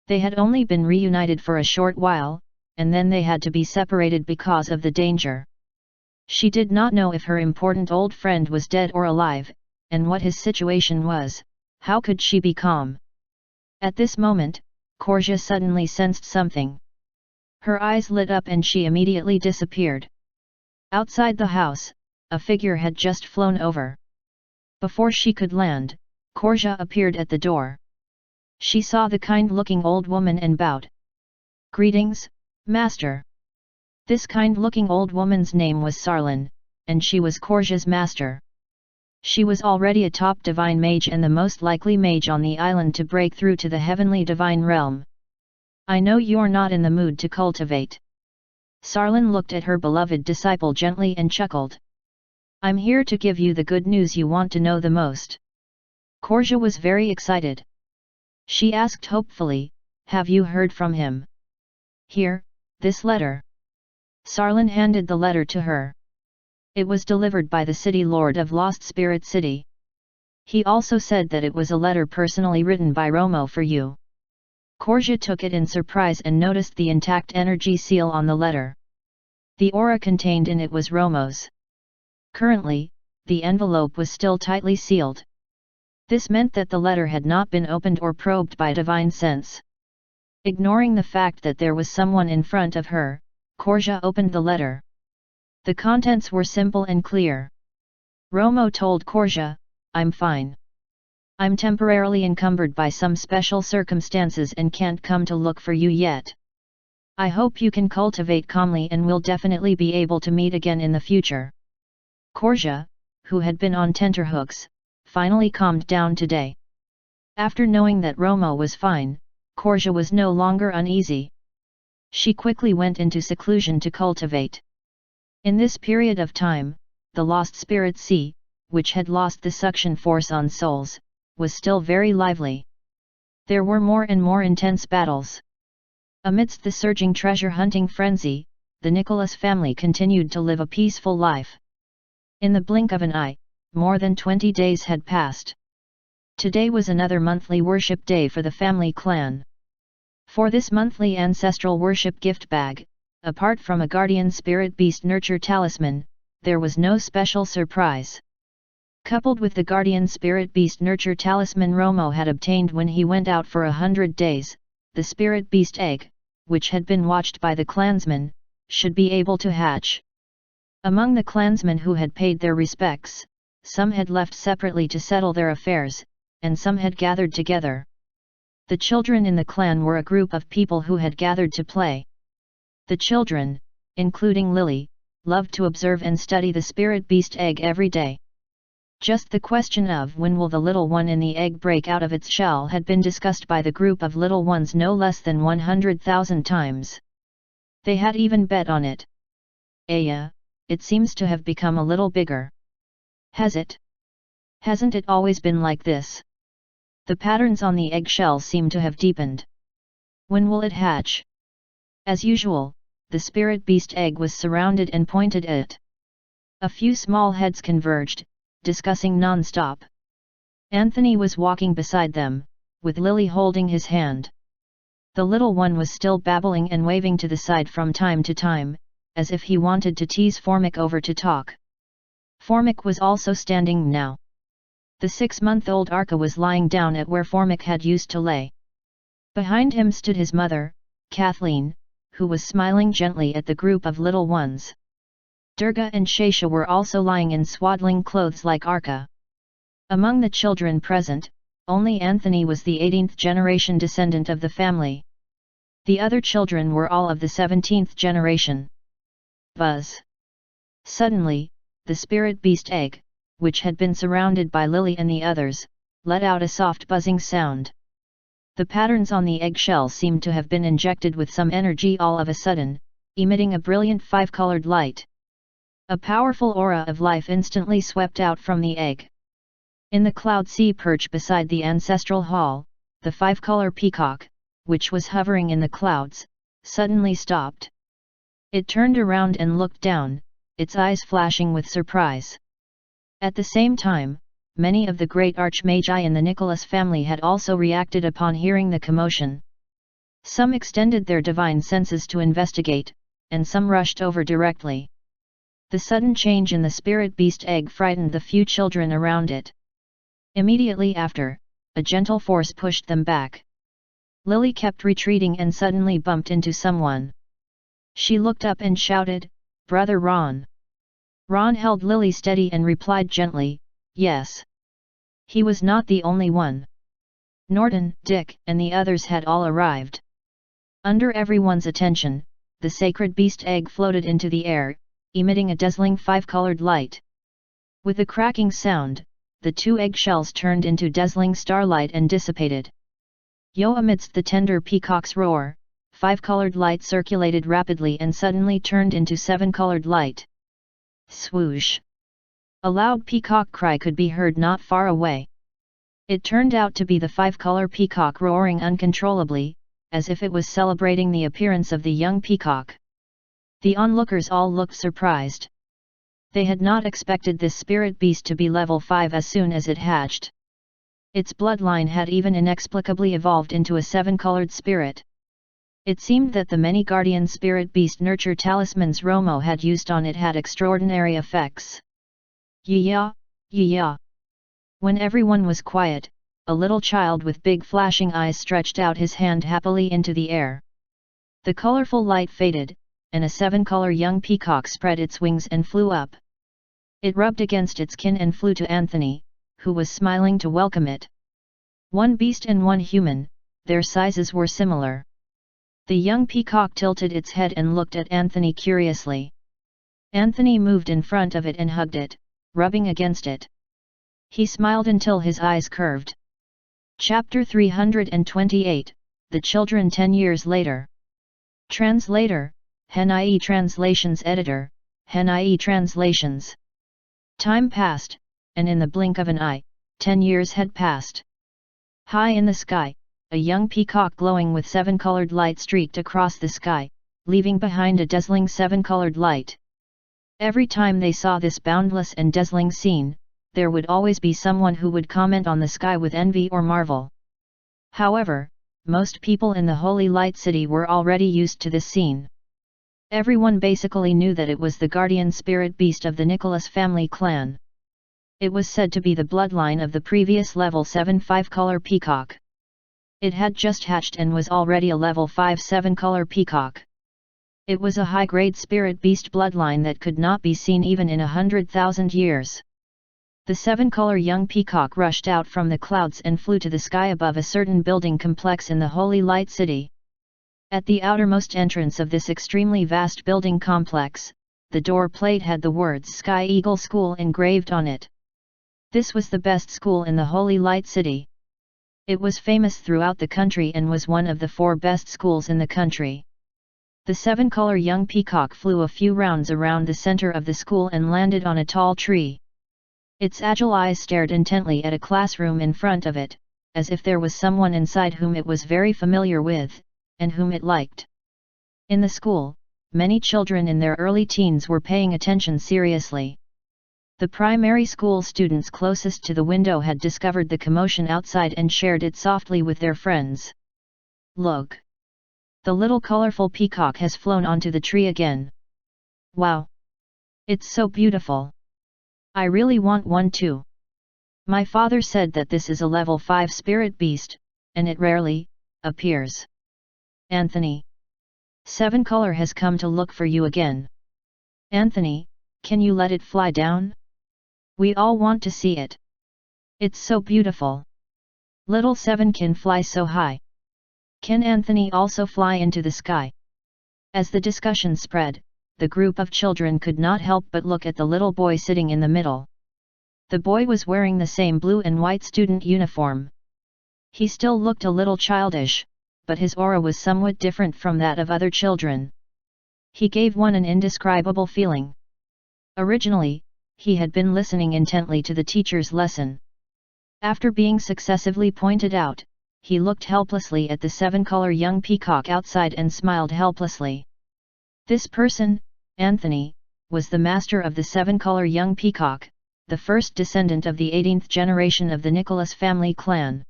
A: They had only been reunited for a short while, and then they had to be separated because of the danger. She did not know if her important old friend was dead or alive, and what his situation was. How could she be calm? At this moment, Korja suddenly sensed something. Her eyes lit up and she immediately disappeared. Outside the house, a figure had just flown over. Before she could land, Korja appeared at the door. She saw the kind-looking old woman and bowed. "Greetings, master." This kind-looking old woman's name was Sarlin, and she was Korja's master. She was already a top divine mage and the most likely mage on the island to break through to the heavenly divine realm. "I know you're not in the mood to cultivate." Sarlin looked at her beloved disciple gently and chuckled. "I'm here to give you the good news you want to know the most." Korja was very excited. She asked hopefully, "Have you heard from him?" "Here, this letter." Sarlin handed the letter to her. It was delivered by the city lord of Lost Spirit City. He also said that it was a letter personally written by Romo for you. Korja took it in surprise and noticed the intact energy seal on the letter. The aura contained in it was Romo's. Currently, the envelope was still tightly sealed. This meant that the letter had not been opened or probed by divine sense. Ignoring the fact that there was someone in front of her, Korja opened the letter. The contents were simple and clear. Romo told Korja, "I'm fine. I'm temporarily encumbered by some special circumstances and can't come to look for you yet. I hope you can cultivate calmly and we'll definitely be able to meet again in the future." Korja, who had been on tenterhooks, finally calmed down today. After knowing that Romo was fine, Korja was no longer uneasy. She quickly went into seclusion to cultivate. In this period of time, the Lost Spirit Sea, which had lost the suction force on souls, was still very lively. There were more and more intense battles. Amidst the surging treasure-hunting frenzy, the Nicholas family continued to live a peaceful life. In the blink of an eye, more than 20 days had passed. Today was another monthly worship day for the family clan. For this monthly ancestral worship gift bag, apart from a guardian spirit beast nurture talisman, there was no special surprise. Coupled with the guardian spirit beast nurture talisman Romo had obtained when he went out for 100 days, the spirit beast egg, which had been watched by the clansmen, should be able to hatch. Among the clansmen who had paid their respects, some had left separately to settle their affairs, and some had gathered together. The children in the clan were a group of people who had gathered to play. The children, including Lily, loved to observe and study the spirit beast egg every day. Just the question of when will the little one in the egg break out of its shell had been discussed by the group of little ones no less than 100,000 times. They had even bet on it. "Aya, it seems to have become a little bigger." "Has it? Hasn't it always been like this?" "The patterns on the eggshell seem to have deepened." "When will it hatch?" As usual, the spirit beast egg was surrounded and pointed at it. A few small heads converged, discussing non-stop. Anthony was walking beside them, with Lily holding his hand. The little one was still babbling and waving to the side from time to time, as if he wanted to tease Formic over to talk. Formic was also standing now. The 6-month-old Arca was lying down at where Formic had used to lay. Behind him stood his mother, Kathleen, who was smiling gently at the group of little ones. Durga and Shesha were also lying in swaddling clothes like Arca. Among the children present, only Anthony was the 18th generation descendant of the family. The other children were all of the 17th generation. Buzz! Suddenly, the spirit beast egg, which had been surrounded by Lily and the others, let out a soft buzzing sound. The patterns on the eggshell seemed to have been injected with some energy all of a sudden, emitting a brilliant 5-colored light. A powerful aura of life instantly swept out from the egg. In the cloud sea perched beside the ancestral hall, the five-color peacock, which was hovering in the clouds, suddenly stopped. It turned around and looked down, its eyes flashing with surprise. At the same time, many of the great archmagi in the Nicholas family had also reacted upon hearing the commotion. Some extended their divine senses to investigate, and some rushed over directly. The sudden change in the spirit beast egg frightened the few children around it. Immediately after, a gentle force pushed them back. Lily kept retreating and suddenly bumped into someone. She looked up and shouted, "Brother Ron!" Ron held Lily steady and replied gently, "Yes." He was not the only one. Norton, Dick, and the others had all arrived. Under everyone's attention, the sacred beast egg floated into the air, emitting a dazzling five-colored light. With a cracking sound, the two eggshells turned into dazzling starlight and dissipated. Amidst the tender peacock's roar, five-colored light circulated rapidly and suddenly turned into seven-colored light. Swoosh! A loud peacock cry could be heard not far away. It turned out to be the five-color peacock roaring uncontrollably, as if it was celebrating the appearance of the young peacock. The onlookers all looked surprised. They had not expected this spirit beast to be level 5 as soon as it hatched. Its bloodline had even inexplicably evolved into a seven-colored spirit. It seemed that the many guardian spirit beast nurture talismans Romo had used on it had extraordinary effects. Yeah, yeah. When everyone was quiet, a little child with big flashing eyes stretched out his hand happily into the air. The colorful light faded, and a seven-color young peacock spread its wings and flew up. It rubbed against its kin and flew to Anthony, who was smiling to welcome it. One beast and one human, their sizes were similar. The young peacock tilted its head and looked at Anthony curiously. Anthony moved in front of it and hugged it, rubbing against it. He smiled until his eyes curved. Chapter 328, The Children 10 Years Later. Translator, HenIE Translations Editor, HenIE Translations. Time passed, and in the blink of an eye, 10 years had passed. High in the sky, a young peacock glowing with seven-colored light streaked across the sky, leaving behind a dazzling seven-colored light. Every time they saw this boundless and dazzling scene, there would always be someone who would comment on the sky with envy or marvel. However, most people in the Holy Light City were already used to this scene. Everyone basically knew that it was the guardian spirit beast of the Nicholas family clan. It was said to be the bloodline of the previous level 7 5-color peacock. It had just hatched and was already a level 5 7-color peacock. It was a high-grade spirit beast bloodline that could not be seen even in 100,000 years. The seven-color young peacock rushed out from the clouds and flew to the sky above a certain building complex in the Holy Light City. At the outermost entrance of this extremely vast building complex, the door plate had the words Sky Eagle School engraved on it. This was the best school in the Holy Light City. It was famous throughout the country and was one of the 4 best schools in the country. The seven-color young peacock flew a few rounds around the center of the school and landed on a tall tree. Its agile eyes stared intently at a classroom in front of it, as if there was someone inside whom it was very familiar with, and whom it liked. In the school, many children in their early teens were paying attention seriously. The primary school students closest to the window had discovered the commotion outside and shared it softly with their friends. Look! The little colorful peacock has flown onto the tree again. Wow! It's so beautiful! I really want one too. My father said that this is a level 5 spirit beast, and it rarely appears. Anthony. 7-color has come to look for you again. Anthony, can you let it fly down? We all want to see it. It's so beautiful. Little 7 can fly so high. Can Anthony also fly into the sky? As the discussion spread, the group of children could not help but look at the little boy sitting in the middle. The boy was wearing the same blue and white student uniform. He still looked a little childish, but his aura was somewhat different from that of other children. He gave one an indescribable feeling. Originally, he had been listening intently to the teacher's lesson. After being successively pointed out, he looked helplessly at the seven-color young peacock outside and smiled helplessly. This person, Anthony, was the master of the seven-color young peacock, the first descendant of the 18th generation of the Nicholas family clan.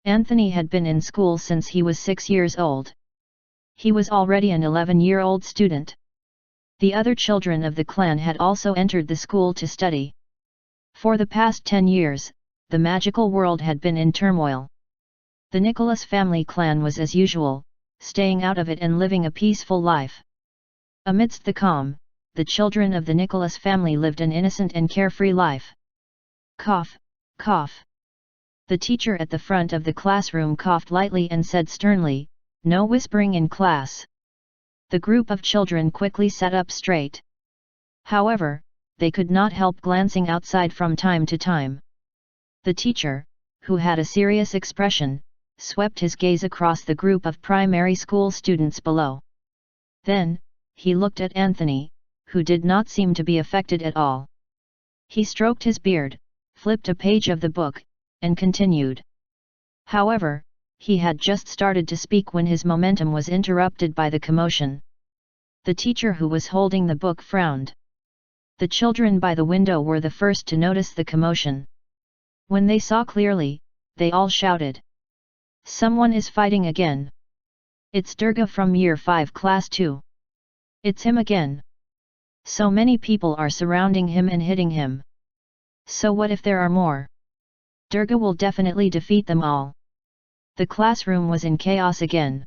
A: Anthony had been in school since he was 6 years old. He was already an 11-year-old student. The other children of the clan had also entered the school to study. For the past 10 years, the magical world had been in turmoil. The Nicholas family clan was as usual, staying out of it and living a peaceful life. Amidst the calm, the children of the Nicholas family lived an innocent and carefree life. Cough, cough. The teacher at the front of the classroom coughed lightly and said sternly, "No whispering in class." The group of children quickly sat up straight. However, they could not help glancing outside from time to time. The teacher, who had a serious expression, swept his gaze across the group of primary school students below. Then, he looked at Anthony, who did not seem to be affected at all. He stroked his beard, flipped a page of the book, and continued. However, he had just started to speak when his momentum was interrupted by the commotion. The teacher who was holding the book frowned. The children by the window were the first to notice the commotion. When they saw clearly, they all shouted. "Someone is fighting again. It's Durga from Year 5 Class 2. It's him again. So many people are surrounding him and hitting him. So what if there are more? Durga will definitely defeat them all." The classroom was in chaos again.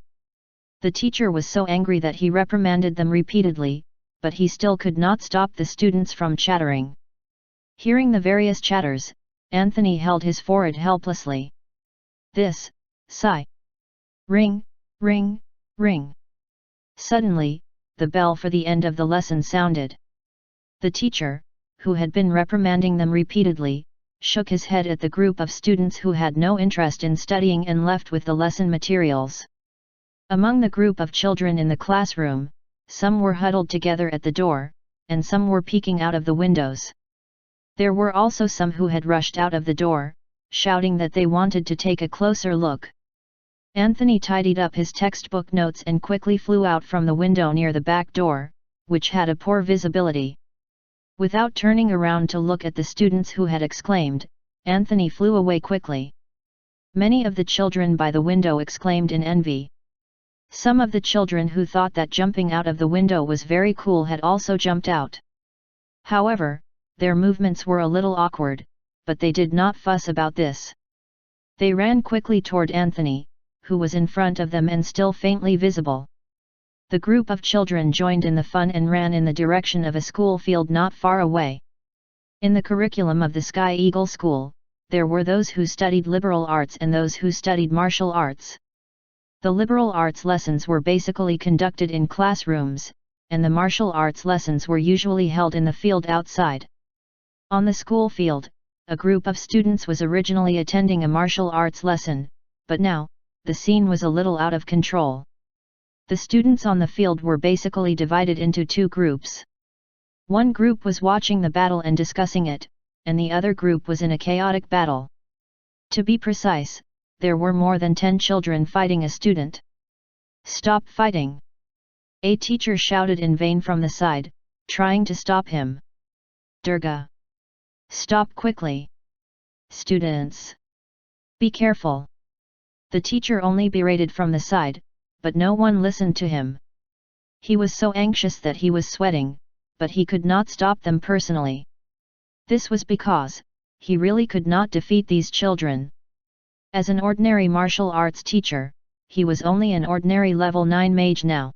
A: The teacher was so angry that he reprimanded them repeatedly, but he still could not stop the students from chattering. Hearing the various chatters, Anthony held his forehead helplessly. This, sigh. Ring, ring, ring. Suddenly, the bell for the end of the lesson sounded. The teacher, who had been reprimanding them repeatedly, shook his head at the group of students who had no interest in studying and left with the lesson materials. Among the group of children in the classroom, some were huddled together at the door, and some were peeking out of the windows. There were also some who had rushed out of the door, shouting that they wanted to take a closer look. Anthony tidied up his textbook notes and quickly flew out from the window near the back door, which had a poor visibility. Without turning around to look at the students who had exclaimed, Anthony flew away quickly. Many of the children by the window exclaimed in envy. Some of the children who thought that jumping out of the window was very cool had also jumped out. However, their movements were a little awkward, but they did not fuss about this. They ran quickly toward Anthony, who was in front of them and still faintly visible. The group of children joined in the fun and ran in the direction of a school field not far away. In the curriculum of the Sky Eagle School, there were those who studied liberal arts and those who studied martial arts. The liberal arts lessons were basically conducted in classrooms, and the martial arts lessons were usually held in the field outside. On the school field, a group of students was originally attending a martial arts lesson, but now, the scene was a little out of control. The students on the field were basically divided into two groups. One group was watching the battle and discussing it, and the other group was in a chaotic battle. To be precise, there were more than 10 children fighting a student. "Stop fighting!" A teacher shouted in vain from the side, trying to stop him. "Durga! Stop quickly! Students! Be careful!" The teacher only berated from the side, but no one listened to him. He was so anxious that he was sweating, but he could not stop them personally. This was because he really could not defeat these children. As an ordinary martial arts teacher, he was only an ordinary level 9 mage now.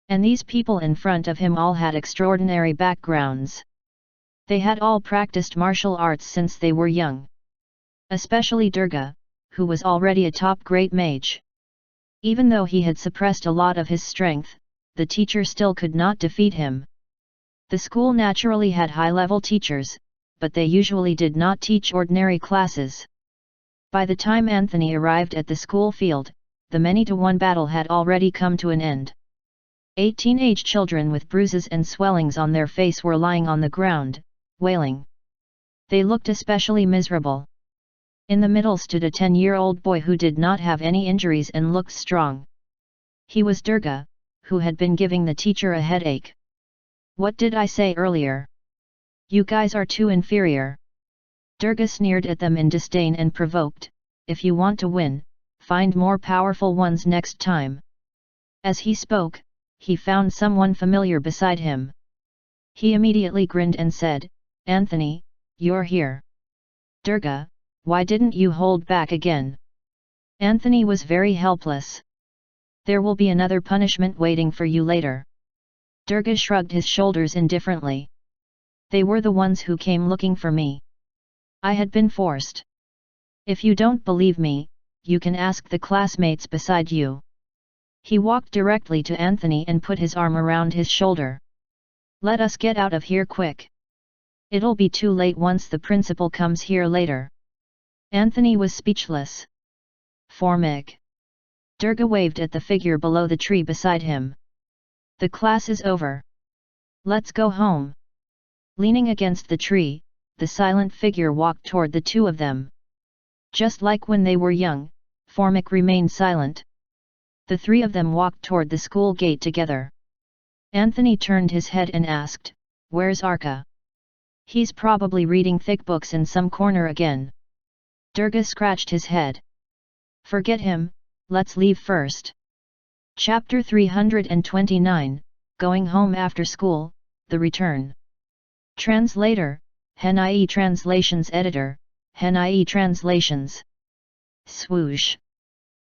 A: And these people in front of him all had extraordinary backgrounds. They had all practiced martial arts since they were young. Especially Durga, who was already a top great mage. Even though he had suppressed a lot of his strength, the teacher still could not defeat him. The school naturally had high-level teachers, but they usually did not teach ordinary classes. By the time Anthony arrived at the school field, the many-to-one battle had already come to an end. 8 teenage children with bruises and swellings on their face were lying on the ground, wailing. They looked especially miserable. In the middle stood a 10-year-old boy who did not have any injuries and looked strong. He was Durga, who had been giving the teacher a headache. "What did I say earlier? You guys are too inferior." Durga sneered at them in disdain and provoked, "If you want to win, find more powerful ones next time." As he spoke, he found someone familiar beside him. He immediately grinned and said, "Anthony, you're here." "Durga, why didn't you hold back again?" Anthony was very helpless. "There will be another punishment waiting for you later." Durga shrugged his shoulders indifferently. "They were the ones who came looking for me. I had been forced. If you don't believe me, you can ask the classmates beside you." He walked directly to Anthony and put his arm around his shoulder. "Let us get out of here quick. It'll be too late once the principal comes here later." Anthony was speechless. "Formig." Durga waved at the figure below the tree beside him. "The class is over. Let's go home." Leaning against the tree, the silent figure walked toward the two of them. Just like when they were young, Formig remained silent. The three of them walked toward the school gate together. Anthony turned his head and asked, "Where's Arka?" "He's probably reading thick books in some corner again." Durga scratched his head. "Forget him, let's leave first." Chapter 329, Going Home After School, The Return. Translator, HenIE Translations Editor, HenIE Translations. Swoosh.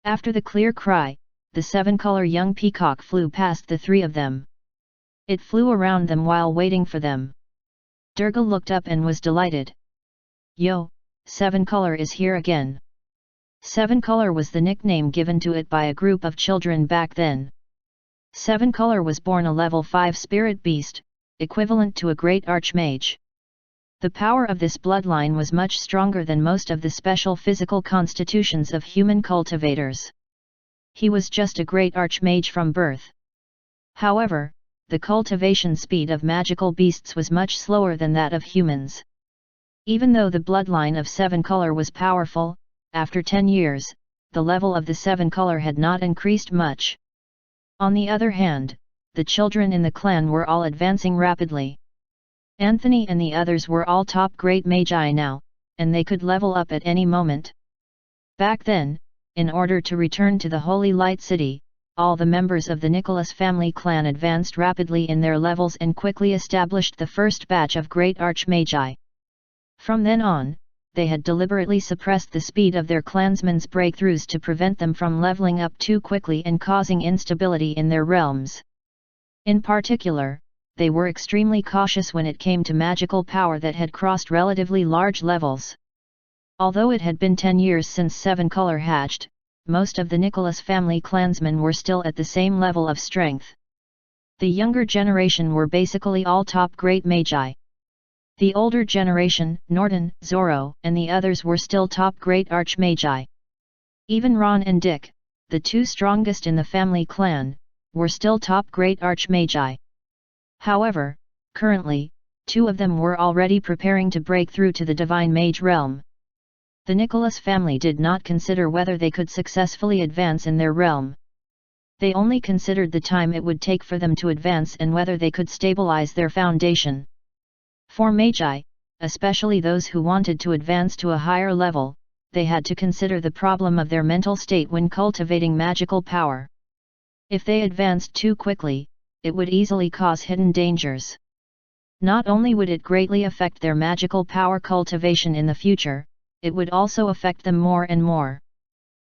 A: After the clear cry, the seven-color young peacock flew past the three of them. It flew around them while waiting for them. Durga looked up and was delighted. "Yo, Seven-Color is here again." Seven-Color was the nickname given to it by a group of children back then. Seven-Color was born a level 5 spirit beast, equivalent to a great archmage. The power of this bloodline was much stronger than most of the special physical constitutions of human cultivators. He was just a great archmage from birth. However, the cultivation speed of magical beasts was much slower than that of humans. Even though the bloodline of Seven-Color was powerful, after 10 years, the level of the Seven-Color had not increased much. On the other hand, the children in the clan were all advancing rapidly. Anthony and the others were all top great magi now, and they could level up at any moment. Back then, in order to return to the Holy Light City, all the members of the Nicholas family clan advanced rapidly in their levels and quickly established the first batch of great archmagi. From then on, they had deliberately suppressed the speed of their clansmen's breakthroughs to prevent them from leveling up too quickly and causing instability in their realms. In particular, they were extremely cautious when it came to magical power that had crossed relatively large levels. Although it had been 10 years since Seven-Color hatched, most of the Nicholas family clansmen were still at the same level of strength. The younger generation were basically all top great magi. The older generation, Norton, Zoro, and the others were still top great archmagi. Even Ron and Dick, the two strongest in the family clan, were still top great archmagi. However, currently, two of them were already preparing to break through to the divine mage realm. The Nicholas family did not consider whether they could successfully advance in their realm. They only considered the time it would take for them to advance and whether they could stabilize their foundation. For magi, especially those who wanted to advance to a higher level, they had to consider the problem of their mental state when cultivating magical power. If they advanced too quickly, it would easily cause hidden dangers. Not only would it greatly affect their magical power cultivation in the future, it would also affect them more and more.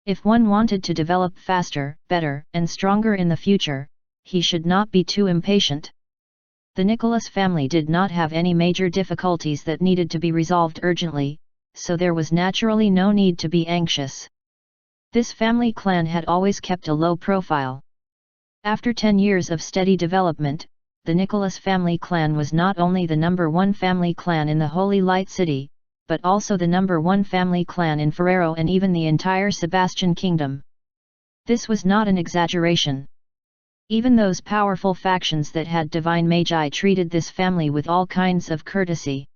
A: If one wanted to develop faster, better, and stronger in the future, he should not be too impatient. The Nicholas family did not have any major difficulties that needed to be resolved urgently, so there was naturally no need to be anxious. This family clan had always kept a low profile. After 10 years of steady development, the Nicholas family clan was not only the #1 family clan in the Holy Light City, but also the #1 family clan in Ferrero and even the entire Sebastian kingdom. This was not an exaggeration. Even those powerful factions that had divine magi treated this family with all kinds of courtesy.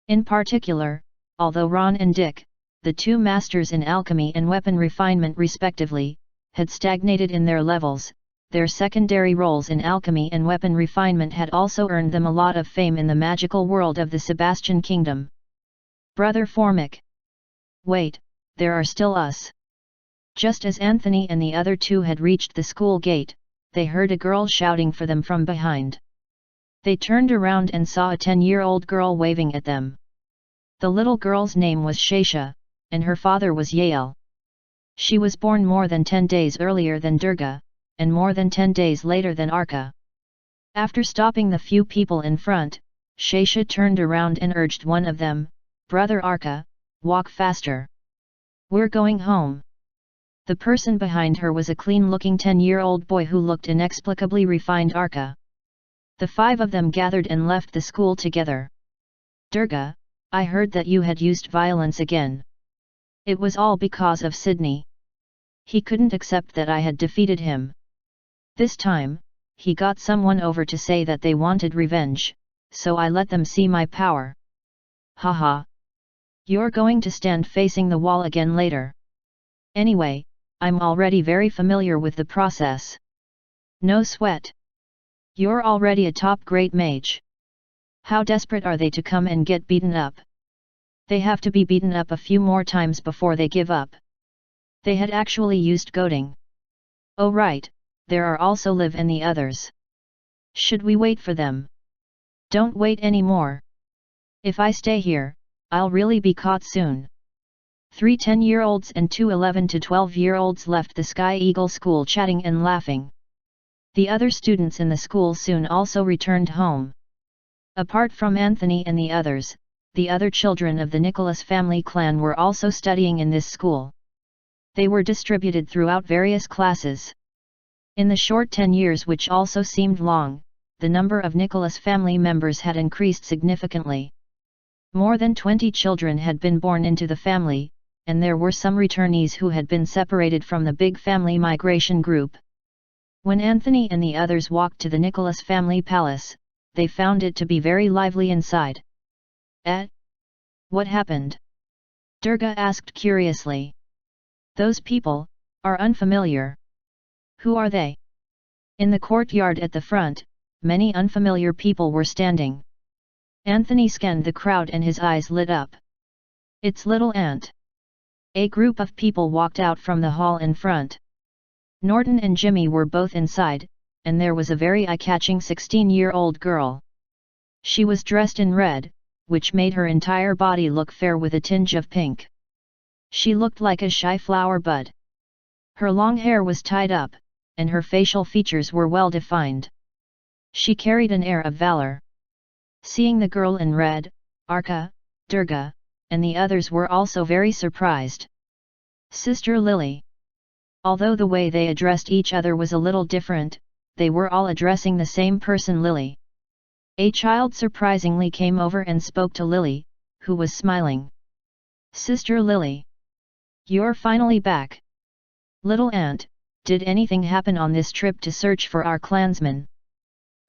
A: In particular, although Ron and Dick, the two masters in alchemy and weapon refinement respectively, had stagnated in their levels, their secondary roles in alchemy and weapon refinement had also earned them a lot of fame in the magical world of the Sebastian Kingdom. Brother Formic. Wait, there are still us. Just as Anthony and the other two had reached the school gate, they heard a girl shouting for them from behind. They turned around and saw a 10-year-old girl waving at them. The little girl's name was Shesha, and her father was Yael. She was born more than 10 days earlier than Durga, and more than 10 days later than Arka. After stopping the few people in front, Shesha turned around and urged one of them, "Brother Arka, walk faster. We're going home." The person behind her was a clean-looking 10-year-old boy who looked inexplicably refined. Arka. The five of them gathered and left the school together. "Durga, I heard that you had used violence again. It was all because of Sydney. He couldn't accept that I had defeated him. This time, he got someone over to say that they wanted revenge, so I let them see my power." "Haha. You're going to stand facing the wall again later. Anyway, I'm already very familiar with the process. No sweat. You're already a top-grade mage. How desperate are they to come and get beaten up? They have to be beaten up a few more times before they give up." They had actually used goading. "Oh right, there are also Liv and the others. Should we wait for them?" "Don't wait anymore. If I stay here, I'll really be caught soon." 3 10-year-olds and 2 11 to 12-year-olds left the Sky Eagle school chatting and laughing. The other students in the school soon also returned home. Apart from Anthony and the others, the other children of the Nicholas family clan were also studying in this school. They were distributed throughout various classes. In the short 10 years, which also seemed long, the number of Nicholas family members had increased significantly. More than 20 children had been born into the family, and there were some returnees who had been separated from the big family migration group. When Anthony and the others walked to the Nicholas family palace, they found it to be very lively inside. What happened?" Durga asked curiously. "Those people are unfamiliar. Who are they?" In the courtyard at the front, many unfamiliar people were standing. Anthony scanned the crowd and his eyes lit up. "It's Little Ant." A group of people walked out from the hall in front. Norton and Jimmy were both inside, and there was a very eye-catching 16-year-old girl. She was dressed in red, which made her entire body look fair with a tinge of pink. She looked like a shy flower bud. Her long hair was tied up, and her facial features were well defined. She carried an air of valor. Seeing the girl in red, Arka, Durga, and the others were also very surprised. "Sister Lily." Although the way they addressed each other was a little different, they were all addressing the same person, Lily. A child surprisingly came over and spoke to Lily, who was smiling. "Sister Lily. You're finally back. Little Ant, did anything happen on this trip to search for our clansmen?"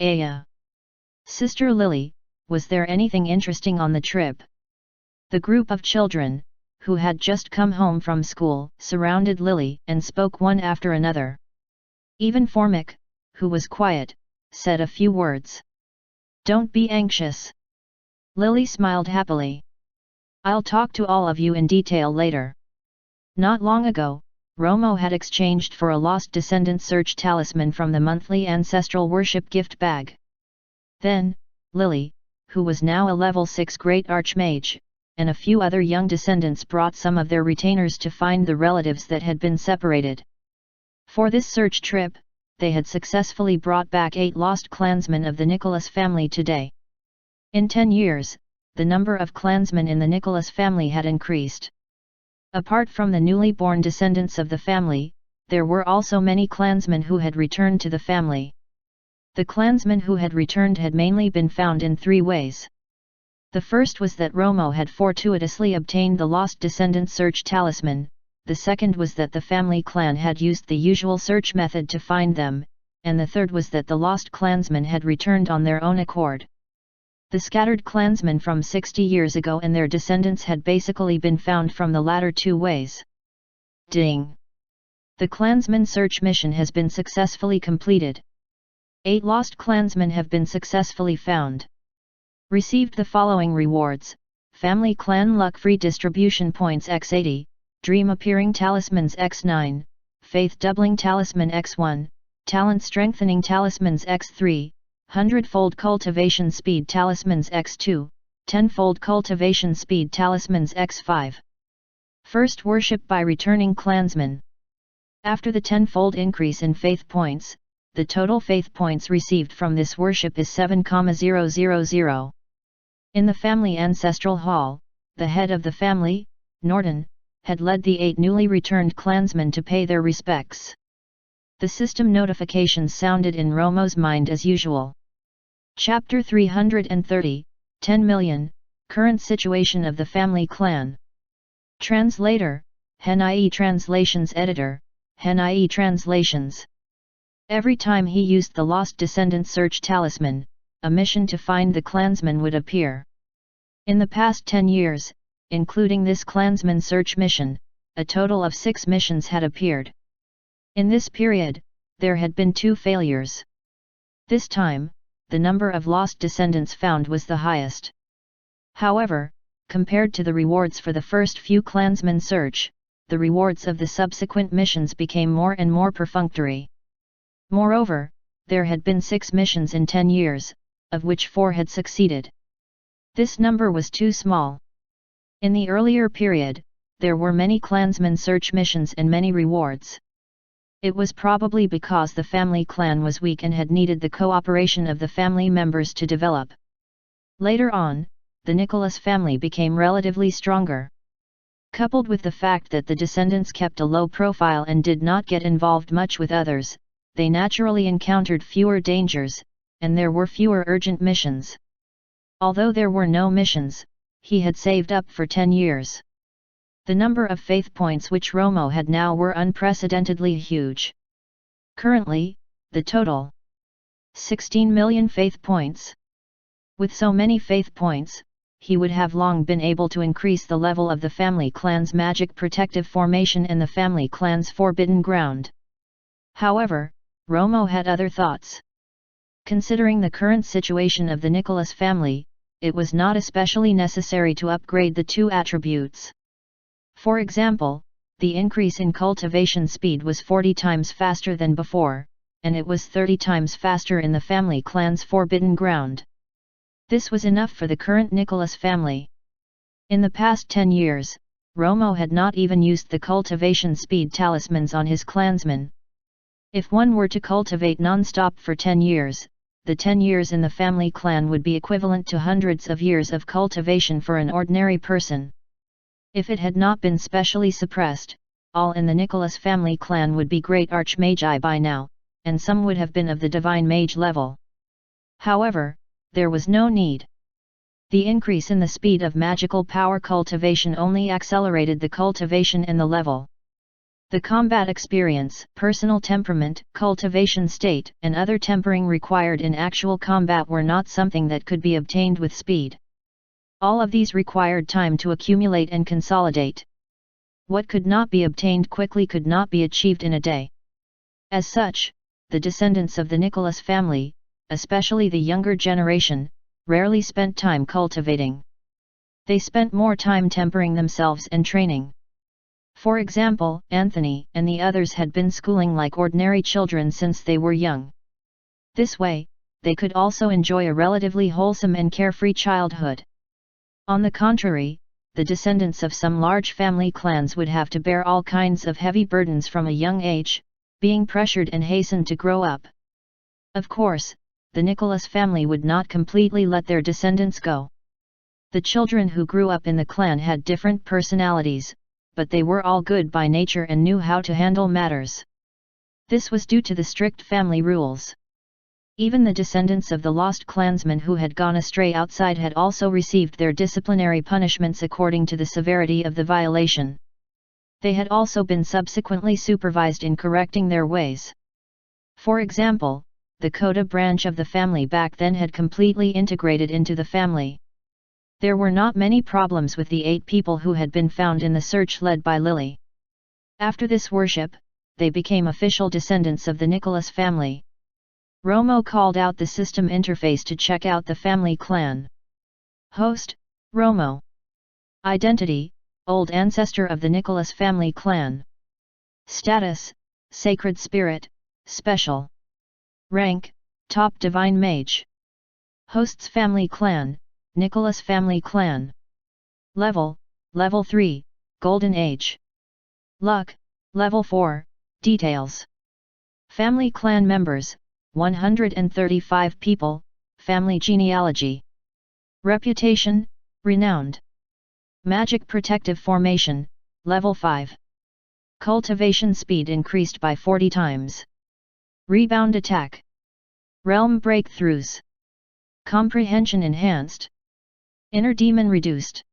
A: "Aya. Sister Lily, was there anything interesting on the trip?" The group of children, who had just come home from school, surrounded Lily and spoke one after another. Even Formic, who was quiet, said a few words. "Don't be anxious." Lily smiled happily. "I'll talk to all of you in detail later." Not long ago, Romo had exchanged for a lost descendant search talisman from the monthly ancestral worship gift bag. Then, Lily, who was now a level 6 great archmage, and a few other young descendants brought some of their retainers to find the relatives that had been separated. For this search trip, they had successfully brought back 8 lost clansmen of the Nicholas family today. In 10 years, the number of clansmen in the Nicholas family had increased. Apart from the newly born descendants of the family, there were also many clansmen who had returned to the family. The clansmen who had returned had mainly been found in 3 ways. The first was that Romo had fortuitously obtained the lost descendant search talisman, the second was that the family clan had used the usual search method to find them, and the third was that the lost clansmen had returned on their own accord. The scattered clansmen from 60 years ago and their descendants had basically been found from the latter two ways. Ding! The clansman search mission has been successfully completed. 8 lost clansmen have been successfully found. Received the following rewards: Family Clan Luck Free Distribution Points x80, Dream Appearing Talismans x9, Faith Doubling Talisman x1, Talent Strengthening Talismans x3, 100-fold Cultivation Speed Talismans x2, 10-fold Cultivation Speed Talismans x5. First Worship by Returning Clansmen. After the 10-fold increase in faith points, the total faith points received from this worship is 7,000. In the family ancestral hall, the head of the family, Norton, had led the 8 newly returned clansmen to pay their respects. The system notifications sounded in Romo's mind as usual. Chapter 330, 10 million, Current Situation of the Family Clan. Translator, Hen.ie Translations Editor, Hen.ie Translations. Every time he used the Lost Descendant Search Talisman, a mission to find the clansman would appear. In the past 10 years, including this clansman search mission, a total of 6 missions had appeared. In this period, there had been 2 failures. This time, the number of lost descendants found was the highest. However, compared to the rewards for the first few clansmen search, the rewards of the subsequent missions became more and more perfunctory. Moreover, there had been 6 missions in 10 years, of which 4 had succeeded. This number was too small. In the earlier period, there were many clansmen search missions and many rewards. It was probably because the family clan was weak and had needed the cooperation of the family members to develop. Later on, the Nicholas family became relatively stronger. Coupled with the fact that the descendants kept a low profile and did not get involved much with others, they naturally encountered fewer dangers, and there were fewer urgent missions. Although there were no missions, he had saved up for 10 years. The number of faith points which Romo had now were unprecedentedly huge. Currently, the total 16 million faith points. With so many faith points, he would have long been able to increase the level of the family clan's magic protective formation and the family clan's forbidden ground. However, Romo had other thoughts. Considering the current situation of the Nicholas family, it was not especially necessary to upgrade the 2 attributes. For example, the increase in cultivation speed was 40 times faster than before, and it was 30 times faster in the family clan's forbidden ground. This was enough for the current Nicholas family. In the past 10 years, Romo had not even used the cultivation speed talismans on his clansmen. If one were to cultivate non-stop for 10 years, the 10 years in the family clan would be equivalent to hundreds of years of cultivation for an ordinary person. If it had not been specially suppressed, all in the Nicholas family clan would be great archmagi by now, and some would have been of the divine mage level. However, there was no need. The increase in the speed of magical power cultivation only accelerated the cultivation and the level. The combat experience, personal temperament, cultivation state, and other tempering required in actual combat were not something that could be obtained with speed. All of these required time to accumulate and consolidate. What could not be obtained quickly could not be achieved in a day. As such, the descendants of the Nicholas family, especially the younger generation, rarely spent time cultivating. They spent more time tempering themselves and training. For example, Anthony and the others had been schooling like ordinary children since they were young. This way, they could also enjoy a relatively wholesome and carefree childhood. On the contrary, the descendants of some large family clans would have to bear all kinds of heavy burdens from a young age, being pressured and hastened to grow up. Of course, the Nicholas family would not completely let their descendants go. The children who grew up in the clan had different personalities, but they were all good by nature and knew how to handle matters. This was due to the strict family rules. Even the descendants of the lost clansmen who had gone astray outside had also received their disciplinary punishments according to the severity of the violation. They had also been subsequently supervised in correcting their ways. For example, the Coda branch of the family back then had completely integrated into the family. There were not many problems with the 8 people who had been found in the search led by Lily. After this worship, they became official descendants of the Nicholas family. Romo called out the system interface to check out the family clan. Host, Romo. Identity, old ancestor of the Nicholas family clan. Status, Sacred Spirit, Special. Rank, Top Divine Mage. Host's family clan, Nicholas family clan. Level, Level 3, Golden Age. Luck, Level 4, Details. Family clan members, 135 people, family genealogy. Reputation, Renowned. Magic Protective Formation, Level 5. Cultivation speed increased by 40 times. Rebound attack. Realm breakthroughs. Comprehension enhanced. Inner demon reduced.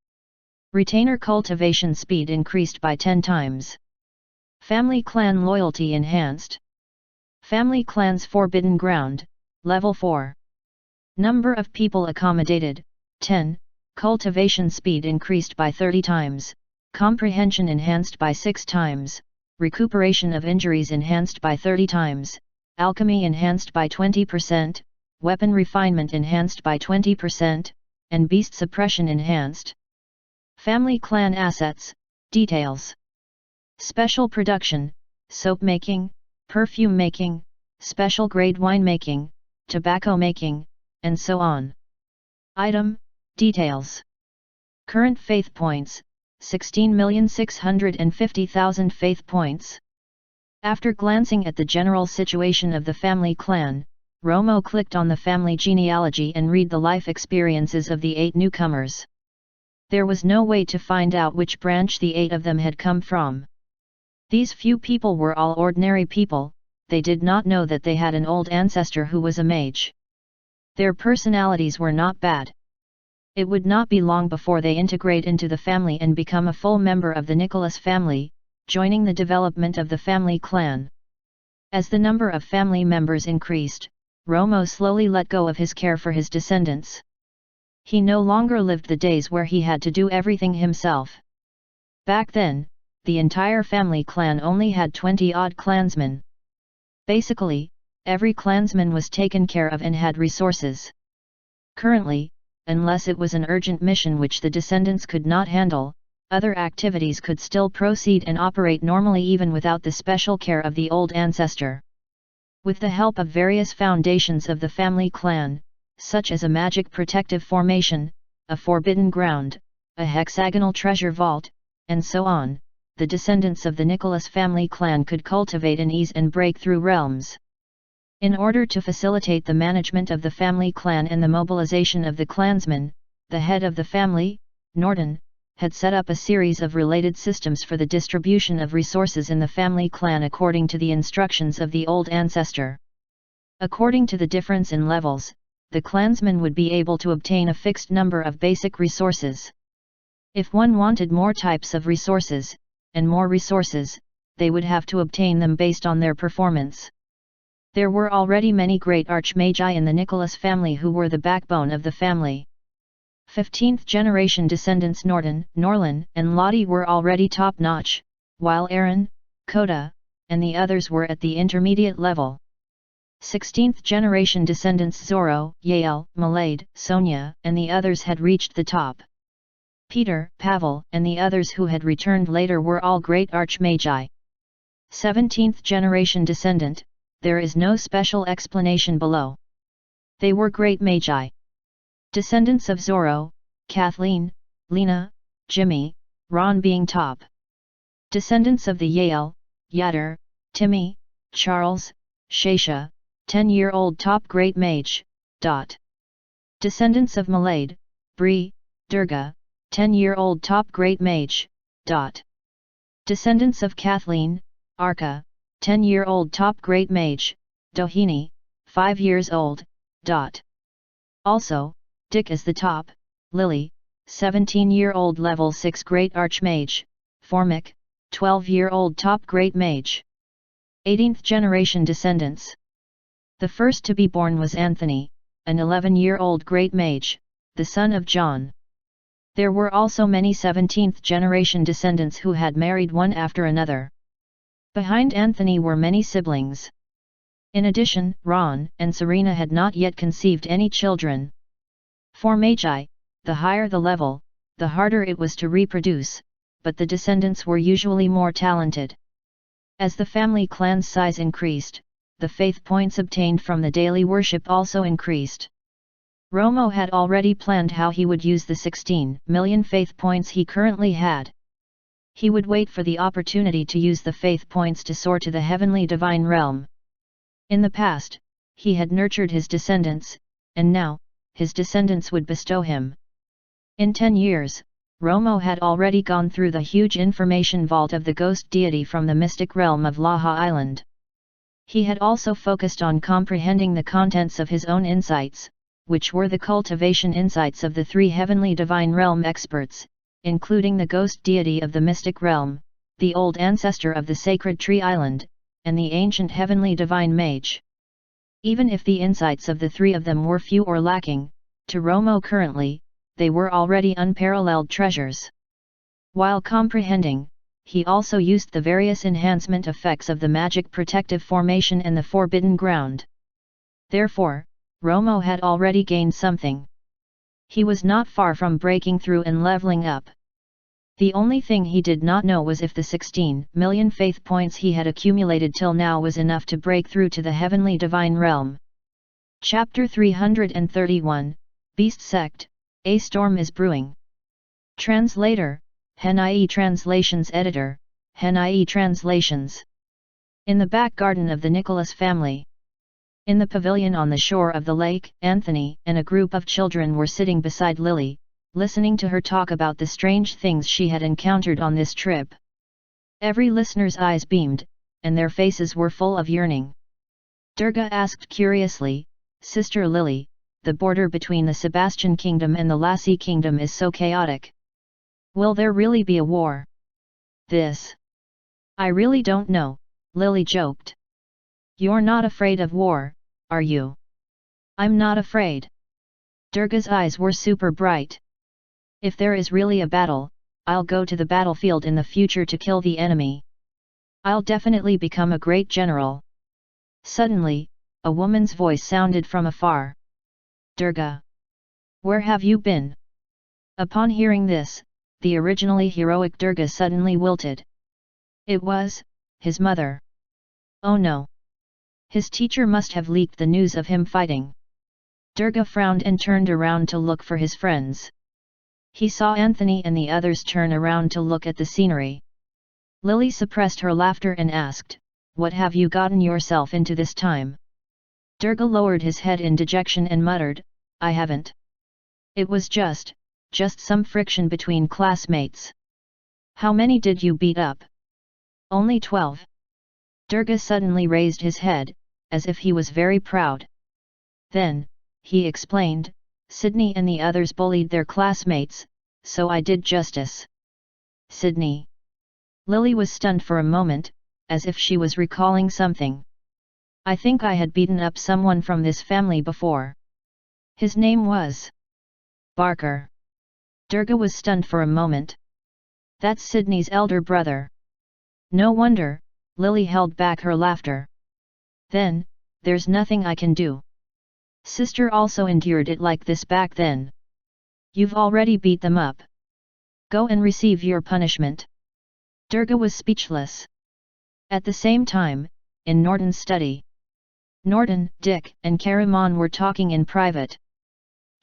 A: Retainer cultivation speed increased by 10 times. Family clan loyalty enhanced. Family clan's forbidden ground, Level 4. Number of people accommodated, 10, cultivation speed increased by 30 times, comprehension enhanced by 6 times, recuperation of injuries enhanced by 30 times, alchemy enhanced by 20%, weapon refinement enhanced by 20%, and beast suppression enhanced. Family clan assets, details. Special production, soap making, perfume making, special grade wine making, tobacco making, and so on. Item, details. Current faith points, 16,650,000 faith points. After glancing at the general situation of the family clan, Romo clicked on the family genealogy and read the life experiences of the 8 newcomers. There was no way to find out which branch the 8 of them had come from. These few people were all ordinary people, they did not know that they had an old ancestor who was a mage. Their personalities were not bad. It would not be long before they integrate into the family and become a full member of the Nicholas family, joining the development of the family clan. As the number of family members increased, Romo slowly let go of his care for his descendants. He no longer lived the days where he had to do everything himself. Back then, the entire family clan only had 20-odd clansmen. Basically, every clansman was taken care of and had resources. Currently, unless it was an urgent mission which the descendants could not handle, other activities could still proceed and operate normally even without the special care of the old ancestor. With the help of various foundations of the family clan, such as a magic protective formation, a forbidden ground, a hexagonal treasure vault, and so on, the descendants of the Nicholas family clan could cultivate in ease and break through realms. In order to facilitate the management of the family clan and the mobilization of the clansmen, the head of the family, Norton, had set up a series of related systems for the distribution of resources in the family clan according to the instructions of the old ancestor. According to the difference in levels, the clansmen would be able to obtain a fixed number of basic resources. If one wanted more types of resources, and more resources, they would have to obtain them based on their performance. There were already many great archmagi in the Nicholas family who were the backbone of the family. 15th generation descendants Norton, Norlin, and Lottie were already top-notch, while Aaron, Coda, and the others were at the intermediate level. 16th generation descendants Zorro, Yael, Malade, Sonia, and the others had reached the top. Peter, Pavel, and the others who had returned later were all great archmagi. 17th generation descendant, there is no special explanation below. They were great magi. Descendants of Zorro, Kathleen, Lena, Jimmy, Ron being top. Descendants of the Yael, Yader, Timmy, Charles, Shasha, 10-year-old top great mage. Descendants of Malade, Bree, Durga, 10-year-old top great mage. Descendants of Kathleen, Arka, 10-year-old top great mage. Doheny, 5 years old. Also, Dick is the top. Lily, 17-year-old level 6 great archmage. Formic, 12-year-old top great mage. 18th generation descendants. The first to be born was Anthony, an 11-year-old great mage, the son of John. There were also many 17th-generation descendants who had married one after another. Behind Anthony were many siblings. In addition, Ron and Serena had not yet conceived any children. For magi, the higher the level, the harder it was to reproduce, but the descendants were usually more talented. As the family clan's size increased, the faith points obtained from the daily worship also increased. Romo had already planned how he would use the 16 million faith points he currently had. He would wait for the opportunity to use the faith points to soar to the heavenly divine realm. In the past, he had nurtured his descendants, and now, his descendants would bestow him. In 10 years, Romo had already gone through the huge information vault of the ghost deity from the mystic realm of Laha Island. He had also focused on comprehending the contents of his own insights, which were the cultivation insights of the 3 heavenly divine realm experts, including the ghost deity of the mystic realm, the old ancestor of the sacred tree island, and the ancient heavenly divine mage. Even if the insights of the 3 of them were few or lacking, to Romo currently, they were already unparalleled treasures. While comprehending, he also used the various enhancement effects of the magic protective formation and the forbidden ground. Therefore, Romo had already gained something. He was not far from breaking through and leveling up. The only thing he did not know was if the 16 million faith points he had accumulated till now was enough to break through to the heavenly divine realm. Chapter 331, Beast Sect, A Storm is Brewing. Translator, Hen-IE Translations Editor, Hen-IE Translations. In the back garden of the Nicholas family. In the pavilion on the shore of the lake, Anthony and a group of children were sitting beside Lily, listening to her talk about the strange things she had encountered on this trip. Every listener's eyes beamed, and their faces were full of yearning. Durga asked curiously, "Sister Lily, the border between the Sebastian Kingdom and the Lassie Kingdom is so chaotic. Will there really be a war?" I really don't know," Lily joked. "You're not afraid of war, are you?" "I'm not afraid." Durga's eyes were super bright. "If there is really a battle, I'll go to the battlefield in the future to kill the enemy. I'll definitely become a great general." Suddenly, a woman's voice sounded from afar. "Durga! Where have you been?" Upon hearing this, the originally heroic Durga suddenly wilted. It was his mother. Oh no! His teacher must have leaked the news of him fighting. Durga frowned and turned around to look for his friends. He saw Anthony and the others turn around to look at the scenery. Lily suppressed her laughter and asked, "What have you gotten yourself into this time?" Durga lowered his head in dejection and muttered, "I haven't. It was just some friction between classmates." "How many did you beat up?" "Only 12. Durga suddenly raised his head, as if he was very proud. "Then," he explained, "Sydney and the others bullied their classmates, so I did justice." "Sydney?" Lily was stunned for a moment, as if she was recalling something. "I think I had beaten up someone from this family before. His name was Barker." Durga was stunned for a moment. "That's Sydney's elder brother." "No wonder," Lily held back her laughter. "Then, there's nothing I can do. Sister also endured it like this back then. You've already beat them up. Go and receive your punishment." Durga was speechless. At the same time, in Norton's study, Norton, Dick, and Kariman were talking in private.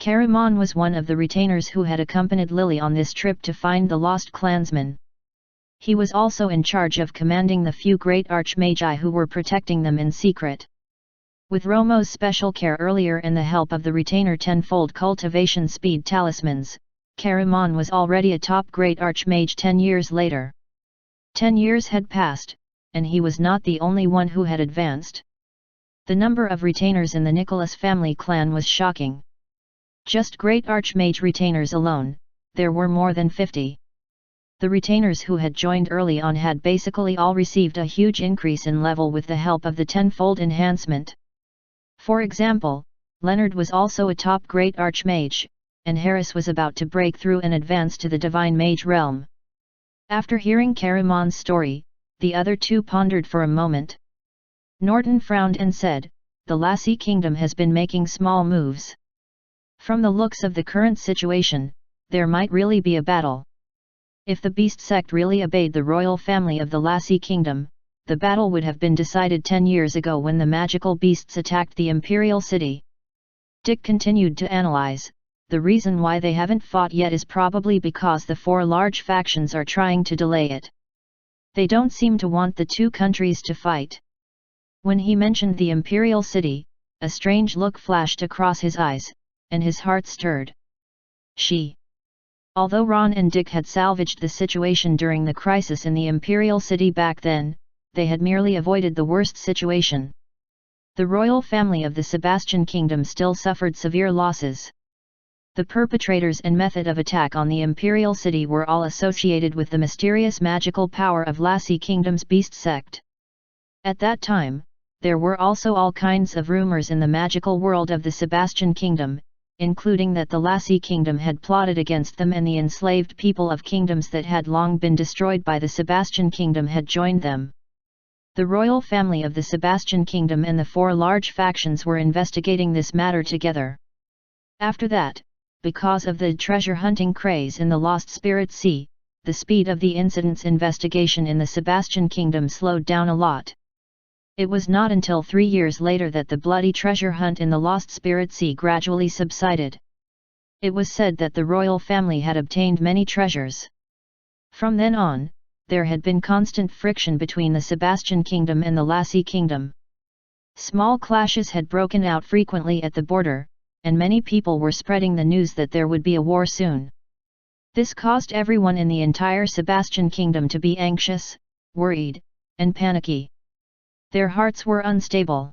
A: Kariman was one of the retainers who had accompanied Lily on this trip to find the lost clansmen. He was also in charge of commanding the few great archmagi who were protecting them in secret. With Romo's special care earlier and the help of the retainer tenfold cultivation speed talismans, Kariman was already a top great archmage 10 years later. 10 years had passed, and he was not the only one who had advanced. The number of retainers in the Nicholas family clan was shocking. Just great archmage retainers alone, there were more than 50. The retainers who had joined early on had basically all received a huge increase in level with the help of the tenfold enhancement. For example, Leonard was also a top great archmage, and Harris was about to break through and advance to the divine mage realm. After hearing Karimon's story, the other two pondered for a moment. Norton frowned and said, "The Lassie Kingdom has been making small moves. From the looks of the current situation, there might really be a battle. If the Beast Sect really obeyed the royal family of the Lassie Kingdom, the battle would have been decided 10 years ago when the magical beasts attacked the Imperial City." Dick continued to analyze. The reason why they haven't fought yet is probably because the 4 large factions are trying to delay it. They don't seem to want the 2 countries to fight. When he mentioned the Imperial City, a strange look flashed across his eyes, and his heart stirred. Although Ron and Dick had salvaged the situation during the crisis in the Imperial City back then, they had merely avoided the worst situation. The royal family of the Sebastian Kingdom still suffered severe losses. The perpetrators and method of attack on the Imperial City were all associated with the mysterious magical power of Lassie Kingdom's Beast Sect. At that time, there were also all kinds of rumors in the magical world of the Sebastian Kingdom, including that the Lassie Kingdom had plotted against them and the enslaved people of kingdoms that had long been destroyed by the Sebastian Kingdom had joined them. The royal family of the Sebastian Kingdom and the 4 large factions were investigating this matter together. After that, because of the treasure hunting craze in the Lost Spirit Sea, the speed of the incident's investigation in the Sebastian Kingdom slowed down a lot. It was not until 3 years later that the bloody treasure hunt in the Lost Spirit Sea gradually subsided. It was said that the royal family had obtained many treasures. From then on, there had been constant friction between the Sebastian Kingdom and the Lassie Kingdom. Small clashes had broken out frequently at the border, and many people were spreading the news that there would be a war soon. This caused everyone in the entire Sebastian Kingdom to be anxious, worried, and panicky. Their hearts were unstable.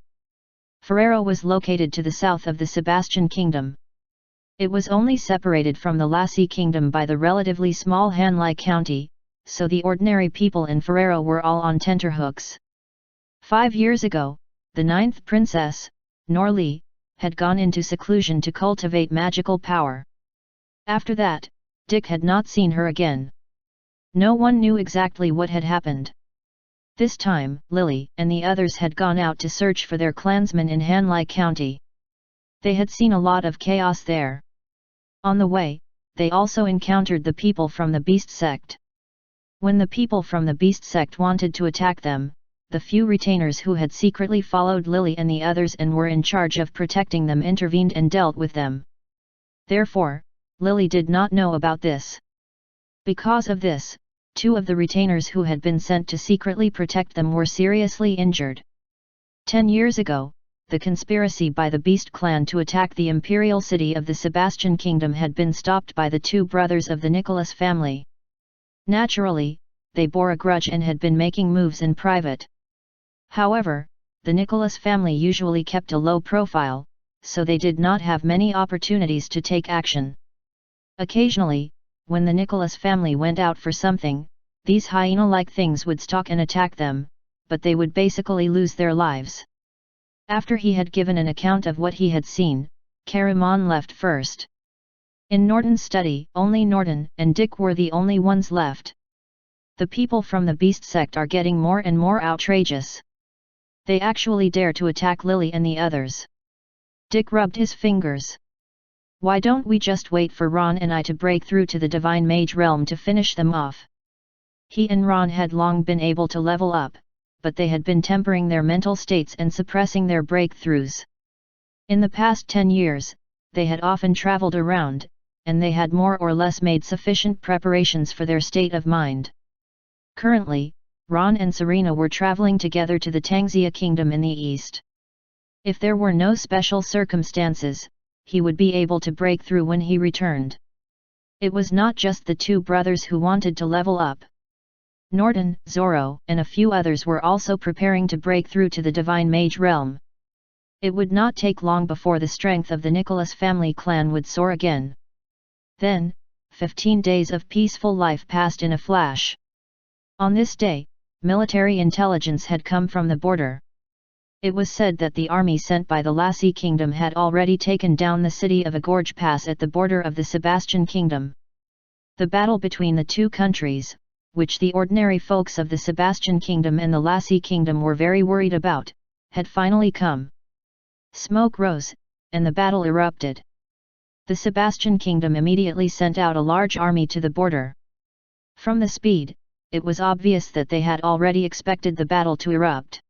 A: Ferrero was located to the south of the Sebastian Kingdom. It was only separated from the Lassie Kingdom by the relatively small Hanlai County, so the ordinary people in Ferrero were all on tenterhooks. 5 years ago, the 9th princess, Norli, had gone into seclusion to cultivate magical power. After that, Dick had not seen her again. No one knew exactly what had happened. This time, Lily and the others had gone out to search for their clansmen in Hanlai County. They had seen a lot of chaos there. On the way, they also encountered the people from the Beast Sect. When the people from the Beast Sect wanted to attack them, the few retainers who had secretly followed Lily and the others and were in charge of protecting them intervened and dealt with them. Therefore, Lily did not know about this. Because of this, 2 of the retainers who had been sent to secretly protect them were seriously injured. 10 years ago, the conspiracy by the Beast clan to attack the Imperial City of the Sebastian Kingdom had been stopped by the 2 brothers of the Nicholas family. Naturally, they bore a grudge and had been making moves in private. However, the Nicholas family usually kept a low profile, so they did not have many opportunities to take action. Occasionally, when the Nicholas family went out for something, these hyena-like things would stalk and attack them, but they would basically lose their lives. After he had given an account of what he had seen, Karimon left first. In Norton's study, only Norton and Dick were the only ones left. The people from the Beast Sect are getting more and more outrageous. They actually dare to attack Lily and the others. Dick rubbed his fingers. Why don't we just wait for Ron and I to break through to the Divine Mage realm to finish them off? He and Ron had long been able to level up, but they had been tempering their mental states and suppressing their breakthroughs. In the past 10 years, they had often traveled around, and they had more or less made sufficient preparations for their state of mind. Currently, Ron and Serena were traveling together to the Tangxia Kingdom in the east. If there were no special circumstances, he would be able to break through when he returned. It was not just the 2 brothers who wanted to level up. Norton, Zoro, and a few others were also preparing to break through to the Divine Mage realm. It would not take long before the strength of the Nicholas family clan would soar again. Then, 15 days of peaceful life passed in a flash. On this day, military intelligence had come from the border. It was said that the army sent by the Lassie kingdom had already taken down the city of a gorge pass at the border of the Sebastian kingdom. The battle between the two countries, which the ordinary folks of the Sebastian kingdom and the Lassie kingdom were very worried about, had finally come. Smoke rose, and the battle erupted. The Sebastian kingdom immediately sent out a large army to the border. From the speed, it was obvious that they had already expected the battle to erupt.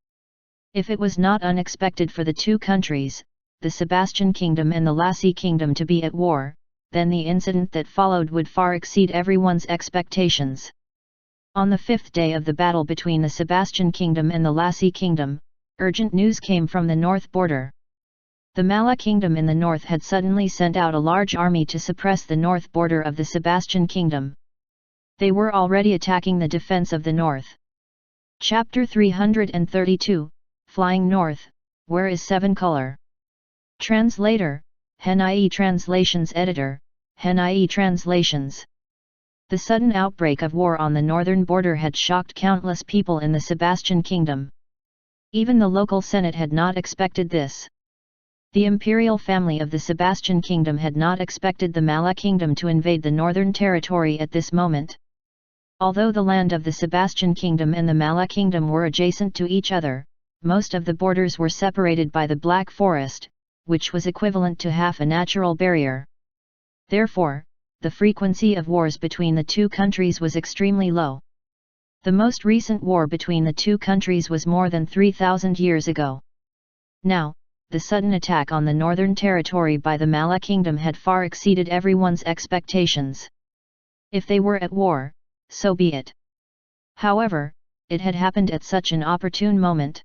A: If it was not unexpected for the two countries, the Sebastian kingdom and the Lassie kingdom to be at war, then the incident that followed would far exceed everyone's expectations. On the fifth day of the battle between the Sebastian kingdom and the Lassie kingdom, urgent news came from the north border. The Mala kingdom in the north had suddenly sent out a large army to suppress the north border of the Sebastian kingdom. They were already attacking the defense of the north. Chapter 332, Flying North, Where is Seven Color? Translator, Hen-IE Translations Editor, Hen-IE Translations. The sudden outbreak of war on the northern border had shocked countless people in the Sebastian kingdom. Even the local senate had not expected this. The imperial family of the Sebastian kingdom had not expected the Mala kingdom to invade the northern territory at this moment. Although the land of the Sebastian kingdom and the Mala kingdom were adjacent to each other, most of the borders were separated by the Black Forest, which was equivalent to half a natural barrier. Therefore, the frequency of wars between the two countries was extremely low. The most recent war between the two countries was more than 3,000 years ago. Now, the sudden attack on the northern territory by the Mala kingdom had far exceeded everyone's expectations. If they were at war, so be it. However, it had happened at such an opportune moment.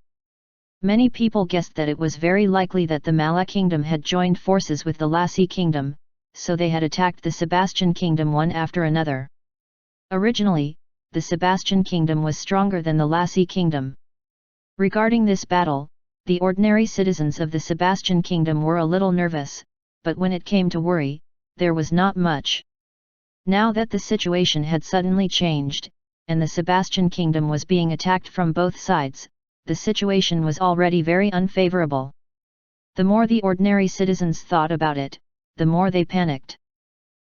A: Many people guessed that it was very likely that the Mala kingdom had joined forces with the Lassie kingdom, so they had attacked the Sebastian kingdom one after another. Originally, the Sebastian kingdom was stronger than the Lassie kingdom. Regarding this battle, the ordinary citizens of the Sebastian kingdom were a little nervous, but when it came to worry, there was not much. Now that the situation had suddenly changed, and the Sebastian kingdom was being attacked from both sides, the situation was already very unfavorable. The more the ordinary citizens thought about it, the more they panicked.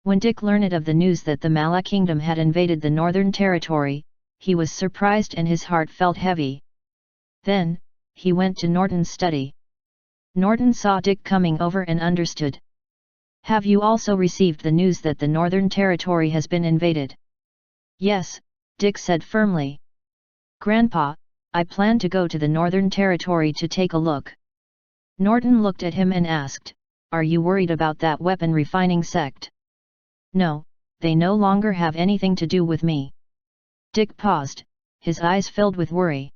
A: When Dick learned of the news that the Mala kingdom had invaded the northern territory, he was surprised and his heart felt heavy. Then, he went to Norton's study. Norton saw Dick coming over and understood. "Have you also received the news that the northern territory has been invaded?" "Yes," Dick said firmly. "Grandpa, I plan to go to the northern territory to take a look." Norton looked at him and asked, "Are you worried about that weapon refining sect?" "No, they no longer have anything to do with me." Dick paused, his eyes filled with worry.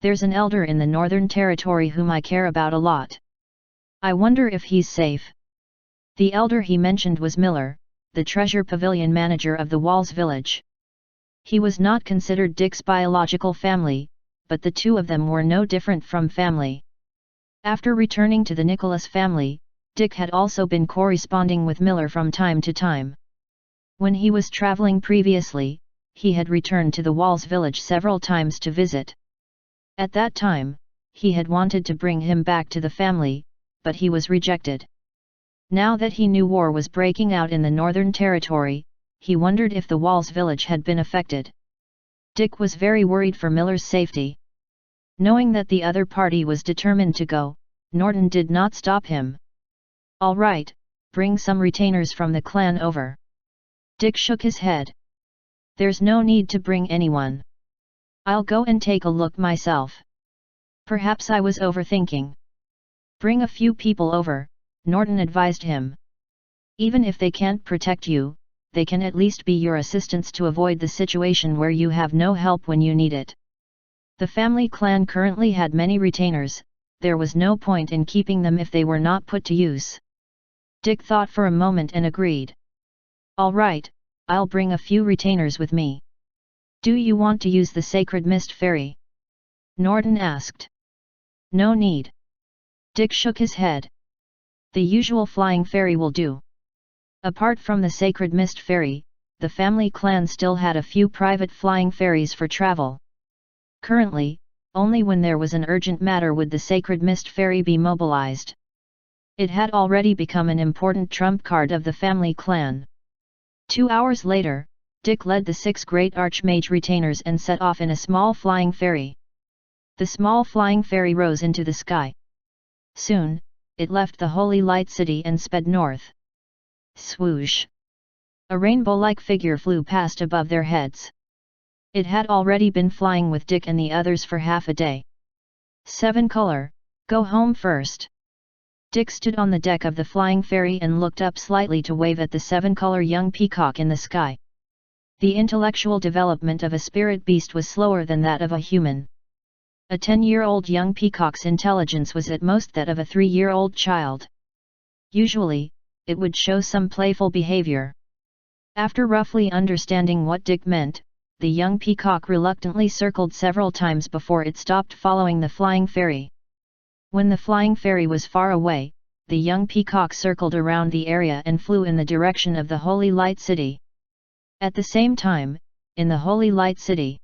A: "There's an elder in the northern territory whom I care about a lot. I wonder if he's safe." The elder he mentioned was Miller, the treasure pavilion manager of the Walls village. He was not considered Dick's biological family, but the two of them were no different from family. After returning to the Nicholas family, Dick had also been corresponding with Miller from time to time. When he was traveling previously, he had returned to the Walls village several times to visit. At that time, he had wanted to bring him back to the family, but he was rejected. Now that he knew war was breaking out in the northern territory, he wondered if the Walls village had been affected. Dick was very worried for Miller's safety. Knowing that the other party was determined to go, Norton did not stop him. "All right, bring some retainers from the clan over." Dick shook his head. "There's no need to bring anyone. I'll go and take a look myself. Perhaps I was overthinking." "Bring a few people over," Norton advised him. "Even if they can't protect you, they can at least be your assistants to avoid the situation where you have no help when you need it." The family clan currently had many retainers, there was no point in keeping them if they were not put to use. Dick thought for a moment and agreed. "All right, I'll bring a few retainers with me." "Do you want to use the sacred mist fairy?" Norton asked. "No need." Dick shook his head. "The usual flying fairy will do." Apart from the sacred mist fairy, the family clan still had a few private flying fairies for travel. Currently, only when there was an urgent matter would the sacred mist fairy be mobilized. It had already become an important trump card of the family clan. 2 hours later, Dick led the 6 great archmage retainers and set off in a small flying fairy. The small flying fairy rose into the sky. Soon, it left the holy light city and sped north. Swoosh! A rainbow-like figure flew past above their heads. It had already been flying with Dick and the others for half a day. 7 Color, go home first. Dick stood on the deck of the flying fairy and looked up slightly to wave at the 7 Color young peacock in the sky. The intellectual development of a spirit beast was slower than that of a human. A 10-year-old young peacock's intelligence was at most that of a 3-year-old child. Usually, it would show some playful behavior. After roughly understanding what Dick meant, the young peacock reluctantly circled several times before it stopped following the flying fairy. When the flying fairy was far away, the young peacock circled around the area and flew in the direction of the Holy Light City. At the same time, in the Holy Light City,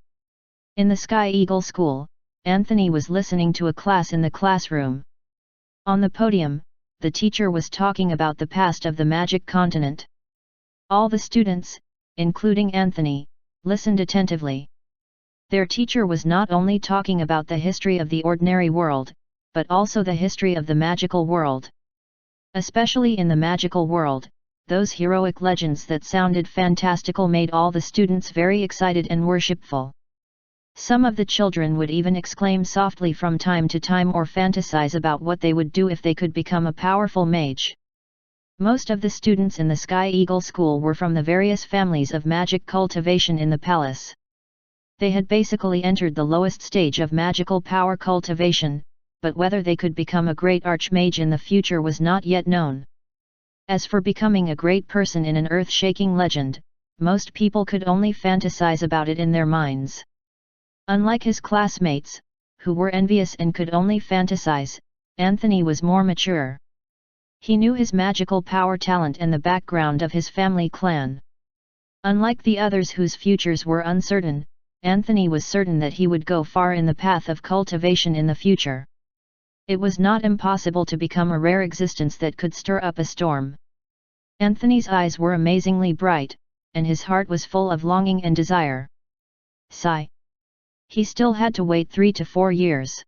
A: in the Sky Eagle School, Anthony was listening to a class in the classroom. On the podium, the teacher was talking about the past of the magic continent. All the students, including Anthony, listened attentively. Their teacher was not only talking about the history of the ordinary world, but also the history of the magical world. Especially in the magical world, those heroic legends that sounded fantastical made all the students very excited and worshipful. Some of the children would even exclaim softly from time to time or fantasize about what they would do if they could become a powerful mage. Most of the students in the Sky Eagle School were from the various families of magic cultivation in the palace. They had basically entered the lowest stage of magical power cultivation, but whether they could become a great archmage in the future was not yet known. As for becoming a great person in an earth-shaking legend, most people could only fantasize about it in their minds. Unlike his classmates, who were envious and could only fantasize, Anthony was more mature. He knew his magical power talent and the background of his family clan. Unlike the others whose futures were uncertain, Anthony was certain that he would go far in the path of cultivation in the future. It was not impossible to become a rare existence that could stir up a storm. Anthony's eyes were amazingly bright, and his heart was full of longing and desire. Sigh. He still had to wait 3 to 4 years.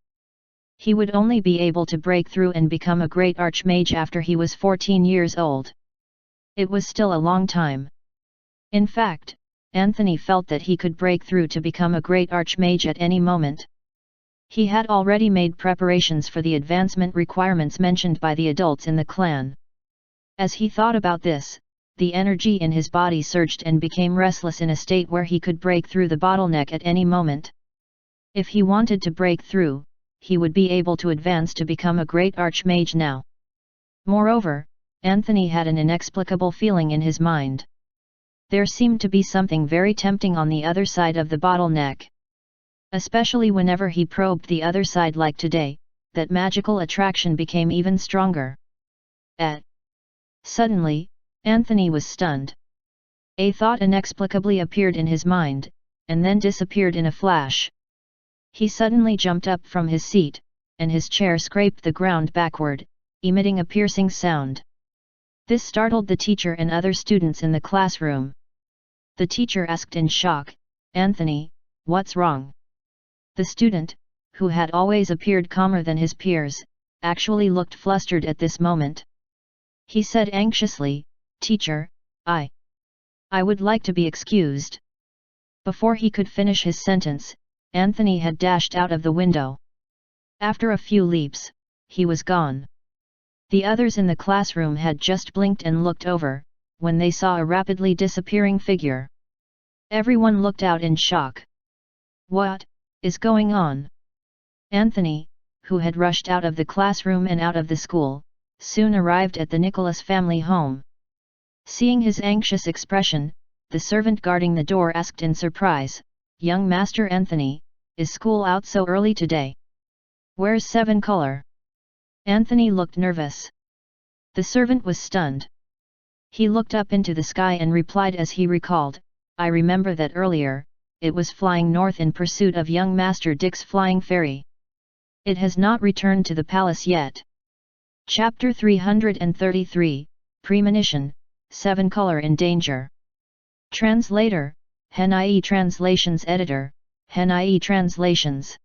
A: He would only be able to break through and become a great archmage after he was 14 years old. It was still a long time. In fact, Anthony felt that he could break through to become a great archmage at any moment. He had already made preparations for the advancement requirements mentioned by the adults in the clan. As he thought about this, the energy in his body surged and became restless in a state where he could break through the bottleneck at any moment. If he wanted to break through, he would be able to advance to become a great archmage now. Moreover, Anthony had an inexplicable feeling in his mind. There seemed to be something very tempting on the other side of the bottleneck. Especially whenever he probed the other side like today, that magical attraction became even stronger. Suddenly, Anthony was stunned. A thought inexplicably appeared in his mind, and then disappeared in a flash. He suddenly jumped up from his seat, and his chair scraped the ground backward, emitting a piercing sound. This startled the teacher and other students in the classroom. The teacher asked in shock, "Anthony, what's wrong?" The student, who had always appeared calmer than his peers, actually looked flustered at this moment. He said anxiously, "Teacher, I would like to be excused." Before he could finish his sentence, Anthony had dashed out of the window. After a few leaps, he was gone. The others in the classroom had just blinked and looked over, when they saw a rapidly disappearing figure. Everyone looked out in shock. What is going on? Anthony, who had rushed out of the classroom and out of the school, soon arrived at the Nicholas family home. Seeing his anxious expression, the servant guarding the door asked in surprise, "Young Master Anthony, is school out so early today? Where's 7 Color?" Anthony looked nervous. The servant was stunned. He looked up into the sky and replied as he recalled, "I remember that earlier, it was flying north in pursuit of young Master Dick's flying fairy. It has not returned to the palace yet. Chapter 333, Premonition, 7 Color in Danger. Translator, Hen-IE Translations Editor, Hen-IE Translations.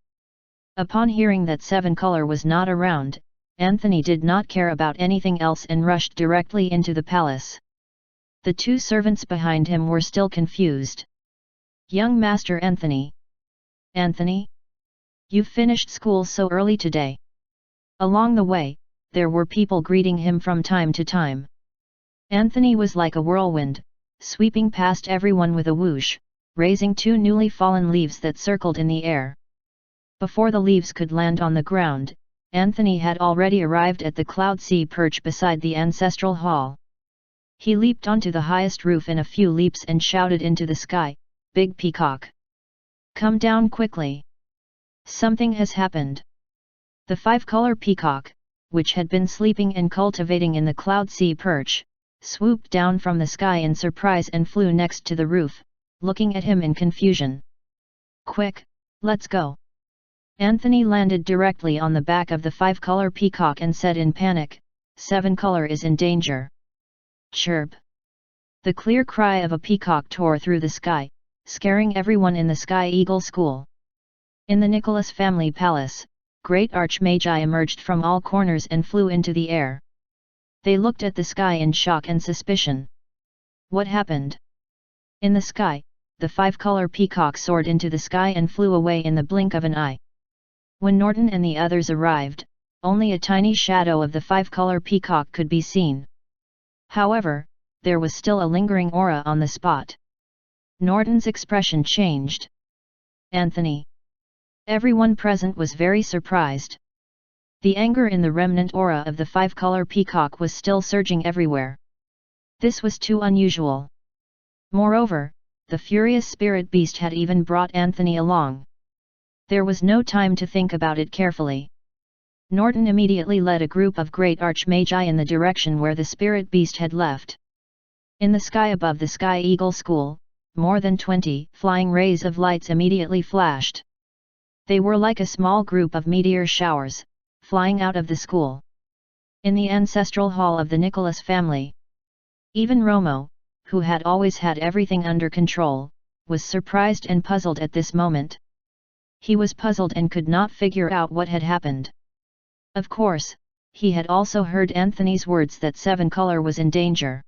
A: Upon hearing that 7 Color was not around, Anthony did not care about anything else and rushed directly into the palace. The 2 servants behind him were still confused. Young Master Anthony. Anthony? You've finished school so early today. Along the way, there were people greeting him from time to time. Anthony was like a whirlwind, sweeping past everyone with a whoosh, raising 2 newly fallen leaves that circled in the air. Before the leaves could land on the ground, Anthony had already arrived at the cloud sea perch beside the ancestral hall. He leaped onto the highest roof in a few leaps and shouted into the sky, "Big Peacock! Come down quickly! Something has happened!" The 5-color peacock, which had been sleeping and cultivating in the cloud sea perch, swooped down from the sky in surprise and flew next to the roof, looking at him in confusion. "Quick, let's go!" Anthony landed directly on the back of the 5-color peacock and said in panic, "7 Color is in danger." Chirp! The clear cry of a peacock tore through the sky, scaring everyone in the Sky Eagle School. In the Nicholas family palace, great archmagi emerged from all corners and flew into the air. They looked at the sky in shock and suspicion. What happened? In the sky, the 5-color peacock soared into the sky and flew away in the blink of an eye. When Norton and the others arrived, only a tiny shadow of the 5-color peacock could be seen. However, there was still a lingering aura on the spot. Norton's expression changed. "Anthony." Everyone present was very surprised. The anger in the remnant aura of the 5-color peacock was still surging everywhere. This was too unusual. Moreover, the furious spirit beast had even brought Anthony along. There was no time to think about it carefully. Norton immediately led a group of great archmagi in the direction where the spirit beast had left. In the sky above the Sky Eagle School, more than 20 flying rays of lights immediately flashed. They were like a small group of meteor showers, flying out of the school. In the ancestral hall of the Nicholas family, even Romo, who had always had everything under control, was surprised and puzzled at this moment. He was puzzled and could not figure out what had happened. Of course, he had also heard Anthony's words that 7 Color was in danger.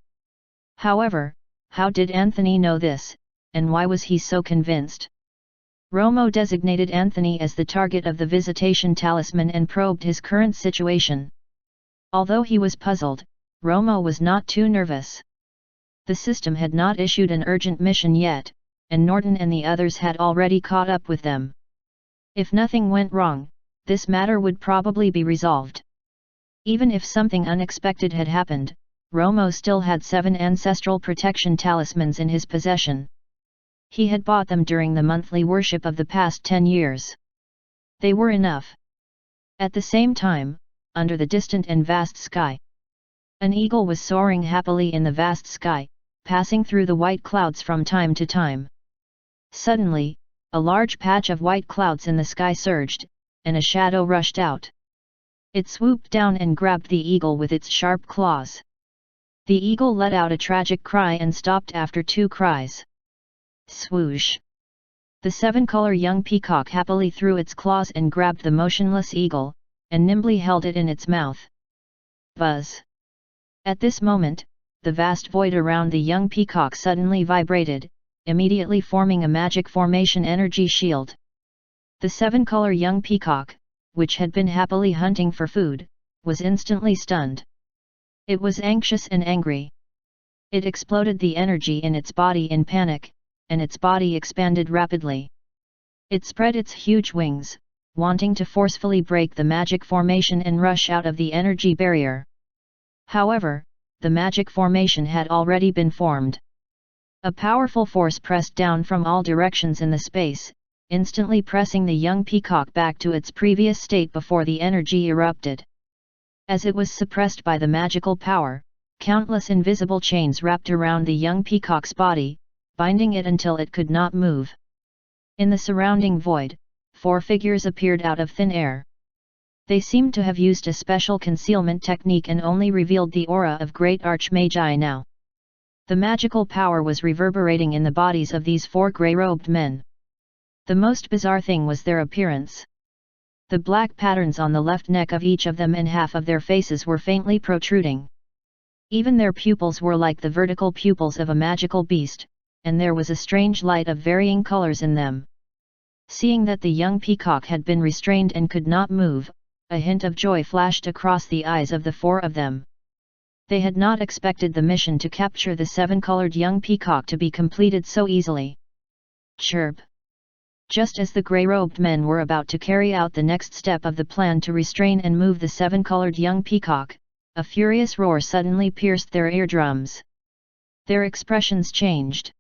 A: However, how did Anthony know this, and why was he so convinced? Romo designated Anthony as the target of the visitation talisman and probed his current situation. Although he was puzzled, Romo was not too nervous. The system had not issued an urgent mission yet, and Norton and the others had already caught up with them. If nothing went wrong, this matter would probably be resolved. Even if something unexpected had happened, Romo still had 7 ancestral protection talismans in his possession. He had bought them during the monthly worship of the past 10 years. They were enough. At the same time, under the distant and vast sky, an eagle was soaring happily in the vast sky, passing through the white clouds from time to time. Suddenly, a large patch of white clouds in the sky surged, and a shadow rushed out. It swooped down and grabbed the eagle with its sharp claws. The eagle let out a tragic cry and stopped after 2 cries. Swoosh! The 7-color young peacock happily threw its claws and grabbed the motionless eagle, and nimbly held it in its mouth. Buzz! At this moment, the vast void around the young peacock suddenly vibrated, immediately forming a magic formation energy shield. The 7-color young peacock, which had been happily hunting for food, was instantly stunned. It was anxious and angry. It exploded the energy in its body in panic, and its body expanded rapidly. It spread its huge wings, wanting to forcefully break the magic formation and rush out of the energy barrier. However, the magic formation had already been formed. A powerful force pressed down from all directions in the space, instantly pressing the young peacock back to its previous state before the energy erupted. As it was suppressed by the magical power, countless invisible chains wrapped around the young peacock's body, binding it until it could not move. In the surrounding void, 4 figures appeared out of thin air. They seemed to have used a special concealment technique and only revealed the aura of great archmagi now. The magical power was reverberating in the bodies of these 4 grey-robed men. The most bizarre thing was their appearance. The black patterns on the left neck of each of them and half of their faces were faintly protruding. Even their pupils were like the vertical pupils of a magical beast, and there was a strange light of varying colors in them. Seeing that the young peacock had been restrained and could not move, a hint of joy flashed across the eyes of the 4 of them. They had not expected the mission to capture the 7-colored young peacock to be completed so easily. Chirp! Just as the grey-robed men were about to carry out the next step of the plan to restrain and move the 7-colored young peacock, a furious roar suddenly pierced their eardrums. Their expressions changed.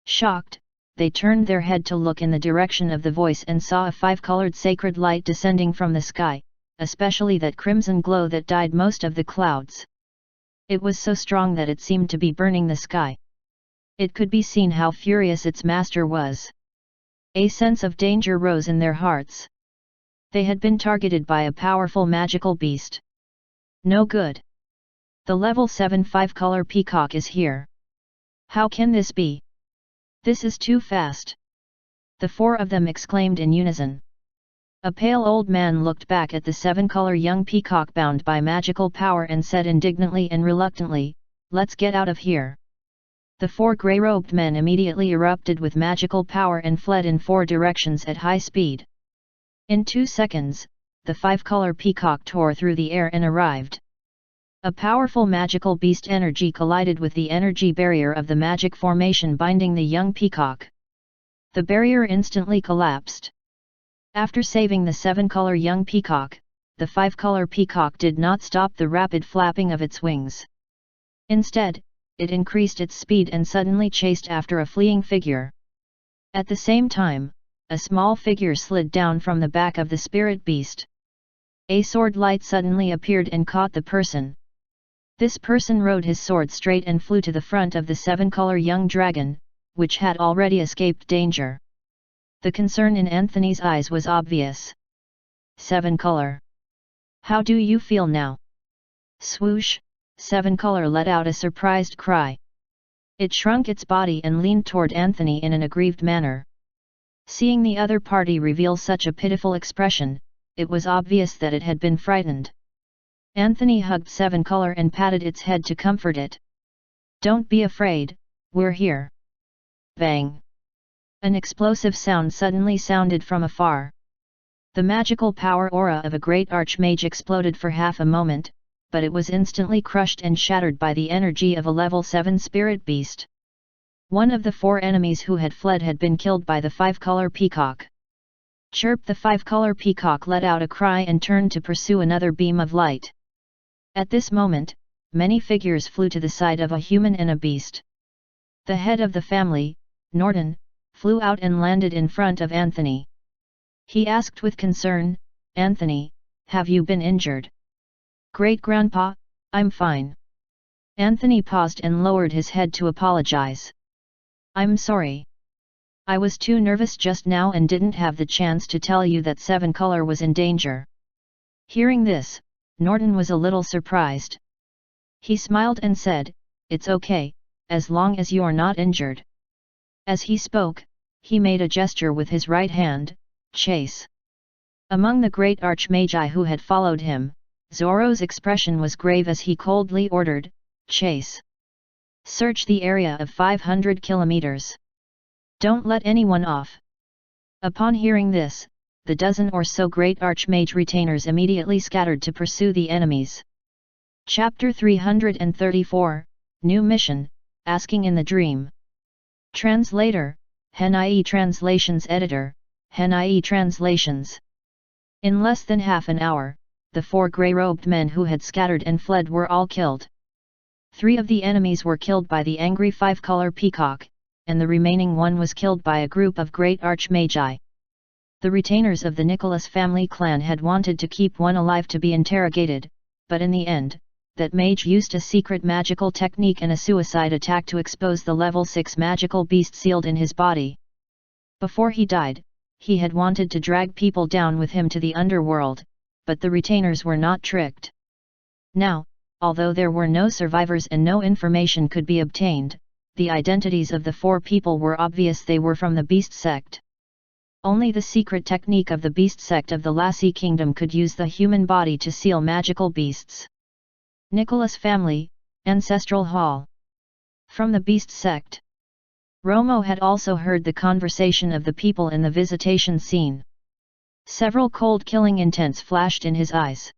A: Shocked, they turned their head to look in the direction of the voice and saw a 5-colored sacred light descending from the sky, especially that crimson glow that dyed most of the clouds. It was so strong that it seemed to be burning the sky. It could be seen how furious its master was. A sense of danger rose in their hearts. They had been targeted by a powerful magical beast. No good. The level 7 5-color peacock is here. How can this be? This is too fast. The 4 of them exclaimed in unison. A pale old man looked back at the 7-color young peacock bound by magical power and said indignantly and reluctantly, "Let's get out of here." The 4 grey-robed men immediately erupted with magical power and fled in 4 directions at high speed. In 2 seconds, the 5-color peacock tore through the air and arrived. A powerful magical beast energy collided with the energy barrier of the magic formation binding the young peacock. The barrier instantly collapsed. After saving the 7-color young peacock, the 5-color peacock did not stop the rapid flapping of its wings. Instead, it increased its speed and suddenly chased after a fleeing figure. At the same time, a small figure slid down from the back of the spirit beast. A sword light suddenly appeared and caught the person. This person rode his sword straight and flew to the front of the 7-color young dragon, which had already escaped danger. The concern in Anthony's eyes was obvious. 7-color. How do you feel now? Swoosh! 7-color let out a surprised cry. It shrunk its body and leaned toward Anthony in an aggrieved manner. Seeing the other party reveal such a pitiful expression, it was obvious that it had been frightened. Anthony hugged 7-color and patted its head to comfort it. "Don't be afraid, we're here." Bang! An explosive sound suddenly sounded from afar. The magical power aura of a great archmage exploded for half a moment, but it was instantly crushed and shattered by the energy of a level 7 spirit beast. One of the 4 enemies who had fled had been killed by the 5-color peacock. Chirp! The 5-color peacock let out a cry and turned to pursue another beam of light. At this moment, many figures flew to the side of a human and a beast. The head of the family, Norton, flew out and landed in front of Anthony. He asked with concern, "Anthony, have you been injured?" "Great-grandpa, I'm fine." Anthony paused and lowered his head to apologize. "I'm sorry. I was too nervous just now and didn't have the chance to tell you that 7-color was in danger." Hearing this, Norton was a little surprised. He smiled and said, "It's okay, as long as you're not injured." As he spoke, he made a gesture with his right hand, "Chase." Among the great archmagi who had followed him, Zoro's expression was grave as he coldly ordered, "Chase. Search the area of 500 kilometers. Don't let anyone off." Upon hearing this, the dozen or so great archmage retainers immediately scattered to pursue the enemies. Chapter 334, New Mission, Asking in the Dream. Translator, Henai Translations Editor, Henai Translations. In less than half an hour, the 4 grey-robed men who had scattered and fled were all killed. 3 of the enemies were killed by the angry 5-color peacock, and the remaining 1 was killed by a group of great archmagi. The retainers of the Nicholas family clan had wanted to keep one alive to be interrogated, but in the end, that mage used a secret magical technique and a suicide attack to expose the level 6 magical beast sealed in his body. Before he died, he had wanted to drag people down with him to the underworld, but the retainers were not tricked. Now, although there were no survivors and no information could be obtained, the identities of the 4 people were obvious. They were from the beast sect. Only the secret technique of the beast sect of the Lassie Kingdom could use the human body to seal magical beasts. Nicholas family, Ancestral Hall. From the beast sect. Romo had also heard the conversation of the people in the visitation scene. Several cold killing intents flashed in his eyes.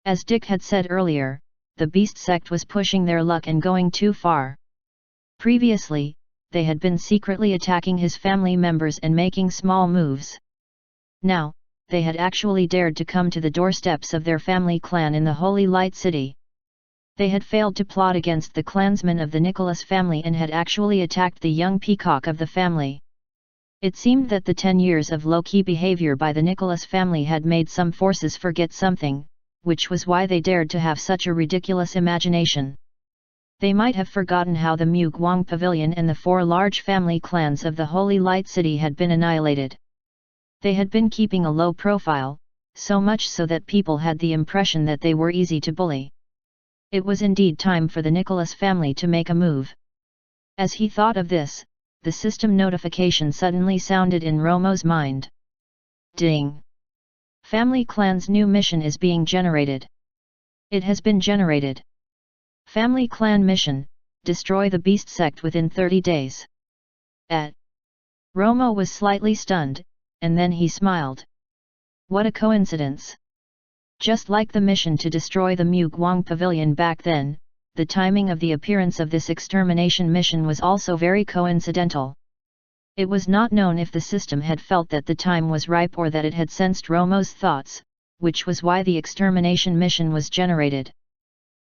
A: As Dick had said earlier, the beast sect was pushing their luck and going too far. Previously, they had been secretly attacking his family members and making small moves. Now, they had actually dared to come to the doorsteps of their family clan in the Holy Light City. They had failed to plot against the clansmen of the Nicholas family and had actually attacked the young peacock of the family. It seemed that the 10 years of low-key behavior by the Nicholas family had made some forces forget something, which was why they dared to have such a ridiculous imagination. They might have forgotten how the Mugwang Pavilion and the 4 large family clans of the Holy Light City had been annihilated. They had been keeping a low profile, so much so that people had the impression that they were easy to bully. It was indeed time for the Nicholas family to make a move. As he thought of this, the system notification suddenly sounded in Romo's mind. Ding! Family Clan's new mission is being generated. It has been generated. Family Clan mission, destroy the beast sect within 30 days. Romo was slightly stunned, and then he smiled. What a coincidence! Just like the mission to destroy the Mugwang Pavilion back then, the timing of the appearance of this extermination mission was also very coincidental. It was not known if the system had felt that the time was ripe or that it had sensed Romo's thoughts, which was why the extermination mission was generated.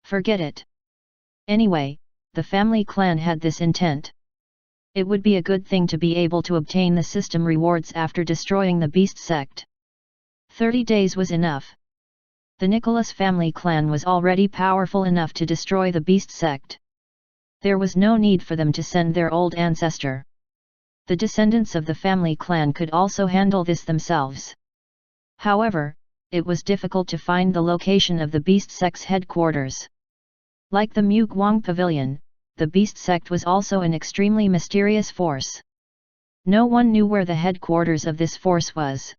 A: Forget it. Anyway, the family clan had this intent. It would be a good thing to be able to obtain the system rewards after destroying the beast sect. 30 days was enough. The Nicholas family clan was already powerful enough to destroy the beast sect. There was no need for them to send their old ancestor. The descendants of the family clan could also handle this themselves. However, it was difficult to find the location of the beast sect's headquarters. Like the Mugwang Pavilion, the beast sect was also an extremely mysterious force. No one knew where the headquarters of this force was.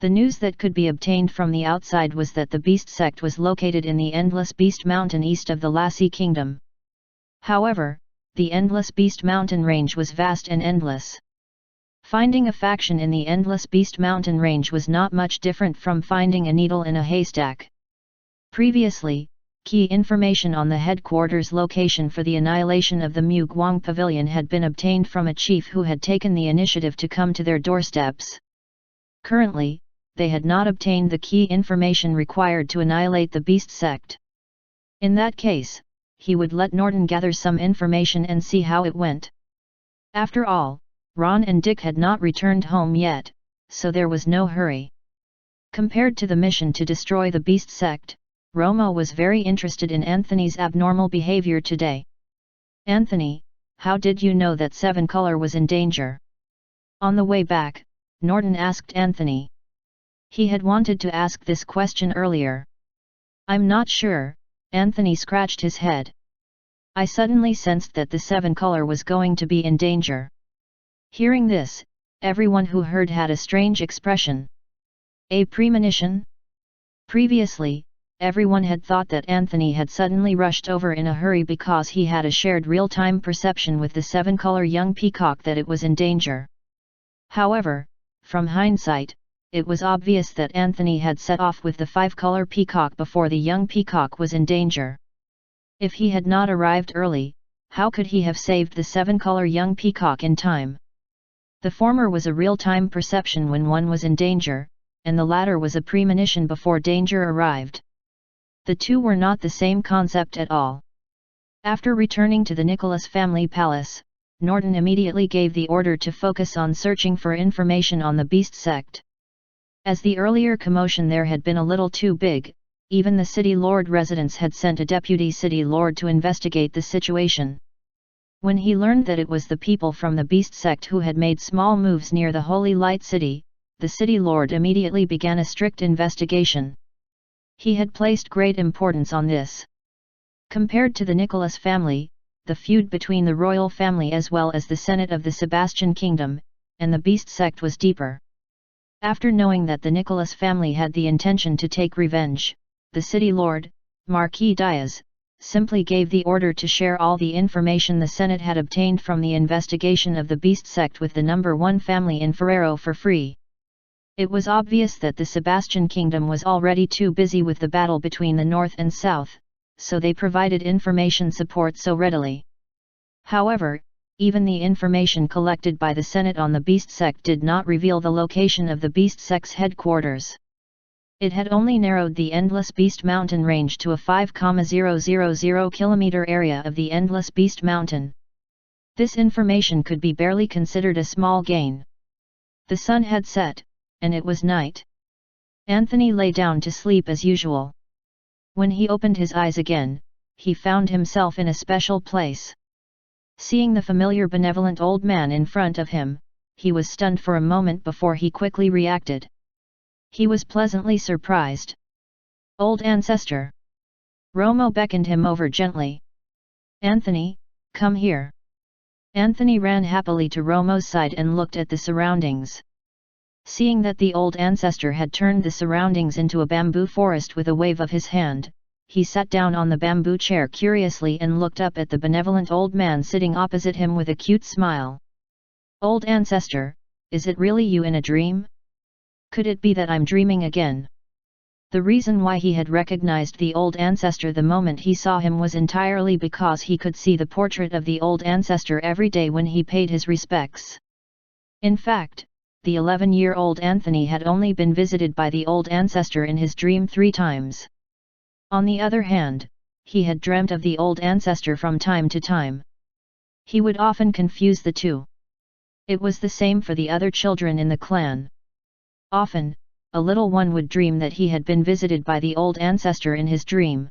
A: The news that could be obtained from the outside was that the beast sect was located in the Endless Beast Mountain east of the Lassie Kingdom. However, the Endless Beast Mountain range was vast and endless. Finding a faction in the Endless Beast Mountain range was not much different from finding a needle in a haystack. Previously, key information on the headquarters location for the annihilation of the Mugwang Pavilion had been obtained from a chief who had taken the initiative to come to their doorsteps. Currently, they had not obtained the key information required to annihilate the beast sect. In that case, he would let Norton gather some information and see how it went. After all, Ron and Dick had not returned home yet, so there was no hurry. Compared to the mission to destroy the beast sect, Romo was very interested in Anthony's abnormal behavior today. Anthony, how did you know that 7-Color was in danger? On the way back, Norton asked Anthony. He had wanted to ask this question earlier. I'm not sure, Anthony scratched his head. I suddenly sensed that the 7-Color was going to be in danger. Hearing this, everyone who heard had a strange expression. A premonition? Previously, everyone had thought that Anthony had suddenly rushed over in a hurry because he had a shared real-time perception with the 7-Color young peacock that it was in danger. However, from hindsight, it was obvious that Anthony had set off with the 5-Color peacock before the young peacock was in danger. If he had not arrived early, how could he have saved the 7-Color young peacock in time? The former was a real-time perception when one was in danger, and the latter was a premonition before danger arrived. The two were not the same concept at all. After returning to the Nicholas family palace, Norton immediately gave the order to focus on searching for information on the beast sect. As the earlier commotion there had been a little too big, even the city lord residents had sent a deputy city lord to investigate the situation. When he learned that it was the people from the beast sect who had made small moves near the Holy Light City, the city lord immediately began a strict investigation. He had placed great importance on this. Compared to the Nicholas family, the feud between the royal family as well as the Senate of the Sebastian Kingdom, and the beast sect was deeper. After knowing that the Nicholas family had the intention to take revenge, the city lord, Marquis Diaz, simply gave the order to share all the information the Senate had obtained from the investigation of the beast sect with the number 1 family in Ferrero for free. It was obvious that the Sebastian Kingdom was already too busy with the battle between the North and South, so they provided information support so readily. However, even the information collected by the Senate on the beast sect did not reveal the location of the beast sect's headquarters. It had only narrowed the Endless Beast Mountain range to a 5,000 km area of the Endless Beast Mountain. This information could be barely considered a small gain. The sun had set, and it was night. Anthony lay down to sleep as usual. When he opened his eyes again, he found himself in a special place. Seeing the familiar benevolent old man in front of him, he was stunned for a moment before he quickly reacted. He was pleasantly surprised. "Old Ancestor!" Romo beckoned him over gently. "Anthony, come here." Anthony ran happily to Romo's side and looked at the surroundings. Seeing that the old ancestor had turned the surroundings into a bamboo forest with a wave of his hand, he sat down on the bamboo chair curiously and looked up at the benevolent old man sitting opposite him with a cute smile. "Old ancestor, is it really you in a dream? Could it be that I'm dreaming again?" The reason why he had recognized the old ancestor the moment he saw him was entirely because he could see the portrait of the old ancestor every day when he paid his respects. In fact, the 11-year-old Anthony had only been visited by the old ancestor in his dream 3 times. On the other hand, he had dreamt of the old ancestor from time to time. He would often confuse the two. It was the same for the other children in the clan. Often, a little one would dream that he had been visited by the old ancestor in his dream.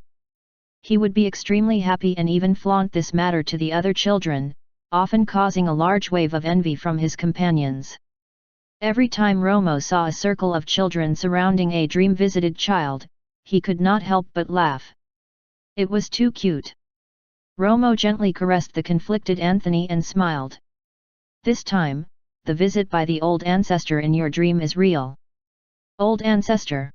A: He would be extremely happy and even flaunt this matter to the other children, often causing a large wave of envy from his companions. Every time Romo saw a circle of children surrounding a dream-visited child, he could not help but laugh. It was too cute. Romo gently caressed the conflicted Anthony and smiled. "This time, the visit by the old ancestor in your dream is real." "Old ancestor?"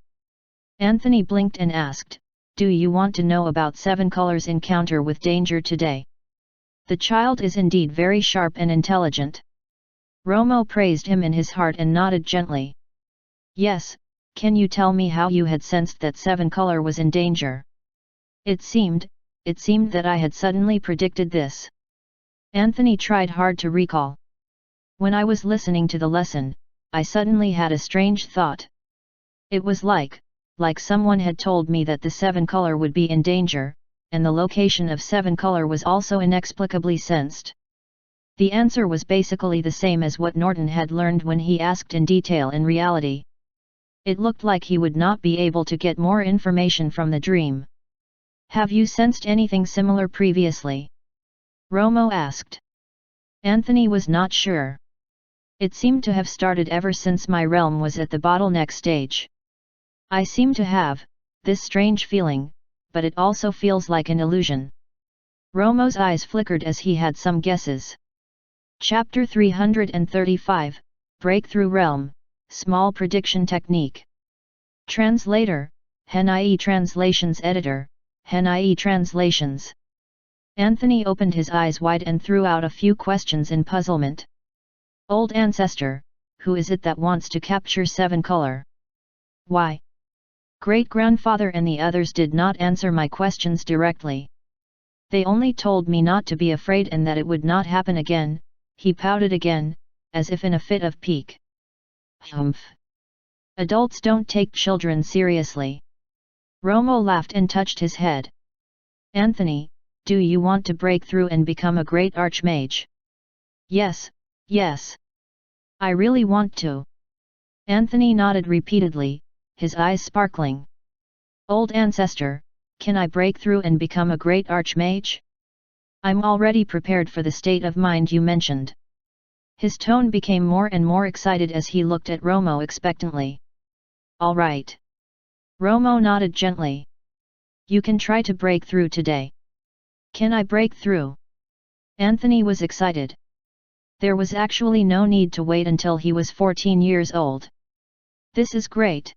A: Anthony blinked and asked, "Do you want to know about 7 Colors' encounter with danger today?" The child is indeed very sharp and intelligent. Romo praised him in his heart and nodded gently. "Yes, can you tell me how you had sensed that 7 Color was in danger?" It seemed that I had suddenly predicted this." Anthony tried hard to recall. "When I was listening to the lesson, I suddenly had a strange thought. It was like someone had told me that the 7 Color would be in danger, and the location of 7 Color was also inexplicably sensed." The answer was basically the same as what Norton had learned when he asked in detail in reality. It looked like he would not be able to get more information from the dream. "Have you sensed anything similar previously?" Romo asked. Anthony was not sure. "It seemed to have started ever since my realm was at the bottleneck stage. I seem to have this strange feeling, but it also feels like an illusion." Romo's eyes flickered as he had some guesses. Chapter 335, Breakthrough Realm, Small Prediction Technique. Translator, HenIE Translations Editor, HenIE Translations. Anthony opened his eyes wide and threw out a few questions in puzzlement. "Old ancestor, who is it that wants to capture 7 Color? Why?" Great-grandfather and the others did not answer my questions directly. They only told me not to be afraid and that it would not happen again. He pouted again, as if in a fit of pique. "Humph! Adults don't take children seriously." Romo laughed and touched his head. "Anthony, do you want to break through and become a great archmage?" "Yes, yes. I really want to." Anthony nodded repeatedly, his eyes sparkling. "Old ancestor, can I break through and become a great archmage?" I'm already prepared for the state of mind you mentioned. His tone became more and more excited as he looked at Romo expectantly. All right. Romo nodded gently. You can try to break through today. Can I break through? Anthony was excited. There was actually no need to wait until he was 14 years old. This is great.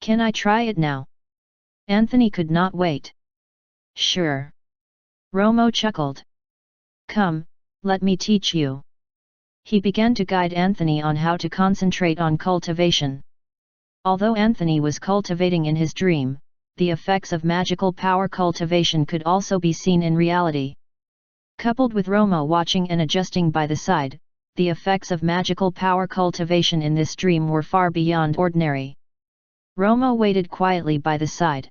A: Can I try it now? Anthony could not wait. Sure. Romo chuckled. Come, let me teach you. He began to guide Anthony on how to concentrate on cultivation. Although Anthony was cultivating in his dream, the effects of magical power cultivation could also be seen in reality. Coupled with Romo watching and adjusting by the side, the effects of magical power cultivation in this dream were far beyond ordinary. Romo waited quietly by the side.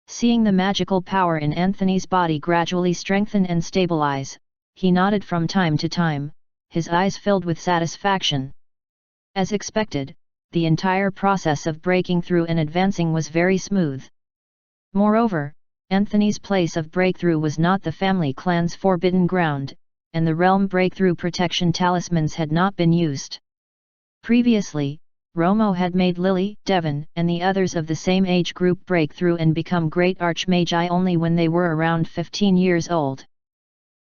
A: Seeing the magical power in Anthony's body gradually strengthen and stabilize, he nodded from time to time, his eyes filled with satisfaction. As expected, the entire process of breaking through and advancing was very smooth. Moreover, Anthony's place of breakthrough was not the family clan's forbidden ground, and the realm breakthrough protection talismans had not been used. Previously, Romo had made Lily, Devon, and the others of the same age group break through and become great archmagi only when they were around 15 years old.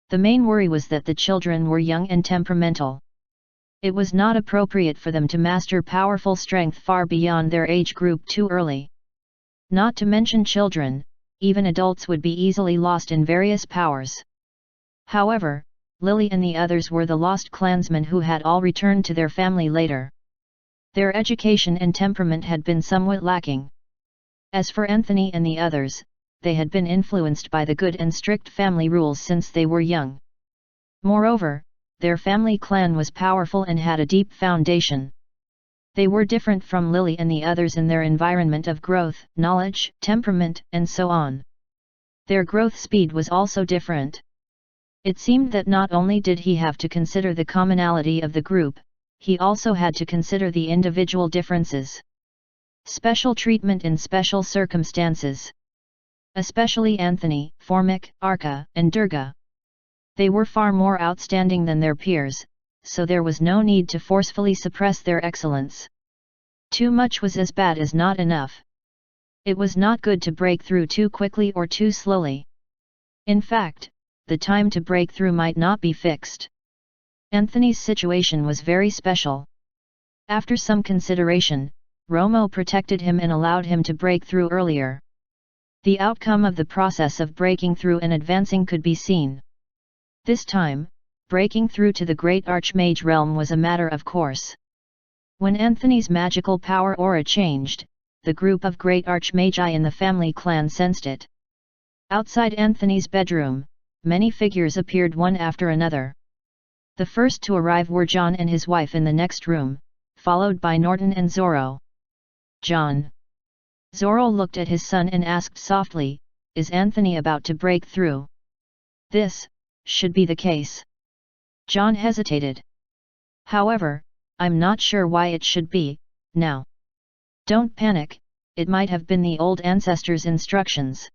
A: The main worry was that the children were young and temperamental. It was not appropriate for them to master powerful strength far beyond their age group too early. Not to mention children, even adults would be easily lost in various powers. However, Lily and the others were the lost clansmen who had all returned to their family later. Their education and temperament had been somewhat lacking. As for Anthony and the others, they had been influenced by the good and strict family rules since they were young. Moreover, their family clan was powerful and had a deep foundation. They were different from Lily and the others in their environment of growth, knowledge, temperament, and so on. Their growth speed was also different. It seemed that not only did he have to consider the commonality of the group, he also had to consider the individual differences. Special treatment in special circumstances. Especially Anthony, Formic, Arka, and Durga. They were far more outstanding than their peers, so there was no need to forcefully suppress their excellence. Too much was as bad as not enough. It was not good to break through too quickly or too slowly. In fact, the time to break through might not be fixed. Anthony's situation was very special. After some consideration, Romo protected him and allowed him to break through earlier. The outcome of the process of breaking through and advancing could be seen. This time, breaking through to the great archmage realm was a matter of course. When Anthony's magical power aura changed, the group of great archmagi in the family clan sensed it. Outside Anthony's bedroom, many figures appeared one after another. The first to arrive were John and his wife in the next room, followed by Norton and Zorro. John. Zorro looked at his son and asked softly, "Is Anthony about to break through?" "This should be the case." John hesitated. "However, I'm not sure why it should be now." "Don't panic, it might have been the old ancestor's instructions."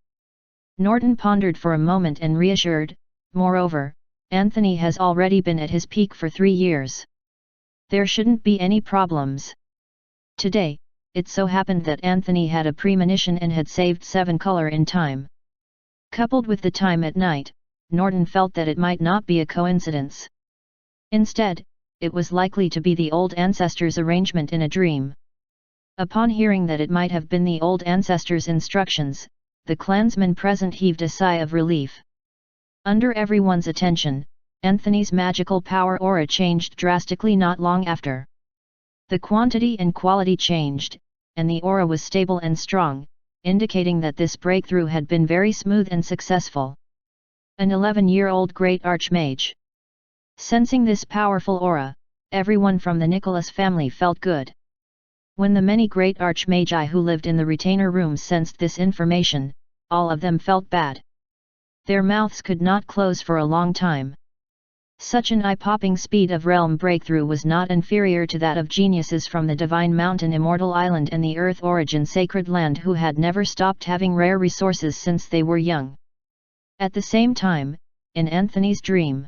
A: Norton pondered for a moment and reassured, "Moreover, Anthony has already been at his peak for 3 years. There shouldn't be any problems." Today, it so happened that Anthony had a premonition and had saved 7 color in time. Coupled with the time at night, Norton felt that it might not be a coincidence. Instead, it was likely to be the old ancestor's arrangement in a dream. Upon hearing that it might have been the old ancestor's instructions, the clansmen present heaved a sigh of relief. Under everyone's attention, Anthony's magical power aura changed drastically not long after. The quantity and quality changed, and the aura was stable and strong, indicating that this breakthrough had been very smooth and successful. An 11-year-old great archmage. Sensing this powerful aura, everyone from the Nicholas family felt good. When the many great archmagi who lived in the retainer rooms sensed this information, all of them felt bad. Their mouths could not close for a long time. Such an eye-popping speed of realm breakthrough was not inferior to that of geniuses from the Divine Mountain Immortal Island and the Earth Origin Sacred Land who had never stopped having rare resources since they were young. At the same time, in Anthony's dream.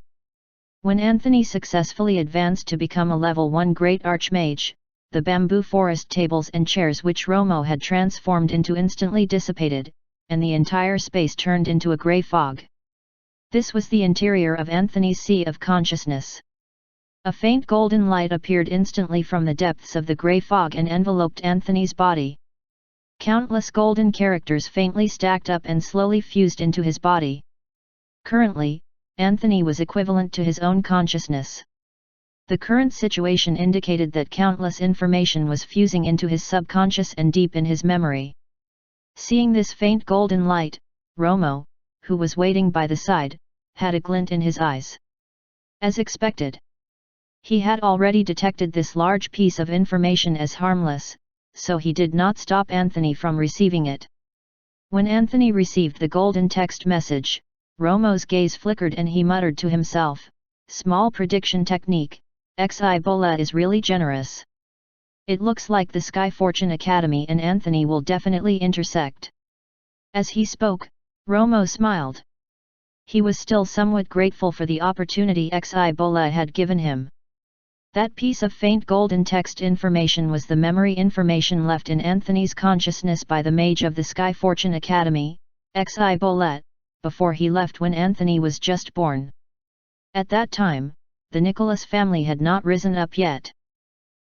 A: When Anthony successfully advanced to become a level 1 great archmage, the bamboo forest tables and chairs which Romo had transformed into instantly dissipated, and the entire space turned into a grey fog. This was the interior of Anthony's sea of consciousness. A faint golden light appeared instantly from the depths of the grey fog and enveloped Anthony's body. Countless golden characters faintly stacked up and slowly fused into his body. Currently, Anthony was equivalent to his own consciousness. The current situation indicated that countless information was fusing into his subconscious and deep in his memory. Seeing this faint golden light, Romo, who was waiting by the side, had a glint in his eyes. As expected, he had already detected this large piece of information as harmless, so he did not stop Anthony from receiving it. When Anthony received the golden text message, Romo's gaze flickered and he muttered to himself, "Small prediction technique, Xibola is really generous. It looks like the Sky Fortune Academy and Anthony will definitely intersect." As he spoke, Romo smiled. He was still somewhat grateful for the opportunity Xibola had given him. That piece of faint golden text information was the memory information left in Anthony's consciousness by the mage of the Sky Fortune Academy, Xibola, before he left when Anthony was just born. At that time, the Nicholas family had not risen up yet.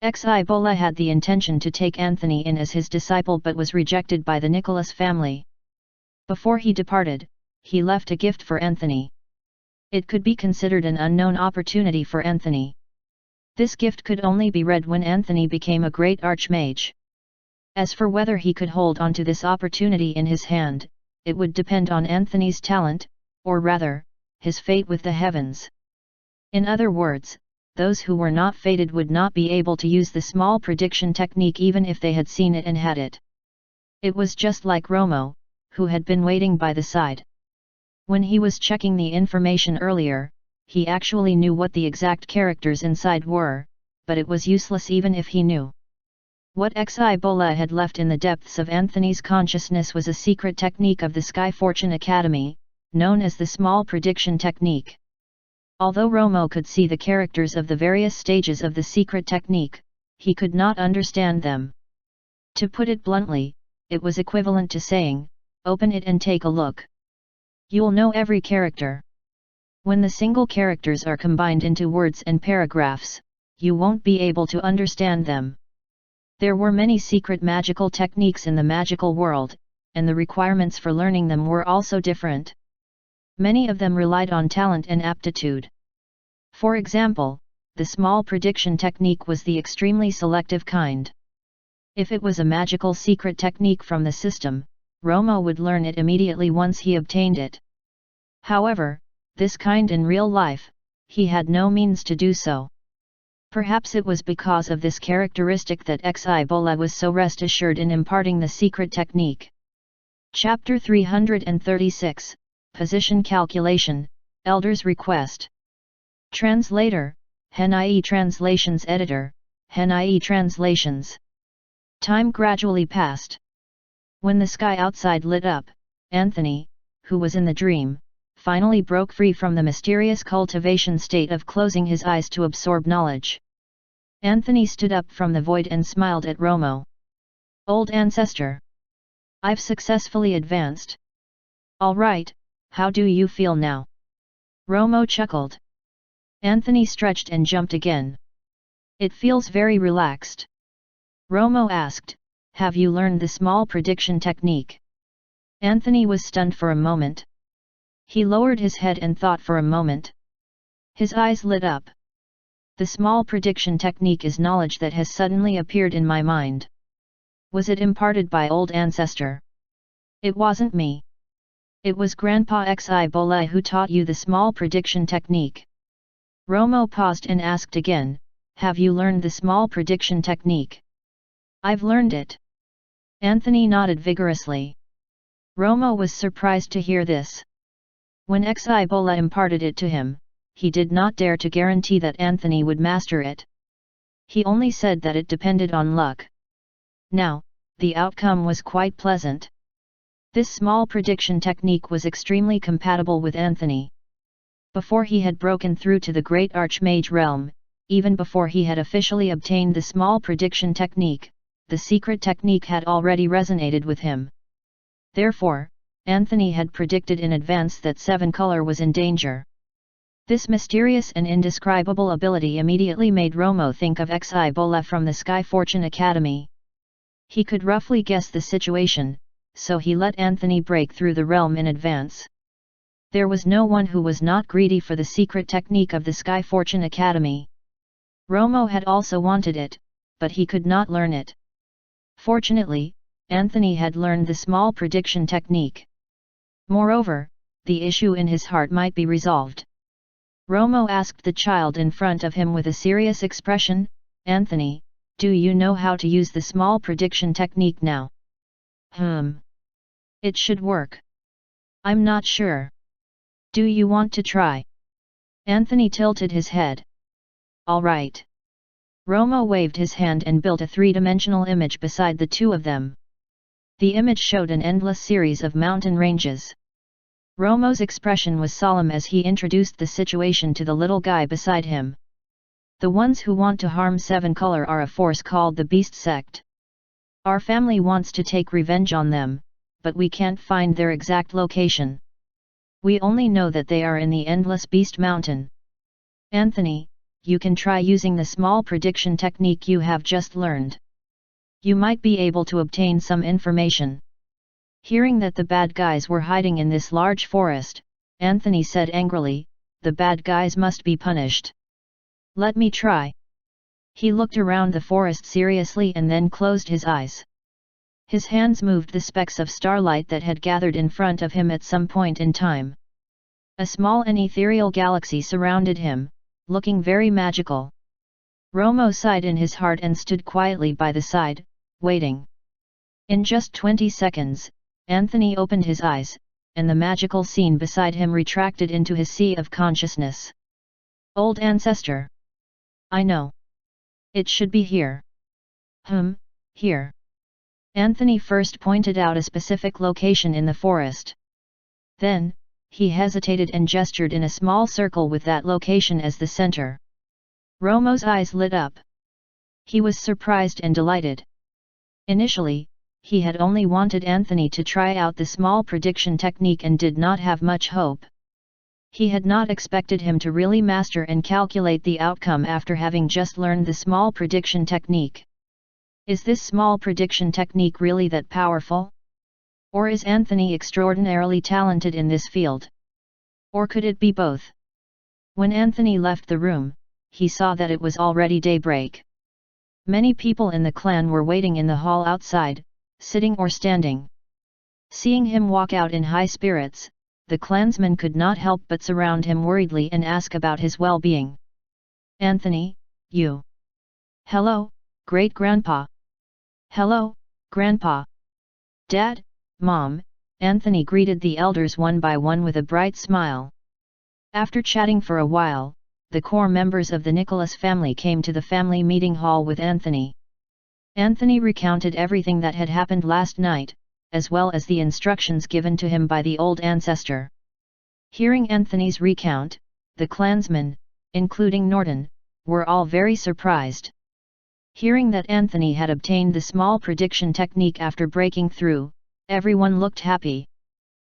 A: Xibola had the intention to take Anthony in as his disciple but was rejected by the Nicholas family. Before he departed, he left a gift for Anthony. It could be considered an unknown opportunity for Anthony. This gift could only be read when Anthony became a great archmage. As for whether he could hold on to this opportunity in his hand, it would depend on Anthony's talent, or rather, his fate with the heavens. In other words, those who were not fated would not be able to use the small prediction technique even if they had seen it and had it. It was just like Romo, who had been waiting by the side. When he was checking the information earlier, he actually knew what the exact characters inside were, but it was useless even if he knew. What Xibola had left in the depths of Anthony's consciousness was a secret technique of the Sky Fortune Academy, known as the small prediction technique. Although Romo could see the characters of the various stages of the secret technique, he could not understand them. To put it bluntly, it was equivalent to saying, "Open it and take a look. You'll know every character." When the single characters are combined into words and paragraphs, you won't be able to understand them. There were many secret magical techniques in the magical world, and the requirements for learning them were also different. Many of them relied on talent and aptitude. For example, the small prediction technique was the extremely selective kind. If it was a magical secret technique from the system, Romo would learn it immediately once he obtained it. However, this kind in real life, he had no means to do so. Perhaps it was because of this characteristic that Xibola was so rest assured in imparting the secret technique. Chapter 336, Position Calculation, Elder's Request. Translator, Hen.ie Translations Editor, Hen.ie Translations. Time gradually passed. When the sky outside lit up, Anthony, who was in the dream, finally broke free from the mysterious cultivation state of closing his eyes to absorb knowledge. Anthony stood up from the void and smiled at Romo. "Old Ancestor. I've successfully advanced. All right, how do you feel now?" Romo chuckled. Anthony stretched and jumped again. "It feels very relaxed." Romo asked, "Have you learned the small prediction technique?" Anthony was stunned for a moment. He lowered his head and thought for a moment. His eyes lit up. "The small prediction technique is knowledge that has suddenly appeared in my mind. Was it imparted by old Ancestor?" "It wasn't me. It was Grandpa Xibola who taught you the small prediction technique." Romo paused and asked again, "Have you learned the small prediction technique?" "I've learned it." Anthony nodded vigorously. Romo was surprised to hear this. When Xibola imparted it to him, he did not dare to guarantee that Anthony would master it. He only said that it depended on luck. Now, the outcome was quite pleasant. This small prediction technique was extremely compatible with Anthony. Before he had broken through to the great Archmage realm, even before he had officially obtained the small prediction technique, the secret technique had already resonated with him. Therefore, Anthony had predicted in advance that Seven Color was in danger. This mysterious and indescribable ability immediately made Romo think of Xibola from the Sky Fortune Academy. He could roughly guess the situation, so he let Anthony break through the realm in advance. There was no one who was not greedy for the secret technique of the Sky Fortune Academy. Romo had also wanted it, but he could not learn it. Fortunately, Anthony had learned the small prediction technique. Moreover, the issue in his heart might be resolved. Romo asked the child in front of him with a serious expression, "Anthony, do you know how to use the small prediction technique now?" It should work. I'm not sure. Do you want to try?" Anthony tilted his head. "All right." Romo waved his hand and built a three-dimensional image beside the two of them. The image showed an endless series of mountain ranges. Romo's expression was solemn as he introduced the situation to the little guy beside him. "The ones who want to harm Seven Color are a force called the Beast Sect. Our family wants to take revenge on them, but we can't find their exact location. We only know that they are in the Endless Beast Mountain. Anthony, you can try using the small prediction technique you have just learned. You might be able to obtain some information." Hearing that the bad guys were hiding in this large forest, Anthony said angrily, "The bad guys must be punished. Let me try." He looked around the forest seriously and then closed his eyes. His hands moved the specks of starlight that had gathered in front of him at some point in time. A small and ethereal galaxy surrounded him, looking very magical. Romo sighed in his heart and stood quietly by the side, waiting. In just 20 seconds, Anthony opened his eyes, and the magical scene beside him retracted into his sea of consciousness. "Old Ancestor. I know. It should be here." Here." Anthony first pointed out a specific location in the forest. Then, he hesitated and gestured in a small circle with that location as the center. Romo's eyes lit up. He was surprised and delighted. Initially, he had only wanted Anthony to try out the small prediction technique and did not have much hope. He had not expected him to really master and calculate the outcome after having just learned the small prediction technique. Is this small prediction technique really that powerful? Or is Anthony extraordinarily talented in this field? Or could it be both? When Anthony left the room, he saw that it was already daybreak. Many people in the clan were waiting in the hall outside, sitting or standing. Seeing him walk out in high spirits, the clansmen could not help but surround him worriedly and ask about his well-being. "Anthony, you." "Hello, great-grandpa." "Hello, grandpa." "Dad, Mom," Anthony greeted the elders one by one with a bright smile. After chatting for a while, the core members of the Nicholas family came to the family meeting hall with Anthony. Anthony recounted everything that had happened last night, as well as the instructions given to him by the old ancestor. Hearing Anthony's recount, the clansmen, including Norton, were all very surprised. Hearing that Anthony had obtained the small prediction technique after breaking through, everyone looked happy.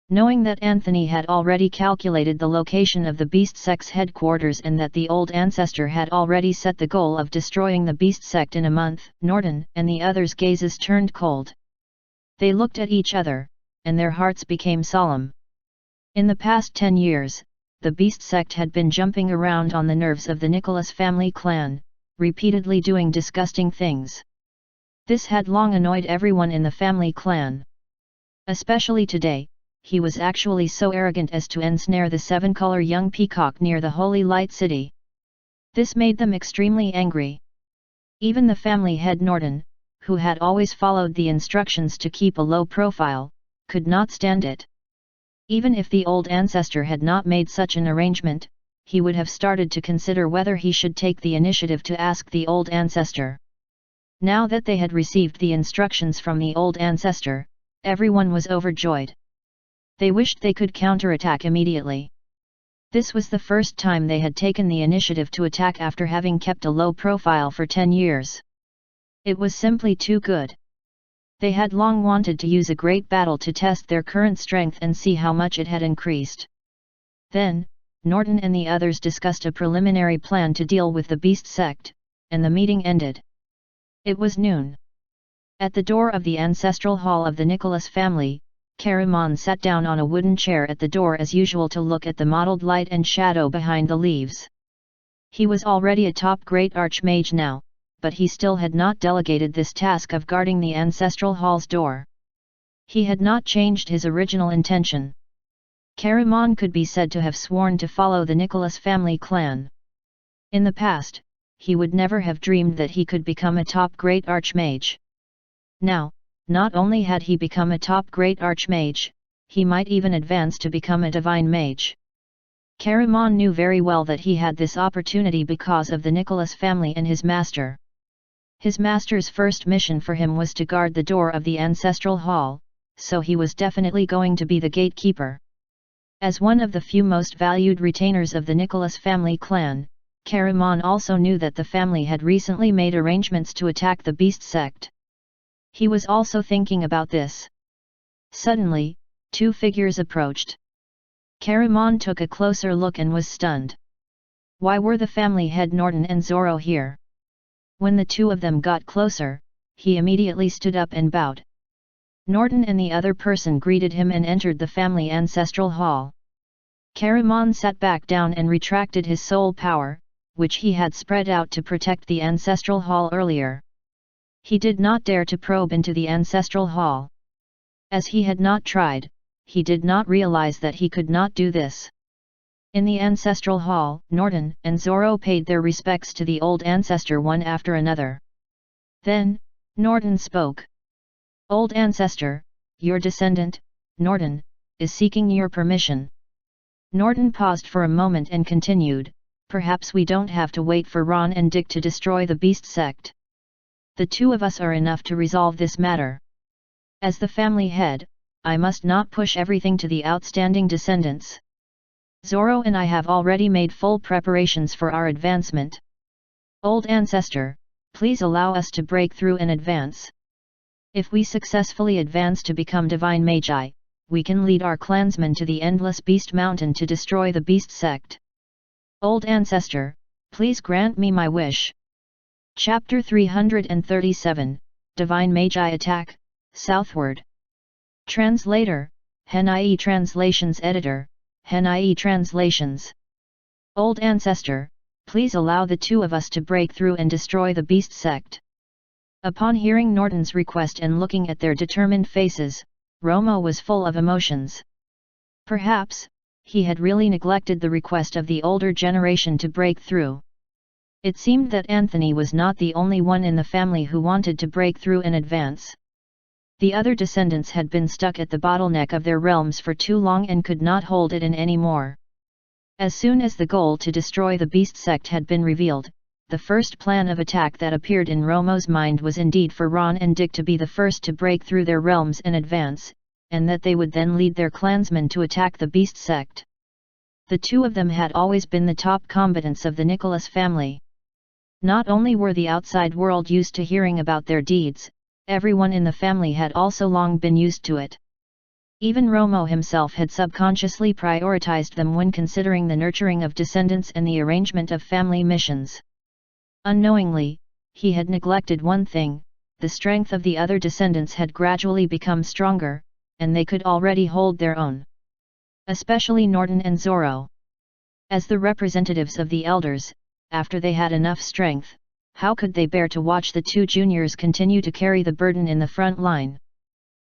A: Knowing that Anthony had already calculated the location of the Beast Sect's headquarters and that the old ancestor had already set the goal of destroying the Beast Sect in a month, Norton and the others' gazes turned cold. They looked at each other, and their hearts became solemn. In the past 10 years, the Beast Sect had been jumping around on the nerves of the Nicholas family clan, repeatedly doing disgusting things. This had long annoyed everyone in the family clan. Especially today, he was actually so arrogant as to ensnare the seven-color young peacock near the Holy Light City. This made them extremely angry. Even the family head Norton, who had always followed the instructions to keep a low profile, could not stand it. Even if the old ancestor had not made such an arrangement, he would have started to consider whether he should take the initiative to ask the old ancestor. Now that they had received the instructions from the old ancestor, everyone was overjoyed. They wished they could counterattack immediately. This was the first time they had taken the initiative to attack after having kept a low profile for 10 years. It was simply too good. They had long wanted to use a great battle to test their current strength and see how much it had increased. Then, Norton and the others discussed a preliminary plan to deal with the beast sect, and the meeting ended. It was noon. At the door of the ancestral hall of the Nicholas family, Caramon sat down on a wooden chair at the door as usual to look at the mottled light and shadow behind the leaves. He was already a top great archmage now, but he still had not delegated this task of guarding the ancestral hall's door. He had not changed his original intention. Caramon could be said to have sworn to follow the Nicholas family clan. In the past, he would never have dreamed that he could become a top great archmage. Now, not only had he become a top great archmage, he might even advance to become a divine mage. Caramon knew very well that he had this opportunity because of the Nicholas family and his master. His master's first mission for him was to guard the door of the ancestral hall, so he was definitely going to be the gatekeeper. As one of the few most valued retainers of the Nicholas family clan, Caramon also knew that the family had recently made arrangements to attack the beast sect. He was also thinking about this. Suddenly, two figures approached. Caramon took a closer look and was stunned. Why were the family head Norton and Zoro here? When the two of them got closer, he immediately stood up and bowed. Norton and the other person greeted him and entered the family ancestral hall. Caramon sat back down and retracted his soul power, which he had spread out to protect the ancestral hall earlier. He did not dare to probe into the ancestral hall. As he had not tried, he did not realize that he could not do this. In the ancestral hall, Norton and Zoro paid their respects to the old ancestor one after another. Then, Norton spoke. Old ancestor, your descendant, Norton, is seeking your permission. Norton paused for a moment and continued, perhaps we don't have to wait for Ron and Dick to destroy the beast sect. The two of us are enough to resolve this matter. As the family head, I must not push everything to the outstanding descendants. Zoro and I have already made full preparations for our advancement. Old ancestor, please allow us to break through and advance. If we successfully advance to become divine magi, we can lead our clansmen to the endless beast mountain to destroy the beast sect. Old ancestor, please grant me my wish. Chapter 337, Divine Magi Attack, Southward. Translator, Henai Translations Editor, Henai Translations. Old ancestor, please allow the two of us to break through and destroy the beast sect. Upon hearing Norton's request and looking at their determined faces, Romo was full of emotions. Perhaps, he had really neglected the request of the older generation to break through. It seemed that Anthony was not the only one in the family who wanted to break through and advance. The other descendants had been stuck at the bottleneck of their realms for too long and could not hold it in anymore. As soon as the goal to destroy the beast sect had been revealed, the first plan of attack that appeared in Romo's mind was indeed for Ron and Dick to be the first to break through their realms and advance, and that they would then lead their clansmen to attack the beast sect. The two of them had always been the top combatants of the Nicholas family. Not only were the outside world used to hearing about their deeds, everyone in the family had also long been used to it. Even Romo himself had subconsciously prioritized them when considering the nurturing of descendants and the arrangement of family missions. Unknowingly, he had neglected one thing: the strength of the other descendants had gradually become stronger, and they could already hold their own. Especially Norton and Zoro. As the representatives of the elders, after they had enough strength, how could they bear to watch the two juniors continue to carry the burden in the front line?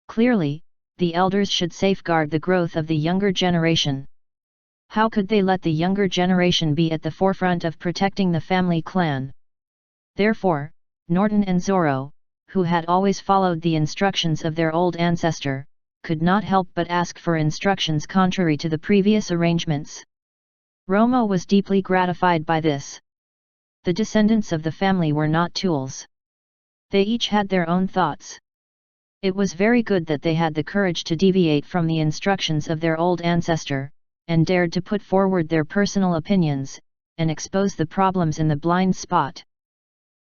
A: Clearly, the elders should safeguard the growth of the younger generation. How could they let the younger generation be at the forefront of protecting the family clan? Therefore, Norton and Zoro, who had always followed the instructions of their old ancestor, could not help but ask for instructions contrary to the previous arrangements. Romo was deeply gratified by this. The descendants of the family were not tools. They each had their own thoughts. It was very good that they had the courage to deviate from the instructions of their old ancestor, and dared to put forward their personal opinions, and expose the problems in the blind spot.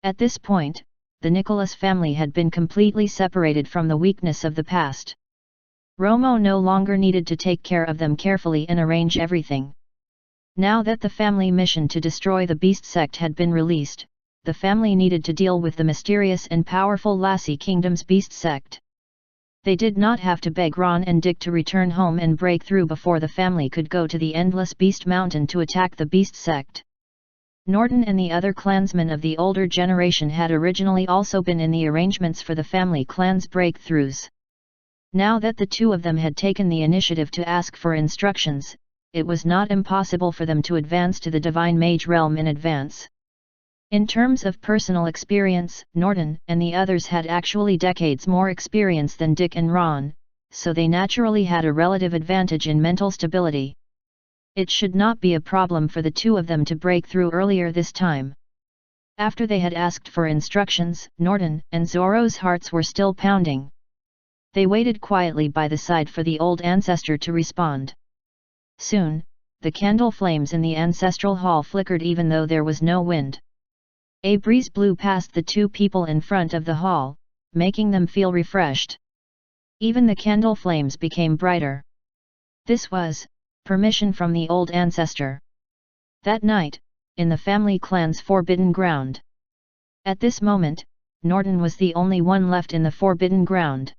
A: At this point, the Nicholas family had been completely separated from the weakness of the past. Romo no longer needed to take care of them carefully and arrange everything. Now that the family mission to destroy the beast sect had been released, the family needed to deal with the mysterious and powerful Lassie Kingdom's beast sect. They did not have to beg Ron and Dick to return home and break through before the family could go to the Endless Beast Mountain to attack the beast sect. Norton and the other clansmen of the older generation had originally also been in the arrangements for the family clan's breakthroughs. Now that the two of them had taken the initiative to ask for instructions, it was not impossible for them to advance to the Divine Mage realm in advance. In terms of personal experience, Norton and the others had actually decades more experience than Dick and Ron, so they naturally had a relative advantage in mental stability. It should not be a problem for the two of them to break through earlier this time. After they had asked for instructions, Norton and Zoro's hearts were still pounding. They waited quietly by the side for the old ancestor to respond. Soon, the candle flames in the ancestral hall flickered even though there was no wind. A breeze blew past the two people in front of the hall, making them feel refreshed. Even the candle flames became brighter. This was permission from the old ancestor. That night, in the family clan's forbidden ground. At this moment, Norton was the only one left in the forbidden ground.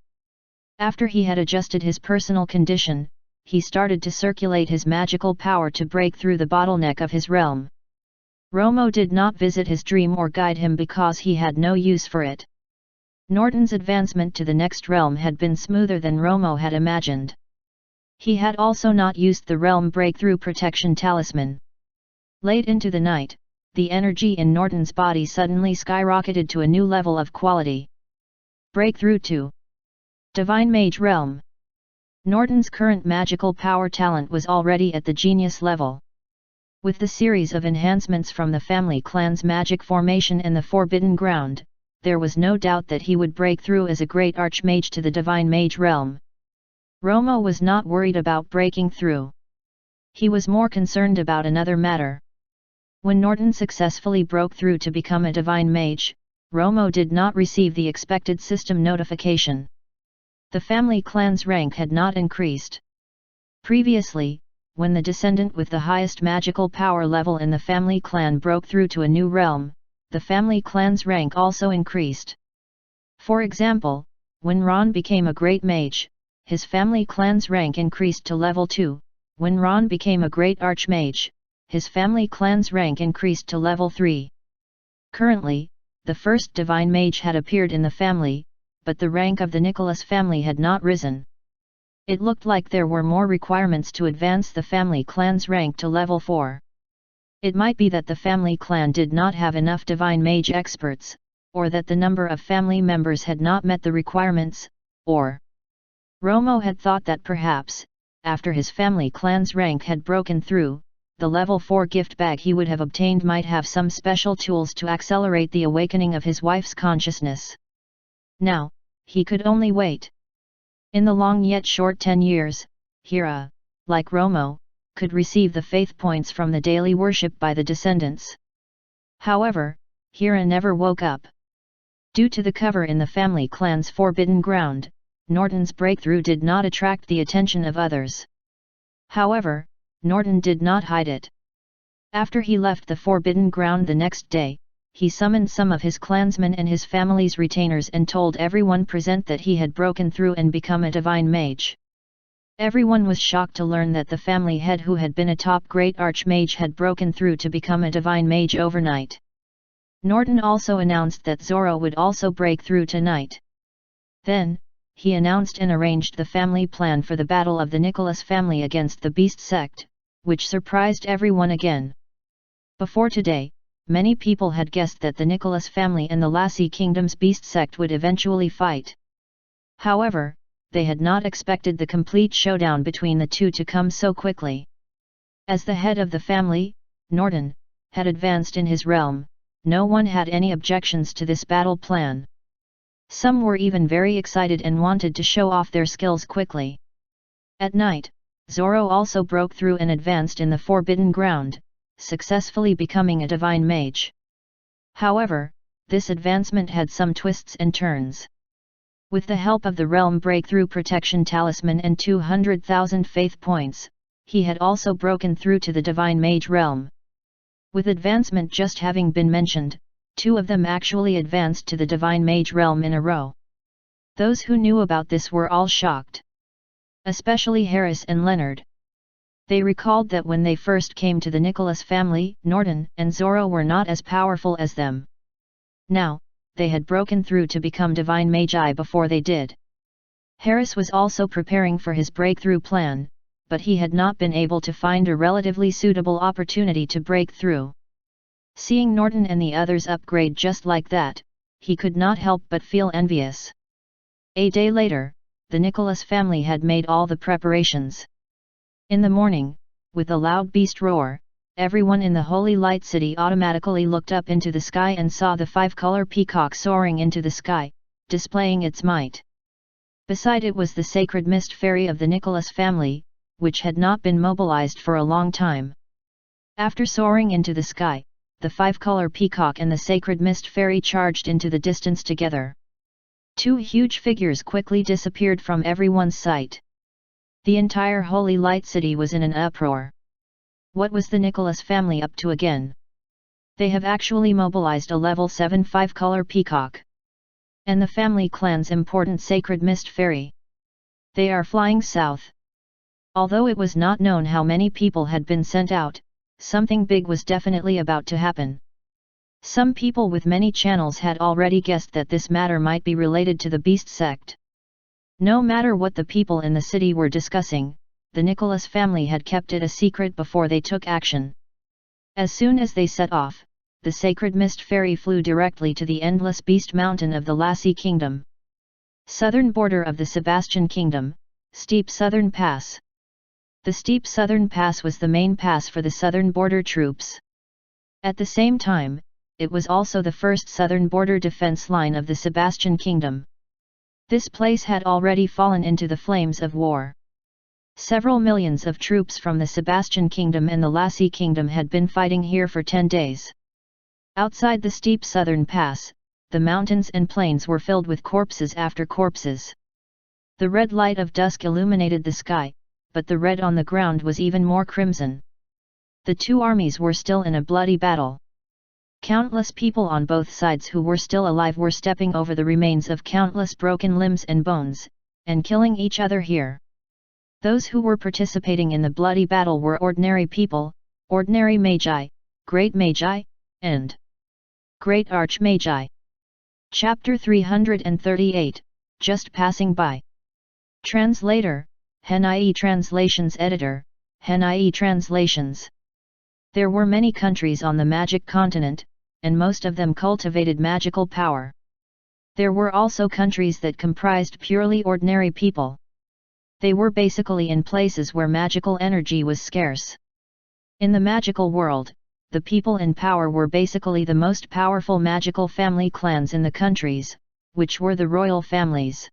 A: After he had adjusted his personal condition, he started to circulate his magical power to break through the bottleneck of his realm. Romo did not visit his dream or guide him because he had no use for it. Norton's advancement to the next realm had been smoother than Romo had imagined. He had also not used the realm breakthrough protection talisman. Late into the night, the energy in Norton's body suddenly skyrocketed to a new level of quality. Breakthrough 2. Divine Mage Realm. Norton's current magical power talent was already at the genius level. With the series of enhancements from the family clan's magic formation and the forbidden ground, there was no doubt that he would break through as a great archmage to the Divine Mage realm. Romo was not worried about breaking through. He was more concerned about another matter. When Norton successfully broke through to become a Divine Mage, Romo did not receive the expected system notification. The family clan's rank had not increased. Previously, when the descendant with the highest magical power level in the family clan broke through to a new realm, the family clan's rank also increased. For example, when Ron became a great mage, his family clan's rank increased to level 2, when Ron became a great archmage, his family clan's rank increased to level 3. Currently, the first divine mage had appeared in the family, but the rank of the Nicholas family had not risen. It looked like there were more requirements to advance the family clan's rank to level 4. It might be that the family clan did not have enough divine mage experts, or that the number of family members had not met the requirements, or Romo had thought that perhaps, after his family clan's rank had broken through, the level 4 gift bag he would have obtained might have some special tools to accelerate the awakening of his wife's consciousness. Now, he could only wait. In the long yet short 10 years, Hira, like Romo, could receive the faith points from the daily worship by the descendants. However, Hira never woke up. Due to the cover in the family clan's forbidden ground, Norton's breakthrough did not attract the attention of others. However, Norton did not hide it. After he left the forbidden ground the next day, he summoned some of his clansmen and his family's retainers and told everyone present that he had broken through and become a divine mage. Everyone was shocked to learn that the family head who had been a top great archmage had broken through to become a divine mage overnight. Norton also announced that Zoro would also break through tonight. Then, he announced and arranged the family plan for the battle of the Nicholas family against the beast sect, which surprised everyone again. Before today, many people had guessed that the Nicholas family and the Lassie Kingdom's beast sect would eventually fight. However, they had not expected the complete showdown between the two to come so quickly. As the head of the family, Norton, had advanced in his realm, no one had any objections to this battle plan. Some were even very excited and wanted to show off their skills quickly. At night, Zoro also broke through and advanced in the Forbidden Ground, successfully becoming a divine mage. However, this advancement had some twists and turns. With the help of the Realm Breakthrough Protection Talisman and 200,000 faith points, he had also broken through to the Divine Mage realm. With advancement just having been mentioned, 2 of them actually advanced to the Divine Mage realm in a row. Those who knew about this were all shocked. Especially Harris and Leonard. They recalled that when they first came to the Nicholas family, Norton and Zoro were not as powerful as them. Now, they had broken through to become Divine Magi before they did. Harris was also preparing for his breakthrough plan, but he had not been able to find a relatively suitable opportunity to break through. Seeing Norton and the others upgrade just like that, he could not help but feel envious. A day later, the Nicholas family had made all the preparations. In the morning, with a loud beast roar, everyone in the Holy Light City automatically looked up into the sky and saw the 5-color peacock soaring into the sky, displaying its might. Beside it was the sacred mist fairy of the Nicholas family, which had not been mobilized for a long time. After soaring into the sky, the 5-color peacock and the sacred mist fairy charged into the distance together. 2 huge figures quickly disappeared from everyone's sight. The entire Holy Light City was in an uproar. What was the Nicholas family up to again? They have actually mobilized a level 7 5-color peacock. And the family clan's important sacred mist fairy. They are flying south. Although it was not known how many people had been sent out, something big was definitely about to happen. Some people with many channels had already guessed that this matter might be related to the Beast sect. No matter what the people in the city were discussing, the Nicholas family had kept it a secret before they took action. As soon as they set off, the sacred mist fairy flew directly to the endless beast mountain of the Lassie kingdom. Southern border of the Sebastian kingdom, steep southern pass. The steep southern pass was the main pass for the southern border troops. At the same time, it was also the first southern border defense line of the Sebastian kingdom. This place had already fallen into the flames of war. Several millions of troops from the Sebastian kingdom and the Lassie kingdom had been fighting here for 10 days. Outside the steep southern pass, the mountains and plains were filled with corpses after corpses. The red light of dusk illuminated the sky, but the red on the ground was even more crimson. The 2 armies were still in a bloody battle. Countless people on both sides who were still alive were stepping over the remains of countless broken limbs and bones, and killing each other here. Those who were participating in the bloody battle were ordinary people, ordinary magi, great magi, and great archmagi. Chapter 338, Just Passing By. Translator, HenIE Translations Editor, HenIE Translations. There were many countries on the magic continent, and most of them cultivated magical power. There were also countries that comprised purely ordinary people. They were basically in places where magical energy was scarce. In the magical world, the people in power were basically the most powerful magical family clans in the countries, which were the royal families.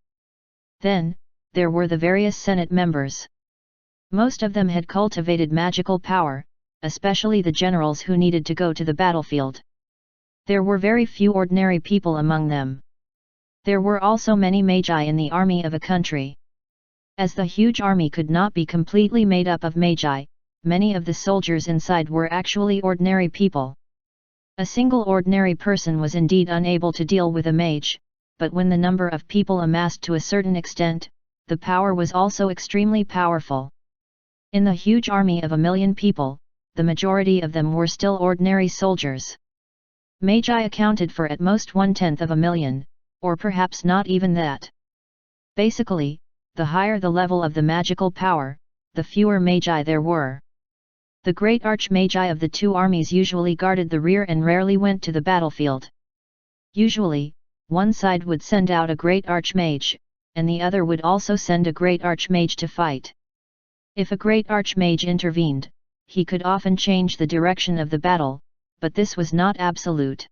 A: Then, there were the various Senate members. Most of them had cultivated magical power, especially the generals who needed to go to the battlefield. There were very few ordinary people among them. There were also many magi in the army of a country. As the huge army could not be completely made up of magi, many of the soldiers inside were actually ordinary people. A single ordinary person was indeed unable to deal with a mage, but when the number of people amassed to a certain extent, the power was also extremely powerful. In the huge army of 1,000,000 people, the majority of them were still ordinary soldiers. Magi accounted for at most 1/10 of a million, or perhaps not even that. Basically, the higher the level of the magical power, the fewer magi there were. The great archmagi of the 2 armies usually guarded the rear and rarely went to the battlefield. Usually, one side would send out a great archmage, and the other would also send a great archmage to fight. If a great archmage intervened, he could often change the direction of the battle, but this was not absolute.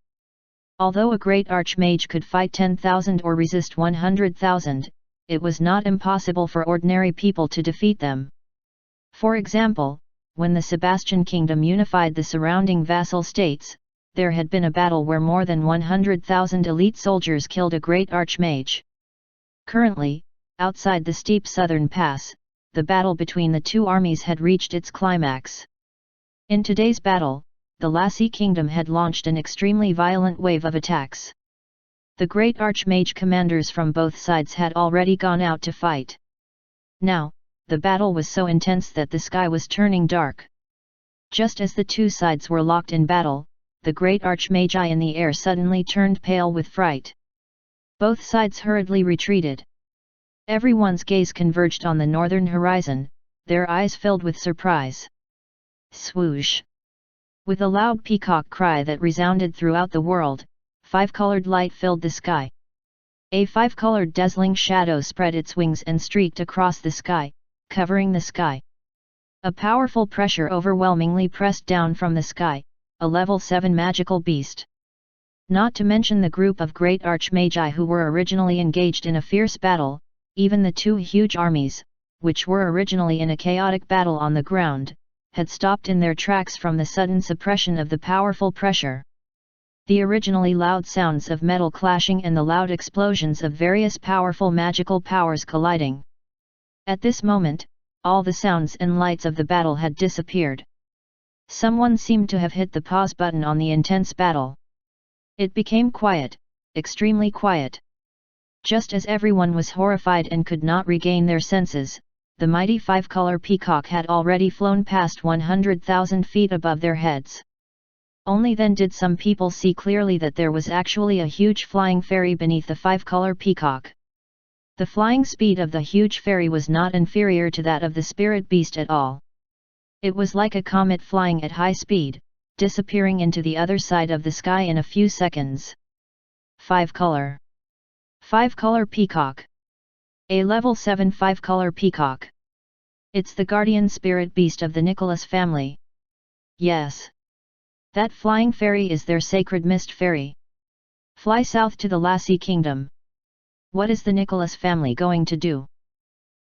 A: Although a great archmage could fight 10,000 or resist 100,000, it was not impossible for ordinary people to defeat them. For example, when the Sebastian kingdom unified the surrounding vassal states, there had been a battle where more than 100,000 elite soldiers killed a great archmage. Currently, outside the steep southern pass, the battle between the two armies had reached its climax. In today's battle, the Lassie kingdom had launched an extremely violent wave of attacks. The great archmage commanders from both sides had already gone out to fight. Now, the battle was so intense that the sky was turning dark. Just as the two sides were locked in battle, the great archmagi in the air suddenly turned pale with fright. Both sides hurriedly retreated. Everyone's gaze converged on the northern horizon, their eyes filled with surprise. Swoosh! With a loud peacock cry that resounded throughout the world, five-colored light filled the sky. A five-colored dazzling shadow spread its wings and streaked across the sky, covering the sky. A powerful pressure overwhelmingly pressed down from the sky, a level 7 magical beast. Not to mention the group of great archmagi who were originally engaged in a fierce battle, even the two huge armies, which were originally in a chaotic battle on the ground, had stopped in their tracks from the sudden suppression of the powerful pressure. The originally loud sounds of metal clashing and the loud explosions of various powerful magical powers colliding. At this moment, all the sounds and lights of the battle had disappeared. Someone seemed to have hit the pause button on the intense battle. It became quiet, extremely quiet. Just as everyone was horrified and could not regain their senses, the mighty five-color peacock had already flown past 100,000 feet above their heads. Only then did some people see clearly that there was actually a huge flying fairy beneath the five-color peacock. The flying speed of the huge fairy was not inferior to that of the spirit beast at all. It was like a comet flying at high speed, disappearing into the other side of the sky in a few seconds. Five-color peacock. A level 7 five-color peacock. It's the guardian spirit beast of the Nicholas family. Yes. That flying fairy is their sacred mist fairy. Fly south to the Lassie kingdom. What is the Nicholas family going to do?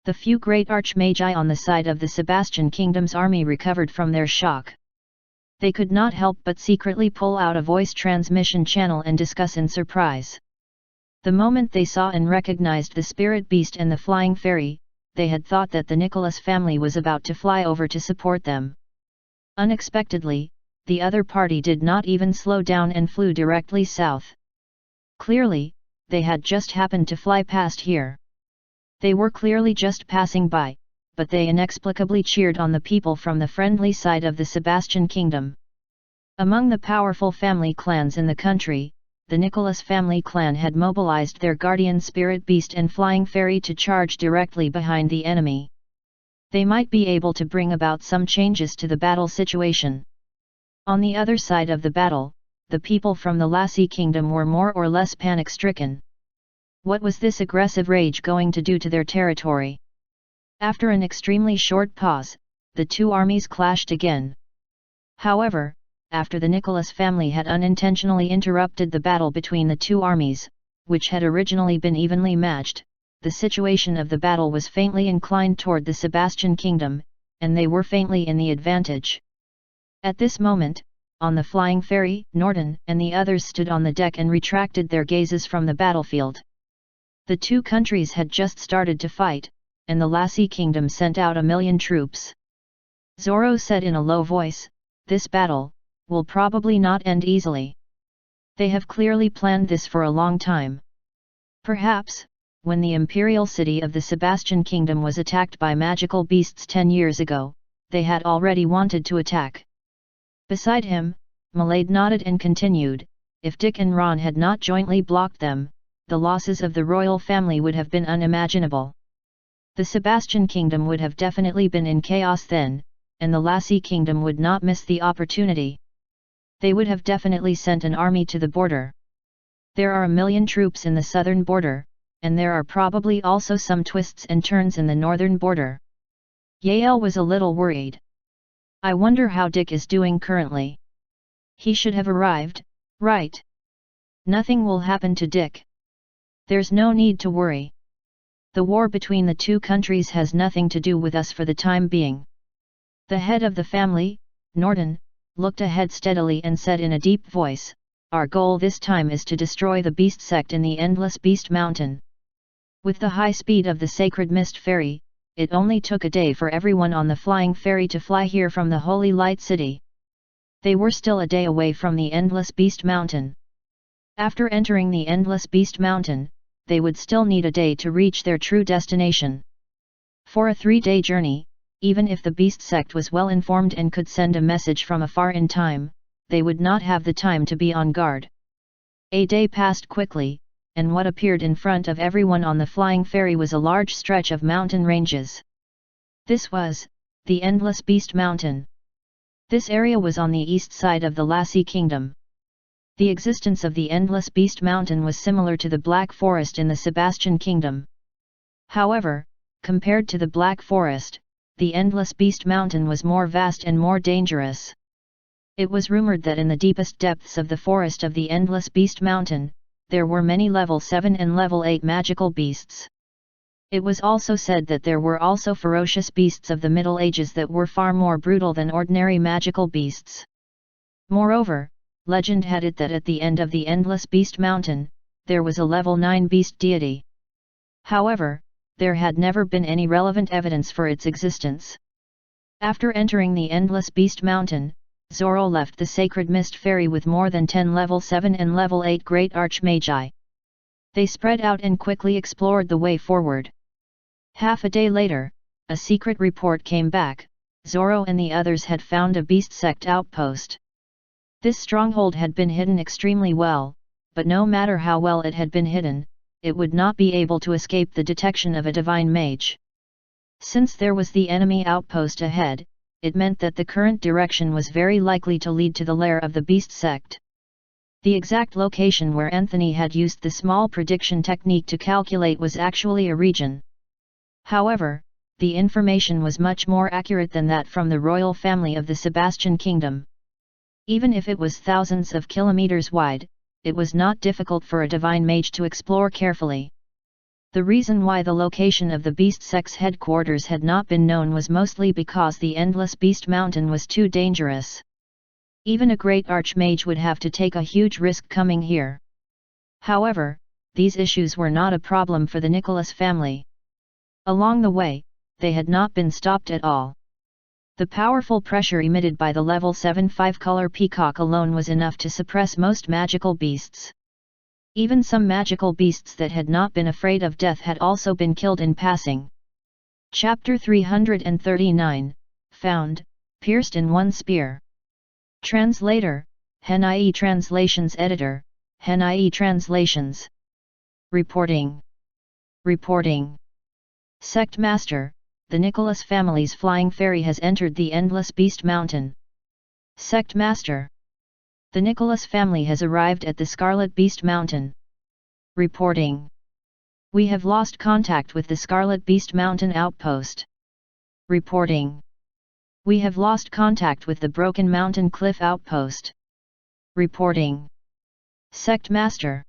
A: The few great archmagi on the side of the Sebastian kingdom's army recovered from their shock. They could not help but secretly pull out a voice transmission channel and discuss in surprise. The moment they saw and recognized the spirit beast and the flying fairy, they had thought that the Nicholas family was about to fly over to support them. Unexpectedly, the other party did not even slow down and flew directly south. Clearly, they had just happened to fly past here. They were clearly just passing by, but they inexplicably cheered on the people from the friendly side of the Sebastian kingdom. Among the powerful family clans in the country, the Nicholas family clan had mobilized their guardian spirit beast and flying fairy to charge directly behind the enemy. They might be able to bring about some changes to the battle situation. On the other side of the battle, the people from the Lassie kingdom were more or less panic-stricken. What was this aggressive rage going to do to their territory? After an extremely short pause, the two armies clashed again. However, after the Nicholas family had unintentionally interrupted the battle between the two armies, which had originally been evenly matched, the situation of the battle was faintly inclined toward the Sebastian kingdom, and they were faintly in the advantage. At this moment, on the flying fairy, Norden and the others stood on the deck and retracted their gazes from the battlefield. The two countries had just started to fight, and the Lassie kingdom sent out 1,000,000 troops. Zoro said in a low voice, "This battle will probably not end easily. They have clearly planned this for a long time. Perhaps, when the imperial city of the Sebastian kingdom was attacked by magical beasts 10 years ago, they had already wanted to attack." Beside him, Malade nodded and continued, "If Dick and Ron had not jointly blocked them, the losses of the royal family would have been unimaginable. The Sebastian kingdom would have definitely been in chaos then, and the Lassie kingdom would not miss the opportunity. They would have definitely sent an army to the border. There are 1,000,000 troops in the southern border, and there are probably also some twists and turns in the northern border." Yael was a little worried. "I wonder how Dick is doing currently. He should have arrived, right? Nothing will happen to Dick. There's no need to worry. The war between the two countries has nothing to do with us for the time being. The head of the family, Norton, looked ahead steadily and said in a deep voice, "Our goal this time is to destroy the beast sect in the Endless Beast Mountain." With the high speed of the Sacred Mist Ferry, it only took a day for everyone on the flying ferry to fly here from the Holy Light City. They were still a day away from the Endless Beast Mountain. After entering the Endless Beast Mountain, they would still need a day to reach their true destination. For a 3-day journey, even if the beast sect was well informed and could send a message from afar in time, they would not have the time to be on guard. A day passed quickly, and what appeared in front of everyone on the flying ferry was a large stretch of mountain ranges. This was the Endless Beast Mountain. This area was on the east side of the Lassie Kingdom. The existence of the Endless Beast Mountain was similar to the Black Forest in the Sebastian Kingdom. However, compared to the Black Forest, the Endless Beast Mountain was more vast and more dangerous. It was rumored that in the deepest depths of the forest of the Endless Beast Mountain, there were many level 7 and level 8 magical beasts. It was also said that there were also ferocious beasts of the Middle Ages that were far more brutal than ordinary magical beasts. Moreover, legend had it that at the end of the Endless Beast Mountain, there was a level 9 beast deity. However, there had never been any relevant evidence for its existence. After entering the Endless Beast Mountain, Zoro left the Sacred Mist Ferry with more than 10 level 7 and level 8 great archmagi. They spread out and quickly explored the way forward. Half a day later, a secret report came back. Zoro and the others had found a beast sect outpost. This stronghold had been hidden extremely well, but no matter how well it had been hidden, it would not be able to escape the detection of a divine mage. Since there was the enemy outpost ahead, it meant that the current direction was very likely to lead to the lair of the beast sect. The exact location where Anthony had used the small prediction technique to calculate was actually a region. However, the information was much more accurate than that from the royal family of the Sebastian Kingdom. Even if it was thousands of kilometers wide, it was not difficult for a divine mage to explore carefully. The reason why the location of the beast sect's headquarters had not been known was mostly because the Endless Beast Mountain was too dangerous. Even a great archmage would have to take a huge risk coming here. However, these issues were not a problem for the Nicholas family. Along the way, they had not been stopped at all. The powerful pressure emitted by the level 7 5-color peacock alone was enough to suppress most magical beasts. Even some magical beasts that had not been afraid of death had also been killed in passing. Chapter 339, Found, Pierced in One Spear. Translator, Hen.ie Translations Editor, Hen.ie Translations. Reporting. Sect Master, the Nicholas family's flying ferry has entered the Endless Beast Mountain. Sect Master. The Nicholas family has arrived at the Scarlet Beast Mountain. Reporting. We have lost contact with the Scarlet Beast Mountain outpost. Reporting. We have lost contact with the Broken Mountain Cliff outpost. Reporting. Sect Master.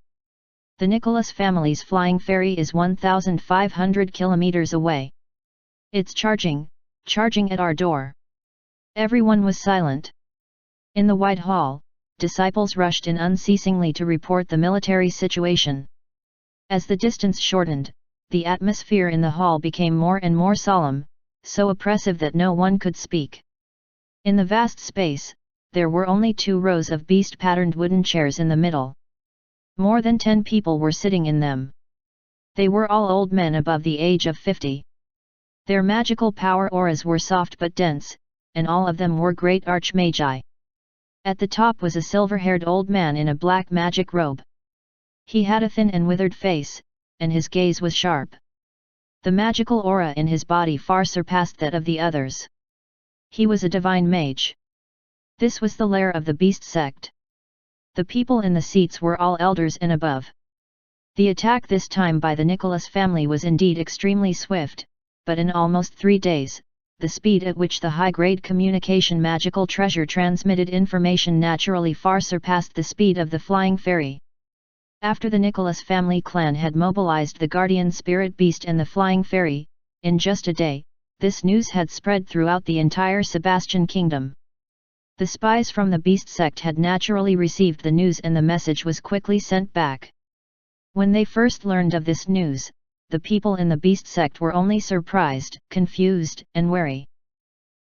A: The Nicholas family's flying ferry is 1,500 kilometers away. It's charging at our door. Everyone was silent. In the wide hall, disciples rushed in unceasingly to report the military situation. As the distance shortened, the atmosphere in the hall became more and more solemn, so oppressive that no one could speak. In the vast space, there were only 2 rows of beast-patterned wooden chairs in the middle. More than 10 people were sitting in them. They were all old men above the age of 50. Their magical power auras were soft but dense, and all of them were great archmagi. At the top was a silver-haired old man in a black magic robe. He had a thin and withered face, and his gaze was sharp. The magical aura in his body far surpassed that of the others. He was a divine mage. This was the lair of the beast sect. The people in the seats were all elders and above. The attack this time by the Nicholas family was indeed extremely swift, but in almost 3 days, the speed at which the high-grade communication magical treasure transmitted information naturally far surpassed the speed of the flying ferry. After the Nicholas family clan had mobilized the guardian spirit beast and the flying ferry, in just a day, this news had spread throughout the entire Sebastian kingdom. The spies from the beast sect had naturally received the news and the message was quickly sent back. When they first learned of this news, the people in the beast sect were only surprised, confused, and wary.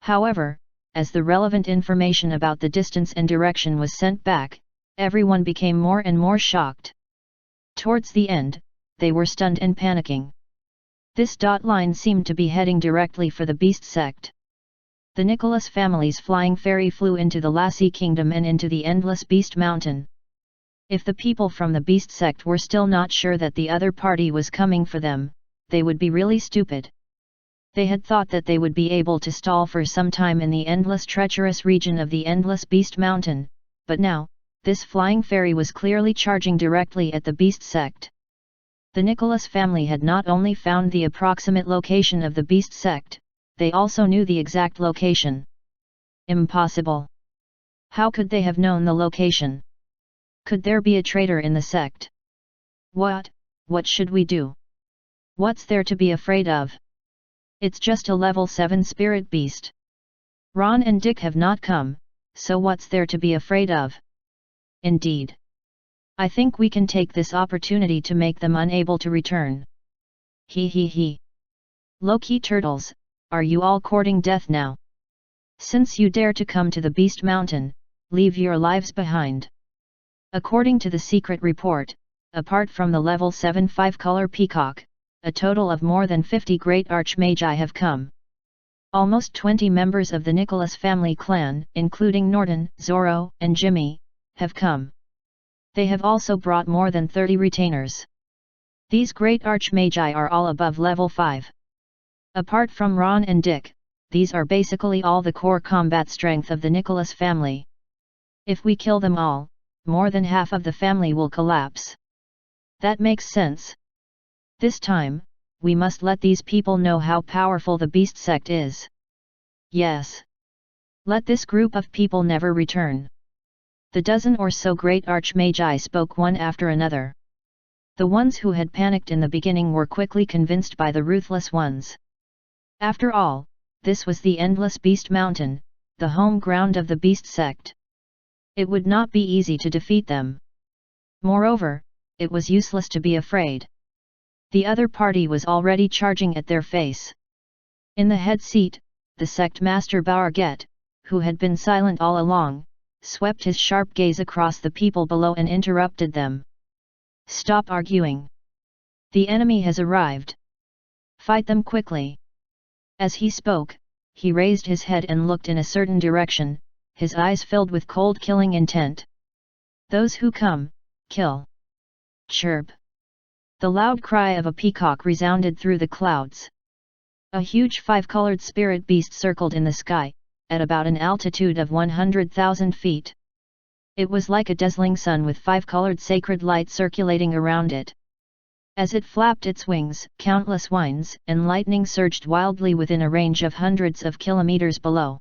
A: However, as the relevant information about the distance and direction was sent back, everyone became more and more shocked. Towards the end, they were stunned and panicking. This dot line seemed to be heading directly for the beast sect. The Nicholas family's flying ferry flew into the Lassie kingdom and into the endless beast mountain. If the people from the beast sect were still not sure that the other party was coming for them, they would be really stupid. They had thought that they would be able to stall for some time in the endless treacherous region of the endless beast mountain, but now, this flying ferry was clearly charging directly at the beast sect. The Nicholas family had not only found the approximate location of the beast sect, they also knew the exact location. Impossible. How could they have known the location? Could there be a traitor in the sect? What should we do? What's there to be afraid of? It's just a level 7 spirit beast. Ron and Dick have not come, so what's there to be afraid of? Indeed. I think we can take this opportunity to make them unable to return. He. Low-key turtles, are you all courting death now? Since you dare to come to the Beast Mountain, leave your lives behind. According to the secret report, apart from the level 7 5-color peacock, a total of more than 50 great archmagi have come. Almost 20 members of the Nicholas family clan, including Norton, Zorro, and Jimmy, have come. They have also brought more than 30 retainers. These great archmagi are all above level 5. Apart from Ron and Dick, these are basically all the core combat strength of the Nicholas family. If we kill them all, more than half of the family will collapse. That makes sense. This time, we must let these people know how powerful the beast sect is. Yes. Let this group of people never return. The dozen or so great archmagi spoke one after another. The ones who had panicked in the beginning were quickly convinced by the ruthless ones. After all, this was the endless beast mountain, the home ground of the beast sect. It would not be easy to defeat them. Moreover, it was useless to be afraid. The other party was already charging at their face. In the head seat, the sect master Bourget, who had been silent all along, swept his sharp gaze across the people below and interrupted them. Stop arguing. The enemy has arrived. Fight them quickly. As he spoke, he raised his head and looked in a certain direction, his eyes filled with cold killing intent. Those who come, kill. Chirp. The loud cry of a peacock resounded through the clouds. A huge 5-colored spirit beast circled in the sky, at about an altitude of 100,000 feet. It was like a dazzling sun with 5-colored sacred light circulating around it. As it flapped its wings, countless winds and lightning surged wildly within a range of hundreds of kilometers below.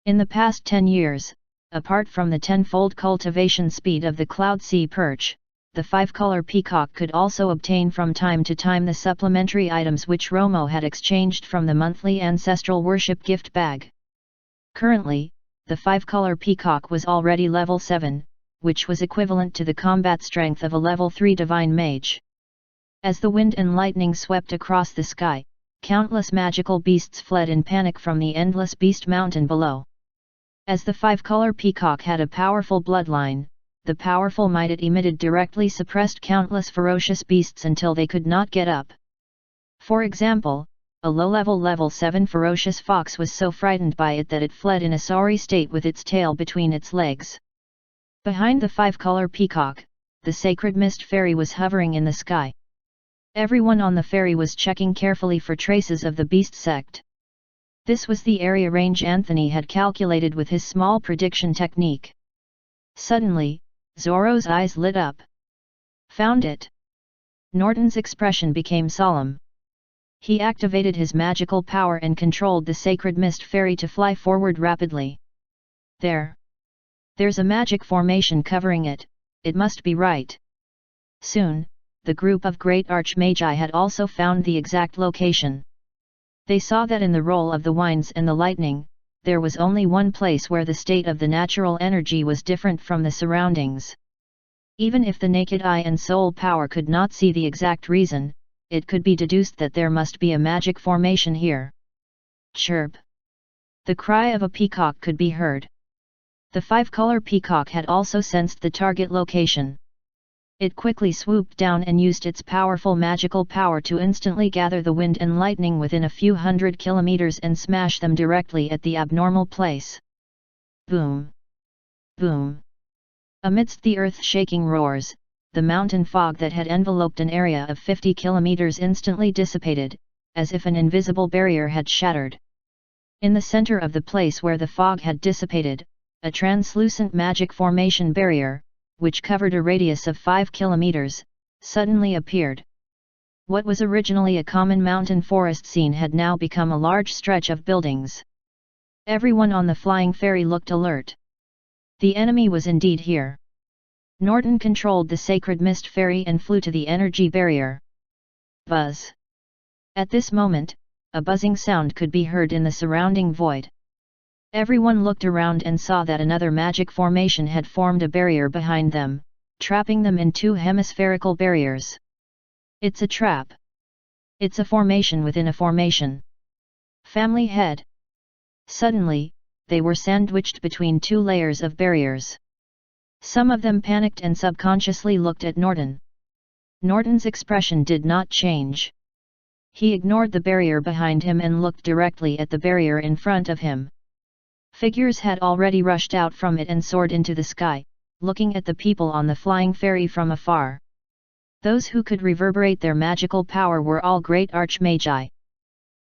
A: In the past 10 years, apart from the 10-fold cultivation speed of the cloud sea perch, the 5-color peacock could also obtain from time to time the supplementary items which Romo had exchanged from the monthly ancestral worship gift bag. Currently, the 5-color peacock was already level 7, which was equivalent to the combat strength of a level 3 divine mage. As the wind and lightning swept across the sky, countless magical beasts fled in panic from the endless beast mountain below. As the 5-color peacock had a powerful bloodline, the powerful might it emitted directly suppressed countless ferocious beasts until they could not get up. For example, a low-level level 7 ferocious fox was so frightened by it that it fled in a sorry state with its tail between its legs. Behind the 5-color peacock, the sacred mist fairy was hovering in the sky. Everyone on the ferry was checking carefully for traces of the beast sect. This was the area range Anthony had calculated with his small prediction technique. Suddenly, Zorro's eyes lit up. Found it! Norton's expression became solemn. He activated his magical power and controlled the sacred mist fairy to fly forward rapidly. There's a magic formation covering it, it must be right. Soon, the group of great archmagi had also found the exact location. They saw that in the roll of the winds and the lightning, there was only one place where the state of the natural energy was different from the surroundings. Even if the naked eye and soul power could not see the exact reason, it could be deduced that there must be a magic formation here. Chirp! The cry of a peacock could be heard. The five-color peacock had also sensed the target location. It quickly swooped down and used its powerful magical power to instantly gather the wind and lightning within a few hundred kilometers and smash them directly at the abnormal place. Boom! Boom! Amidst the earth-shaking roars, the mountain fog that had enveloped an area of 50 kilometers instantly dissipated, as if an invisible barrier had shattered. In the center of the place where the fog had dissipated, a translucent magic formation barrier, which covered a radius of 5 kilometers, suddenly appeared. What was originally a common mountain forest scene had now become a large stretch of buildings. Everyone on the flying ferry looked alert. The enemy was indeed here. Norton controlled the sacred mist ferry and flew to the energy barrier. Buzz! At this moment, a buzzing sound could be heard in the surrounding void. Everyone looked around and saw that another magic formation had formed a barrier behind them, trapping them in two hemispherical barriers. It's a trap. It's a formation within a formation. Family head. Suddenly, they were sandwiched between two layers of barriers. Some of them panicked and subconsciously looked at Norton. Norton's expression did not change. He ignored the barrier behind him and looked directly at the barrier in front of him. Figures had already rushed out from it and soared into the sky, looking at the people on the flying ferry from afar. Those who could reverberate their magical power were all great archmagi.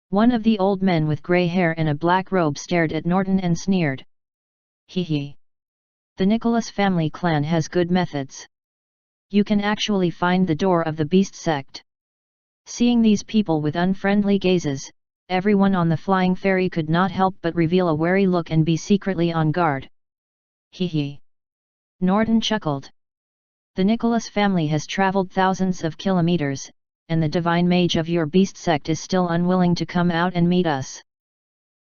A: One of the old men with grey hair and a black robe stared at Norton and sneered. Hee hee. The Nicholas family clan has good methods. You can actually find the door of the beast sect. Seeing these people with unfriendly gazes, everyone on the flying ferry could not help but reveal a wary look and be secretly on guard. Hee hee. Norton chuckled. The Nicholas family has traveled thousands of kilometers, and the divine mage of your beast sect is still unwilling to come out and meet us.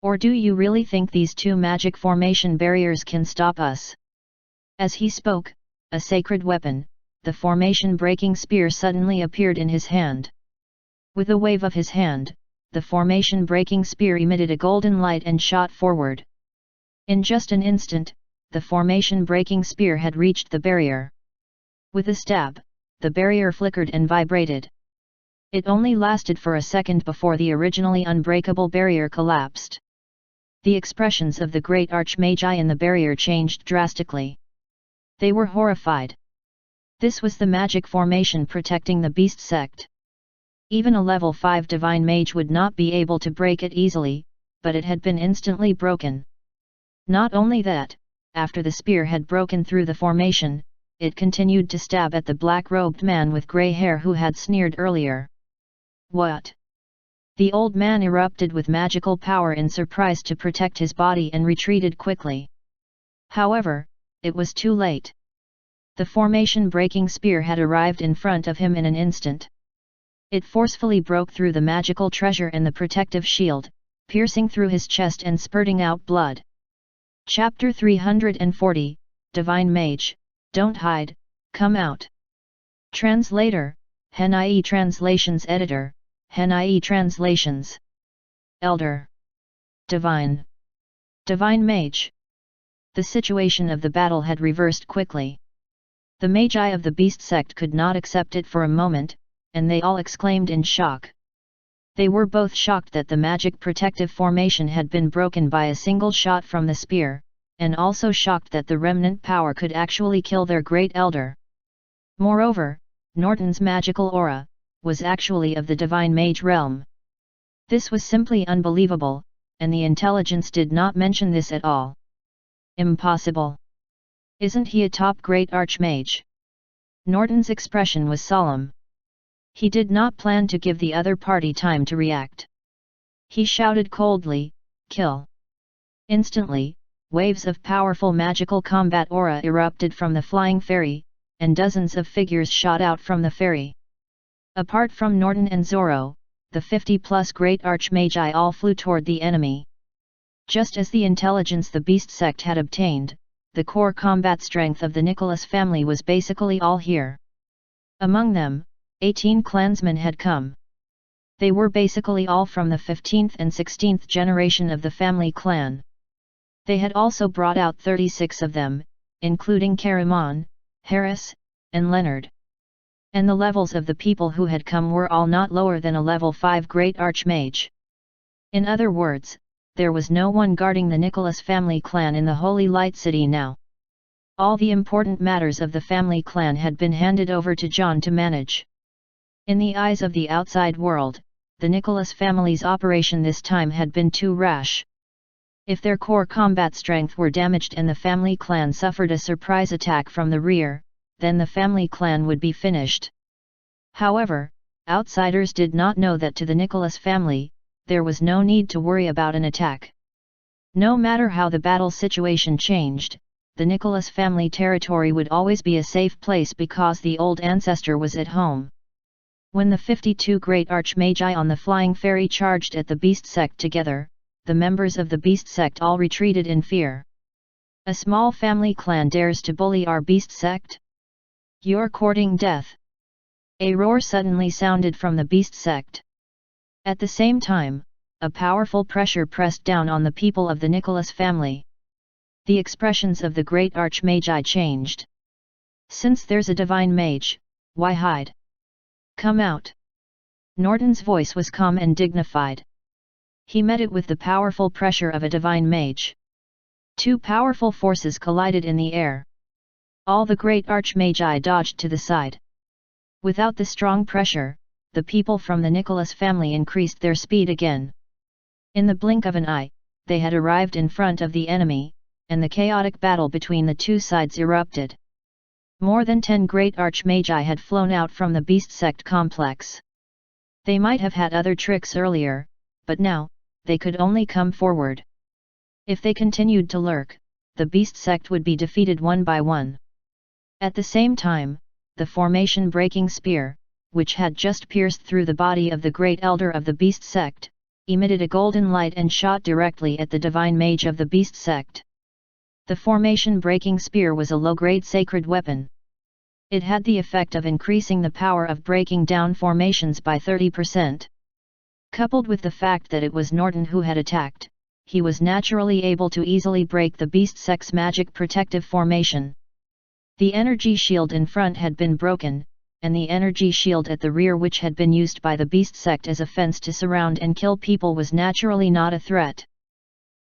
A: Or do you really think these two magic formation barriers can stop us? As he spoke, a sacred weapon, the formation-breaking spear, suddenly appeared in his hand. With a wave of his hand, the formation-breaking spear emitted a golden light and shot forward. In just an instant, the formation-breaking spear had reached the barrier. With a stab, the barrier flickered and vibrated. It only lasted for a second before the originally unbreakable barrier collapsed. The expressions of the great archmagi in the barrier changed drastically. They were horrified. This was the magic formation protecting the beast sect. Even a level 5 divine mage would not be able to break it easily, but it had been instantly broken. Not only that, after the spear had broken through the formation, it continued to stab at the black-robed man with grey hair who had sneered earlier. What? The old man erupted with magical power in surprise to protect his body and retreated quickly. However, it was too late. The formation-breaking spear had arrived in front of him in an instant. It forcefully broke through the magical treasure and the protective shield, piercing through his chest and spurting out blood. Chapter 340, Divine Mage, Don't Hide, Come Out. Translator, Hen.ie Translations Editor, Hen.ie Translations. Elder. Divine. Divine Mage. The situation of the battle had reversed quickly. The magi of the beast sect could not accept it for a moment, and they all exclaimed in shock. They were both shocked that the magic protective formation had been broken by a single shot from the spear, and also shocked that the remnant power could actually kill their great elder. Moreover, Norton's magical aura was actually of the divine mage realm. This was simply unbelievable, and the intelligence did not mention this at all. Impossible. Isn't he a top great archmage? Norton's expression was solemn. He did not plan to give the other party time to react. He shouted coldly, "Kill!" Instantly, waves of powerful magical combat aura erupted from the flying ferry, and dozens of figures shot out from the ferry. Apart from Norton and Zoro, the 50+ great archmagi all flew toward the enemy. Just as the intelligence the beast sect had obtained, the core combat strength of the Nicholas family was basically all here. Among them, 18 clansmen had come. They were basically all from the 15th and 16th generation of the family clan. They had also brought out 36 of them, including Karaman, Harris, and Leonard. And the levels of the people who had come were all not lower than a level 5 great archmage. In other words, there was no one guarding the Nicholas family clan in the Holy Light City now. All the important matters of the family clan had been handed over to John to manage. In the eyes of the outside world, the Nicholas family's operation this time had been too rash. If their core combat strength were damaged and the family clan suffered a surprise attack from the rear, then the family clan would be finished. However, outsiders did not know that to the Nicholas family, there was no need to worry about an attack. No matter how the battle situation changed, the Nicholas family territory would always be a safe place because the old ancestor was at home. When the 52 great archmagi on the flying ferry charged at the beast sect together, the members of the beast sect all retreated in fear. A small family clan dares to bully our beast sect? You're courting death! A roar suddenly sounded from the beast sect. At the same time, a powerful pressure pressed down on the people of the Nicholas family. The expressions of the great archmagi changed. Since there's a divine mage, why hide? Come out! Norton's voice was calm and dignified. He met it with the powerful pressure of a divine mage. Two powerful forces collided in the air. All the great archmagi dodged to the side. Without the strong pressure, the people from the Nicholas family increased their speed again. In the blink of an eye, they had arrived in front of the enemy, and the chaotic battle between the two sides erupted. More than 10 great archmagi had flown out from the beast sect complex. They might have had other tricks earlier, but now, they could only come forward. If they continued to lurk, the beast sect would be defeated one by one. At the same time, the formation-breaking spear, which had just pierced through the body of the great elder of the beast sect, emitted a golden light and shot directly at the divine mage of the beast sect. The formation-breaking spear was a low-grade sacred weapon. It had the effect of increasing the power of breaking down formations by 30%. Coupled with the fact that it was Norton who had attacked, he was naturally able to easily break the beast sect's magic protective formation. The energy shield in front had been broken, and the energy shield at the rear, which had been used by the beast sect as a fence to surround and kill people, was naturally not a threat.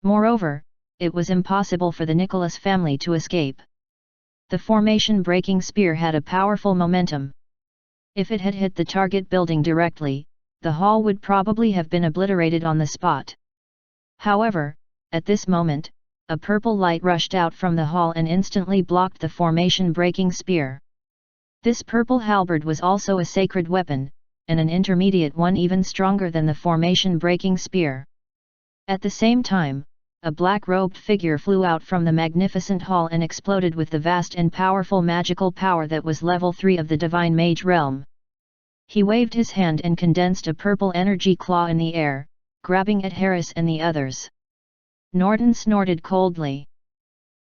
A: Moreover, it was impossible for the Nicholas family to escape. The formation-breaking spear had a powerful momentum. If it had hit the target building directly, the hall would probably have been obliterated on the spot. However, at this moment, a purple light rushed out from the hall and instantly blocked the formation-breaking spear. This purple halberd was also a sacred weapon, and an intermediate one even stronger than the formation-breaking spear. At the same time, a black-robed figure flew out from the magnificent hall and exploded with the vast and powerful magical power that was level 3 of the divine mage realm. He waved his hand and condensed a purple energy claw in the air, grabbing at Harris and the others. Norton snorted coldly.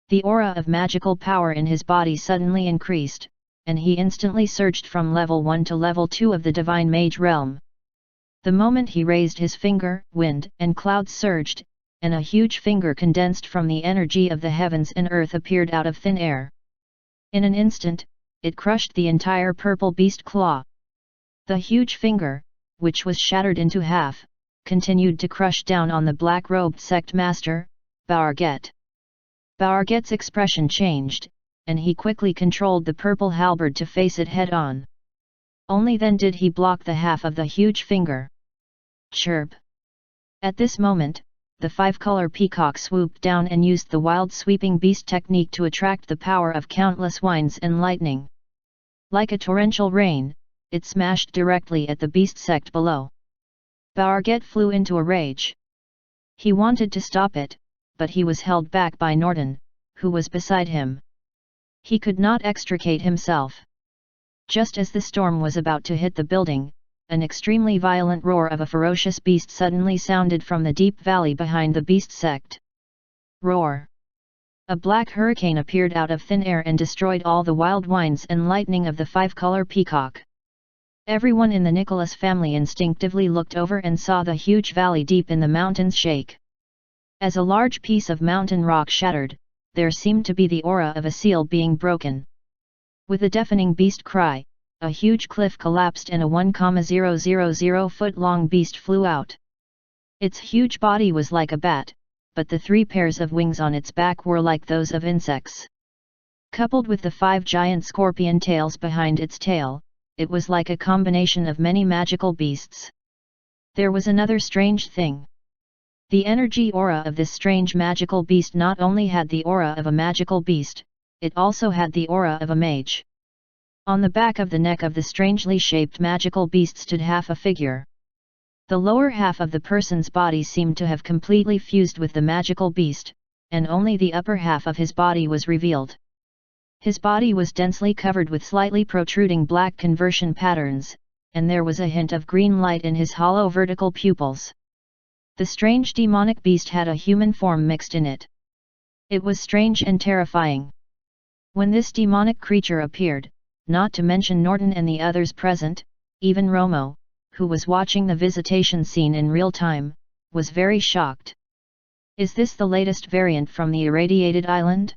A: The aura of magical power in his body suddenly increased, and he instantly surged from level 1 to level 2 of the divine mage realm. The moment he raised his finger, wind and clouds surged, and a huge finger condensed from the energy of the heavens and earth appeared out of thin air. In an instant, it crushed the entire purple beast claw. The huge finger, which was shattered into half, continued to crush down on the black-robed sect master, Bourget. Bourget's expression changed, and he quickly controlled the purple halberd to face it head-on. Only then did he block the half of the huge finger. Chirp! At this moment, the 5-color peacock swooped down and used the wild sweeping beast technique to attract the power of countless winds and lightning. Like a torrential rain, it smashed directly at the beast sect below. Bourget flew into a rage. He wanted to stop it, but he was held back by Norton, who was beside him. He could not extricate himself. Just as the storm was about to hit the building, an extremely violent roar of a ferocious beast suddenly sounded from the deep valley behind the beast sect. Roar! A black hurricane appeared out of thin air and destroyed all the wild winds and lightning of the five-color peacock. Everyone in the Nicholas family instinctively looked over and saw the huge valley deep in the mountains shake. As a large piece of mountain rock shattered, there seemed to be the aura of a seal being broken. With a deafening beast cry, a huge cliff collapsed and a 1,000-foot-long beast flew out. Its huge body was like a bat, but the 3 pairs of wings on its back were like those of insects. Coupled with the 5 giant scorpion tails behind its tail, it was like a combination of many magical beasts. There was another strange thing. The energy aura of this strange magical beast not only had the aura of a magical beast, it also had the aura of a mage. On the back of the neck of the strangely shaped magical beast stood half a figure. The lower half of the person's body seemed to have completely fused with the magical beast, and only the upper half of his body was revealed. His body was densely covered with slightly protruding black conversion patterns, and there was a hint of green light in his hollow vertical pupils. The strange demonic beast had a human form mixed in it. It was strange and terrifying. When this demonic creature appeared, not to mention Norton and the others present, even Romo, who was watching the visitation scene in real time, was very shocked. Is this the latest variant from the irradiated island?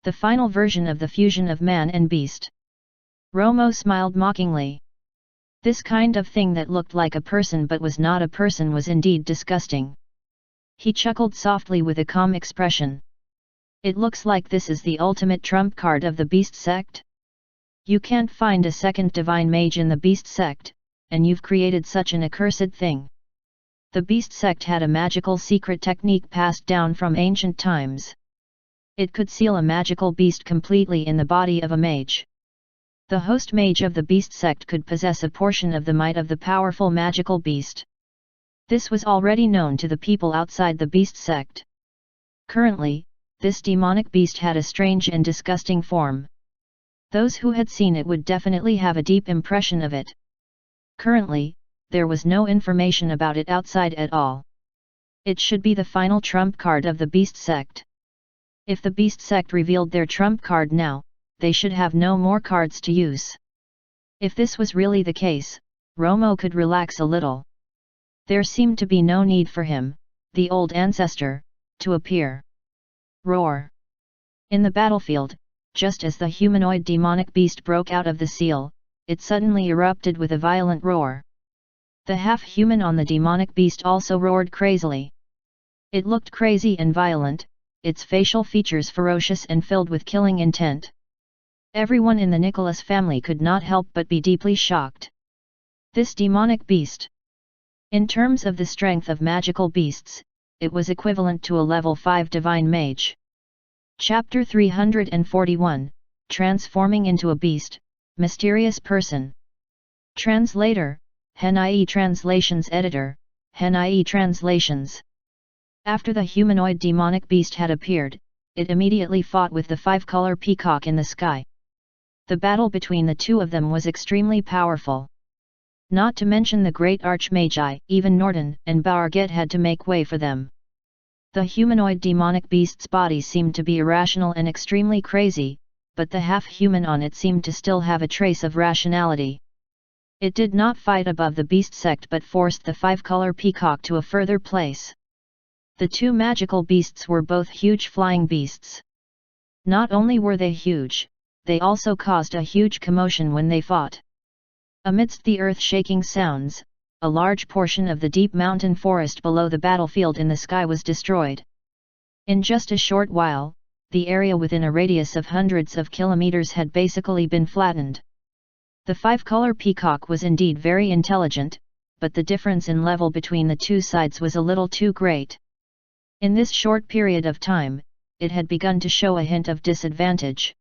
A: The final version of the fusion of man and beast? Romo smiled mockingly. This kind of thing that looked like a person but was not a person was indeed disgusting. He chuckled softly with a calm expression. It looks like this is the ultimate trump card of the beast sect? You can't find a second divine mage in the beast sect, and you've created such an accursed thing. The beast sect had a magical secret technique passed down from ancient times. It could seal a magical beast completely in the body of a mage. The host mage of the beast sect could possess a portion of the might of the powerful magical beast. This was already known to the people outside the beast sect. Currently, this demonic beast had a strange and disgusting form. Those who had seen it would definitely have a deep impression of it. Currently, there was no information about it outside at all. It should be the final trump card of the beast sect. If the beast sect revealed their trump card now, they should have no more cards to use. If this was really the case, Romo could relax a little. There seemed to be no need for him, the old ancestor, to appear. Roar! In the battlefield, just as the humanoid demonic beast broke out of the seal, it suddenly erupted with a violent roar. The half-human on the demonic beast also roared crazily. It looked crazy and violent, its facial features ferocious and filled with killing intent. Everyone in the Nicholas family could not help but be deeply shocked. This demonic beast. In terms of the strength of magical beasts, it was equivalent to a level 5 divine mage. Chapter 341, Transforming into a Beast, Mysterious Person. Translator, Hen.ie Translations Editor, Hen.ie Translations. After the humanoid demonic beast had appeared, it immediately fought with the 5-color peacock in the sky. The battle between the two of them was extremely powerful. Not to mention the great archmagi, even Norton and Barget had to make way for them. The humanoid demonic beast's body seemed to be irrational and extremely crazy, but the half-human on it seemed to still have a trace of rationality. It did not fight above the beast sect but forced the 5-color peacock to a further place. The two magical beasts were both huge flying beasts. Not only were they huge, they also caused a huge commotion when they fought. Amidst the earth-shaking sounds, a large portion of the deep mountain forest below the battlefield in the sky was destroyed. In just a short while, the area within a radius of hundreds of kilometers had basically been flattened. The 5-color peacock was indeed very intelligent, but the difference in level between the two sides was a little too great. In this short period of time, it had begun to show a hint of disadvantage.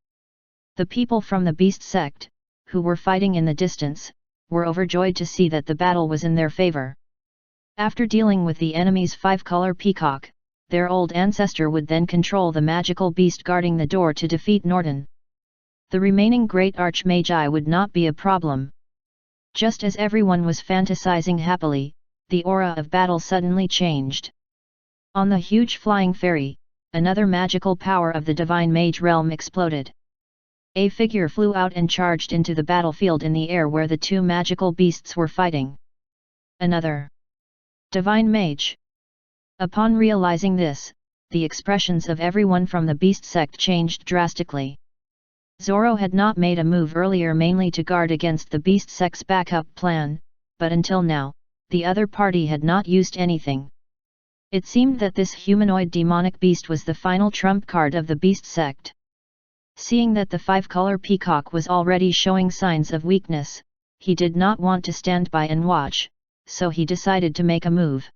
A: The people from the beast sect, who were fighting in the distance, were overjoyed to see that the battle was in their favor. After dealing with the enemy's 5-color peacock, their old ancestor would then control the magical beast guarding the door to defeat Norton. The remaining great archmagi would not be a problem. Just as everyone was fantasizing happily, the aura of battle suddenly changed. On the huge flying ferry, another magical power of the divine mage realm exploded. A figure flew out and charged into the battlefield in the air where the two magical beasts were fighting. Another divine mage. Upon realizing this, the expressions of everyone from the beast sect changed drastically. Zoro had not made a move earlier mainly to guard against the beast sect's backup plan, but until now, the other party had not used anything. It seemed that this humanoid demonic beast was the final trump card of the beast sect. Seeing that the five-color peacock was already showing signs of weakness, he did not want to stand by and watch, so he decided to make a move.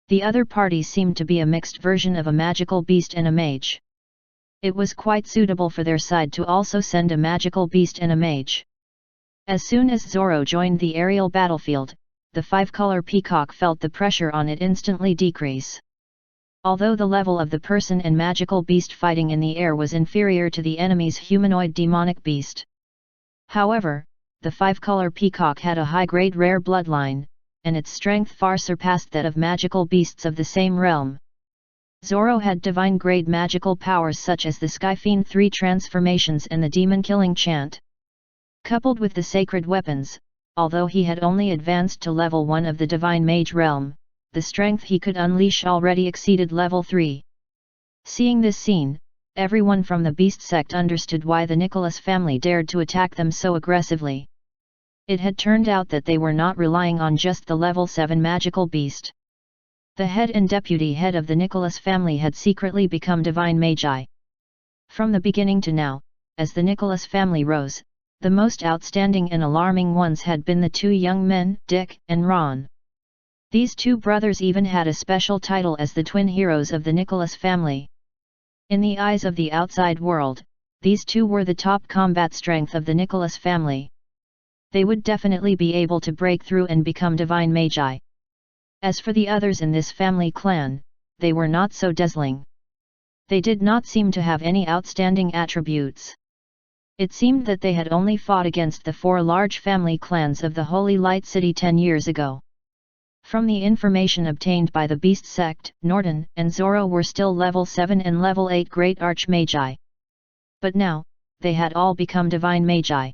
A: The other party seemed to be a mixed version of a magical beast and a mage. It was quite suitable for their side to also send a magical beast and a mage. As soon as Zoro joined the aerial battlefield, the five-color peacock felt the pressure on it instantly decrease. Although the level of the person and magical beast fighting in the air was inferior to the enemy's humanoid demonic beast. However, the five-color peacock had a high-grade rare bloodline, and its strength far surpassed that of magical beasts of the same realm. Zoro had divine-grade magical powers such as the Sky Fiend 3 transformations and the demon-killing chant. Coupled with the sacred weapons, although he had only advanced to level 1 of the divine mage realm, the strength he could unleash already exceeded level 3. Seeing this scene, everyone from the beast sect understood why the Nicholas family dared to attack them so aggressively. It had turned out that they were not relying on just the level 7 magical beast. The head and deputy head of the Nicholas family had secretly become divine magi. From the beginning to now, as the Nicholas family rose, the most outstanding and alarming ones had been the two young men, Dick and Ron. These two brothers even had a special title as the twin heroes of the Nicholas family. In the eyes of the outside world, these two were the top combat strength of the Nicholas family. They would definitely be able to break through and become divine magi. As for the others in this family clan, they were not so dazzling. They did not seem to have any outstanding attributes. It seemed that they had only fought against the 4 large family clans of the Holy Light City 10 years ago. From the information obtained by the Beast Sect, Norton and Zoro were still level 7 and level 8 Great Archmagi. But now, they had all become divine magi.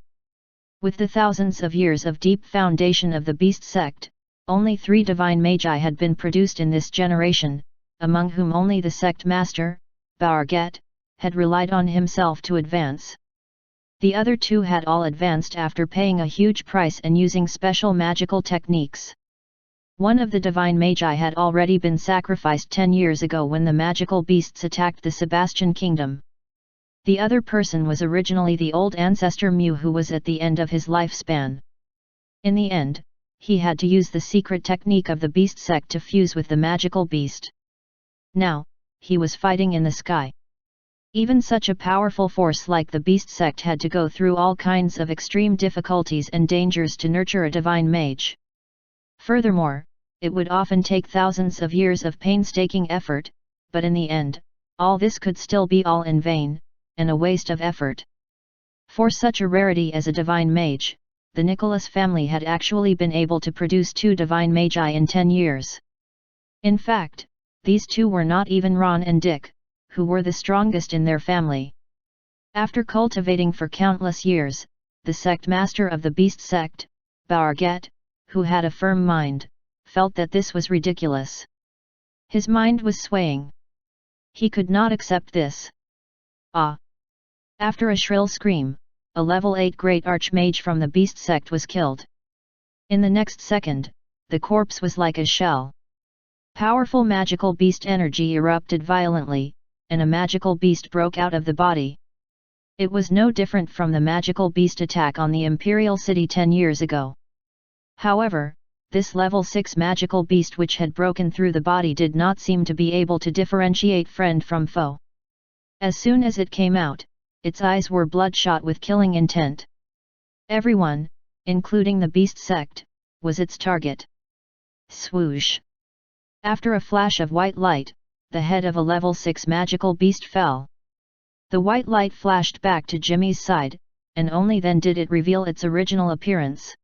A: With the thousands of years of deep foundation of the Beast Sect, only 3 divine magi had been produced in this generation, among whom only the sect master, Barget, had relied on himself to advance. The other 2 had all advanced after paying a huge price and using special magical techniques. One of the divine magi had already been sacrificed 10 years ago when the magical beasts attacked the Sebastian kingdom. The other person was originally the old ancestor Mew who was at the end of his lifespan. In the end, he had to use the secret technique of the beast sect to fuse with the magical beast. Now, he was fighting in the sky. Even such a powerful force like the beast sect had to go through all kinds of extreme difficulties and dangers to nurture a divine mage. Furthermore, it would often take thousands of years of painstaking effort, but in the end, all this could still be all in vain, and a waste of effort. For such a rarity as a divine mage, the Nicholas family had actually been able to produce 2 divine magi in 10 years. In fact, these 2 were not even Ron and Dick, who were the strongest in their family. After cultivating for countless years, the sect master of the beast sect, Barget, who had a firm mind, felt that this was ridiculous. His mind was swaying. He could not accept this. Ah! After a shrill scream, a level 8 great archmage from the beast sect was killed. In the next second, the corpse was like a shell. Powerful magical beast energy erupted violently, and a magical beast broke out of the body. It was no different from the magical beast attack on the Imperial City 10 years ago. However, this level 6 magical beast which had broken through the body did not seem to be able to differentiate friend from foe. As soon as it came out, its eyes were bloodshot with killing intent. Everyone, including the beast sect, was its target. Swoosh! After a flash of white light, the head of a level 6 magical beast fell. The white light flashed back to Jimmy's side, and only then did it reveal its original appearance.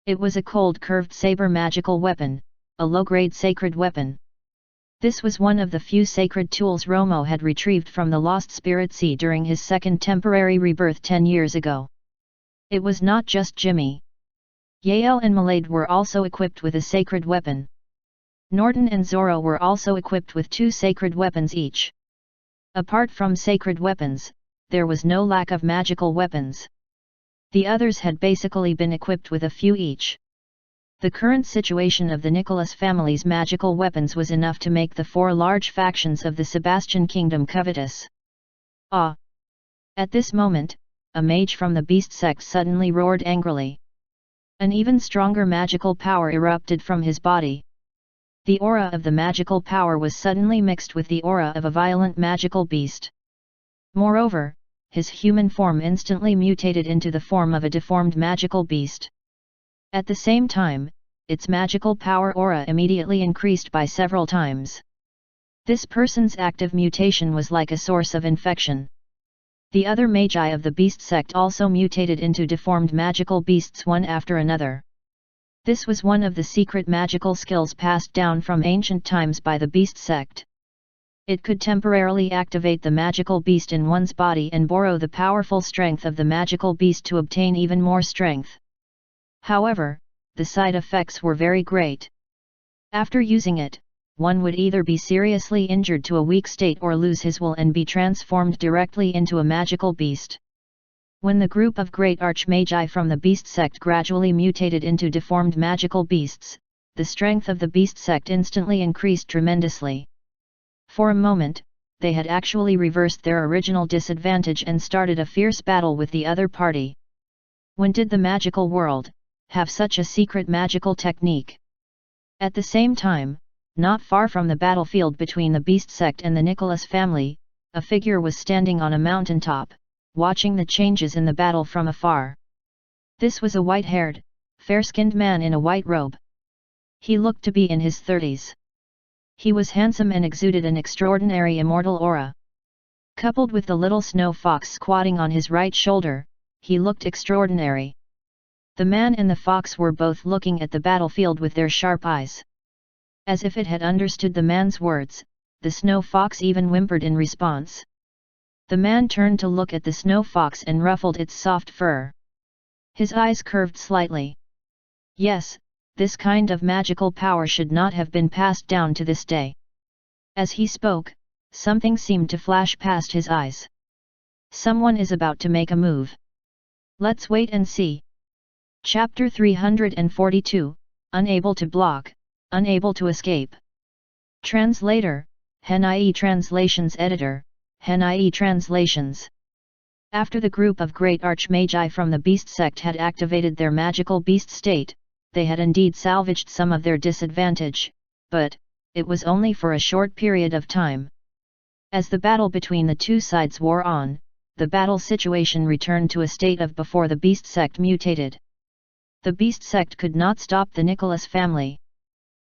A: It was a cold curved saber magical weapon, a low-grade sacred weapon. This was one of the few sacred tools Romo had retrieved from the Lost Spirit Sea during his second temporary rebirth 10 years ago. It was not just Jimmy. Yael and Malade were also equipped with a sacred weapon. Norton and Zoro were also equipped with 2 sacred weapons each. Apart from sacred weapons, there was no lack of magical weapons. The others had basically been equipped with a few each. The current situation of the Nicholas family's magical weapons was enough to make the 4 large factions of the Sebastian Kingdom covetous. Ah! At this moment, a mage from the beast sect suddenly roared angrily. An even stronger magical power erupted from his body. The aura of the magical power was suddenly mixed with the aura of a violent magical beast. Moreover, his human form instantly mutated into the form of a deformed magical beast. At the same time, its magical power aura immediately increased by several times. This person's active mutation was like a source of infection. The other magi of the beast sect also mutated into deformed magical beasts one after another. This was one of the secret magical skills passed down from ancient times by the beast sect. It could temporarily activate the magical beast in one's body and borrow the powerful strength of the magical beast to obtain even more strength. However, the side effects were very great. After using it, one would either be seriously injured to a weak state or lose his will and be transformed directly into a magical beast. When the group of great archmagi from the beast sect gradually mutated into deformed magical beasts, the strength of the beast sect instantly increased tremendously. For a moment, they had actually reversed their original disadvantage and started a fierce battle with the other party. When did the magical world have such a secret magical technique? At the same time, not far from the battlefield between the beast sect and the Nicholas family, a figure was standing on a mountaintop, watching the changes in the battle from afar. This was a white-haired, fair-skinned man in a white robe. He looked to be in his 30s. He was handsome and exuded an extraordinary immortal aura. Coupled with the little snow fox squatting on his right shoulder, he looked extraordinary. The man and the fox were both looking at the battlefield with their sharp eyes. As if it had understood the man's words, the snow fox even whimpered in response. The man turned to look at the snow fox and ruffled its soft fur. His eyes curved slightly. Yes, this kind of magical power should not have been passed down to this day. As he spoke, something seemed to flash past his eyes. Someone is about to make a move. Let's wait and see. Chapter 342, Unable to Block, Unable to Escape. Translator, HenIE Translations Editor, HenIE Translations. After the group of great archmagi from the beast sect had activated their magical beast state, they had indeed salvaged some of their disadvantage, but it was only for a short period of time. As the battle between the two sides wore on, the battle situation returned to a state of before the beast sect mutated. The beast sect could not stop the Nicholas family.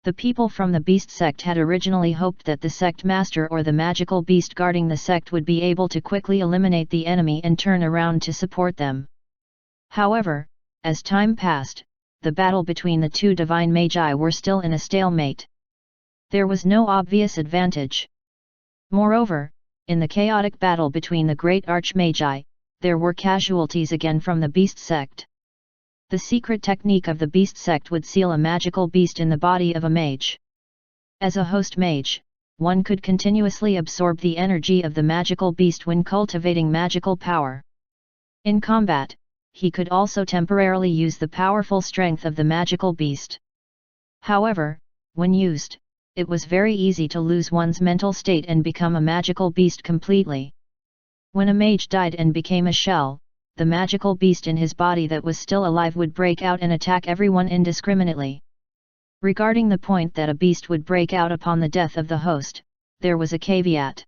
A: The people from the beast sect had originally hoped that the sect master or the magical beast guarding the sect would be able to quickly eliminate the enemy and turn around to support them. However, as time passed, the battle between the two divine magi were still in a stalemate. There was no obvious advantage. Moreover, in the chaotic battle between the great archmagi, there were casualties again from the beast sect. The secret technique of the beast sect would seal a magical beast in the body of a mage. As a host mage, one could continuously absorb the energy of the magical beast when cultivating magical power. In combat, he could also temporarily use the powerful strength of the magical beast. However, when used, it was very easy to lose one's mental state and become a magical beast completely. When a mage died and became a shell, the magical beast in his body that was still alive would break out and attack everyone indiscriminately. Regarding the point that a beast would break out upon the death of the host, there was a caveat.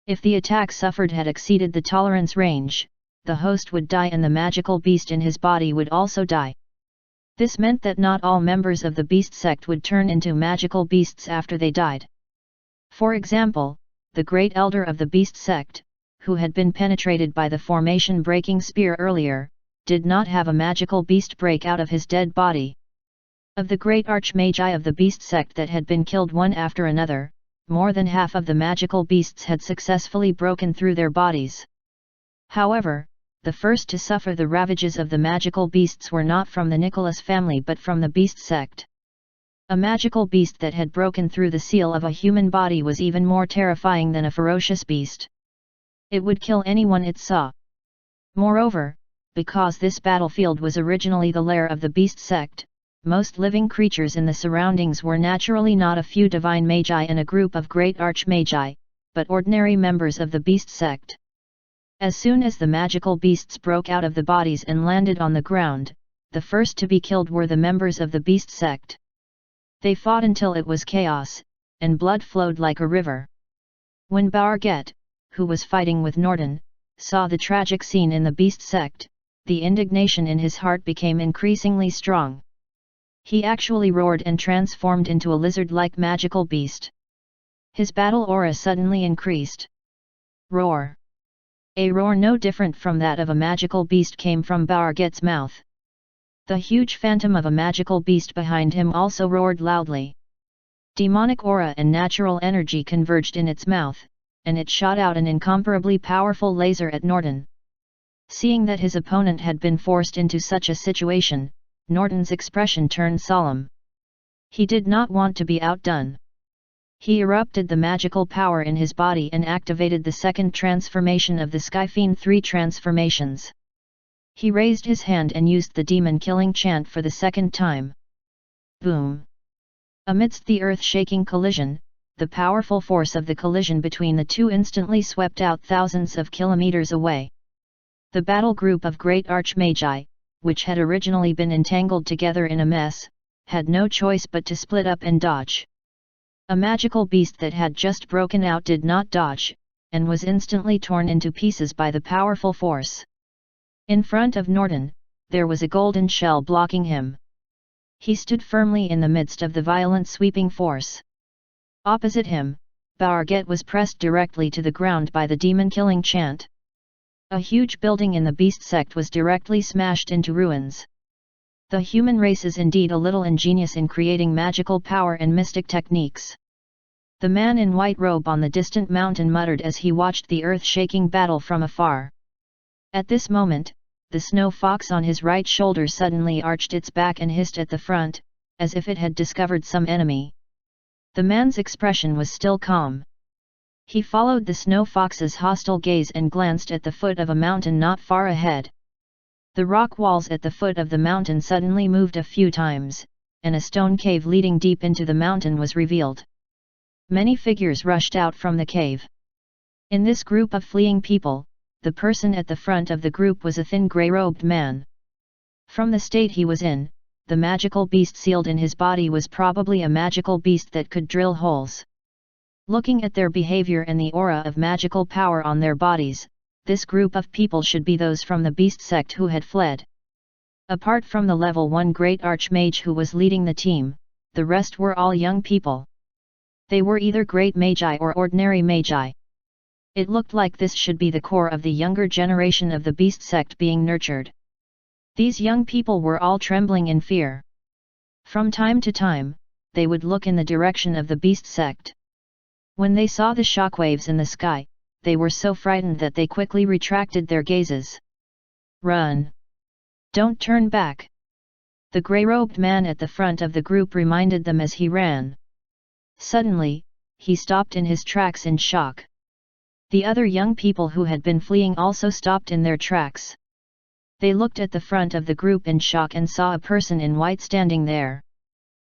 A: If the attack suffered had exceeded the tolerance range, the host would die and the magical beast in his body would also die. This meant that not all members of the beast sect would turn into magical beasts after they died. For example, the great elder of the beast sect, who had been penetrated by the formation-breaking spear earlier, did not have a magical beast break out of his dead body. Of the great archmagi of the beast sect that had been killed one after another, more than half of the magical beasts had successfully broken through their bodies. However, the first to suffer the ravages of the magical beasts were not from the Nicholas family but from the beast sect. A magical beast that had broken through the seal of a human body was even more terrifying than a ferocious beast. It would kill anyone it saw. Moreover, because this battlefield was originally the lair of the beast sect, most living creatures in the surroundings were naturally not a few divine magi and a group of great archmagi, but ordinary members of the beast sect. As soon as the magical beasts broke out of the bodies and landed on the ground, the first to be killed were the members of the beast sect. They fought until it was chaos, and blood flowed like a river. When Barget, who was fighting with Norden, saw the tragic scene in the beast sect, the indignation in his heart became increasingly strong. He actually roared and transformed into a lizard-like magical beast. His battle aura suddenly increased. Roar! A roar no different from that of a magical beast came from Barget's mouth. The huge phantom of a magical beast behind him also roared loudly. Demonic aura and natural energy converged in its mouth, and it shot out an incomparably powerful laser at Norden. Seeing that his opponent had been forced into such a situation, Norton's expression turned solemn. He did not want to be outdone. He erupted the magical power in his body and activated the second transformation of the Skyfiend 3 transformations. He raised his hand and used the demon-killing chant for the second time. Boom! Amidst the earth-shaking collision, the powerful force of the collision between the two instantly swept out thousands of kilometers away. The battle group of great archmagi, which had originally been entangled together in a mess, had no choice but to split up and dodge. A magical beast that had just broken out did not dodge, and was instantly torn into pieces by the powerful force. In front of Norden, there was a golden shell blocking him. He stood firmly in the midst of the violent sweeping force. Opposite him, Barget was pressed directly to the ground by the demon-killing chant. A huge building in the beast sect was directly smashed into ruins. The human race is indeed a little ingenious in creating magical power and mystic techniques. The man in white robe on the distant mountain muttered as he watched the earth-shaking battle from afar. At this moment, the snow fox on his right shoulder suddenly arched its back and hissed at the front, as if it had discovered some enemy. The man's expression was still calm. He followed the snow fox's hostile gaze and glanced at the foot of a mountain not far ahead. The rock walls at the foot of the mountain suddenly moved a few times, and a stone cave leading deep into the mountain was revealed. Many figures rushed out from the cave. In this group of fleeing people, the person at the front of the group was a thin grey-robed man. From the state he was in, the magical beast sealed in his body was probably a magical beast that could drill holes. Looking at their behavior and the aura of magical power on their bodies, this group of people should be those from the beast sect who had fled. Apart from the level 1 great archmage who was leading the team, the rest were all young people. They were either great magi or ordinary magi. It looked like this should be the core of the younger generation of the beast sect being nurtured. These young people were all trembling in fear. From time to time, they would look in the direction of the beast sect. When they saw the shockwaves in the sky, they were so frightened that they quickly retracted their gazes. Run! Don't turn back! The grey-robed man at the front of the group reminded them as he ran. Suddenly, he stopped in his tracks in shock. The other young people who had been fleeing also stopped in their tracks. They looked at the front of the group in shock and saw a person in white standing there.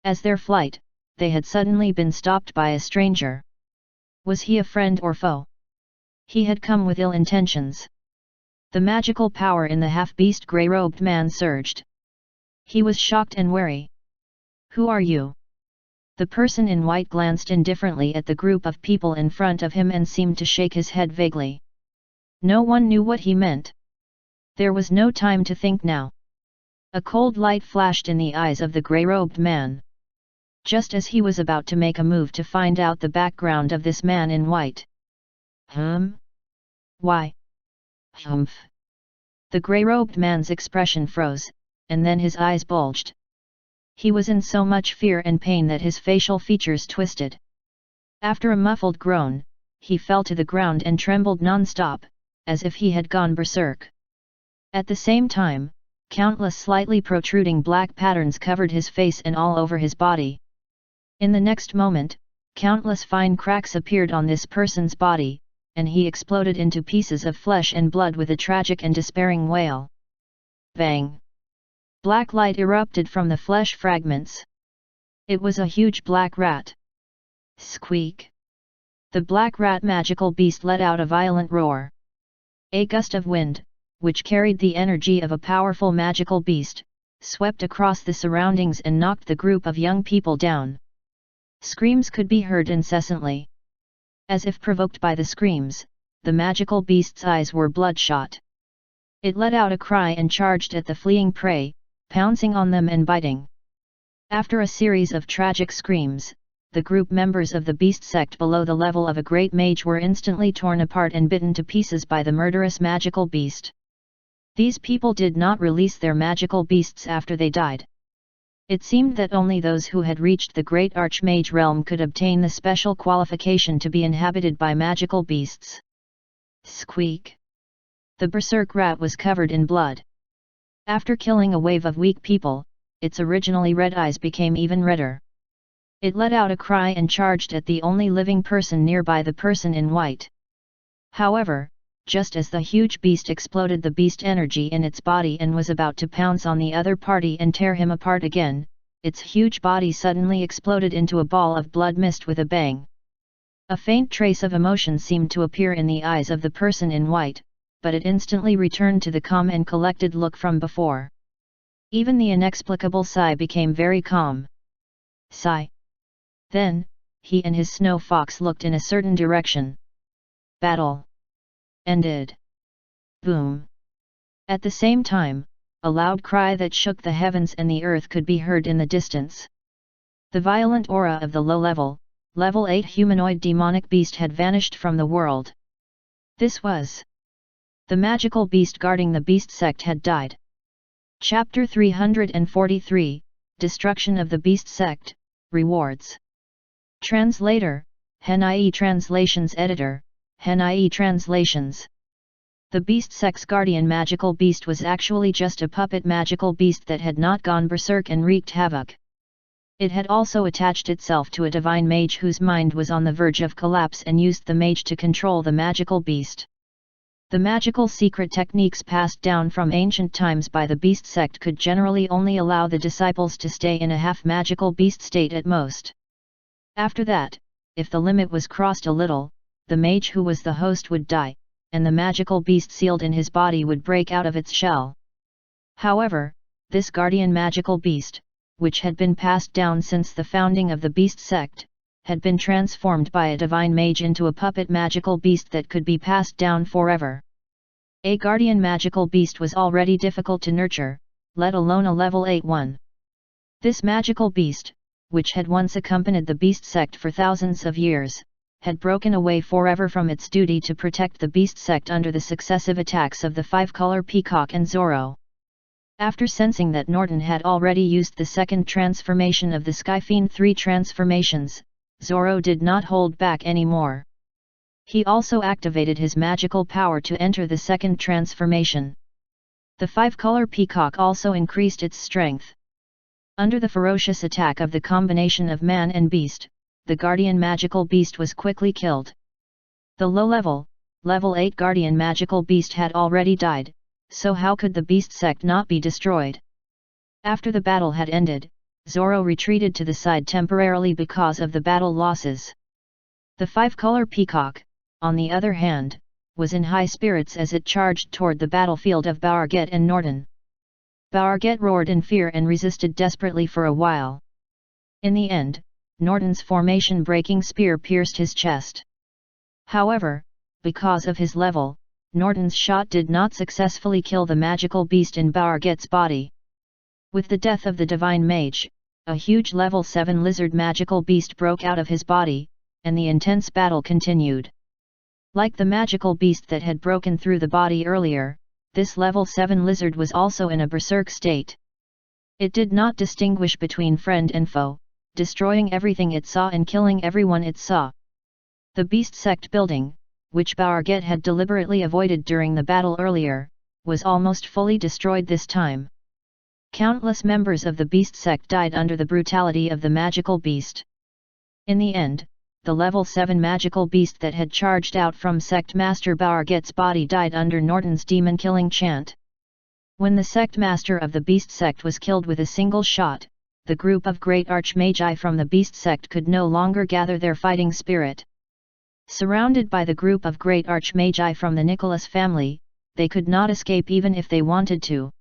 A: As their flight, they had suddenly been stopped by a stranger. Was he a friend or foe? He had come with ill intentions. The magical power in the half-beast grey-robed man surged. He was shocked and wary. Who are you? The person in white glanced indifferently at the group of people in front of him and seemed to shake his head vaguely. No one knew what he meant. There was no time to think now. A cold light flashed in the eyes of the grey-robed man. Just as he was about to make a move to find out the background of this man in white. Why? Humph! The grey-robed man's expression froze, and then his eyes bulged. He was in so much fear and pain that his facial features twisted. After a muffled groan, he fell to the ground and trembled non-stop, as if he had gone berserk. At the same time, countless slightly protruding black patterns covered his face and all over his body. In the next moment, countless fine cracks appeared on this person's body, and he exploded into pieces of flesh and blood with a tragic and despairing wail. Bang! Black light erupted from the flesh fragments. It was a huge black rat. Squeak! The black rat magical beast let out a violent roar. A gust of wind, which carried the energy of a powerful magical beast, swept across the surroundings and knocked the group of young people down. Screams could be heard incessantly. As if provoked by the screams, the magical beast's eyes were bloodshot. It let out a cry and charged at the fleeing prey, pouncing on them and biting. After a series of tragic screams, the group members of the beast sect below the level of a great mage were instantly torn apart and bitten to pieces by the murderous magical beast. These people did not release their magical beasts after they died. It seemed that only those who had reached the great archmage realm could obtain the special qualification to be inhabited by magical beasts. Squeak! The berserk rat was covered in blood. After killing a wave of weak people, its originally red eyes became even redder. It let out a cry and charged at the only living person nearby, the person in white. However, just as the huge beast exploded the beast energy in its body and was about to pounce on the other party and tear him apart again, its huge body suddenly exploded into a ball of blood mist with a bang. A faint trace of emotion seemed to appear in the eyes of the person in white, but it instantly returned to the calm and collected look from before. Even the inexplicable sigh became very calm. Sigh. Then, he and his snow fox looked in a certain direction. Battle ended. Boom! At the same time, a loud cry that shook the heavens and the earth could be heard in the distance. The violent aura of the low-level, level 8 humanoid demonic beast had vanished from the world. This was the magical beast guarding the beast sect had died. Chapter 343, Destruction of the Beast Sect, Rewards. Translator, Hen.ie Translations Editor, Hen.ie Translations. The beast sect's guardian magical beast was actually just a puppet magical beast that had not gone berserk and wreaked havoc. It had also attached itself to a divine mage whose mind was on the verge of collapse and used the mage to control the magical beast. The magical secret techniques passed down from ancient times by the beast sect could generally only allow the disciples to stay in a half-magical beast state at most. After that, if the limit was crossed a little, the mage who was the host would die, and the magical beast sealed in his body would break out of its shell. However, this guardian magical beast, which had been passed down since the founding of the beast sect, had been transformed by a divine mage into a puppet magical beast that could be passed down forever. A guardian magical beast was already difficult to nurture, let alone a level 8 one. This magical beast, which had once accompanied the beast sect for thousands of years, had broken away forever from its duty to protect the beast sect under the successive attacks of the five-color peacock and Zoro. After sensing that Norton had already used the second transformation of the Skyfiend 3 transformations, Zoro did not hold back anymore. He also activated his magical power to enter the second transformation. The five-color peacock also increased its strength. Under the ferocious attack of the combination of man and beast, the guardian magical beast was quickly killed. The low-level, level 8 guardian magical beast had already died, so how could the beast sect not be destroyed? After the battle had ended, Zoro retreated to the side temporarily because of the battle losses. The five-color peacock, on the other hand, was in high spirits as it charged toward the battlefield of Baurget and Norton. Baurget roared in fear and resisted desperately for a while. In the end, Norton's formation-breaking spear pierced his chest. However, because of his level, Norton's shot did not successfully kill the magical beast in Baurget's body. With the death of the divine mage, a huge level 7 lizard magical beast broke out of his body, and the intense battle continued. Like the magical beast that had broken through the body earlier, this level 7 lizard was also in a berserk state. It did not distinguish between friend and foe, destroying everything it saw and killing everyone it saw. The beast sect building, which Bourget had deliberately avoided during the battle earlier, was almost fully destroyed this time. Countless members of the beast sect died under the brutality of the magical beast. In the end, the level 7 magical beast that had charged out from sect master Bourget's body died under Norton's demon-killing chant. When the sect master of the beast sect was killed with a single shot, the group of great archmagi from the beast sect could no longer gather their fighting spirit. Surrounded by the group of great archmagi from the Nicholas family, they could not escape even if they wanted to.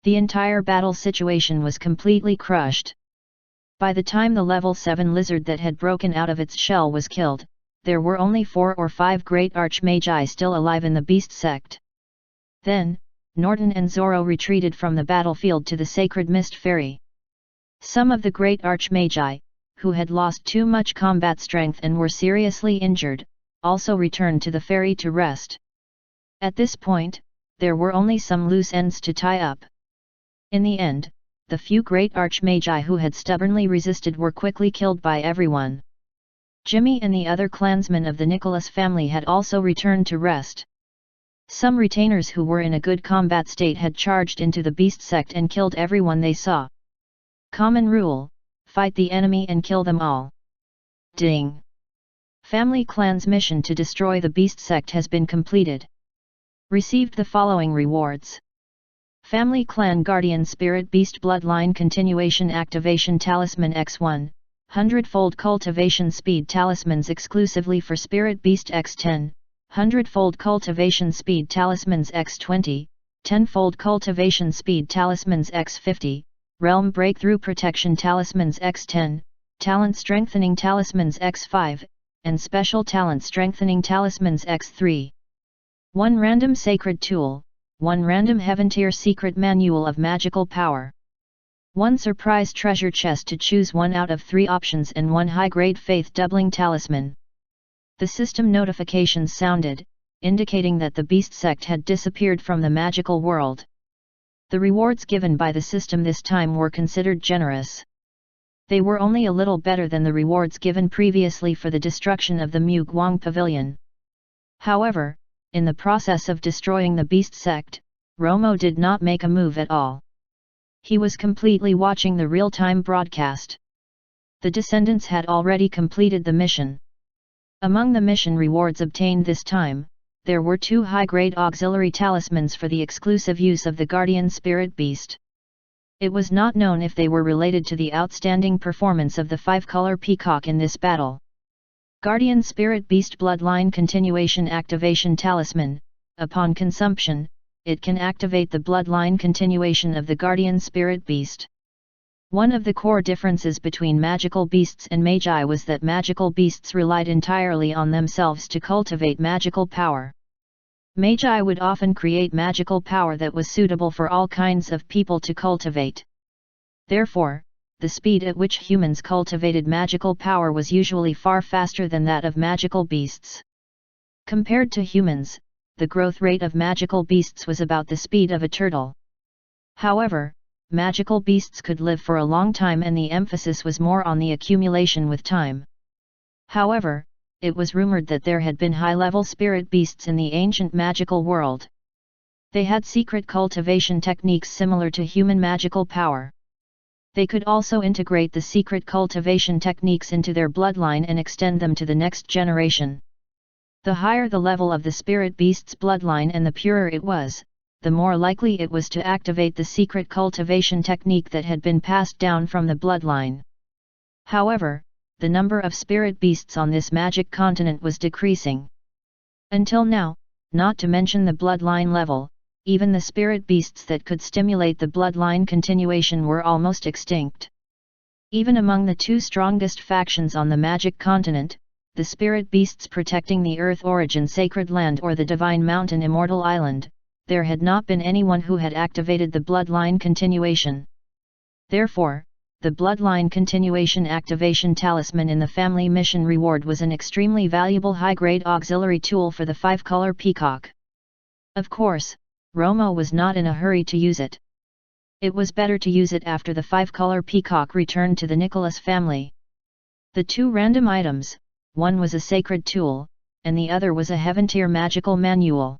A: The entire battle situation was completely crushed. By the time the level 7 lizard that had broken out of its shell was killed, there were only 4 or 5 great archmagi still alive in the beast sect. Then, Norton and Zorro retreated from the battlefield to the sacred mist ferry. Some of the great archmagi, who had lost too much combat strength and were seriously injured, also returned to the ferry to rest. At this point, there were only some loose ends to tie up. In the end, the few great archmagi who had stubbornly resisted were quickly killed by everyone. Jimmy and the other clansmen of the Nicholas family had also returned to rest. Some retainers who were in a good combat state had charged into the beast sect and killed everyone they saw. Common rule: fight the enemy and kill them all. Ding! Family Clan's mission to destroy the beast sect has been completed. Received the following rewards. Family Clan Guardian Spirit Beast Bloodline Continuation Activation Talisman X1, 100-fold Cultivation Speed Talismans exclusively for Spirit Beast X10, 100-fold Cultivation Speed Talismans X20, 10-fold Cultivation Speed Talismans X50, Realm Breakthrough Protection Talismans X10, Talent Strengthening Talismans X5, and Special Talent Strengthening Talismans X3. 1 Random Sacred Tool, 1 Random Heaven Tier Secret Manual of Magical Power. 1 Surprise Treasure Chest to choose 1 out of 3 options and 1 High-Grade Faith Doubling Talisman. The system notifications sounded, indicating that the beast sect had disappeared from the magical world. The rewards given by the system this time were considered generous. They were only a little better than the rewards given previously for the destruction of the Mu Guang Pavilion. However, in the process of destroying the beast sect, Romo did not make a move at all. He was completely watching the real-time broadcast. The descendants had already completed the mission. Among the mission rewards obtained this time, there were 2 high-grade auxiliary talismans for the exclusive use of the Guardian Spirit Beast. It was not known if they were related to the outstanding performance of the 5-color peacock in this battle. Guardian Spirit Beast Bloodline Continuation Activation Talisman. Upon consumption, it can activate the bloodline continuation of the Guardian Spirit Beast. One of the core differences between magical beasts and magi was that magical beasts relied entirely on themselves to cultivate magical power. Magi would often create magical power that was suitable for all kinds of people to cultivate. Therefore, the speed at which humans cultivated magical power was usually far faster than that of magical beasts. Compared to humans, the growth rate of magical beasts was about the speed of a turtle. However, magical beasts could live for a long time and the emphasis was more on the accumulation with time. However, it was rumored that there had been high-level spirit beasts in the ancient magical world. They had secret cultivation techniques similar to human magical power. They could also integrate the secret cultivation techniques into their bloodline and extend them to the next generation. The higher the level of the spirit beast's bloodline and the purer it was, the more likely it was to activate the secret cultivation technique that had been passed down from the bloodline. However, the number of spirit beasts on this magic continent was decreasing. Until now, not to mention the bloodline level, even the spirit beasts that could stimulate the bloodline continuation were almost extinct. Even among the 2 strongest factions on the magic continent, the spirit beasts protecting the Earth Origin Sacred Land or the Divine Mountain Immortal Island, there had not been anyone who had activated the bloodline continuation. Therefore, the bloodline continuation activation talisman in the family mission reward was an extremely valuable high-grade auxiliary tool for the 5-color peacock. Of course, Romo was not in a hurry to use it. It was better to use it after the 5-color peacock returned to the Nicholas family. The two random items, one was a sacred tool, and the other was a Heaven-tier magical manual.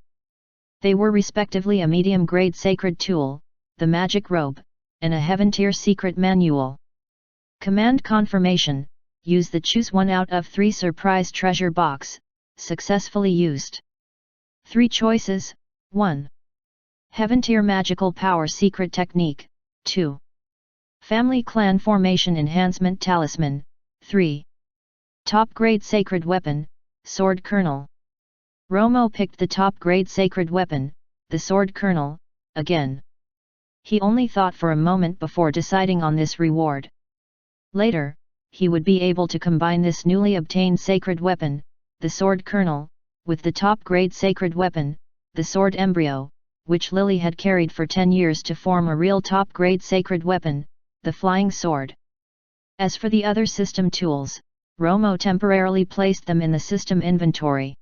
A: They were respectively a medium-grade sacred tool, the magic robe, and a Heaven-tier secret manual. Command confirmation: use the choose 1 out of 3 surprise treasure box, successfully used. 3 choices: 1. Heaven-tier magical power secret technique, 2. Family clan formation enhancement talisman, 3. Top-grade sacred weapon, sword kernel. Romo picked the top-grade sacred weapon, the sword kernel, again. He only thought for a moment before deciding on this reward. Later, he would be able to combine this newly obtained sacred weapon, the sword kernel, with the top-grade sacred weapon, the sword embryo, which Lily had carried for 10 years to form a real top-grade sacred weapon, the flying sword. As for the other system tools, Romo temporarily placed them in the system inventory.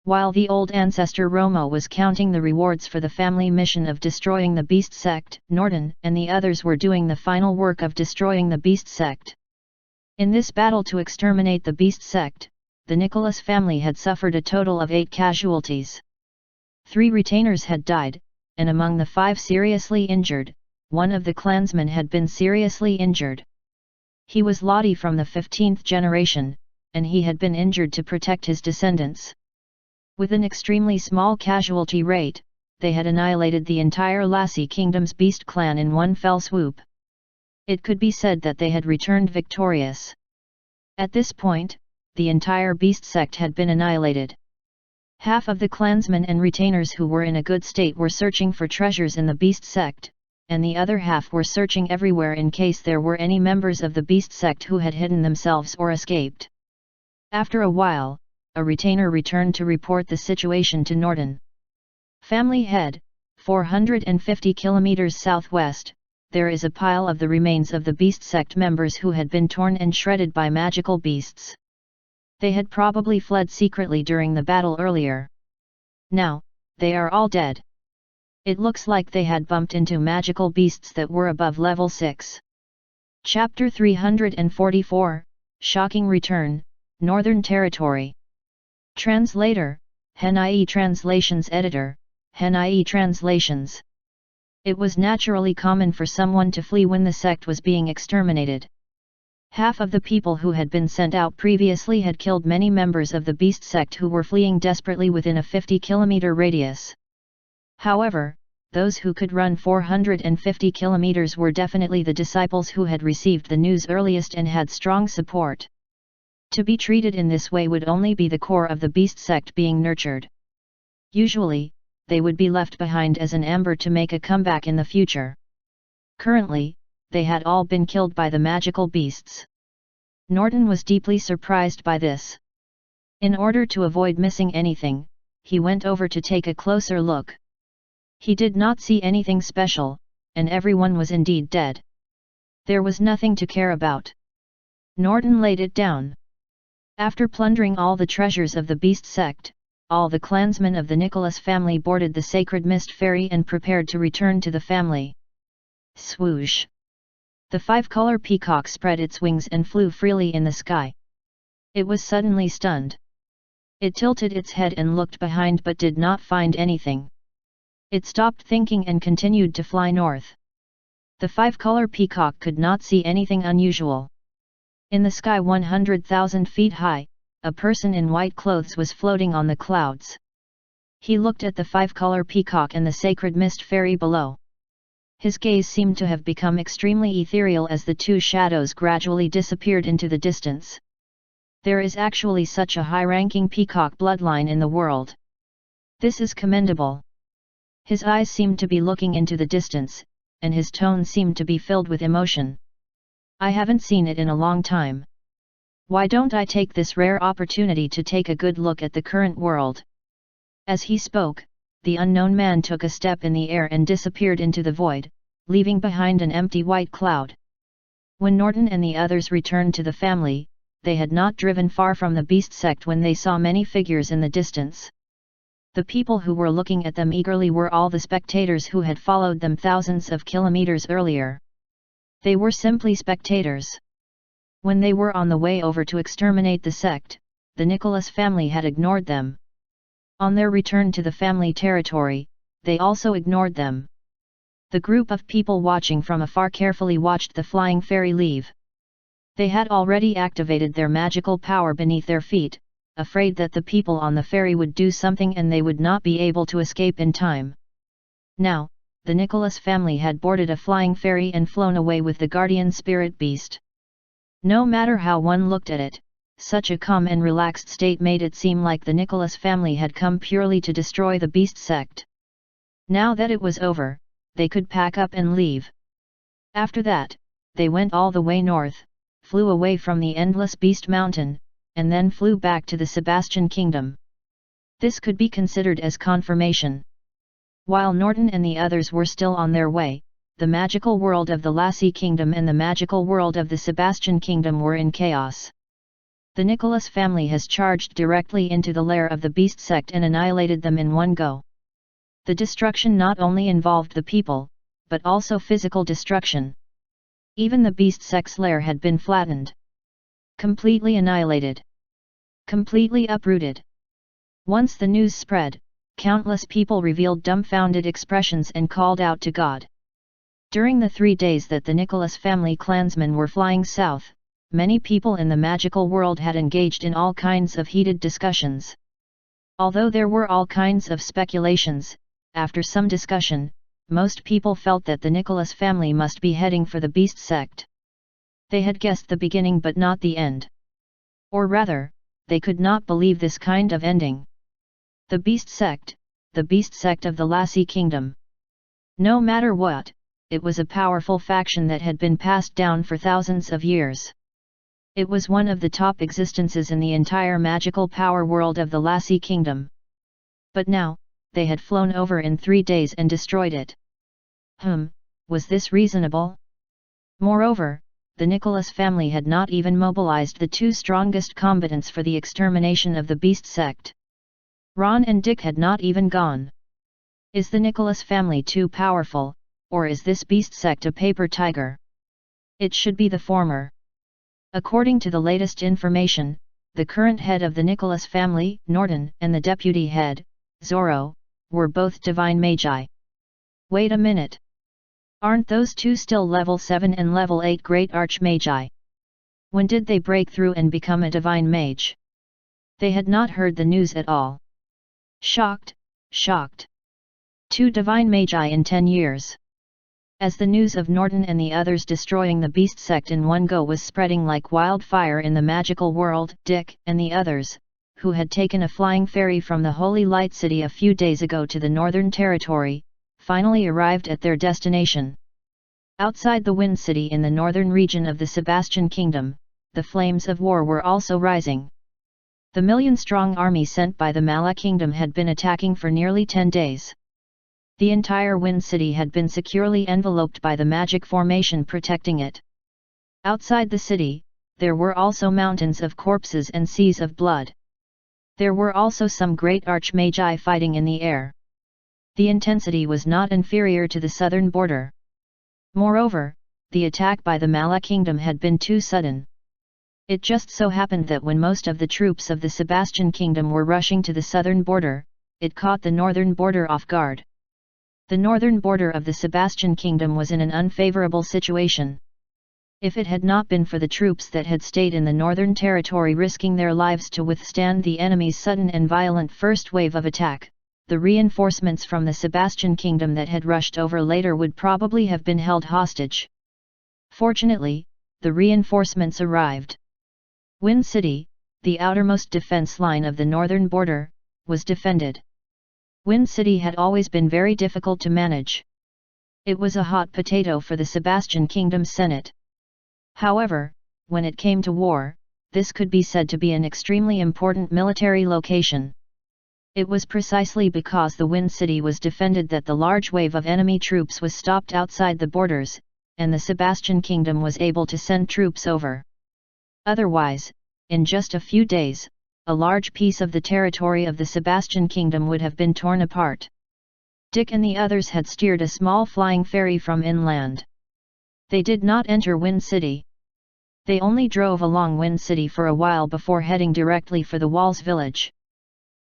A: While the old ancestor Romo was counting the rewards for the family mission of destroying the beast sect, Norton and the others were doing the final work of destroying the beast sect. In this battle to exterminate the beast sect, the Nicholas family had suffered a total of 8 casualties. 3 retainers had died, and among the 5 seriously injured, one of the clansmen had been seriously injured. He was Lottie from the 15th generation, and he had been injured to protect his descendants. With an extremely small casualty rate, they had annihilated the entire Lassie Kingdom's beast clan in one fell swoop. It could be said that they had returned victorious. At this point, the entire beast sect had been annihilated. Half of the clansmen and retainers who were in a good state were searching for treasures in the beast sect, and the other half were searching everywhere in case there were any members of the beast sect who had hidden themselves or escaped. After a while, a retainer returned to report the situation to Norton. Family head, 450 kilometers southwest, there is a pile of the remains of the beast sect members who had been torn and shredded by magical beasts. They had probably fled secretly during the battle earlier. Now, they are all dead. It looks like they had bumped into magical beasts that were above level 6. Chapter 344, Shocking Return, Northern Territory. Translator, Hen.ie Translations Editor, Hen.ie Translations. It was naturally common for someone to flee when the sect was being exterminated. Half of the people who had been sent out previously had killed many members of the beast sect who were fleeing desperately within a 50-kilometer radius. However, those who could run 450 kilometers were definitely the disciples who had received the news earliest and had strong support. To be treated in this way would only be the core of the beast sect being nurtured. Usually, they would be left behind as an amber to make a comeback in the future. Currently, they had all been killed by the magical beasts. Norton was deeply surprised by this. In order to avoid missing anything, he went over to take a closer look. He did not see anything special, and everyone was indeed dead. There was nothing to care about. Norton laid it down. After plundering all the treasures of the beast sect, all the clansmen of the Nicholas family boarded the sacred mist ferry and prepared to return to the family. Swoosh! The 5-color peacock spread its wings and flew freely in the sky. It was suddenly stunned. It tilted its head and looked behind but did not find anything. It stopped thinking and continued to fly north. The 5-color peacock could not see anything unusual. In the sky 100,000 feet high, a person in white clothes was floating on the clouds. He looked at the 5-color peacock and the sacred mist fairy below. His gaze seemed to have become extremely ethereal as the two shadows gradually disappeared into the distance. There is actually such a high-ranking peacock bloodline in the world. This is commendable. His eyes seemed to be looking into the distance, and his tone seemed to be filled with emotion. I haven't seen it in a long time. Why don't I take this rare opportunity to take a good look at the current world? As he spoke, the unknown man took a step in the air and disappeared into the void, leaving behind an empty white cloud. When Norton and the others returned to the family, they had not driven far from the beast sect when they saw many figures in the distance. The people who were looking at them eagerly were all the spectators who had followed them thousands of kilometers earlier. They were simply spectators. When they were on the way over to exterminate the sect, the Nicholas family had ignored them. On their return to the family territory, they also ignored them. The group of people watching from afar carefully watched the flying ferry leave. They had already activated their magical power beneath their feet, afraid that the people on the ferry would do something and they would not be able to escape in time. Now, the Nicholas family had boarded a flying ferry and flown away with the guardian spirit beast. No matter how one looked at it, such a calm and relaxed state made it seem like the Nicholas family had come purely to destroy the beast sect. Now that it was over, they could pack up and leave. After that, they went all the way north, flew away from the endless beast mountain, and then flew back to the Sebastian kingdom. This could be considered as confirmation. While Norton and the others were still on their way, the magical world of the Lassie kingdom and the magical world of the Sebastian kingdom were in chaos. The Nicholas family has charged directly into the lair of the beast sect and annihilated them in one go. The destruction not only involved the people, but also physical destruction. Even the beast sect's lair had been flattened. Completely annihilated. Completely uprooted. Once the news spread, countless people revealed dumbfounded expressions and called out to God. During the 3 days that the Nicholas family clansmen were flying south, many people in the magical world had engaged in all kinds of heated discussions. Although there were all kinds of speculations, after some discussion, most people felt that the Nicholas family must be heading for the beast sect. They had guessed the beginning but not the end. Or rather, they could not believe this kind of ending. The beast sect of the Lassie kingdom. No matter what, it was a powerful faction that had been passed down for thousands of years. It was one of the top existences in the entire magical power world of the Lassie kingdom. But now, they had flown over in 3 days and destroyed it. Was this reasonable? Moreover, the Nicholas family had not even mobilized the 2 strongest combatants for the extermination of the beast sect. Ron and Dick had not even gone. Is the Nicholas family too powerful, or is this beast sect a paper tiger? It should be the former. According to the latest information, the current head of the Nicholas family, Norton, and the deputy head, Zorro, were both divine magi. Wait a minute. Aren't those 2 still level 7 and level 8 great archmagi? When did they break through and become a divine mage? They had not heard the news at all. Shocked. 2 divine magi in 10 years. As the news of Norton and the others destroying the beast sect in one go was spreading like wildfire in the magical world, Dick and the others, who had taken a flying ferry from the Holy Light City a few days ago to the Northern Territory, finally arrived at their destination. Outside the Wind City in the northern region of the Sebastian Kingdom, the flames of war were also rising. The million-strong army sent by the Mala Kingdom had been attacking for nearly 10 days. The entire Wind City had been securely enveloped by the magic formation protecting it. Outside the city, there were also mountains of corpses and seas of blood. There were also some great archmagi fighting in the air. The intensity was not inferior to the southern border. Moreover, the attack by the Mala Kingdom had been too sudden. It just so happened that when most of the troops of the Sebastian Kingdom were rushing to the southern border, it caught the northern border off guard. The northern border of the Sebastian Kingdom was in an unfavorable situation. If it had not been for the troops that had stayed in the northern territory risking their lives to withstand the enemy's sudden and violent first wave of attack, the reinforcements from the Sebastian Kingdom that had rushed over later would probably have been held hostage. Fortunately, the reinforcements arrived. Wind City, the outermost defense line of the northern border, was defended. Wind City had always been very difficult to manage. It was a hot potato for the Sebastian Kingdom Senate. However, when it came to war, this could be said to be an extremely important military location. It was precisely because the Wind City was defended that the large wave of enemy troops was stopped outside the borders, and the Sebastian Kingdom was able to send troops over. Otherwise, in just a few days, a large piece of the territory of the Sebastian Kingdom would have been torn apart. Dick and the others had steered a small flying ferry from inland. They did not enter Wind City. They only drove along Wind City for a while before heading directly for the Walls village.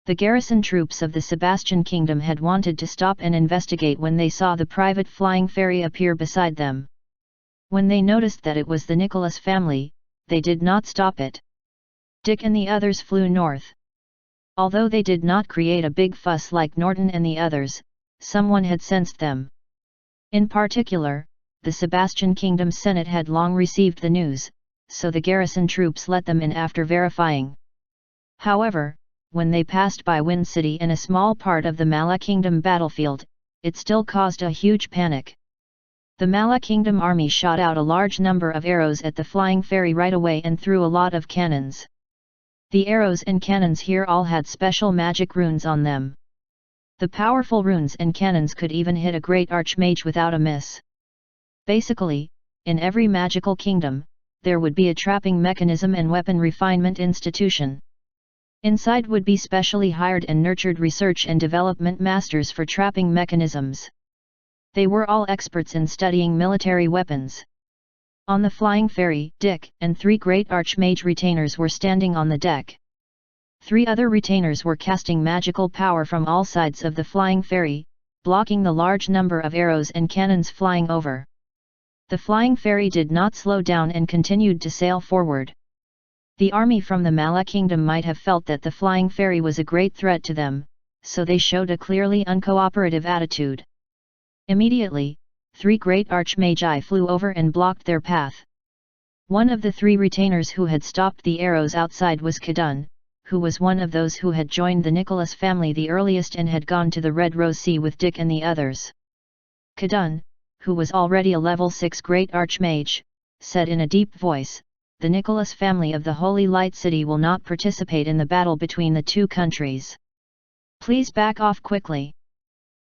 A: The garrison troops of the Sebastian Kingdom had wanted to stop and investigate when they saw the private flying ferry appear beside them. When they noticed that it was the Nicholas family, they did not stop it. Dick and the others flew north. Although they did not create a big fuss like Norton and the others, someone had sensed them. In particular, the Sebastian Kingdom's Senate had long received the news, so the garrison troops let them in after verifying. However, when they passed by Wind City and a small part of the Mala Kingdom battlefield, it still caused a huge panic. The Mala Kingdom army shot out a large number of arrows at the flying ferry right away and threw a lot of cannons. The arrows and cannons here all had special magic runes on them. The powerful runes and cannons could even hit a great archmage without a miss. Basically, in every magical kingdom, there would be a trapping mechanism and weapon refinement institution. Inside would be specially hired and nurtured research and development masters for trapping mechanisms. They were all experts in studying military weapons. On the flying ferry, Dick and 3 great archmage retainers were standing on the deck. 3 other retainers were casting magical power from all sides of the flying ferry, blocking the large number of arrows and cannons flying over. The flying ferry did not slow down and continued to sail forward. The army from the Mala Kingdom might have felt that the flying ferry was a great threat to them, so they showed a clearly uncooperative attitude. Immediately, 3 great archmagi flew over and blocked their path. One of the 3 retainers who had stopped the arrows outside was Kadun, who was one of those who had joined the Nicholas family the earliest and had gone to the Red Rose Sea with Dick and the others. Kadun, who was already a level 6 great archmage, said in a deep voice, "The Nicholas family of the Holy Light City will not participate in the battle between the 2 countries. Please back off quickly."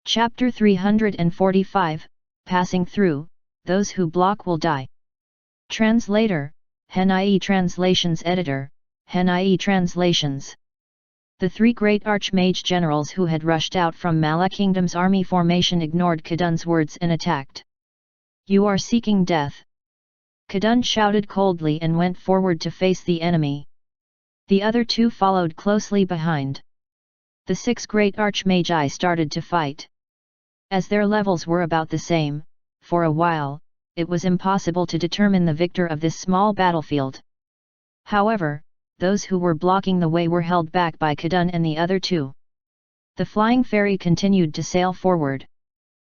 A: Chapter 345, Passing Through, Those Who Block Will Die. Translator, Henai Translations Editor, Henai Translations. The 3 great archmage generals who had rushed out from Mala Kingdom's army formation ignored Kadun's words and attacked. "You are seeking death." Kadun shouted coldly and went forward to face the enemy. The other 2 followed closely behind. The 6 great archmagi started to fight. As their levels were about the same, for a while, it was impossible to determine the victor of this small battlefield. However, those who were blocking the way were held back by Kadun and the other 2. The flying ferry continued to sail forward.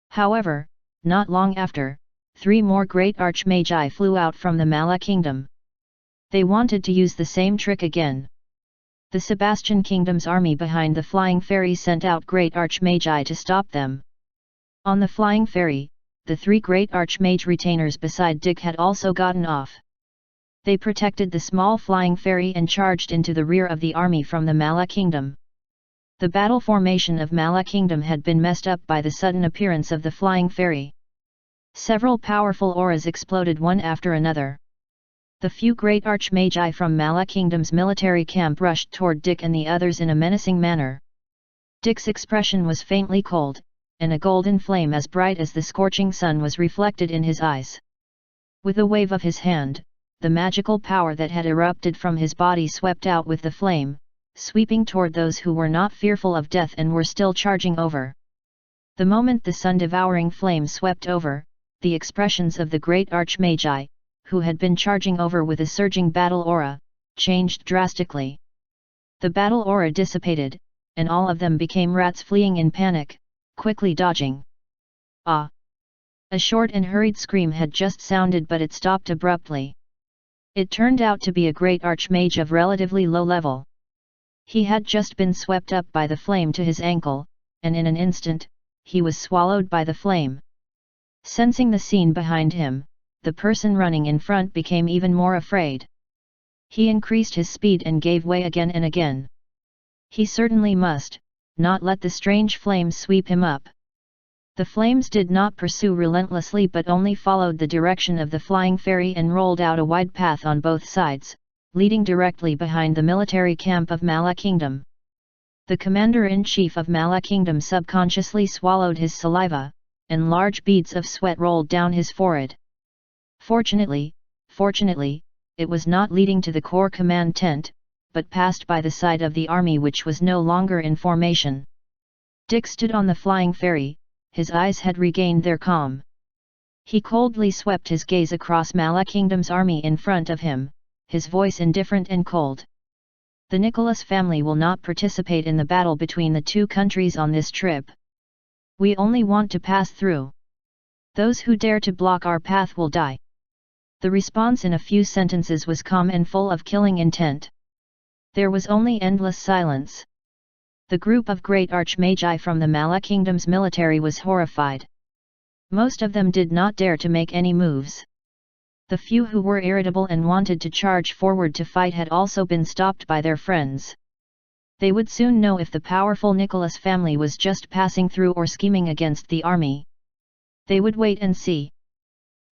A: However, not long after, 3 more great archmagi flew out from the Mala Kingdom. They wanted to use the same trick again. The Sebastian Kingdom's army behind the flying ferry sent out great archmagi to stop them. On the flying ferry, the 3 great archmage retainers beside Dick had also gotten off. They protected the small flying ferry and charged into the rear of the army from the Mala Kingdom. The battle formation of Mala Kingdom had been messed up by the sudden appearance of the flying ferry. Several powerful auras exploded one after another. The few great archmagi from Mala Kingdom's military camp rushed toward Dick and the others in a menacing manner. Dick's expression was faintly cold, and a golden flame as bright as the scorching sun was reflected in his eyes. With a wave of his hand, the magical power that had erupted from his body swept out with the flame, sweeping toward those who were not fearful of death and were still charging over. The moment the sun-devouring flame swept over, the expressions of the great archmagi, who had been charging over with a surging battle aura, changed drastically. The battle aura dissipated, and all of them became rats fleeing in panic, quickly dodging. "Ah!" A short and hurried scream had just sounded, but it stopped abruptly. It turned out to be a great archmage of relatively low level. He had just been swept up by the flame to his ankle, and in an instant, he was swallowed by the flame. Sensing the scene behind him, the person running in front became even more afraid. He increased his speed and gave way again and again. He certainly must not let the strange flames sweep him up. The flames did not pursue relentlessly but only followed the direction of the flying ferry and rolled out a wide path on both sides, leading directly behind the military camp of Mala Kingdom. The commander-in-chief of Mala Kingdom subconsciously swallowed his saliva, and large beads of sweat rolled down his forehead. Fortunately, it was not leading to the core command tent, but passed by the side of the army which was no longer in formation. Dick stood on the flying ferry, his eyes had regained their calm. He coldly swept his gaze across Mala Kingdom's army in front of him, his voice indifferent and cold. The Nicholas family will not participate in the battle between the two countries on this trip. We only want to pass through. Those who dare to block our path will die. The response in a few sentences was calm and full of killing intent. There was only endless silence. The group of great archmagi from the Mala Kingdom's military was horrified. Most of them did not dare to make any moves. The few who were irritable and wanted to charge forward to fight had also been stopped by their friends. They would soon know if the powerful Nicholas family was just passing through or scheming against the army. They would wait and see.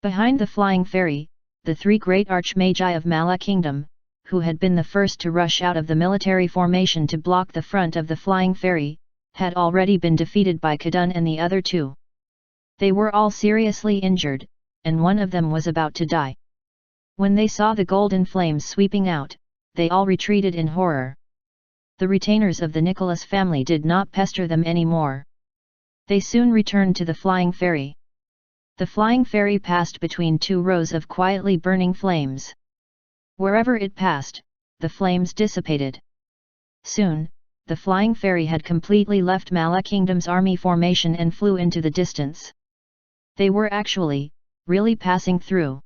A: Behind the flying ferry, the three great archmagi of Mala Kingdom, who had been the first to rush out of the military formation to block the front of the flying ferry, had already been defeated by Kadun and the other two. They were all seriously injured, and one of them was about to die. When they saw the golden flames sweeping out, they all retreated in horror. The retainers of the Nicholas family did not pester them anymore. They soon returned to the flying ferry. The flying ferry passed between two rows of quietly burning flames. Wherever it passed, the flames dissipated. Soon, the flying ferry had completely left Mala Kingdom's army formation and flew into the distance. They were actually, really passing through.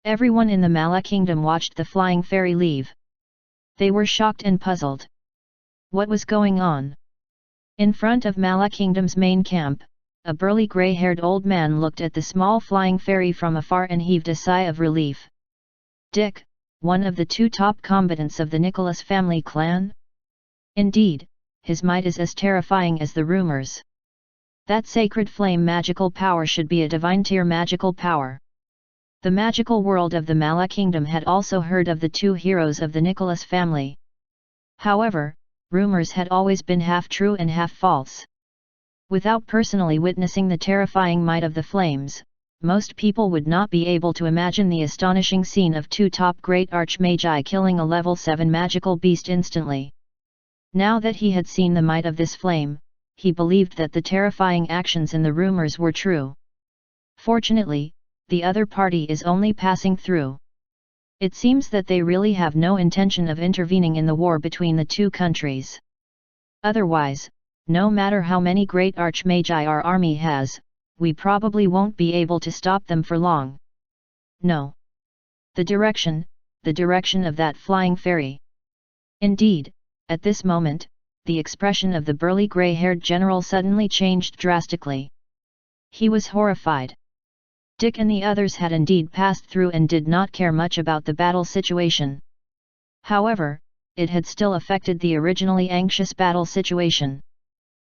A: Everyone in the Mala Kingdom watched the flying ferry leave. They were shocked and puzzled. What was going on? In front of Mala Kingdom's main camp, a burly grey-haired old man looked at the small flying ferry from afar and heaved a sigh of relief. Dick, one of the two top combatants of the Nicholas family clan? Indeed, his might is as terrifying as the rumors. That sacred flame magical power should be a divine tier magical power. The magical world of the Mala Kingdom had also heard of the two heroes of the Nicholas family. However, rumors had always been half true and half false. Without personally witnessing the terrifying might of the flames, most people would not be able to imagine the astonishing scene of two top great archmagi killing a level 7 magical beast instantly. Now that he had seen the might of this flame, he believed that the terrifying actions in the rumors were true. Fortunately, the other party is only passing through. It seems that they really have no intention of intervening in the war between the two countries. Otherwise, no matter how many great archmagi our army has, we probably won't be able to stop them for long. No. The direction of that flying ferry. Indeed, at this moment, the expression of the burly grey-haired general suddenly changed drastically. He was horrified. Dick and the others had indeed passed through and did not care much about the battle situation. However, it had still affected the originally anxious battle situation.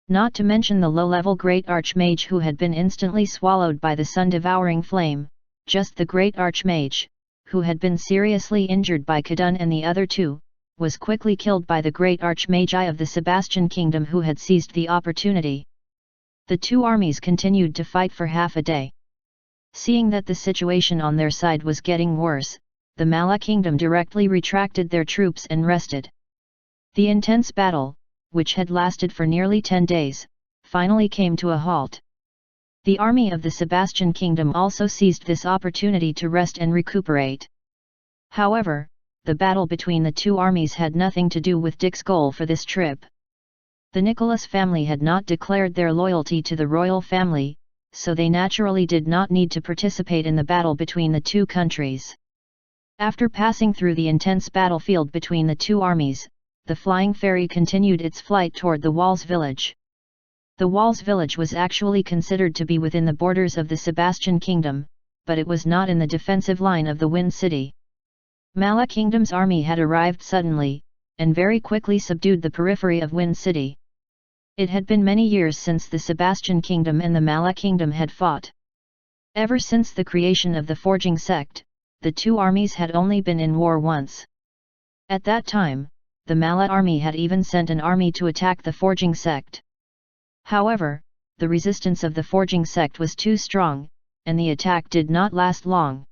A: Not to mention the low-level great archmage who had been instantly swallowed by the sun-devouring flame, just the great archmage, who had been seriously injured by Kadun and the other two, was quickly killed by the great archmagi of the Sebastian kingdom who had seized the opportunity. The two armies continued to fight for half a day. Seeing that the situation on their side was getting worse, the Mala kingdom directly retracted their troops and rested. The intense battle, which had lasted for nearly 10 days, finally came to a halt. The army of the Sebastian kingdom also seized this opportunity to rest and recuperate. However, the battle between the two armies had nothing to do with Dick's goal for this trip. The Nicholas family had not declared their loyalty to the royal family, so they naturally did not need to participate in the battle between the two countries. After passing through the intense battlefield between the two armies, the flying ferry continued its flight toward the Walls village. The Walls village was actually considered to be within the borders of the Sebastian kingdom, but it was not in the defensive line of the Wind City. Mala Kingdom's army had arrived suddenly, and very quickly subdued the periphery of Wind City. It had been many years since the Sebastian kingdom and the Mala kingdom had fought. Ever since the creation of the Forging sect, the two armies had only been in war once. At that time, the Mala army had even sent an army to attack the forging sect. However, the resistance of the forging sect was too strong, and the attack did not last long.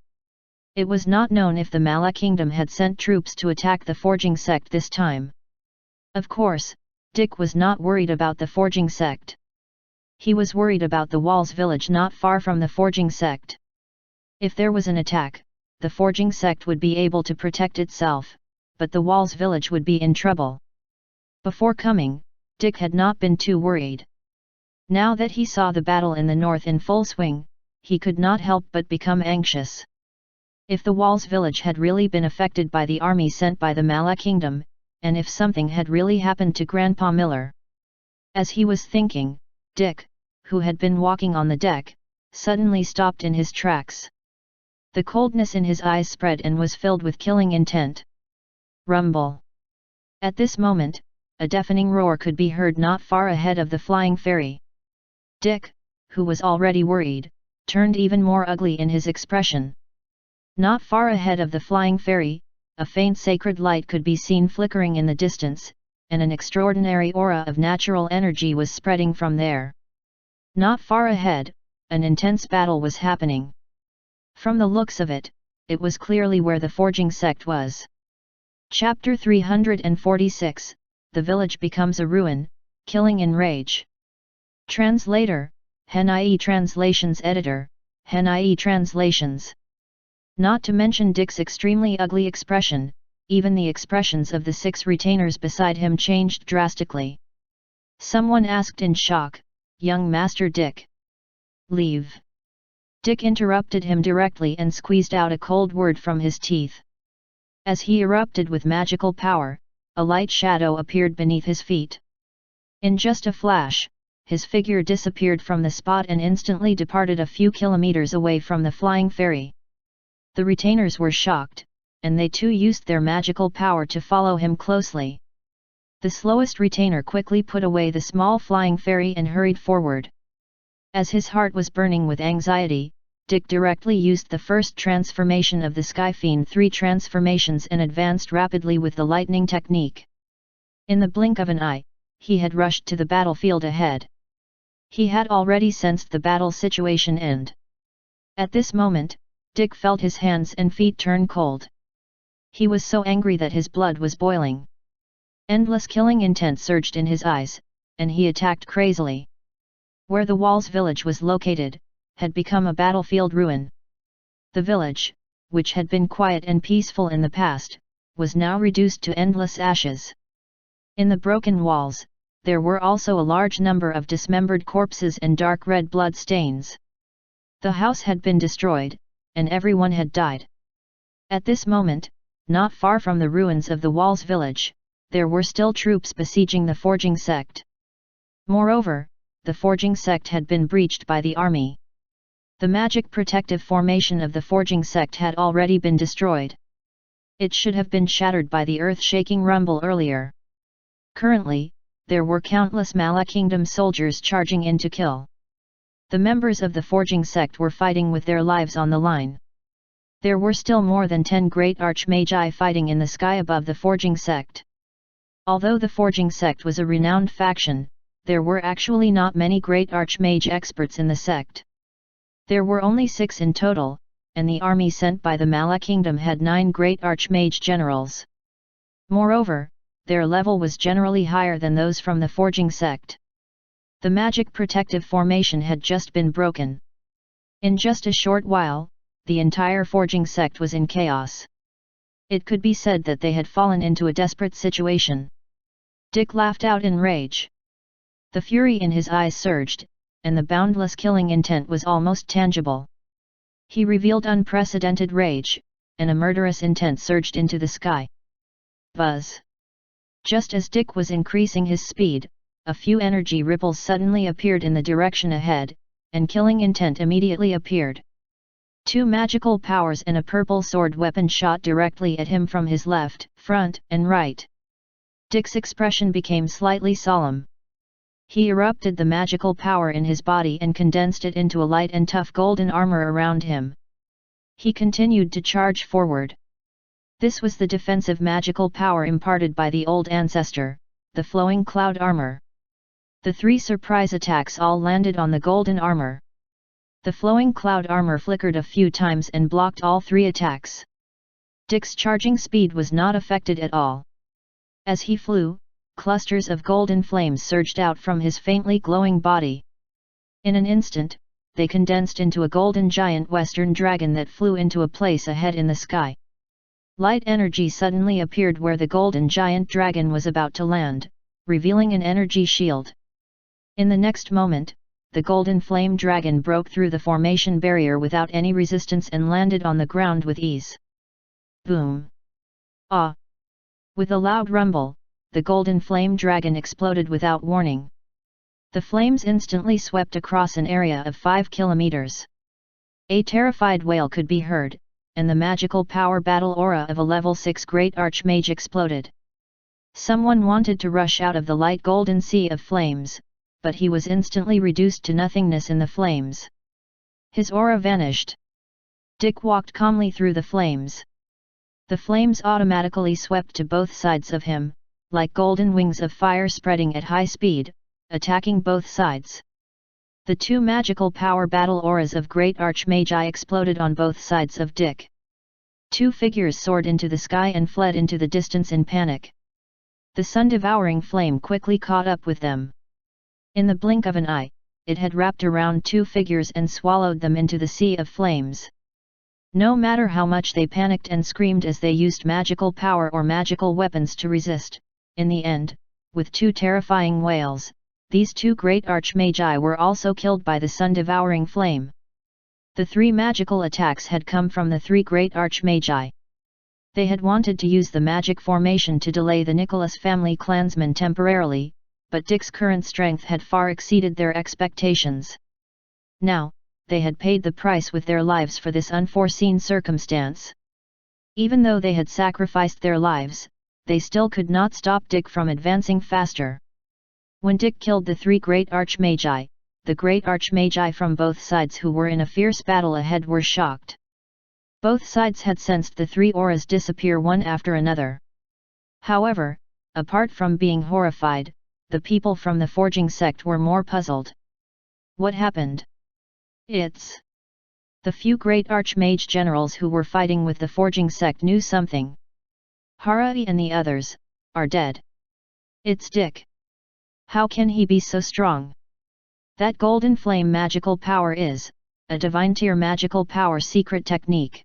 A: It was not known if the Mala kingdom had sent troops to attack the forging sect this time. Of course, Dick was not worried about the forging sect. He was worried about the Walls village not far from the forging sect. If there was an attack, the forging sect would be able to protect itself, but the Walls village would be in trouble. Before coming, Dick had not been too worried. Now that he saw the battle in the north in full swing, he could not help but become anxious. If the Walls village had really been affected by the army sent by the Mala kingdom, and if something had really happened to Grandpa Miller. As he was thinking, Dick, who had been walking on the deck, suddenly stopped in his tracks. The coldness in his eyes spread and was filled with killing intent. Rumble! At this moment, a deafening roar could be heard not far ahead of the flying ferry. Dick, who was already worried, turned even more ugly in his expression. Not far ahead of the flying ferry, a faint sacred light could be seen flickering in the distance, and an extraordinary aura of natural energy was spreading from there. Not far ahead, an intense battle was happening. From the looks of it, it was clearly where the forging sect was. Chapter 346, The Village Becomes a Ruin, Killing in Rage. Translator, Hen.ie Translations Editor, Hen.ie Translations. Not to mention Dick's extremely ugly expression, even the expressions of the 6 retainers beside him changed drastically. Someone asked in shock, "Young Master Dick. Leave." Dick interrupted him directly and squeezed out a cold word from his teeth. As he erupted with magical power, a light shadow appeared beneath his feet. In just a flash, his figure disappeared from the spot and instantly departed a few kilometers away from the flying ferry. The retainers were shocked, and they too used their magical power to follow him closely. The slowest retainer quickly put away the small flying ferry and hurried forward. As his heart was burning with anxiety, Dick directly used the first transformation of the Skyfiend 3 transformations and advanced rapidly with the lightning technique. In the blink of an eye, he had rushed to the battlefield ahead. He had already sensed the battle situation end. At this moment, Dick felt his hands and feet turn cold. He was so angry that his blood was boiling. Endless killing intent surged in his eyes, and he attacked crazily. Where the Walls village was located, had become a battlefield ruin. The village, which had been quiet and peaceful in the past, was now reduced to endless ashes. In the broken walls, there were also a large number of dismembered corpses and dark red blood stains. The house had been destroyed, and everyone had died. At this moment, not far from the ruins of the Walls village, there were still troops besieging the forging sect. Moreover, the forging sect had been breached by the army. The magic protective formation of the forging sect had already been destroyed. It should have been shattered by the earth-shaking rumble earlier. Currently, there were countless Mala Kingdom soldiers charging in to kill. The members of the forging sect were fighting with their lives on the line. There were still more than 10 great archmagi fighting in the sky above the forging sect. Although the forging sect was a renowned faction, there were actually not many great archmage experts in the sect. There were only 6 in total, and the army sent by the Mala Kingdom had 9 great archmage generals. Moreover, their level was generally higher than those from the forging sect. The magic protective formation had just been broken. In just a short while, the entire forging sect was in chaos. It could be said that they had fallen into a desperate situation. Dick laughed out in rage. The fury in his eyes surged, and the boundless killing intent was almost tangible. He revealed unprecedented rage, and a murderous intent surged into the sky. Buzz! Just as Dick was increasing his speed, a few energy ripples suddenly appeared in the direction ahead, and killing intent immediately appeared. 2 magical powers and a purple sword weapon shot directly at him from his left, front, and right. Dick's expression became slightly solemn. He erupted the magical power in his body and condensed it into a light and tough golden armor around him. He continued to charge forward. This was the defensive magical power imparted by the old ancestor, the flowing cloud armor. The 3 surprise attacks all landed on the golden armor. The flowing cloud armor flickered a few times and blocked all 3 attacks. Dick's charging speed was not affected at all. As he flew, clusters of golden flames surged out from his faintly glowing body. In an instant, they condensed into a golden giant western dragon that flew into a place ahead in the sky. Light energy suddenly appeared where the golden giant dragon was about to land, revealing an energy shield. In the next moment, the golden flame dragon broke through the formation barrier without any resistance and landed on the ground with ease. Boom! Ah! With a loud rumble, the golden flame dragon exploded without warning. The flames instantly swept across an area of 5 kilometers. A terrified wail could be heard, and the magical power battle aura of a level 6 great archmage exploded. Someone wanted to rush out of the light golden sea of flames, but he was instantly reduced to nothingness in the flames. His aura vanished. Dick walked calmly through the flames. The flames automatically swept to both sides of him, like golden wings of fire spreading at high speed, attacking both sides. The 2 magical power battle auras of Great Archmagi exploded on both sides of Dick. 2 figures soared into the sky and fled into the distance in panic. The sun-devouring flame quickly caught up with them. In the blink of an eye, it had wrapped around 2 figures and swallowed them into the sea of flames. No matter how much they panicked and screamed as they used magical power or magical weapons to resist, in the end, with 2 terrifying wails, these 2 great archmagi were also killed by the sun-devouring flame. The 3 magical attacks had come from the 3 great archmagi. They had wanted to use the magic formation to delay the Nicholas family clansmen temporarily, but Dick's current strength had far exceeded their expectations. Now, they had paid the price with their lives for this unforeseen circumstance. Even though they had sacrificed their lives, they still could not stop Dick from advancing faster. When Dick killed the 3 great archmagi, the great archmagi from both sides who were in a fierce battle ahead were shocked. Both sides had sensed the 3 auras disappear one after another. However, apart from being horrified, the people from the forging sect were more puzzled. What happened? It's... The few great archmage generals who were fighting with the forging sect knew something. Harai and the others are dead. It's Dick. How can he be so strong? That golden flame magical power is a divine tier magical power secret technique.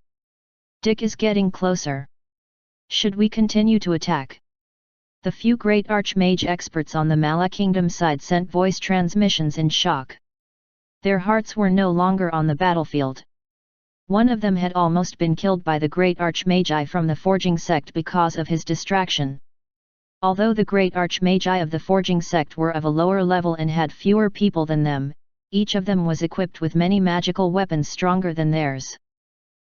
A: Dick is getting closer. Should we continue to attack? The few great archmage experts on the Mala Kingdom side sent voice transmissions in shock. Their hearts were no longer on the battlefield. One of them had almost been killed by the great archmagi from the forging sect because of his distraction. Although the great archmagi of the forging sect were of a lower level and had fewer people than them, each of them was equipped with many magical weapons stronger than theirs.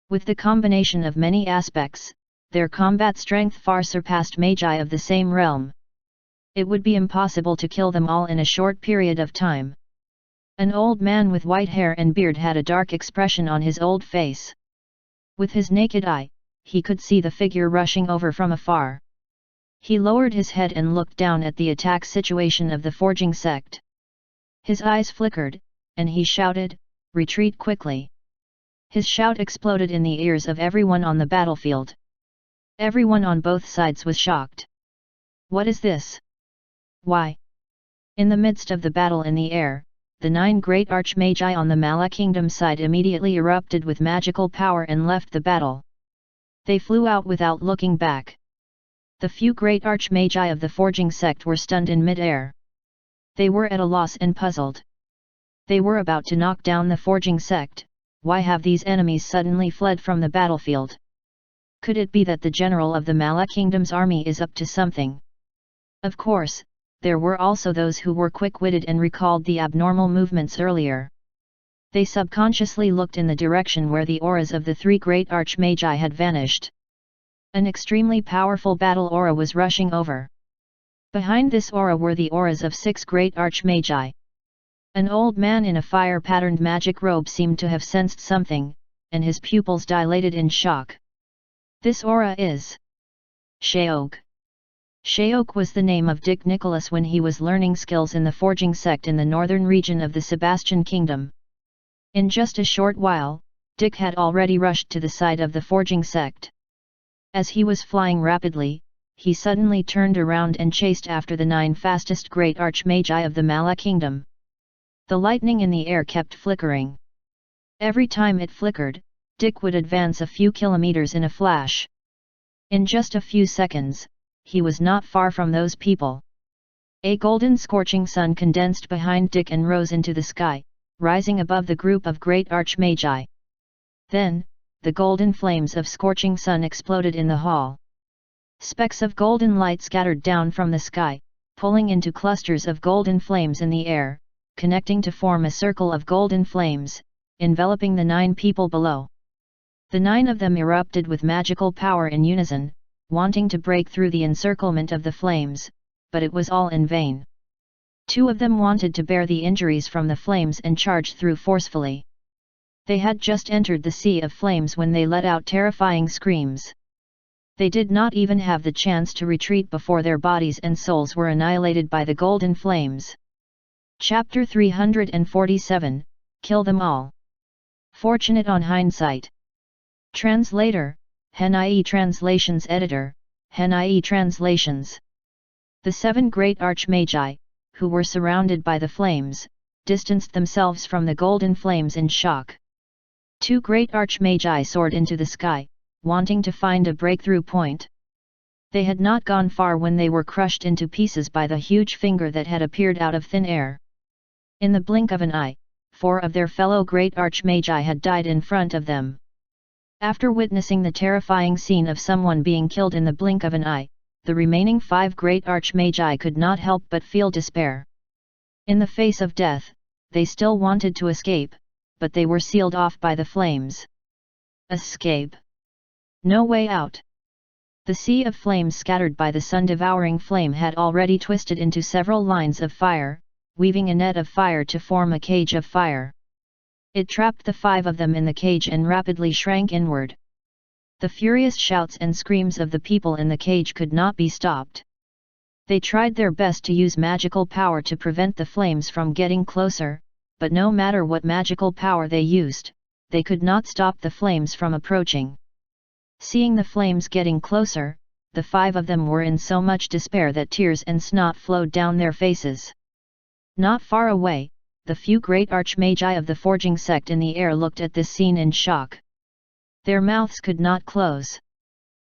A: With the combination of many aspects, their combat strength far surpassed magi of the same realm. It would be impossible to kill them all in a short period of time. An old man with white hair and beard had a dark expression on his old face. With his naked eye, he could see the figure rushing over from afar. He lowered his head and looked down at the attack situation of the forging sect. His eyes flickered, and he shouted, "Retreat quickly!" His shout exploded in the ears of everyone on the battlefield. Everyone on both sides was shocked. What is this? Why? In the midst of the battle in the air, the 9 great archmagi on the Mala Kingdom side immediately erupted with magical power and left the battle. They flew out without looking back. The few great archmagi of the forging sect were stunned in mid-air. They were at a loss and puzzled. They were about to knock down the forging sect. Why have these enemies suddenly fled from the battlefield? Could it be that the general of the Mala Kingdom's army is up to something? Of course, there were also those who were quick-witted and recalled the abnormal movements earlier. They subconsciously looked in the direction where the auras of the 3 great archmagi had vanished. An extremely powerful battle aura was rushing over. Behind this aura were the auras of 6 great archmagi. An old man in a fire-patterned magic robe seemed to have sensed something, and his pupils dilated in shock. This aura is Sheok. Sheok was the name of Dick Nicholas when he was learning skills in the forging sect in the northern region of the Sebastian Kingdom. In just a short while, Dick had already rushed to the side of the forging sect. As he was flying rapidly, he suddenly turned around and chased after the 9 fastest great archmagi of the Mala Kingdom. The lightning in the air kept flickering. Every time it flickered, Dick would advance a few kilometers in a flash. In just a few seconds, he was not far from those people. A golden scorching sun condensed behind Dick and rose into the sky, rising above the group of great archmagi. Then, the golden flames of scorching sun exploded in the hall. Specks of golden light scattered down from the sky, pulling into clusters of golden flames in the air, connecting to form a circle of golden flames, enveloping the 9 people below. The 9 of them erupted with magical power in unison, wanting to break through the encirclement of the flames, but it was all in vain. 2 of them wanted to bear the injuries from the flames and charged through forcefully. They had just entered the sea of flames when they let out terrifying screams. They did not even have the chance to retreat before their bodies and souls were annihilated by the golden flames. Chapter 347, Kill Them All. Fortunate on hindsight. Translator, Henai Translations Editor, Henai Translations. The 7 great archmagi, who were surrounded by the flames, distanced themselves from the golden flames in shock. 2 great archmagi soared into the sky, wanting to find a breakthrough point. They had not gone far when they were crushed into pieces by the huge finger that had appeared out of thin air. In the blink of an eye, 4 of their fellow great archmagi had died in front of them. After witnessing the terrifying scene of someone being killed in the blink of an eye, the remaining 5 great archmagi could not help but feel despair. In the face of death, they still wanted to escape, but they were sealed off by the flames. Escape? No way out. The sea of flames scattered by the sun-devouring flame had already twisted into several lines of fire, weaving a net of fire to form a cage of fire. It trapped the 5 of them in the cage and rapidly shrank inward. The furious shouts and screams of the people in the cage could not be stopped. They tried their best to use magical power to prevent the flames from getting closer, but no matter what magical power they used, they could not stop the flames from approaching. Seeing the flames getting closer, the 5 of them were in so much despair that tears and snot flowed down their faces. Not far away, the few great archmagi of the forging sect in the air looked at this scene in shock. Their mouths could not close.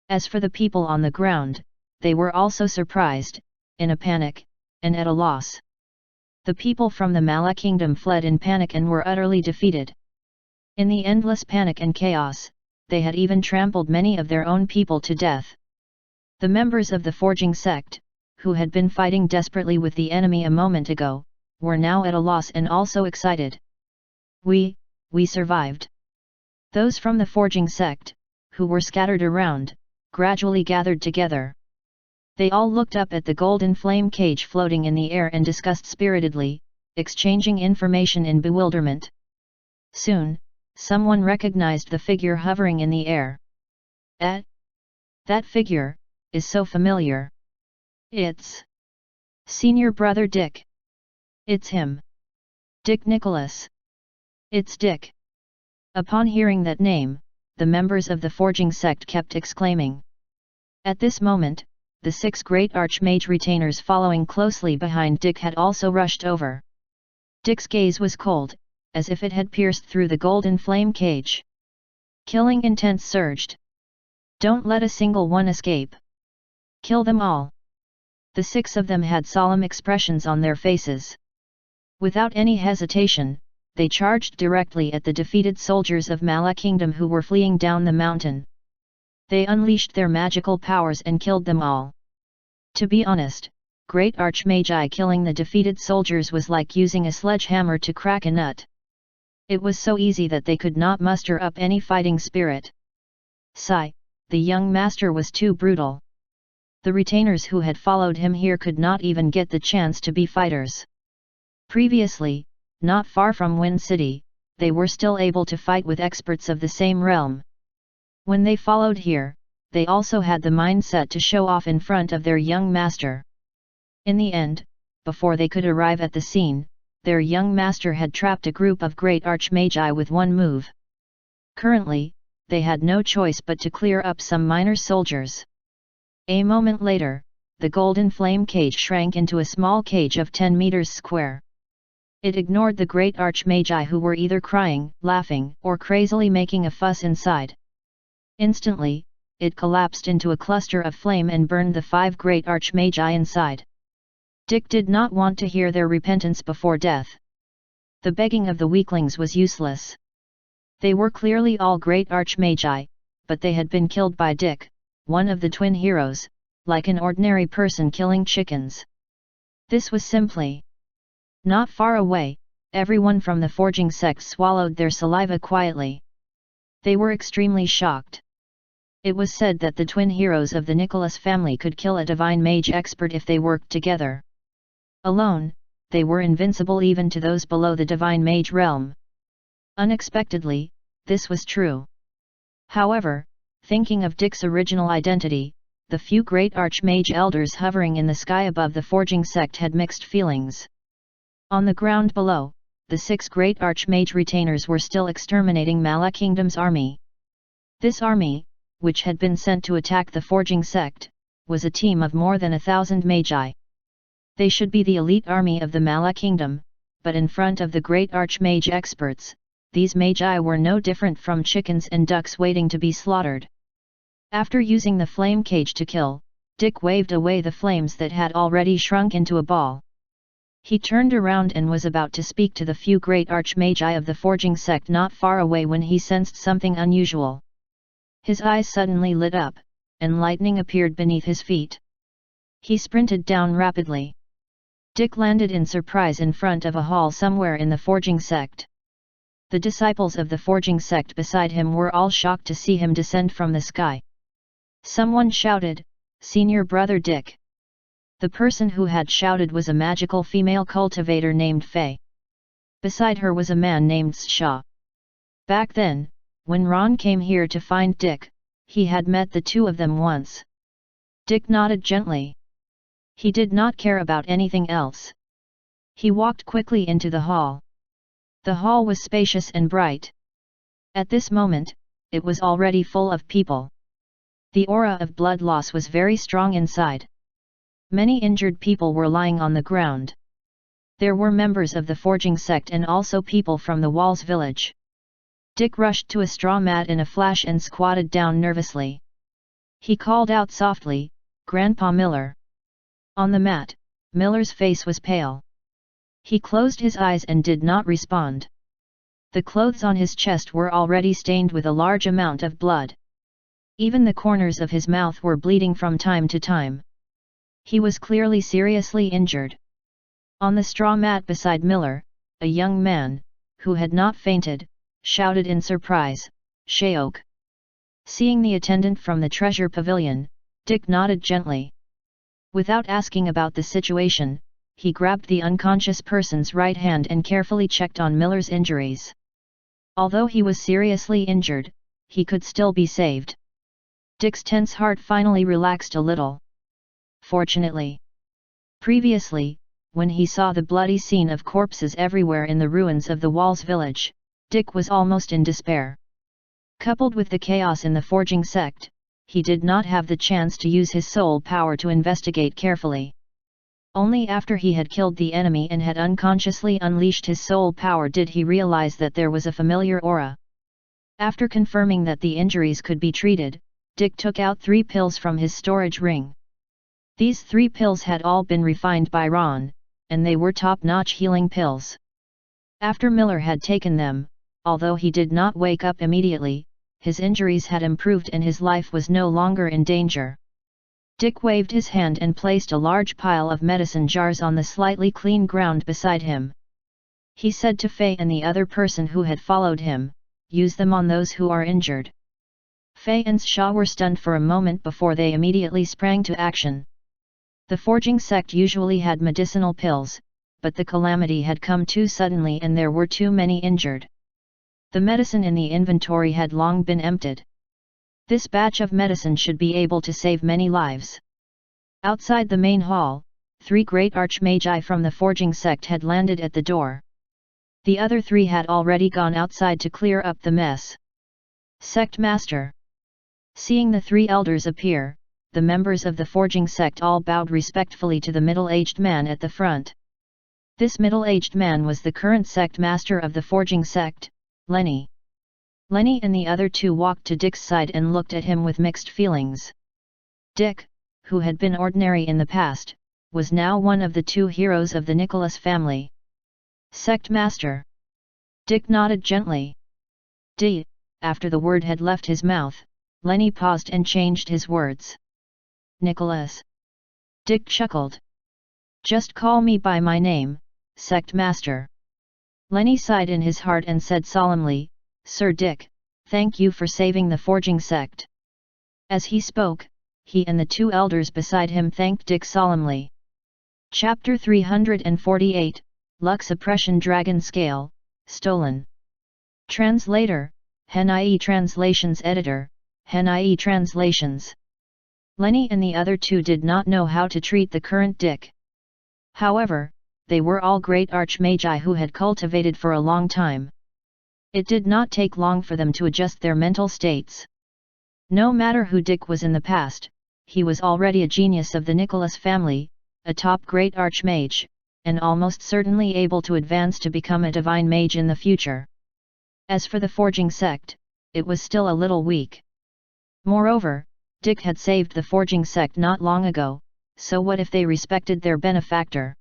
A: As for the people on the ground, they were also surprised, in a panic, and at a loss. The people from the Mala Kingdom fled in panic and were utterly defeated. In the endless panic and chaos, they had even trampled many of their own people to death. The members of the forging sect, who had been fighting desperately with the enemy a moment ago, were now at a loss and also excited. We survived. Those from the forging sect, who were scattered around, gradually gathered together. They all looked up at the golden flame cage floating in the air and discussed spiritedly, exchanging information in bewilderment. Soon, someone recognized the figure hovering in the air. That figure is so familiar. It's Senior Brother Dick. It's him. Dick Nicholas. It's Dick. Upon hearing that name, the members of the forging sect kept exclaiming. At this moment, the 6 great archmage retainers following closely behind Dick had also rushed over. Dick's gaze was cold, as if it had pierced through the golden flame cage. Killing intent surged. Don't let a single one escape. Kill them all. The 6 of them had solemn expressions on their faces. Without any hesitation, they charged directly at the defeated soldiers of Mala Kingdom who were fleeing down the mountain. They unleashed their magical powers and killed them all. To be honest, great archmagi killing the defeated soldiers was like using a sledgehammer to crack a nut. It was so easy that they could not muster up any fighting spirit. Sigh, the young master was too brutal. The retainers who had followed him here could not even get the chance to be fighters. Previously, not far from Wind City, they were still able to fight with experts of the same realm. When they followed here, they also had the mindset to show off in front of their young master. In the end, before they could arrive at the scene, their young master had trapped a group of great archmagi with one move. Currently, they had no choice but to clear up some minor soldiers. A moment later, the golden flame cage shrank into a small cage of 10 meters square. It ignored the great archmagi who were either crying, laughing, or crazily making a fuss inside. Instantly, it collapsed into a cluster of flame and burned the 5 great archmagi inside. Dick did not want to hear their repentance before death. The begging of the weaklings was useless. They were clearly all great archmagi, but they had been killed by Dick, one of the twin heroes, like an ordinary person killing chickens. This was simply. Not far away, everyone from the forging sect swallowed their saliva quietly. They were extremely shocked. It was said that the twin heroes of the Nicholas family could kill a divine mage expert if they worked together. Alone, they were invincible even to those below the divine mage realm. Unexpectedly, this was true. However, thinking of Dick's original identity, the few great archmage elders hovering in the sky above the forging sect had mixed feelings. On the ground below, the 6 great archmage retainers were still exterminating Mala Kingdom's army. This army, which had been sent to attack the forging sect, was a team of more than 1,000 magi. They should be the elite army of the Mala Kingdom, but in front of the great archmage experts, these magi were no different from chickens and ducks waiting to be slaughtered. After using the flame cage to kill, Dick waved away the flames that had already shrunk into a ball. He turned around and was about to speak to the few great archmagi of the forging sect not far away when he sensed something unusual. His eyes suddenly lit up, and lightning appeared beneath his feet. He sprinted down rapidly. Dick landed in surprise in front of a hall somewhere in the forging sect. The disciples of the forging sect beside him were all shocked to see him descend from the sky. Someone shouted, "Senior Brother Dick!" The person who had shouted was a magical female cultivator named Faye. Beside her was a man named Shaw. Back then, when Ron came here to find Dick, he had met the two of them once. Dick nodded gently. He did not care about anything else. He walked quickly into the hall. The hall was spacious and bright. At this moment, it was already full of people. The aura of blood loss was very strong inside. Many injured people were lying on the ground. There were members of the forging sect and also people from the Walls village. Dick rushed to a straw mat in a flash and squatted down nervously. He called out softly, "Grandpa Miller." On the mat, Miller's face was pale. He closed his eyes and did not respond. The clothes on his chest were already stained with a large amount of blood. Even the corners of his mouth were bleeding from time to time. He was clearly seriously injured. On the straw mat beside Miller, a young man, who had not fainted, shouted in surprise, "Sheok!" Seeing the attendant from the treasure pavilion, Dick nodded gently. Without asking about the situation, he grabbed the unconscious person's right hand and carefully checked on Miller's injuries. Although he was seriously injured, he could still be saved. Dick's tense heart finally relaxed a little. Fortunately. Previously, when he saw the bloody scene of corpses everywhere in the ruins of the Walls village, Dick was almost in despair. Coupled with the chaos in the forging sect, he did not have the chance to use his soul power to investigate carefully. Only after he had killed the enemy and had unconsciously unleashed his soul power did he realize that there was a familiar aura. After confirming that the injuries could be treated, Dick took out 3 pills from his storage ring. These 3 pills had all been refined by Ron, and they were top-notch healing pills. After Miller had taken them, although he did not wake up immediately, his injuries had improved and his life was no longer in danger. Dick waved his hand and placed a large pile of medicine jars on the slightly clean ground beside him. He said to Faye and the other person who had followed him, "Use them on those who are injured." Faye and Shaw were stunned for a moment before they immediately sprang to action. The forging sect usually had medicinal pills, but the calamity had come too suddenly and there were too many injured. The medicine in the inventory had long been emptied. This batch of medicine should be able to save many lives. Outside the main hall, 3 great archmagi from the forging sect had landed at the door. The other 3 had already gone outside to clear up the mess. Sect Master. Seeing the 3 elders appear, the members of the forging sect all bowed respectfully to the middle-aged man at the front. This middle-aged man was the current sect master of the forging sect, Lenny. Lenny and the other 2 walked to Dick's side and looked at him with mixed feelings. Dick, who had been ordinary in the past, was now one of the 2 heroes of the Nicholas family. Sect Master. Dick nodded gently. After the word had left his mouth, Lenny paused and changed his words. Nicholas. Dick chuckled. Just call me by my name, Sect Master. Lenny sighed in his heart and said solemnly, Sir Dick, thank you for saving the forging sect. As he spoke, he and the 2 elders beside him thanked Dick solemnly. Chapter 348, Lux Oppression Dragon Scale, Stolen. Translator, Hen.ie Translations Editor, Hen.ie Translations. Lenny and the other 2 did not know how to treat the current Dick. However, they were all great archmagi who had cultivated for a long time. It did not take long for them to adjust their mental states. No matter who Dick was in the past, he was already a genius of the Nicholas family, a top great archmage, and almost certainly able to advance to become a divine mage in the future. As for the forging sect, it was still a little weak. Moreover, Dick had saved the forging sect not long ago, so what if they respected their benefactor?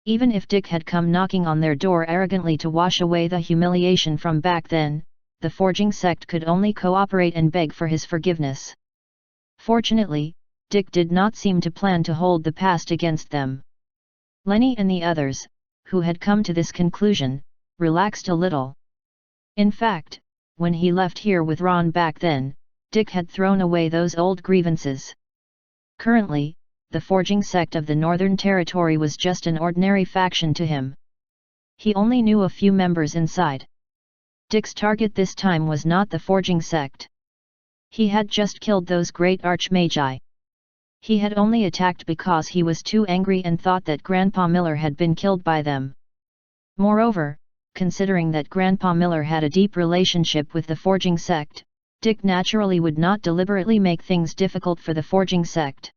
A: Even if Dick had come knocking on their door arrogantly to wash away the humiliation from back then, the forging sect could only cooperate and beg for his forgiveness. Fortunately, Dick did not seem to plan to hold the past against them. Lenny and the others, who had come to this conclusion, relaxed a little. In fact, when he left here with Ron back then, Dick had thrown away those old grievances. Currently, the forging sect of the Northern Territory was just an ordinary faction to him. He only knew a few members inside. Dick's target this time was not the forging sect. He had just killed those great archmagi. He had only attacked because he was too angry and thought that Grandpa Miller had been killed by them. Moreover, considering that Grandpa Miller had a deep relationship with the forging sect, Dick naturally would not deliberately make things difficult for the forging sect.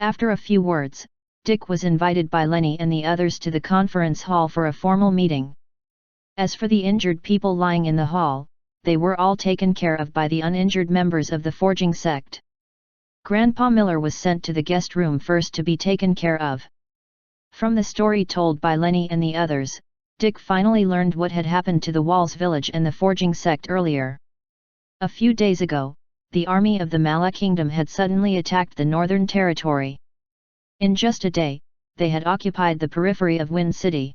A: After a few words, Dick was invited by Lenny and the others to the conference hall for a formal meeting. As for the injured people lying in the hall, they were all taken care of by the uninjured members of the forging sect. Grandpa Miller was sent to the guest room first to be taken care of. From the story told by Lenny and the others, Dick finally learned what had happened to the Walls village and the forging sect earlier. A few days ago, the army of the Mala Kingdom had suddenly attacked the Northern Territory. In just a day, they had occupied the periphery of Wind City.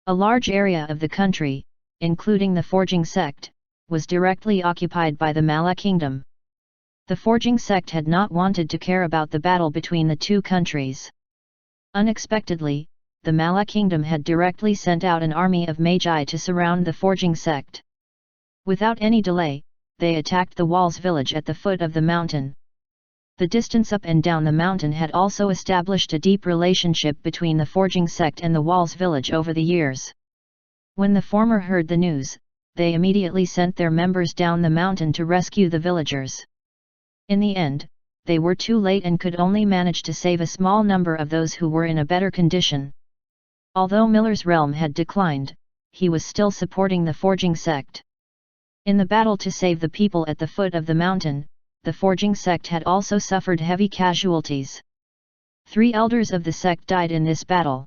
A: A large area of the country, including the forging sect, was directly occupied by the Mala Kingdom. The forging sect had not wanted to care about the battle between the 2 countries. Unexpectedly, the Mala Kingdom had directly sent out an army of magi to surround the forging sect. Without any delay, they attacked the Walls village at the foot of the mountain. The distance up and down the mountain had also established a deep relationship between the forging sect and the Walls village over the years. When the former heard the news, they immediately sent their members down the mountain to rescue the villagers. In the end, they were too late and could only manage to save a small number of those who were in a better condition. Although Miller's realm had declined, he was still supporting the forging sect. In the battle to save the people at the foot of the mountain, the forging sect had also suffered heavy casualties. 3 elders of the sect died in this battle.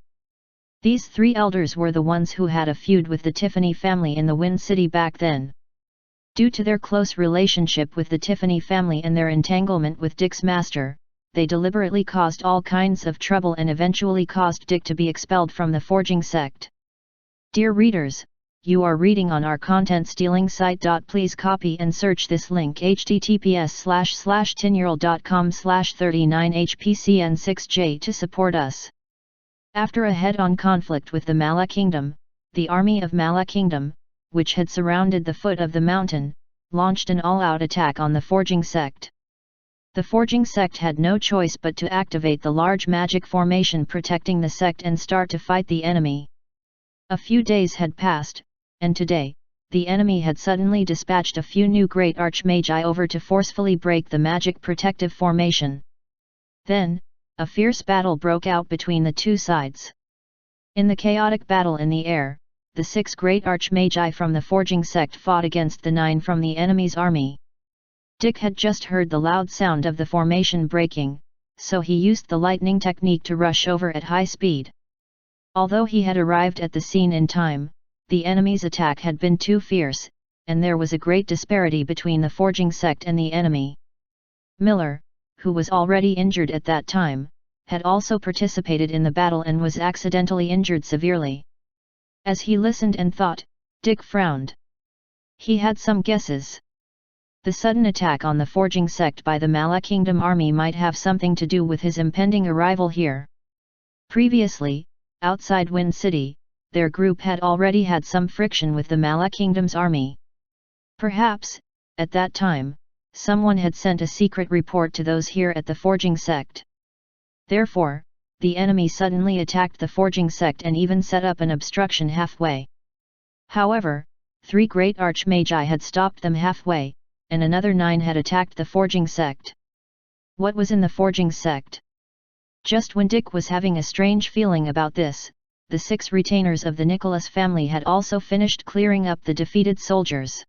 A: These 3 elders were the ones who had a feud with the Tiffany family in the Wind City back then. Due to their close relationship with the Tiffany family and their entanglement with Dick's master, they deliberately caused all kinds of trouble and eventually caused Dick to be expelled from the forging sect. Dear readers, you are reading on our content stealing site. Please copy and search this link https://tinyurl.com/39hpcn6j to support us. After a head-on conflict with the Mala Kingdom, the army of Mala Kingdom, which had surrounded the foot of the mountain, launched an all-out attack on the forging sect. The forging sect had no choice but to activate the large magic formation protecting the sect and start to fight the enemy. A few days had passed, and today, the enemy had suddenly dispatched a few new great archmagi over to forcefully break the magic protective formation. Then, a fierce battle broke out between the two sides. In the chaotic battle in the air, the 6 great archmagi from the forging sect fought against the 9 from the enemy's army. Dick had just heard the loud sound of the formation breaking, so he used the lightning technique to rush over at high speed. Although he had arrived at the scene in time, the enemy's attack had been too fierce, and there was a great disparity between the forging sect and the enemy. Miller, who was already injured at that time, had also participated in the battle and was accidentally injured severely. As he listened and thought, Dick frowned. He had some guesses. The sudden attack on the forging sect by the Mala Kingdom army might have something to do with his impending arrival here. Previously, outside Wind City, their group had already had some friction with the Mala Kingdom's army. Perhaps, at that time, someone had sent a secret report to those here at the forging sect. Therefore, the enemy suddenly attacked the forging sect and even set up an obstruction halfway. However, 3 great archmagi had stopped them halfway, and another 9 had attacked the forging sect. What was in the forging sect? Just when Dick was having a strange feeling about this, the 6 retainers of the Nicholas family had also finished clearing up the defeated soldiers.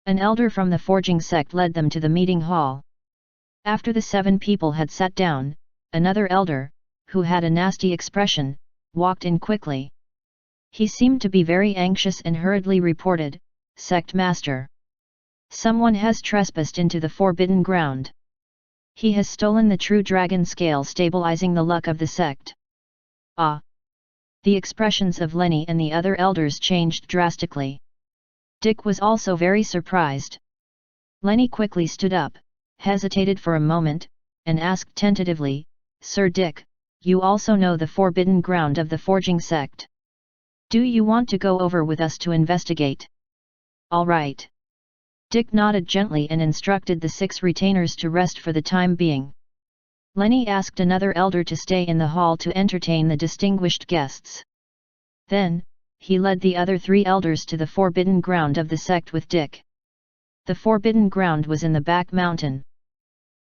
A: An elder from the forging sect led them to the meeting hall. After the 7 people had sat down, another elder, who had a nasty expression, walked in quickly. He seemed to be very anxious and hurriedly reported, "Sect Master. Someone has trespassed into the forbidden ground. He has stolen the true dragon scale stabilizing the luck of the sect." Ah! The expressions of Lenny and the other elders changed drastically. Dick was also very surprised. Lenny quickly stood up, hesitated for a moment, and asked tentatively, "Sir Dick, you also know the forbidden ground of the forging sect. Do you want to go over with us to investigate?" "All right." Dick nodded gently and instructed the 6 retainers to rest for the time being. Lenny asked another elder to stay in the hall to entertain the distinguished guests. Then, he led the other 3 elders to the forbidden ground of the sect with Dick. The forbidden ground was in the back mountain.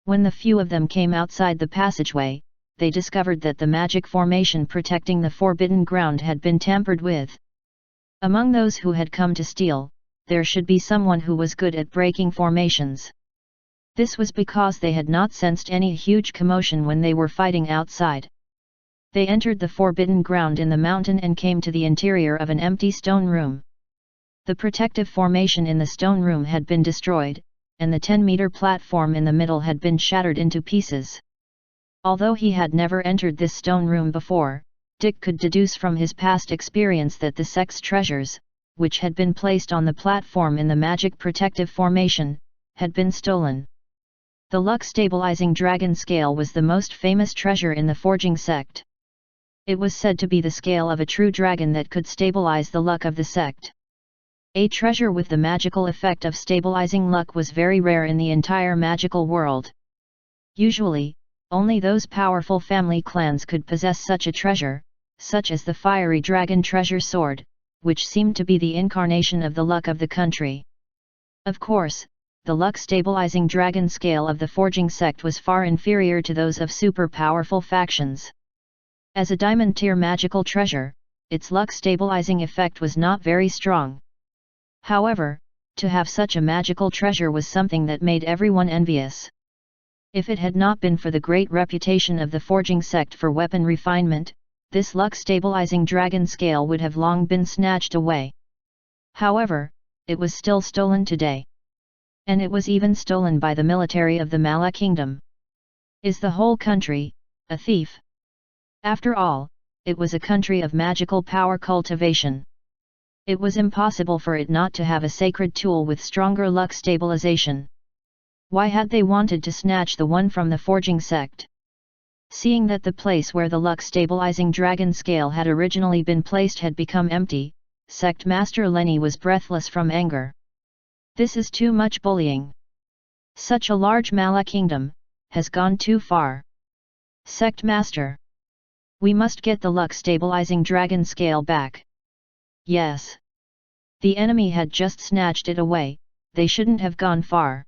A: When the few of them came outside the passageway, they discovered that the magic formation protecting the forbidden ground had been tampered with. Among those who had come to steal, there should be someone who was good at breaking formations. This was because they had not sensed any huge commotion when they were fighting outside. They entered the forbidden ground in the mountain and came to the interior of an empty stone room. The protective formation in the stone room had been destroyed, and the 10-meter platform in the middle had been shattered into pieces. Although he had never entered this stone room before, Dick could deduce from his past experience that the sect's treasures, which had been placed on the platform in the magic protective formation, had been stolen. The luck-stabilizing dragon scale was the most famous treasure in the forging sect. It was said to be the scale of a true dragon that could stabilize the luck of the sect. A treasure with the magical effect of stabilizing luck was very rare in the entire magical world. Usually, only those powerful family clans could possess such a treasure, such as the fiery dragon treasure sword, which seemed to be the incarnation of the luck of the country. Of course, the luck-stabilizing dragon scale of the forging sect was far inferior to those of super-powerful factions. As a diamond-tier magical treasure, its luck-stabilizing effect was not very strong. However, to have such a magical treasure was something that made everyone envious. If it had not been for the great reputation of the forging sect for weapon refinement, this luck-stabilizing dragon scale would have long been snatched away. However, it was still stolen today. And it was even stolen by the military of the Mala Kingdom. Is the whole country a thief? After all, it was a country of magical power cultivation. It was impossible for it not to have a sacred tool with stronger luck stabilization. Why had they wanted to snatch the one from the forging sect? Seeing that the place where the luck-stabilizing dragon scale had originally been placed had become empty, Sect Master Lenny was breathless from anger. This is too much bullying. Such a large Mala kingdom has gone too far. Sect Master. We must get the luck stabilizing dragon scale back. Yes. The enemy had just snatched it away, they shouldn't have gone far.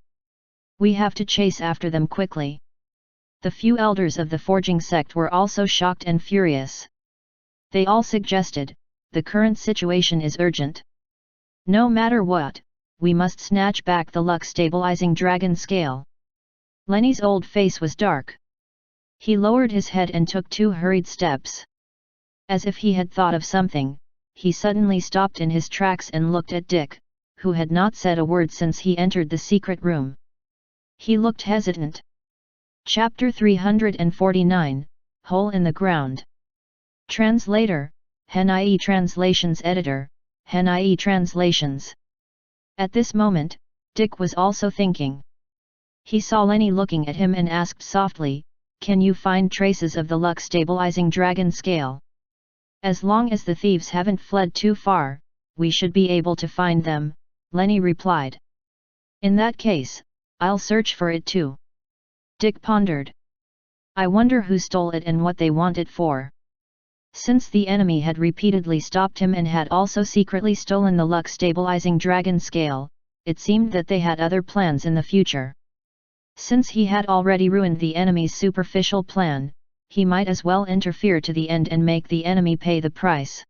A: We have to chase after them quickly. The few elders of the forging sect were also shocked and furious. They all suggested, the current situation is urgent. No matter what, we must snatch back the luck stabilizing dragon scale. Lenny's old face was dark. He lowered his head and took 2 hurried steps. As if he had thought of something, he suddenly stopped in his tracks and looked at Dick, who had not said a word since he entered the secret room. He looked hesitant. Chapter 349, Hole in the Ground. Translator, HenIE Translations Editor, HenIE Translations. At this moment, Dick was also thinking. He saw Lenny looking at him and asked softly, "Can you find traces of the luck stabilizing dragon scale?" "As long as the thieves haven't fled too far, we should be able to find them," Lenny replied. "In that case, I'll search for it too." Dick pondered. "I wonder who stole it and what they want it for." Since the enemy had repeatedly stopped him and had also secretly stolen the luck stabilizing dragon scale, it seemed that they had other plans in the future. Since he had already ruined the enemy's superficial plan, he might as well interfere to the end and make the enemy pay the price.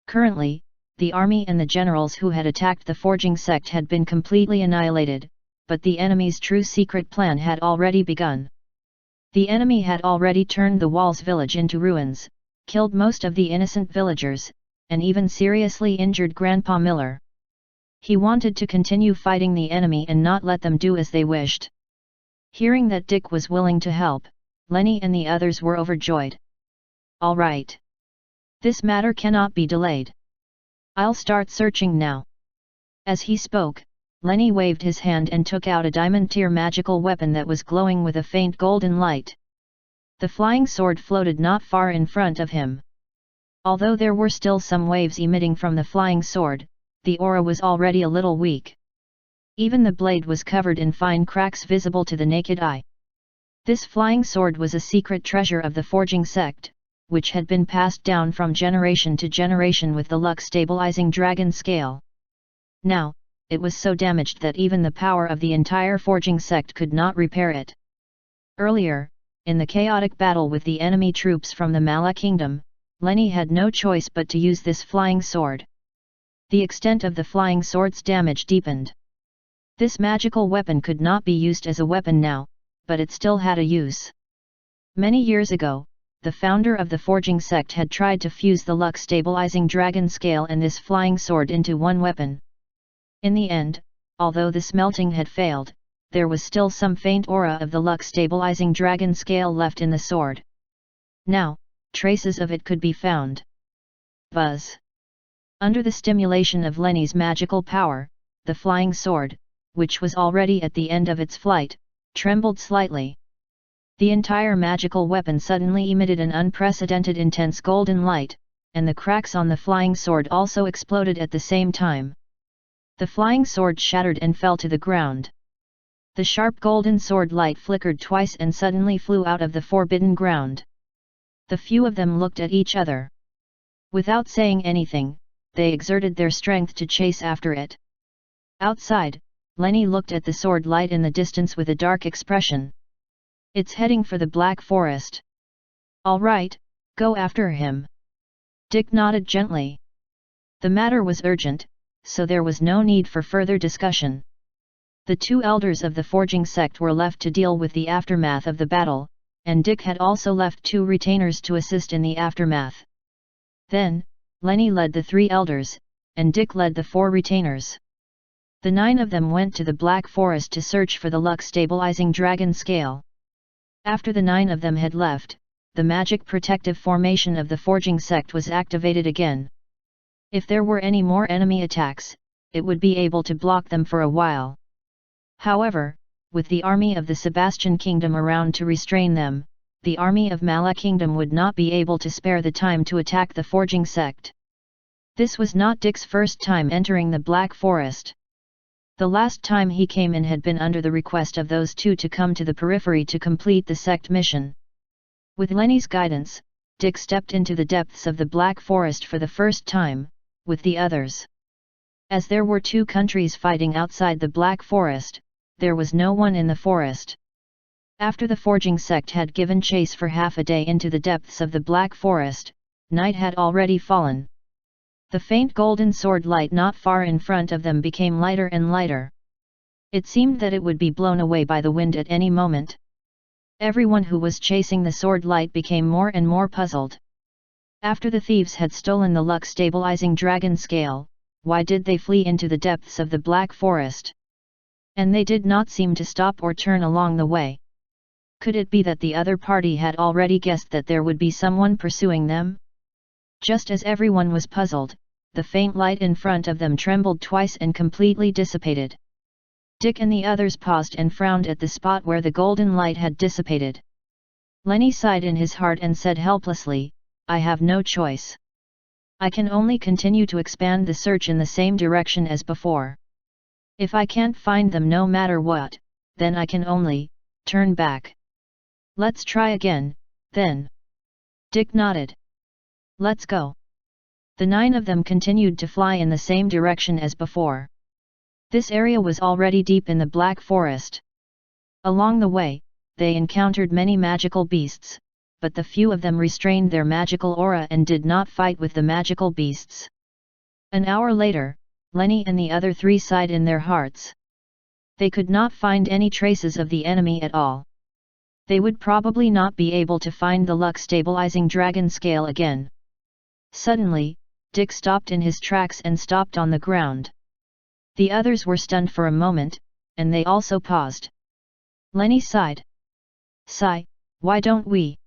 A: Currently, the army and the generals who had attacked the forging sect had been completely annihilated, but the enemy's true secret plan had already begun. The enemy had already turned the Walls village into ruins, killed most of the innocent villagers, and even seriously injured Grandpa Miller. He wanted to continue fighting the enemy and not let them do as they wished. Hearing that Dick was willing to help, Lenny and the others were overjoyed. "All right. This matter cannot be delayed. I'll start searching now." As he spoke, Lenny waved his hand and took out a diamond-tier magical weapon that was glowing with a faint golden light. The flying sword floated not far in front of him. Although there were still some waves emitting from the flying sword, the aura was already a little weak. Even the blade was covered in fine cracks visible to the naked eye. This flying sword was a secret treasure of the forging sect, which had been passed down from generation to generation with the luck stabilizing dragon scale. Now, it was so damaged that even the power of the entire forging sect could not repair it. Earlier, in the chaotic battle with the enemy troops from the Mala kingdom, Lenny had no choice but to use this flying sword. The extent of the flying sword's damage deepened. This magical weapon could not be used as a weapon now, but it still had a use. Many years ago, the founder of the forging sect had tried to fuse the luck stabilizing dragon scale and this flying sword into one weapon. In the end, although the smelting had failed, there was still some faint aura of the luck stabilizing dragon scale left in the sword. Now, traces of it could be found. Buzz! Under the stimulation of Lenny's magical power, the flying sword, which was already at the end of its flight, trembled slightly. The entire magical weapon suddenly emitted an unprecedented intense golden light, and the cracks on the flying sword also exploded at the same time. The flying sword shattered and fell to the ground. The sharp golden sword light flickered twice and suddenly flew out of the forbidden ground. The few of them looked at each other. Without saying anything, they exerted their strength to chase after it. Outside, Lenny looked at the sword light in the distance with a dark expression. "It's heading for the Black Forest." "All right, go after him." Dick nodded gently. The matter was urgent, so there was no need for further discussion. The 2 elders of the forging sect were left to deal with the aftermath of the battle, and Dick had also left 2 retainers to assist in the aftermath. Then, Lenny led the 3 elders, and Dick led the 4 retainers. The 9 of them went to the Black Forest to search for the luck stabilizing dragon scale. After the 9 of them had left, the magic protective formation of the forging sect was activated again. If there were any more enemy attacks, it would be able to block them for a while. However, with the army of the Sebastian Kingdom around to restrain them, the army of Mala Kingdom would not be able to spare the time to attack the forging sect. This was not Dick's first time entering the Black Forest. The last time he came in had been under the request of those two to come to the periphery to complete the sect mission. With Lenny's guidance, Dick stepped into the depths of the Black Forest for the first time, with the others. As there were two countries fighting outside the Black Forest, there was no one in the forest. After the forging sect had given chase for half a day into the depths of the Black Forest, night had already fallen. The faint golden sword light not far in front of them became lighter and lighter. It seemed that it would be blown away by the wind at any moment. Everyone who was chasing the sword light became more and more puzzled. After the thieves had stolen the luck-stabilizing dragon scale, why did they flee into the depths of the Black Forest? And they did not seem to stop or turn along the way. Could it be that the other party had already guessed that there would be someone pursuing them? Just as everyone was puzzled, the faint light in front of them trembled twice and completely dissipated. Dick and the others paused and frowned at the spot where the golden light had dissipated. Lenny sighed in his heart and said helplessly, "I have no choice. I can only continue to expand the search in the same direction as before. If I can't find them no matter what, then I can only turn back." "Let's try again, then." Dick nodded. "Let's go." The 9 of them continued to fly in the same direction as before. This area was already deep in the Black Forest. Along the way, they encountered many magical beasts, but the few of them restrained their magical aura and did not fight with the magical beasts. An hour later, Lenny and the other 3 sighed in their hearts. They could not find any traces of the enemy at all. They would probably not be able to find the luck-stabilizing dragon scale again. Suddenly, Dick stopped in his tracks and stopped on the ground. The others were stunned for a moment, and they also paused. Lenny sighed. "Sigh, why don't we?"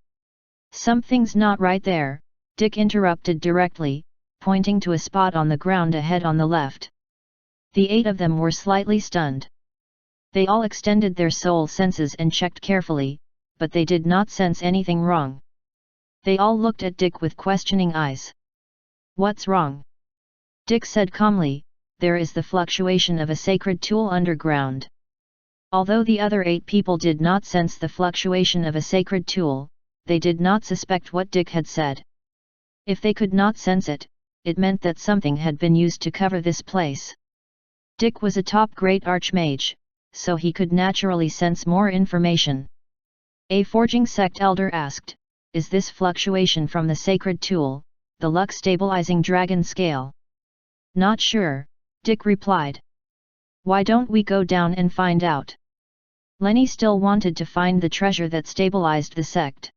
A: "Something's not right there," Dick interrupted directly, pointing to a spot on the ground ahead on the left. The 8 of them were slightly stunned. They all extended their soul senses and checked carefully, but they did not sense anything wrong. They all looked at Dick with questioning eyes. "What's wrong?" Dick said calmly, "There is the fluctuation of a sacred tool underground." Although the other 8 people did not sense the fluctuation of a sacred tool, they did not suspect what Dick had said. If they could not sense it, it meant that something had been used to cover this place. Dick was a top great archmage, so he could naturally sense more information. A forging sect elder asked, "Is this fluctuation from the sacred tool, the luck-stabilizing dragon scale?" "Not sure," Dick replied. "Why don't we go down and find out?" Lenny still wanted to find the treasure that stabilized the sect.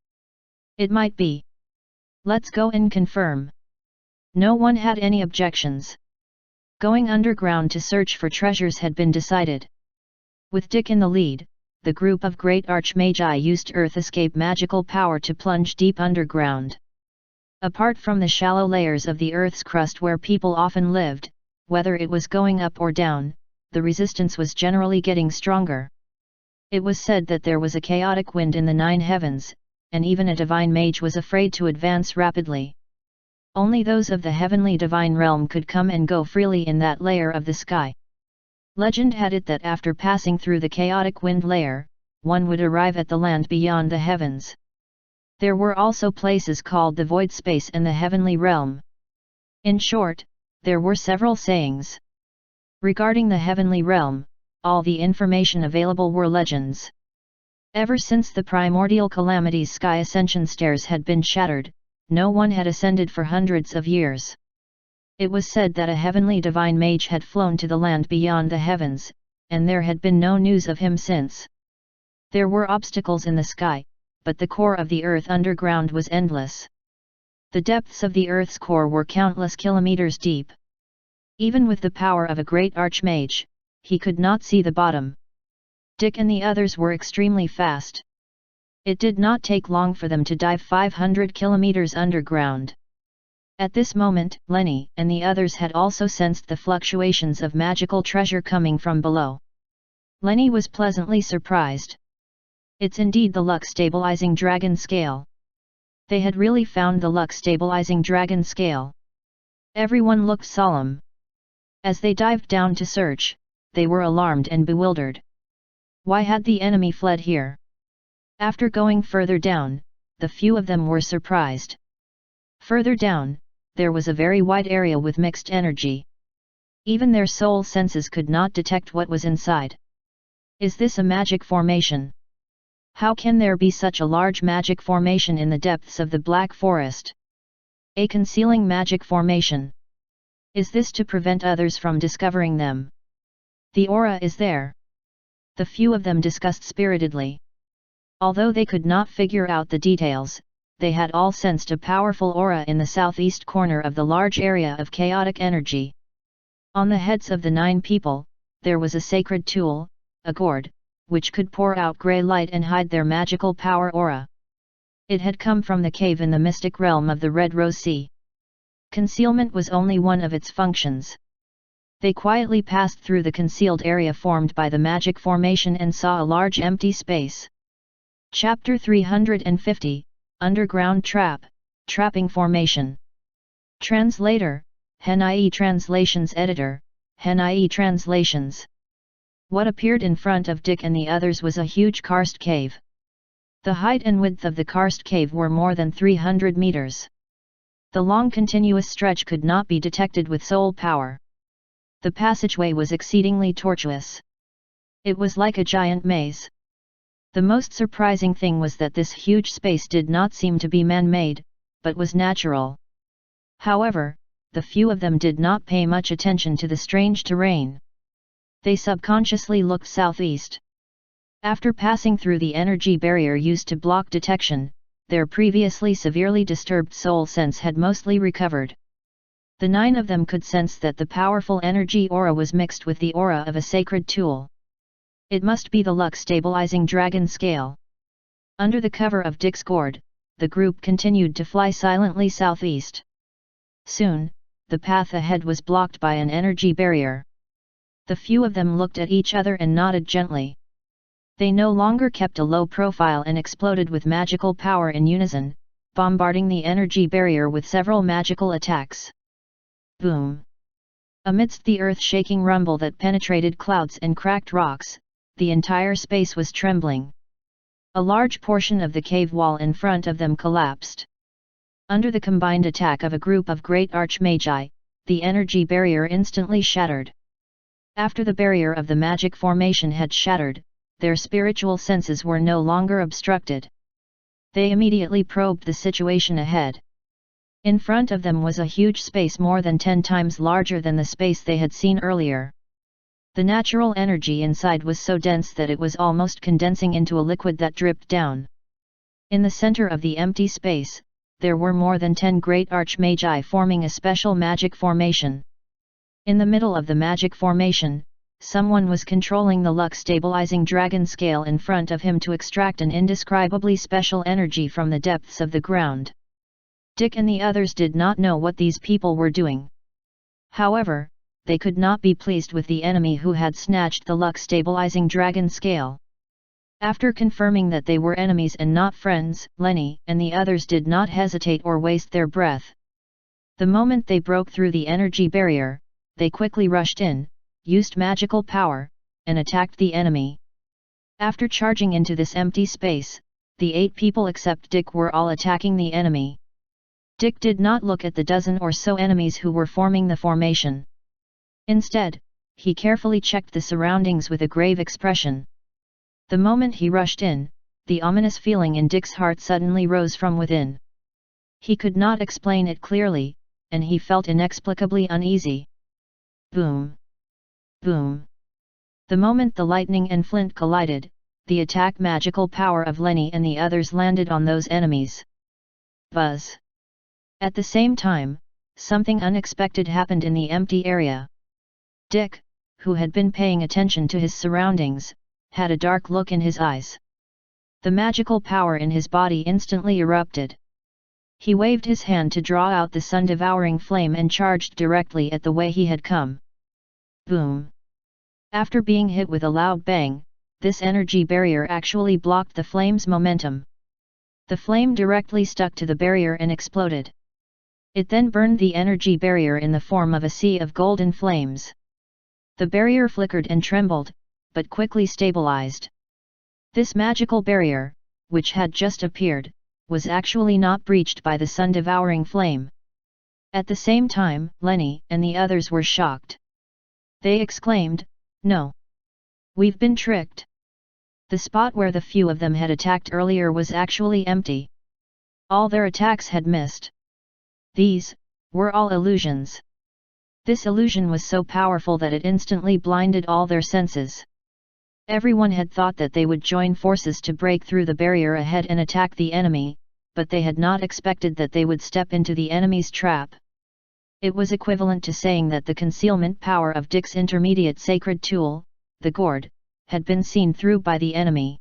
A: "It might be. Let's go and confirm." No one had any objections. Going underground to search for treasures had been decided. With Dick in the lead, the group of great archmagi used earth escape magical power to plunge deep underground. Apart from the shallow layers of the earth's crust where people often lived, whether it was going up or down, the resistance was generally getting stronger. It was said that there was a chaotic wind in the 9 heavens, and even a divine mage was afraid to advance rapidly. Only those of the heavenly divine realm could come and go freely in that layer of the sky. Legend had it that after passing through the chaotic wind layer, one would arrive at the land beyond the heavens. There were also places called the void space and the heavenly realm. In short, there were several sayings. Regarding the heavenly realm, all the information available were legends. Ever since the primordial calamity's sky ascension stairs had been shattered, no one had ascended for hundreds of years. It was said that a heavenly divine mage had flown to the land beyond the heavens, and there had been no news of him since. There were obstacles in the sky, but the core of the earth underground was endless. The depths of the earth's core were countless kilometers deep. Even with the power of a great archmage, he could not see the bottom. Dick and the others were extremely fast. It did not take long for them to dive 500 kilometers underground. At this moment, Lenny and the others had also sensed the fluctuations of magical treasure coming from below. Lenny was pleasantly surprised. It's indeed the luck-stabilizing dragon scale. They had really found the luck-stabilizing dragon scale. Everyone looked solemn. As they dived down to search, they were alarmed and bewildered. Why had the enemy fled here? After going further down, the few of them were surprised. Further down, there was a very wide area with mixed energy. Even their soul senses could not detect what was inside. Is this a magic formation? How can there be such a large magic formation in the depths of the Black Forest? A concealing magic formation. Is this to prevent others from discovering them? The aura is there. The few of them discussed spiritedly. Although they could not figure out the details, they had all sensed a powerful aura in the southeast corner of the large area of chaotic energy. On the heads of the 9 people, there was a sacred tool, a gourd, which could pour out grey light and hide their magical power aura. It had come from the cave in the mystic realm of the Red Rose Sea. Concealment was only one of its functions. They quietly passed through the concealed area formed by the magic formation and saw a large empty space. Chapter 350, Underground Trap, Trapping Formation. Translator, Hen-IE Translations Editor, Hen-IE Translations. What appeared in front of Dick and the others was a huge karst cave. The height and width of the karst cave were more than 300 meters. The long continuous stretch could not be detected with soul power. The passageway was exceedingly tortuous. It was like a giant maze. The most surprising thing was that this huge space did not seem to be man-made, but was natural. However, the few of them did not pay much attention to the strange terrain. They subconsciously looked southeast. After passing through the energy barrier used to block detection, their previously severely disturbed soul sense had mostly recovered. The 9 of them could sense that the powerful energy aura was mixed with the aura of a sacred tool. It must be the luck-stabilizing dragon scale. Under the cover of Dick's gourd, the group continued to fly silently southeast. Soon, the path ahead was blocked by an energy barrier. The few of them looked at each other and nodded gently. They no longer kept a low profile and exploded with magical power in unison, bombarding the energy barrier with several magical attacks. Boom! Amidst the earth-shaking rumble that penetrated clouds and cracked rocks, the entire space was trembling. A large portion of the cave wall in front of them collapsed. Under the combined attack of a group of great archmagi, the energy barrier instantly shattered. After the barrier of the magic formation had shattered, their spiritual senses were no longer obstructed. They immediately probed the situation ahead. In front of them was a huge space more than 10 times larger than the space they had seen earlier. The natural energy inside was so dense that it was almost condensing into a liquid that dripped down. In the center of the empty space, there were more than 10 great archmagi forming a special magic formation. In the middle of the magic formation, someone was controlling the luck-stabilizing dragon scale in front of him to extract an indescribably special energy from the depths of the ground. Dick and the others did not know what these people were doing. However, they could not be pleased with the enemy who had snatched the luck-stabilizing dragon scale. After confirming that they were enemies and not friends, Lenny and the others did not hesitate or waste their breath. The moment they broke through the energy barrier, they quickly rushed in, used magical power, and attacked the enemy. After charging into this empty space, the 8 people except Dick were all attacking the enemy. Dick did not look at the dozen or so enemies who were forming the formation. Instead, he carefully checked the surroundings with a grave expression. The moment he rushed in, the ominous feeling in Dick's heart suddenly rose from within. He could not explain it clearly, and he felt inexplicably uneasy. Boom! Boom! The moment the lightning and flint collided, the attack magical power of Lenny and the others landed on those enemies. Buzz! At the same time, something unexpected happened in the empty area. Dick, who had been paying attention to his surroundings, had a dark look in his eyes. The magical power in his body instantly erupted. He waved his hand to draw out the sun-devouring flame and charged directly at the way he had come. Boom! After being hit with a loud bang, this energy barrier actually blocked the flame's momentum. The flame directly stuck to the barrier and exploded. It then burned the energy barrier in the form of a sea of golden flames. The barrier flickered and trembled, but quickly stabilized. This magical barrier, which had just appeared, was actually not breached by the sun-devouring flame. At the same time, Lenny and the others were shocked. They exclaimed, "No! We've been tricked!" The spot where the few of them had attacked earlier was actually empty. All their attacks had missed. These were all illusions. This illusion was so powerful that it instantly blinded all their senses. Everyone had thought that they would join forces to break through the barrier ahead and attack the enemy, but they had not expected that they would step into the enemy's trap. It was equivalent to saying that the concealment power of Dick's intermediate sacred tool, the gourd, had been seen through by the enemy.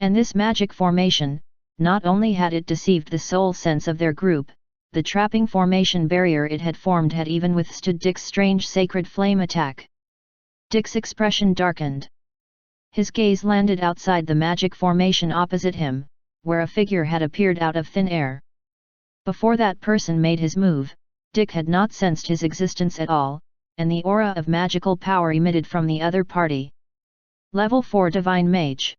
A: And this magic formation, not only had it deceived the soul sense of their group, the trapping formation barrier it had formed had even withstood Dick's strange sacred flame attack. Dick's expression darkened. His gaze landed outside the magic formation opposite him, where a figure had appeared out of thin air. Before that person made his move, Dick had not sensed his existence at all, and the aura of magical power emitted from the other party. Level 4 Divine Mage.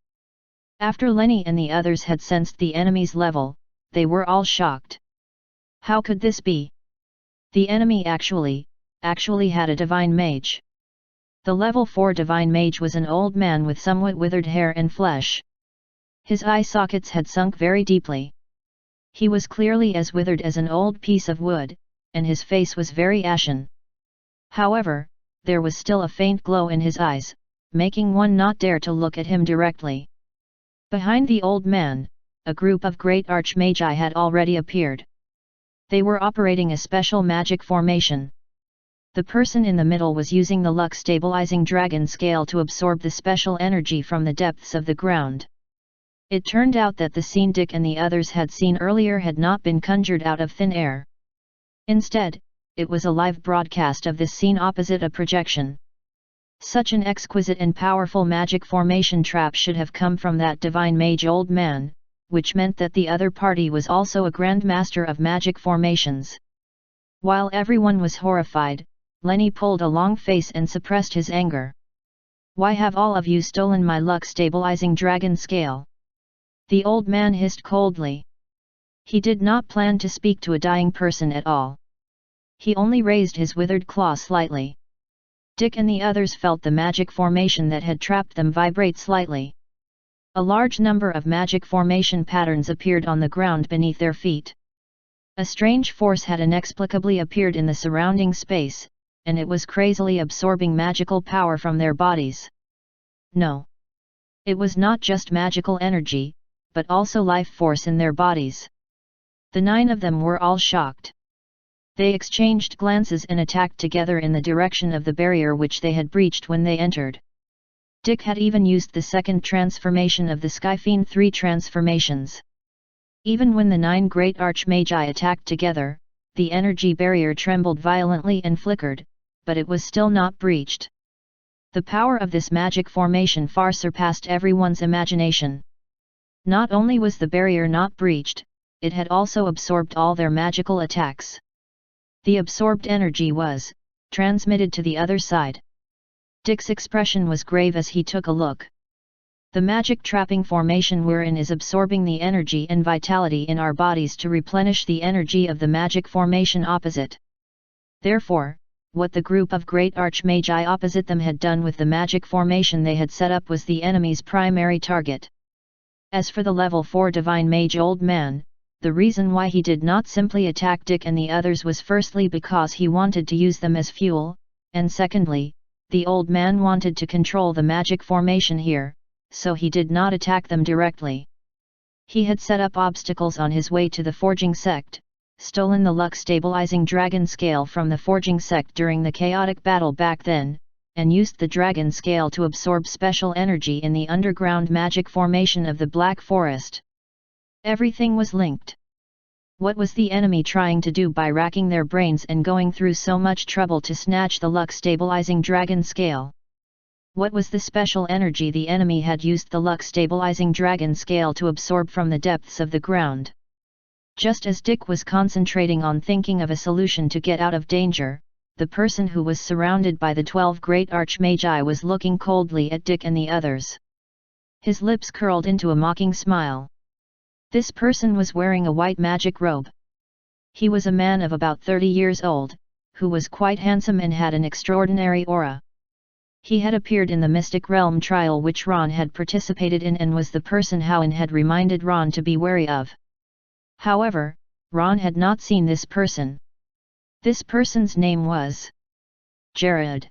A: After Lenny and the others had sensed the enemy's level, they were all shocked. How could this be? The enemy actually had a Divine Mage. The level 4 Divine Mage was an old man with somewhat withered hair and flesh. His eye sockets had sunk very deeply. He was clearly as withered as an old piece of wood, and his face was very ashen. However, there was still a faint glow in his eyes, making one not dare to look at him directly. Behind the old man, a group of great archmagi had already appeared. They were operating a special magic formation. The person in the middle was using the luck stabilizing dragon scale to absorb the special energy from the depths of the ground. It turned out that the scene Dick and the others had seen earlier had not been conjured out of thin air. Instead, it was a live broadcast of this scene opposite a projection. Such an exquisite and powerful magic formation trap should have come from that divine mage old man, which meant that the other party was also a grand master of magic formations. While everyone was horrified, Lenny pulled a long face and suppressed his anger. "Why have all of you stolen my luck stabilizing dragon scale?" The old man hissed coldly. He did not plan to speak to a dying person at all. He only raised his withered claw slightly. Dick and the others felt the magic formation that had trapped them vibrate slightly. A large number of magic formation patterns appeared on the ground beneath their feet. A strange force had inexplicably appeared in the surrounding space, and it was crazily absorbing magical power from their bodies. No. It was not just magical energy, but also life force in their bodies. The 9 of them were all shocked. They exchanged glances and attacked together in the direction of the barrier which they had breached when they entered. Dick had even used the second transformation of the Skyfiend 3 transformations. Even when the 9 great archmagi attacked together, the energy barrier trembled violently and flickered, but it was still not breached. The power of this magic formation far surpassed everyone's imagination. Not only was the barrier not breached, it had also absorbed all their magical attacks. The absorbed energy was transmitted to the other side. Dick's expression was grave as he took a look. The magic trapping formation we're in is absorbing the energy and vitality in our bodies to replenish the energy of the magic formation opposite. Therefore, what the group of great archmagi opposite them had done with the magic formation they had set up was the enemy's primary target. As for the level 4 divine mage old man, the reason why he did not simply attack Dick and the others was firstly because he wanted to use them as fuel, and secondly, the old man wanted to control the magic formation here, so he did not attack them directly. He had set up obstacles on his way to the forging sect, stolen the luck stabilizing dragon scale from the forging sect during the chaotic battle back then, and used the dragon scale to absorb special energy in the underground magic formation of the Black Forest. Everything was linked. What was the enemy trying to do by racking their brains and going through so much trouble to snatch the luck stabilizing dragon scale? What was the special energy the enemy had used the luck stabilizing dragon scale to absorb from the depths of the ground? Just as Dick was concentrating on thinking of a solution to get out of danger, the person who was surrounded by the 12 great archmagi was looking coldly at Dick and the others. His lips curled into a mocking smile. This person was wearing a white magic robe. He was a man of about 30 years old, who was quite handsome and had an extraordinary aura. He had appeared in the Mystic Realm trial which Ron had participated in and was the person Hoenn had reminded Ron to be wary of. However, Ron had not seen this person. This person's name was Jared.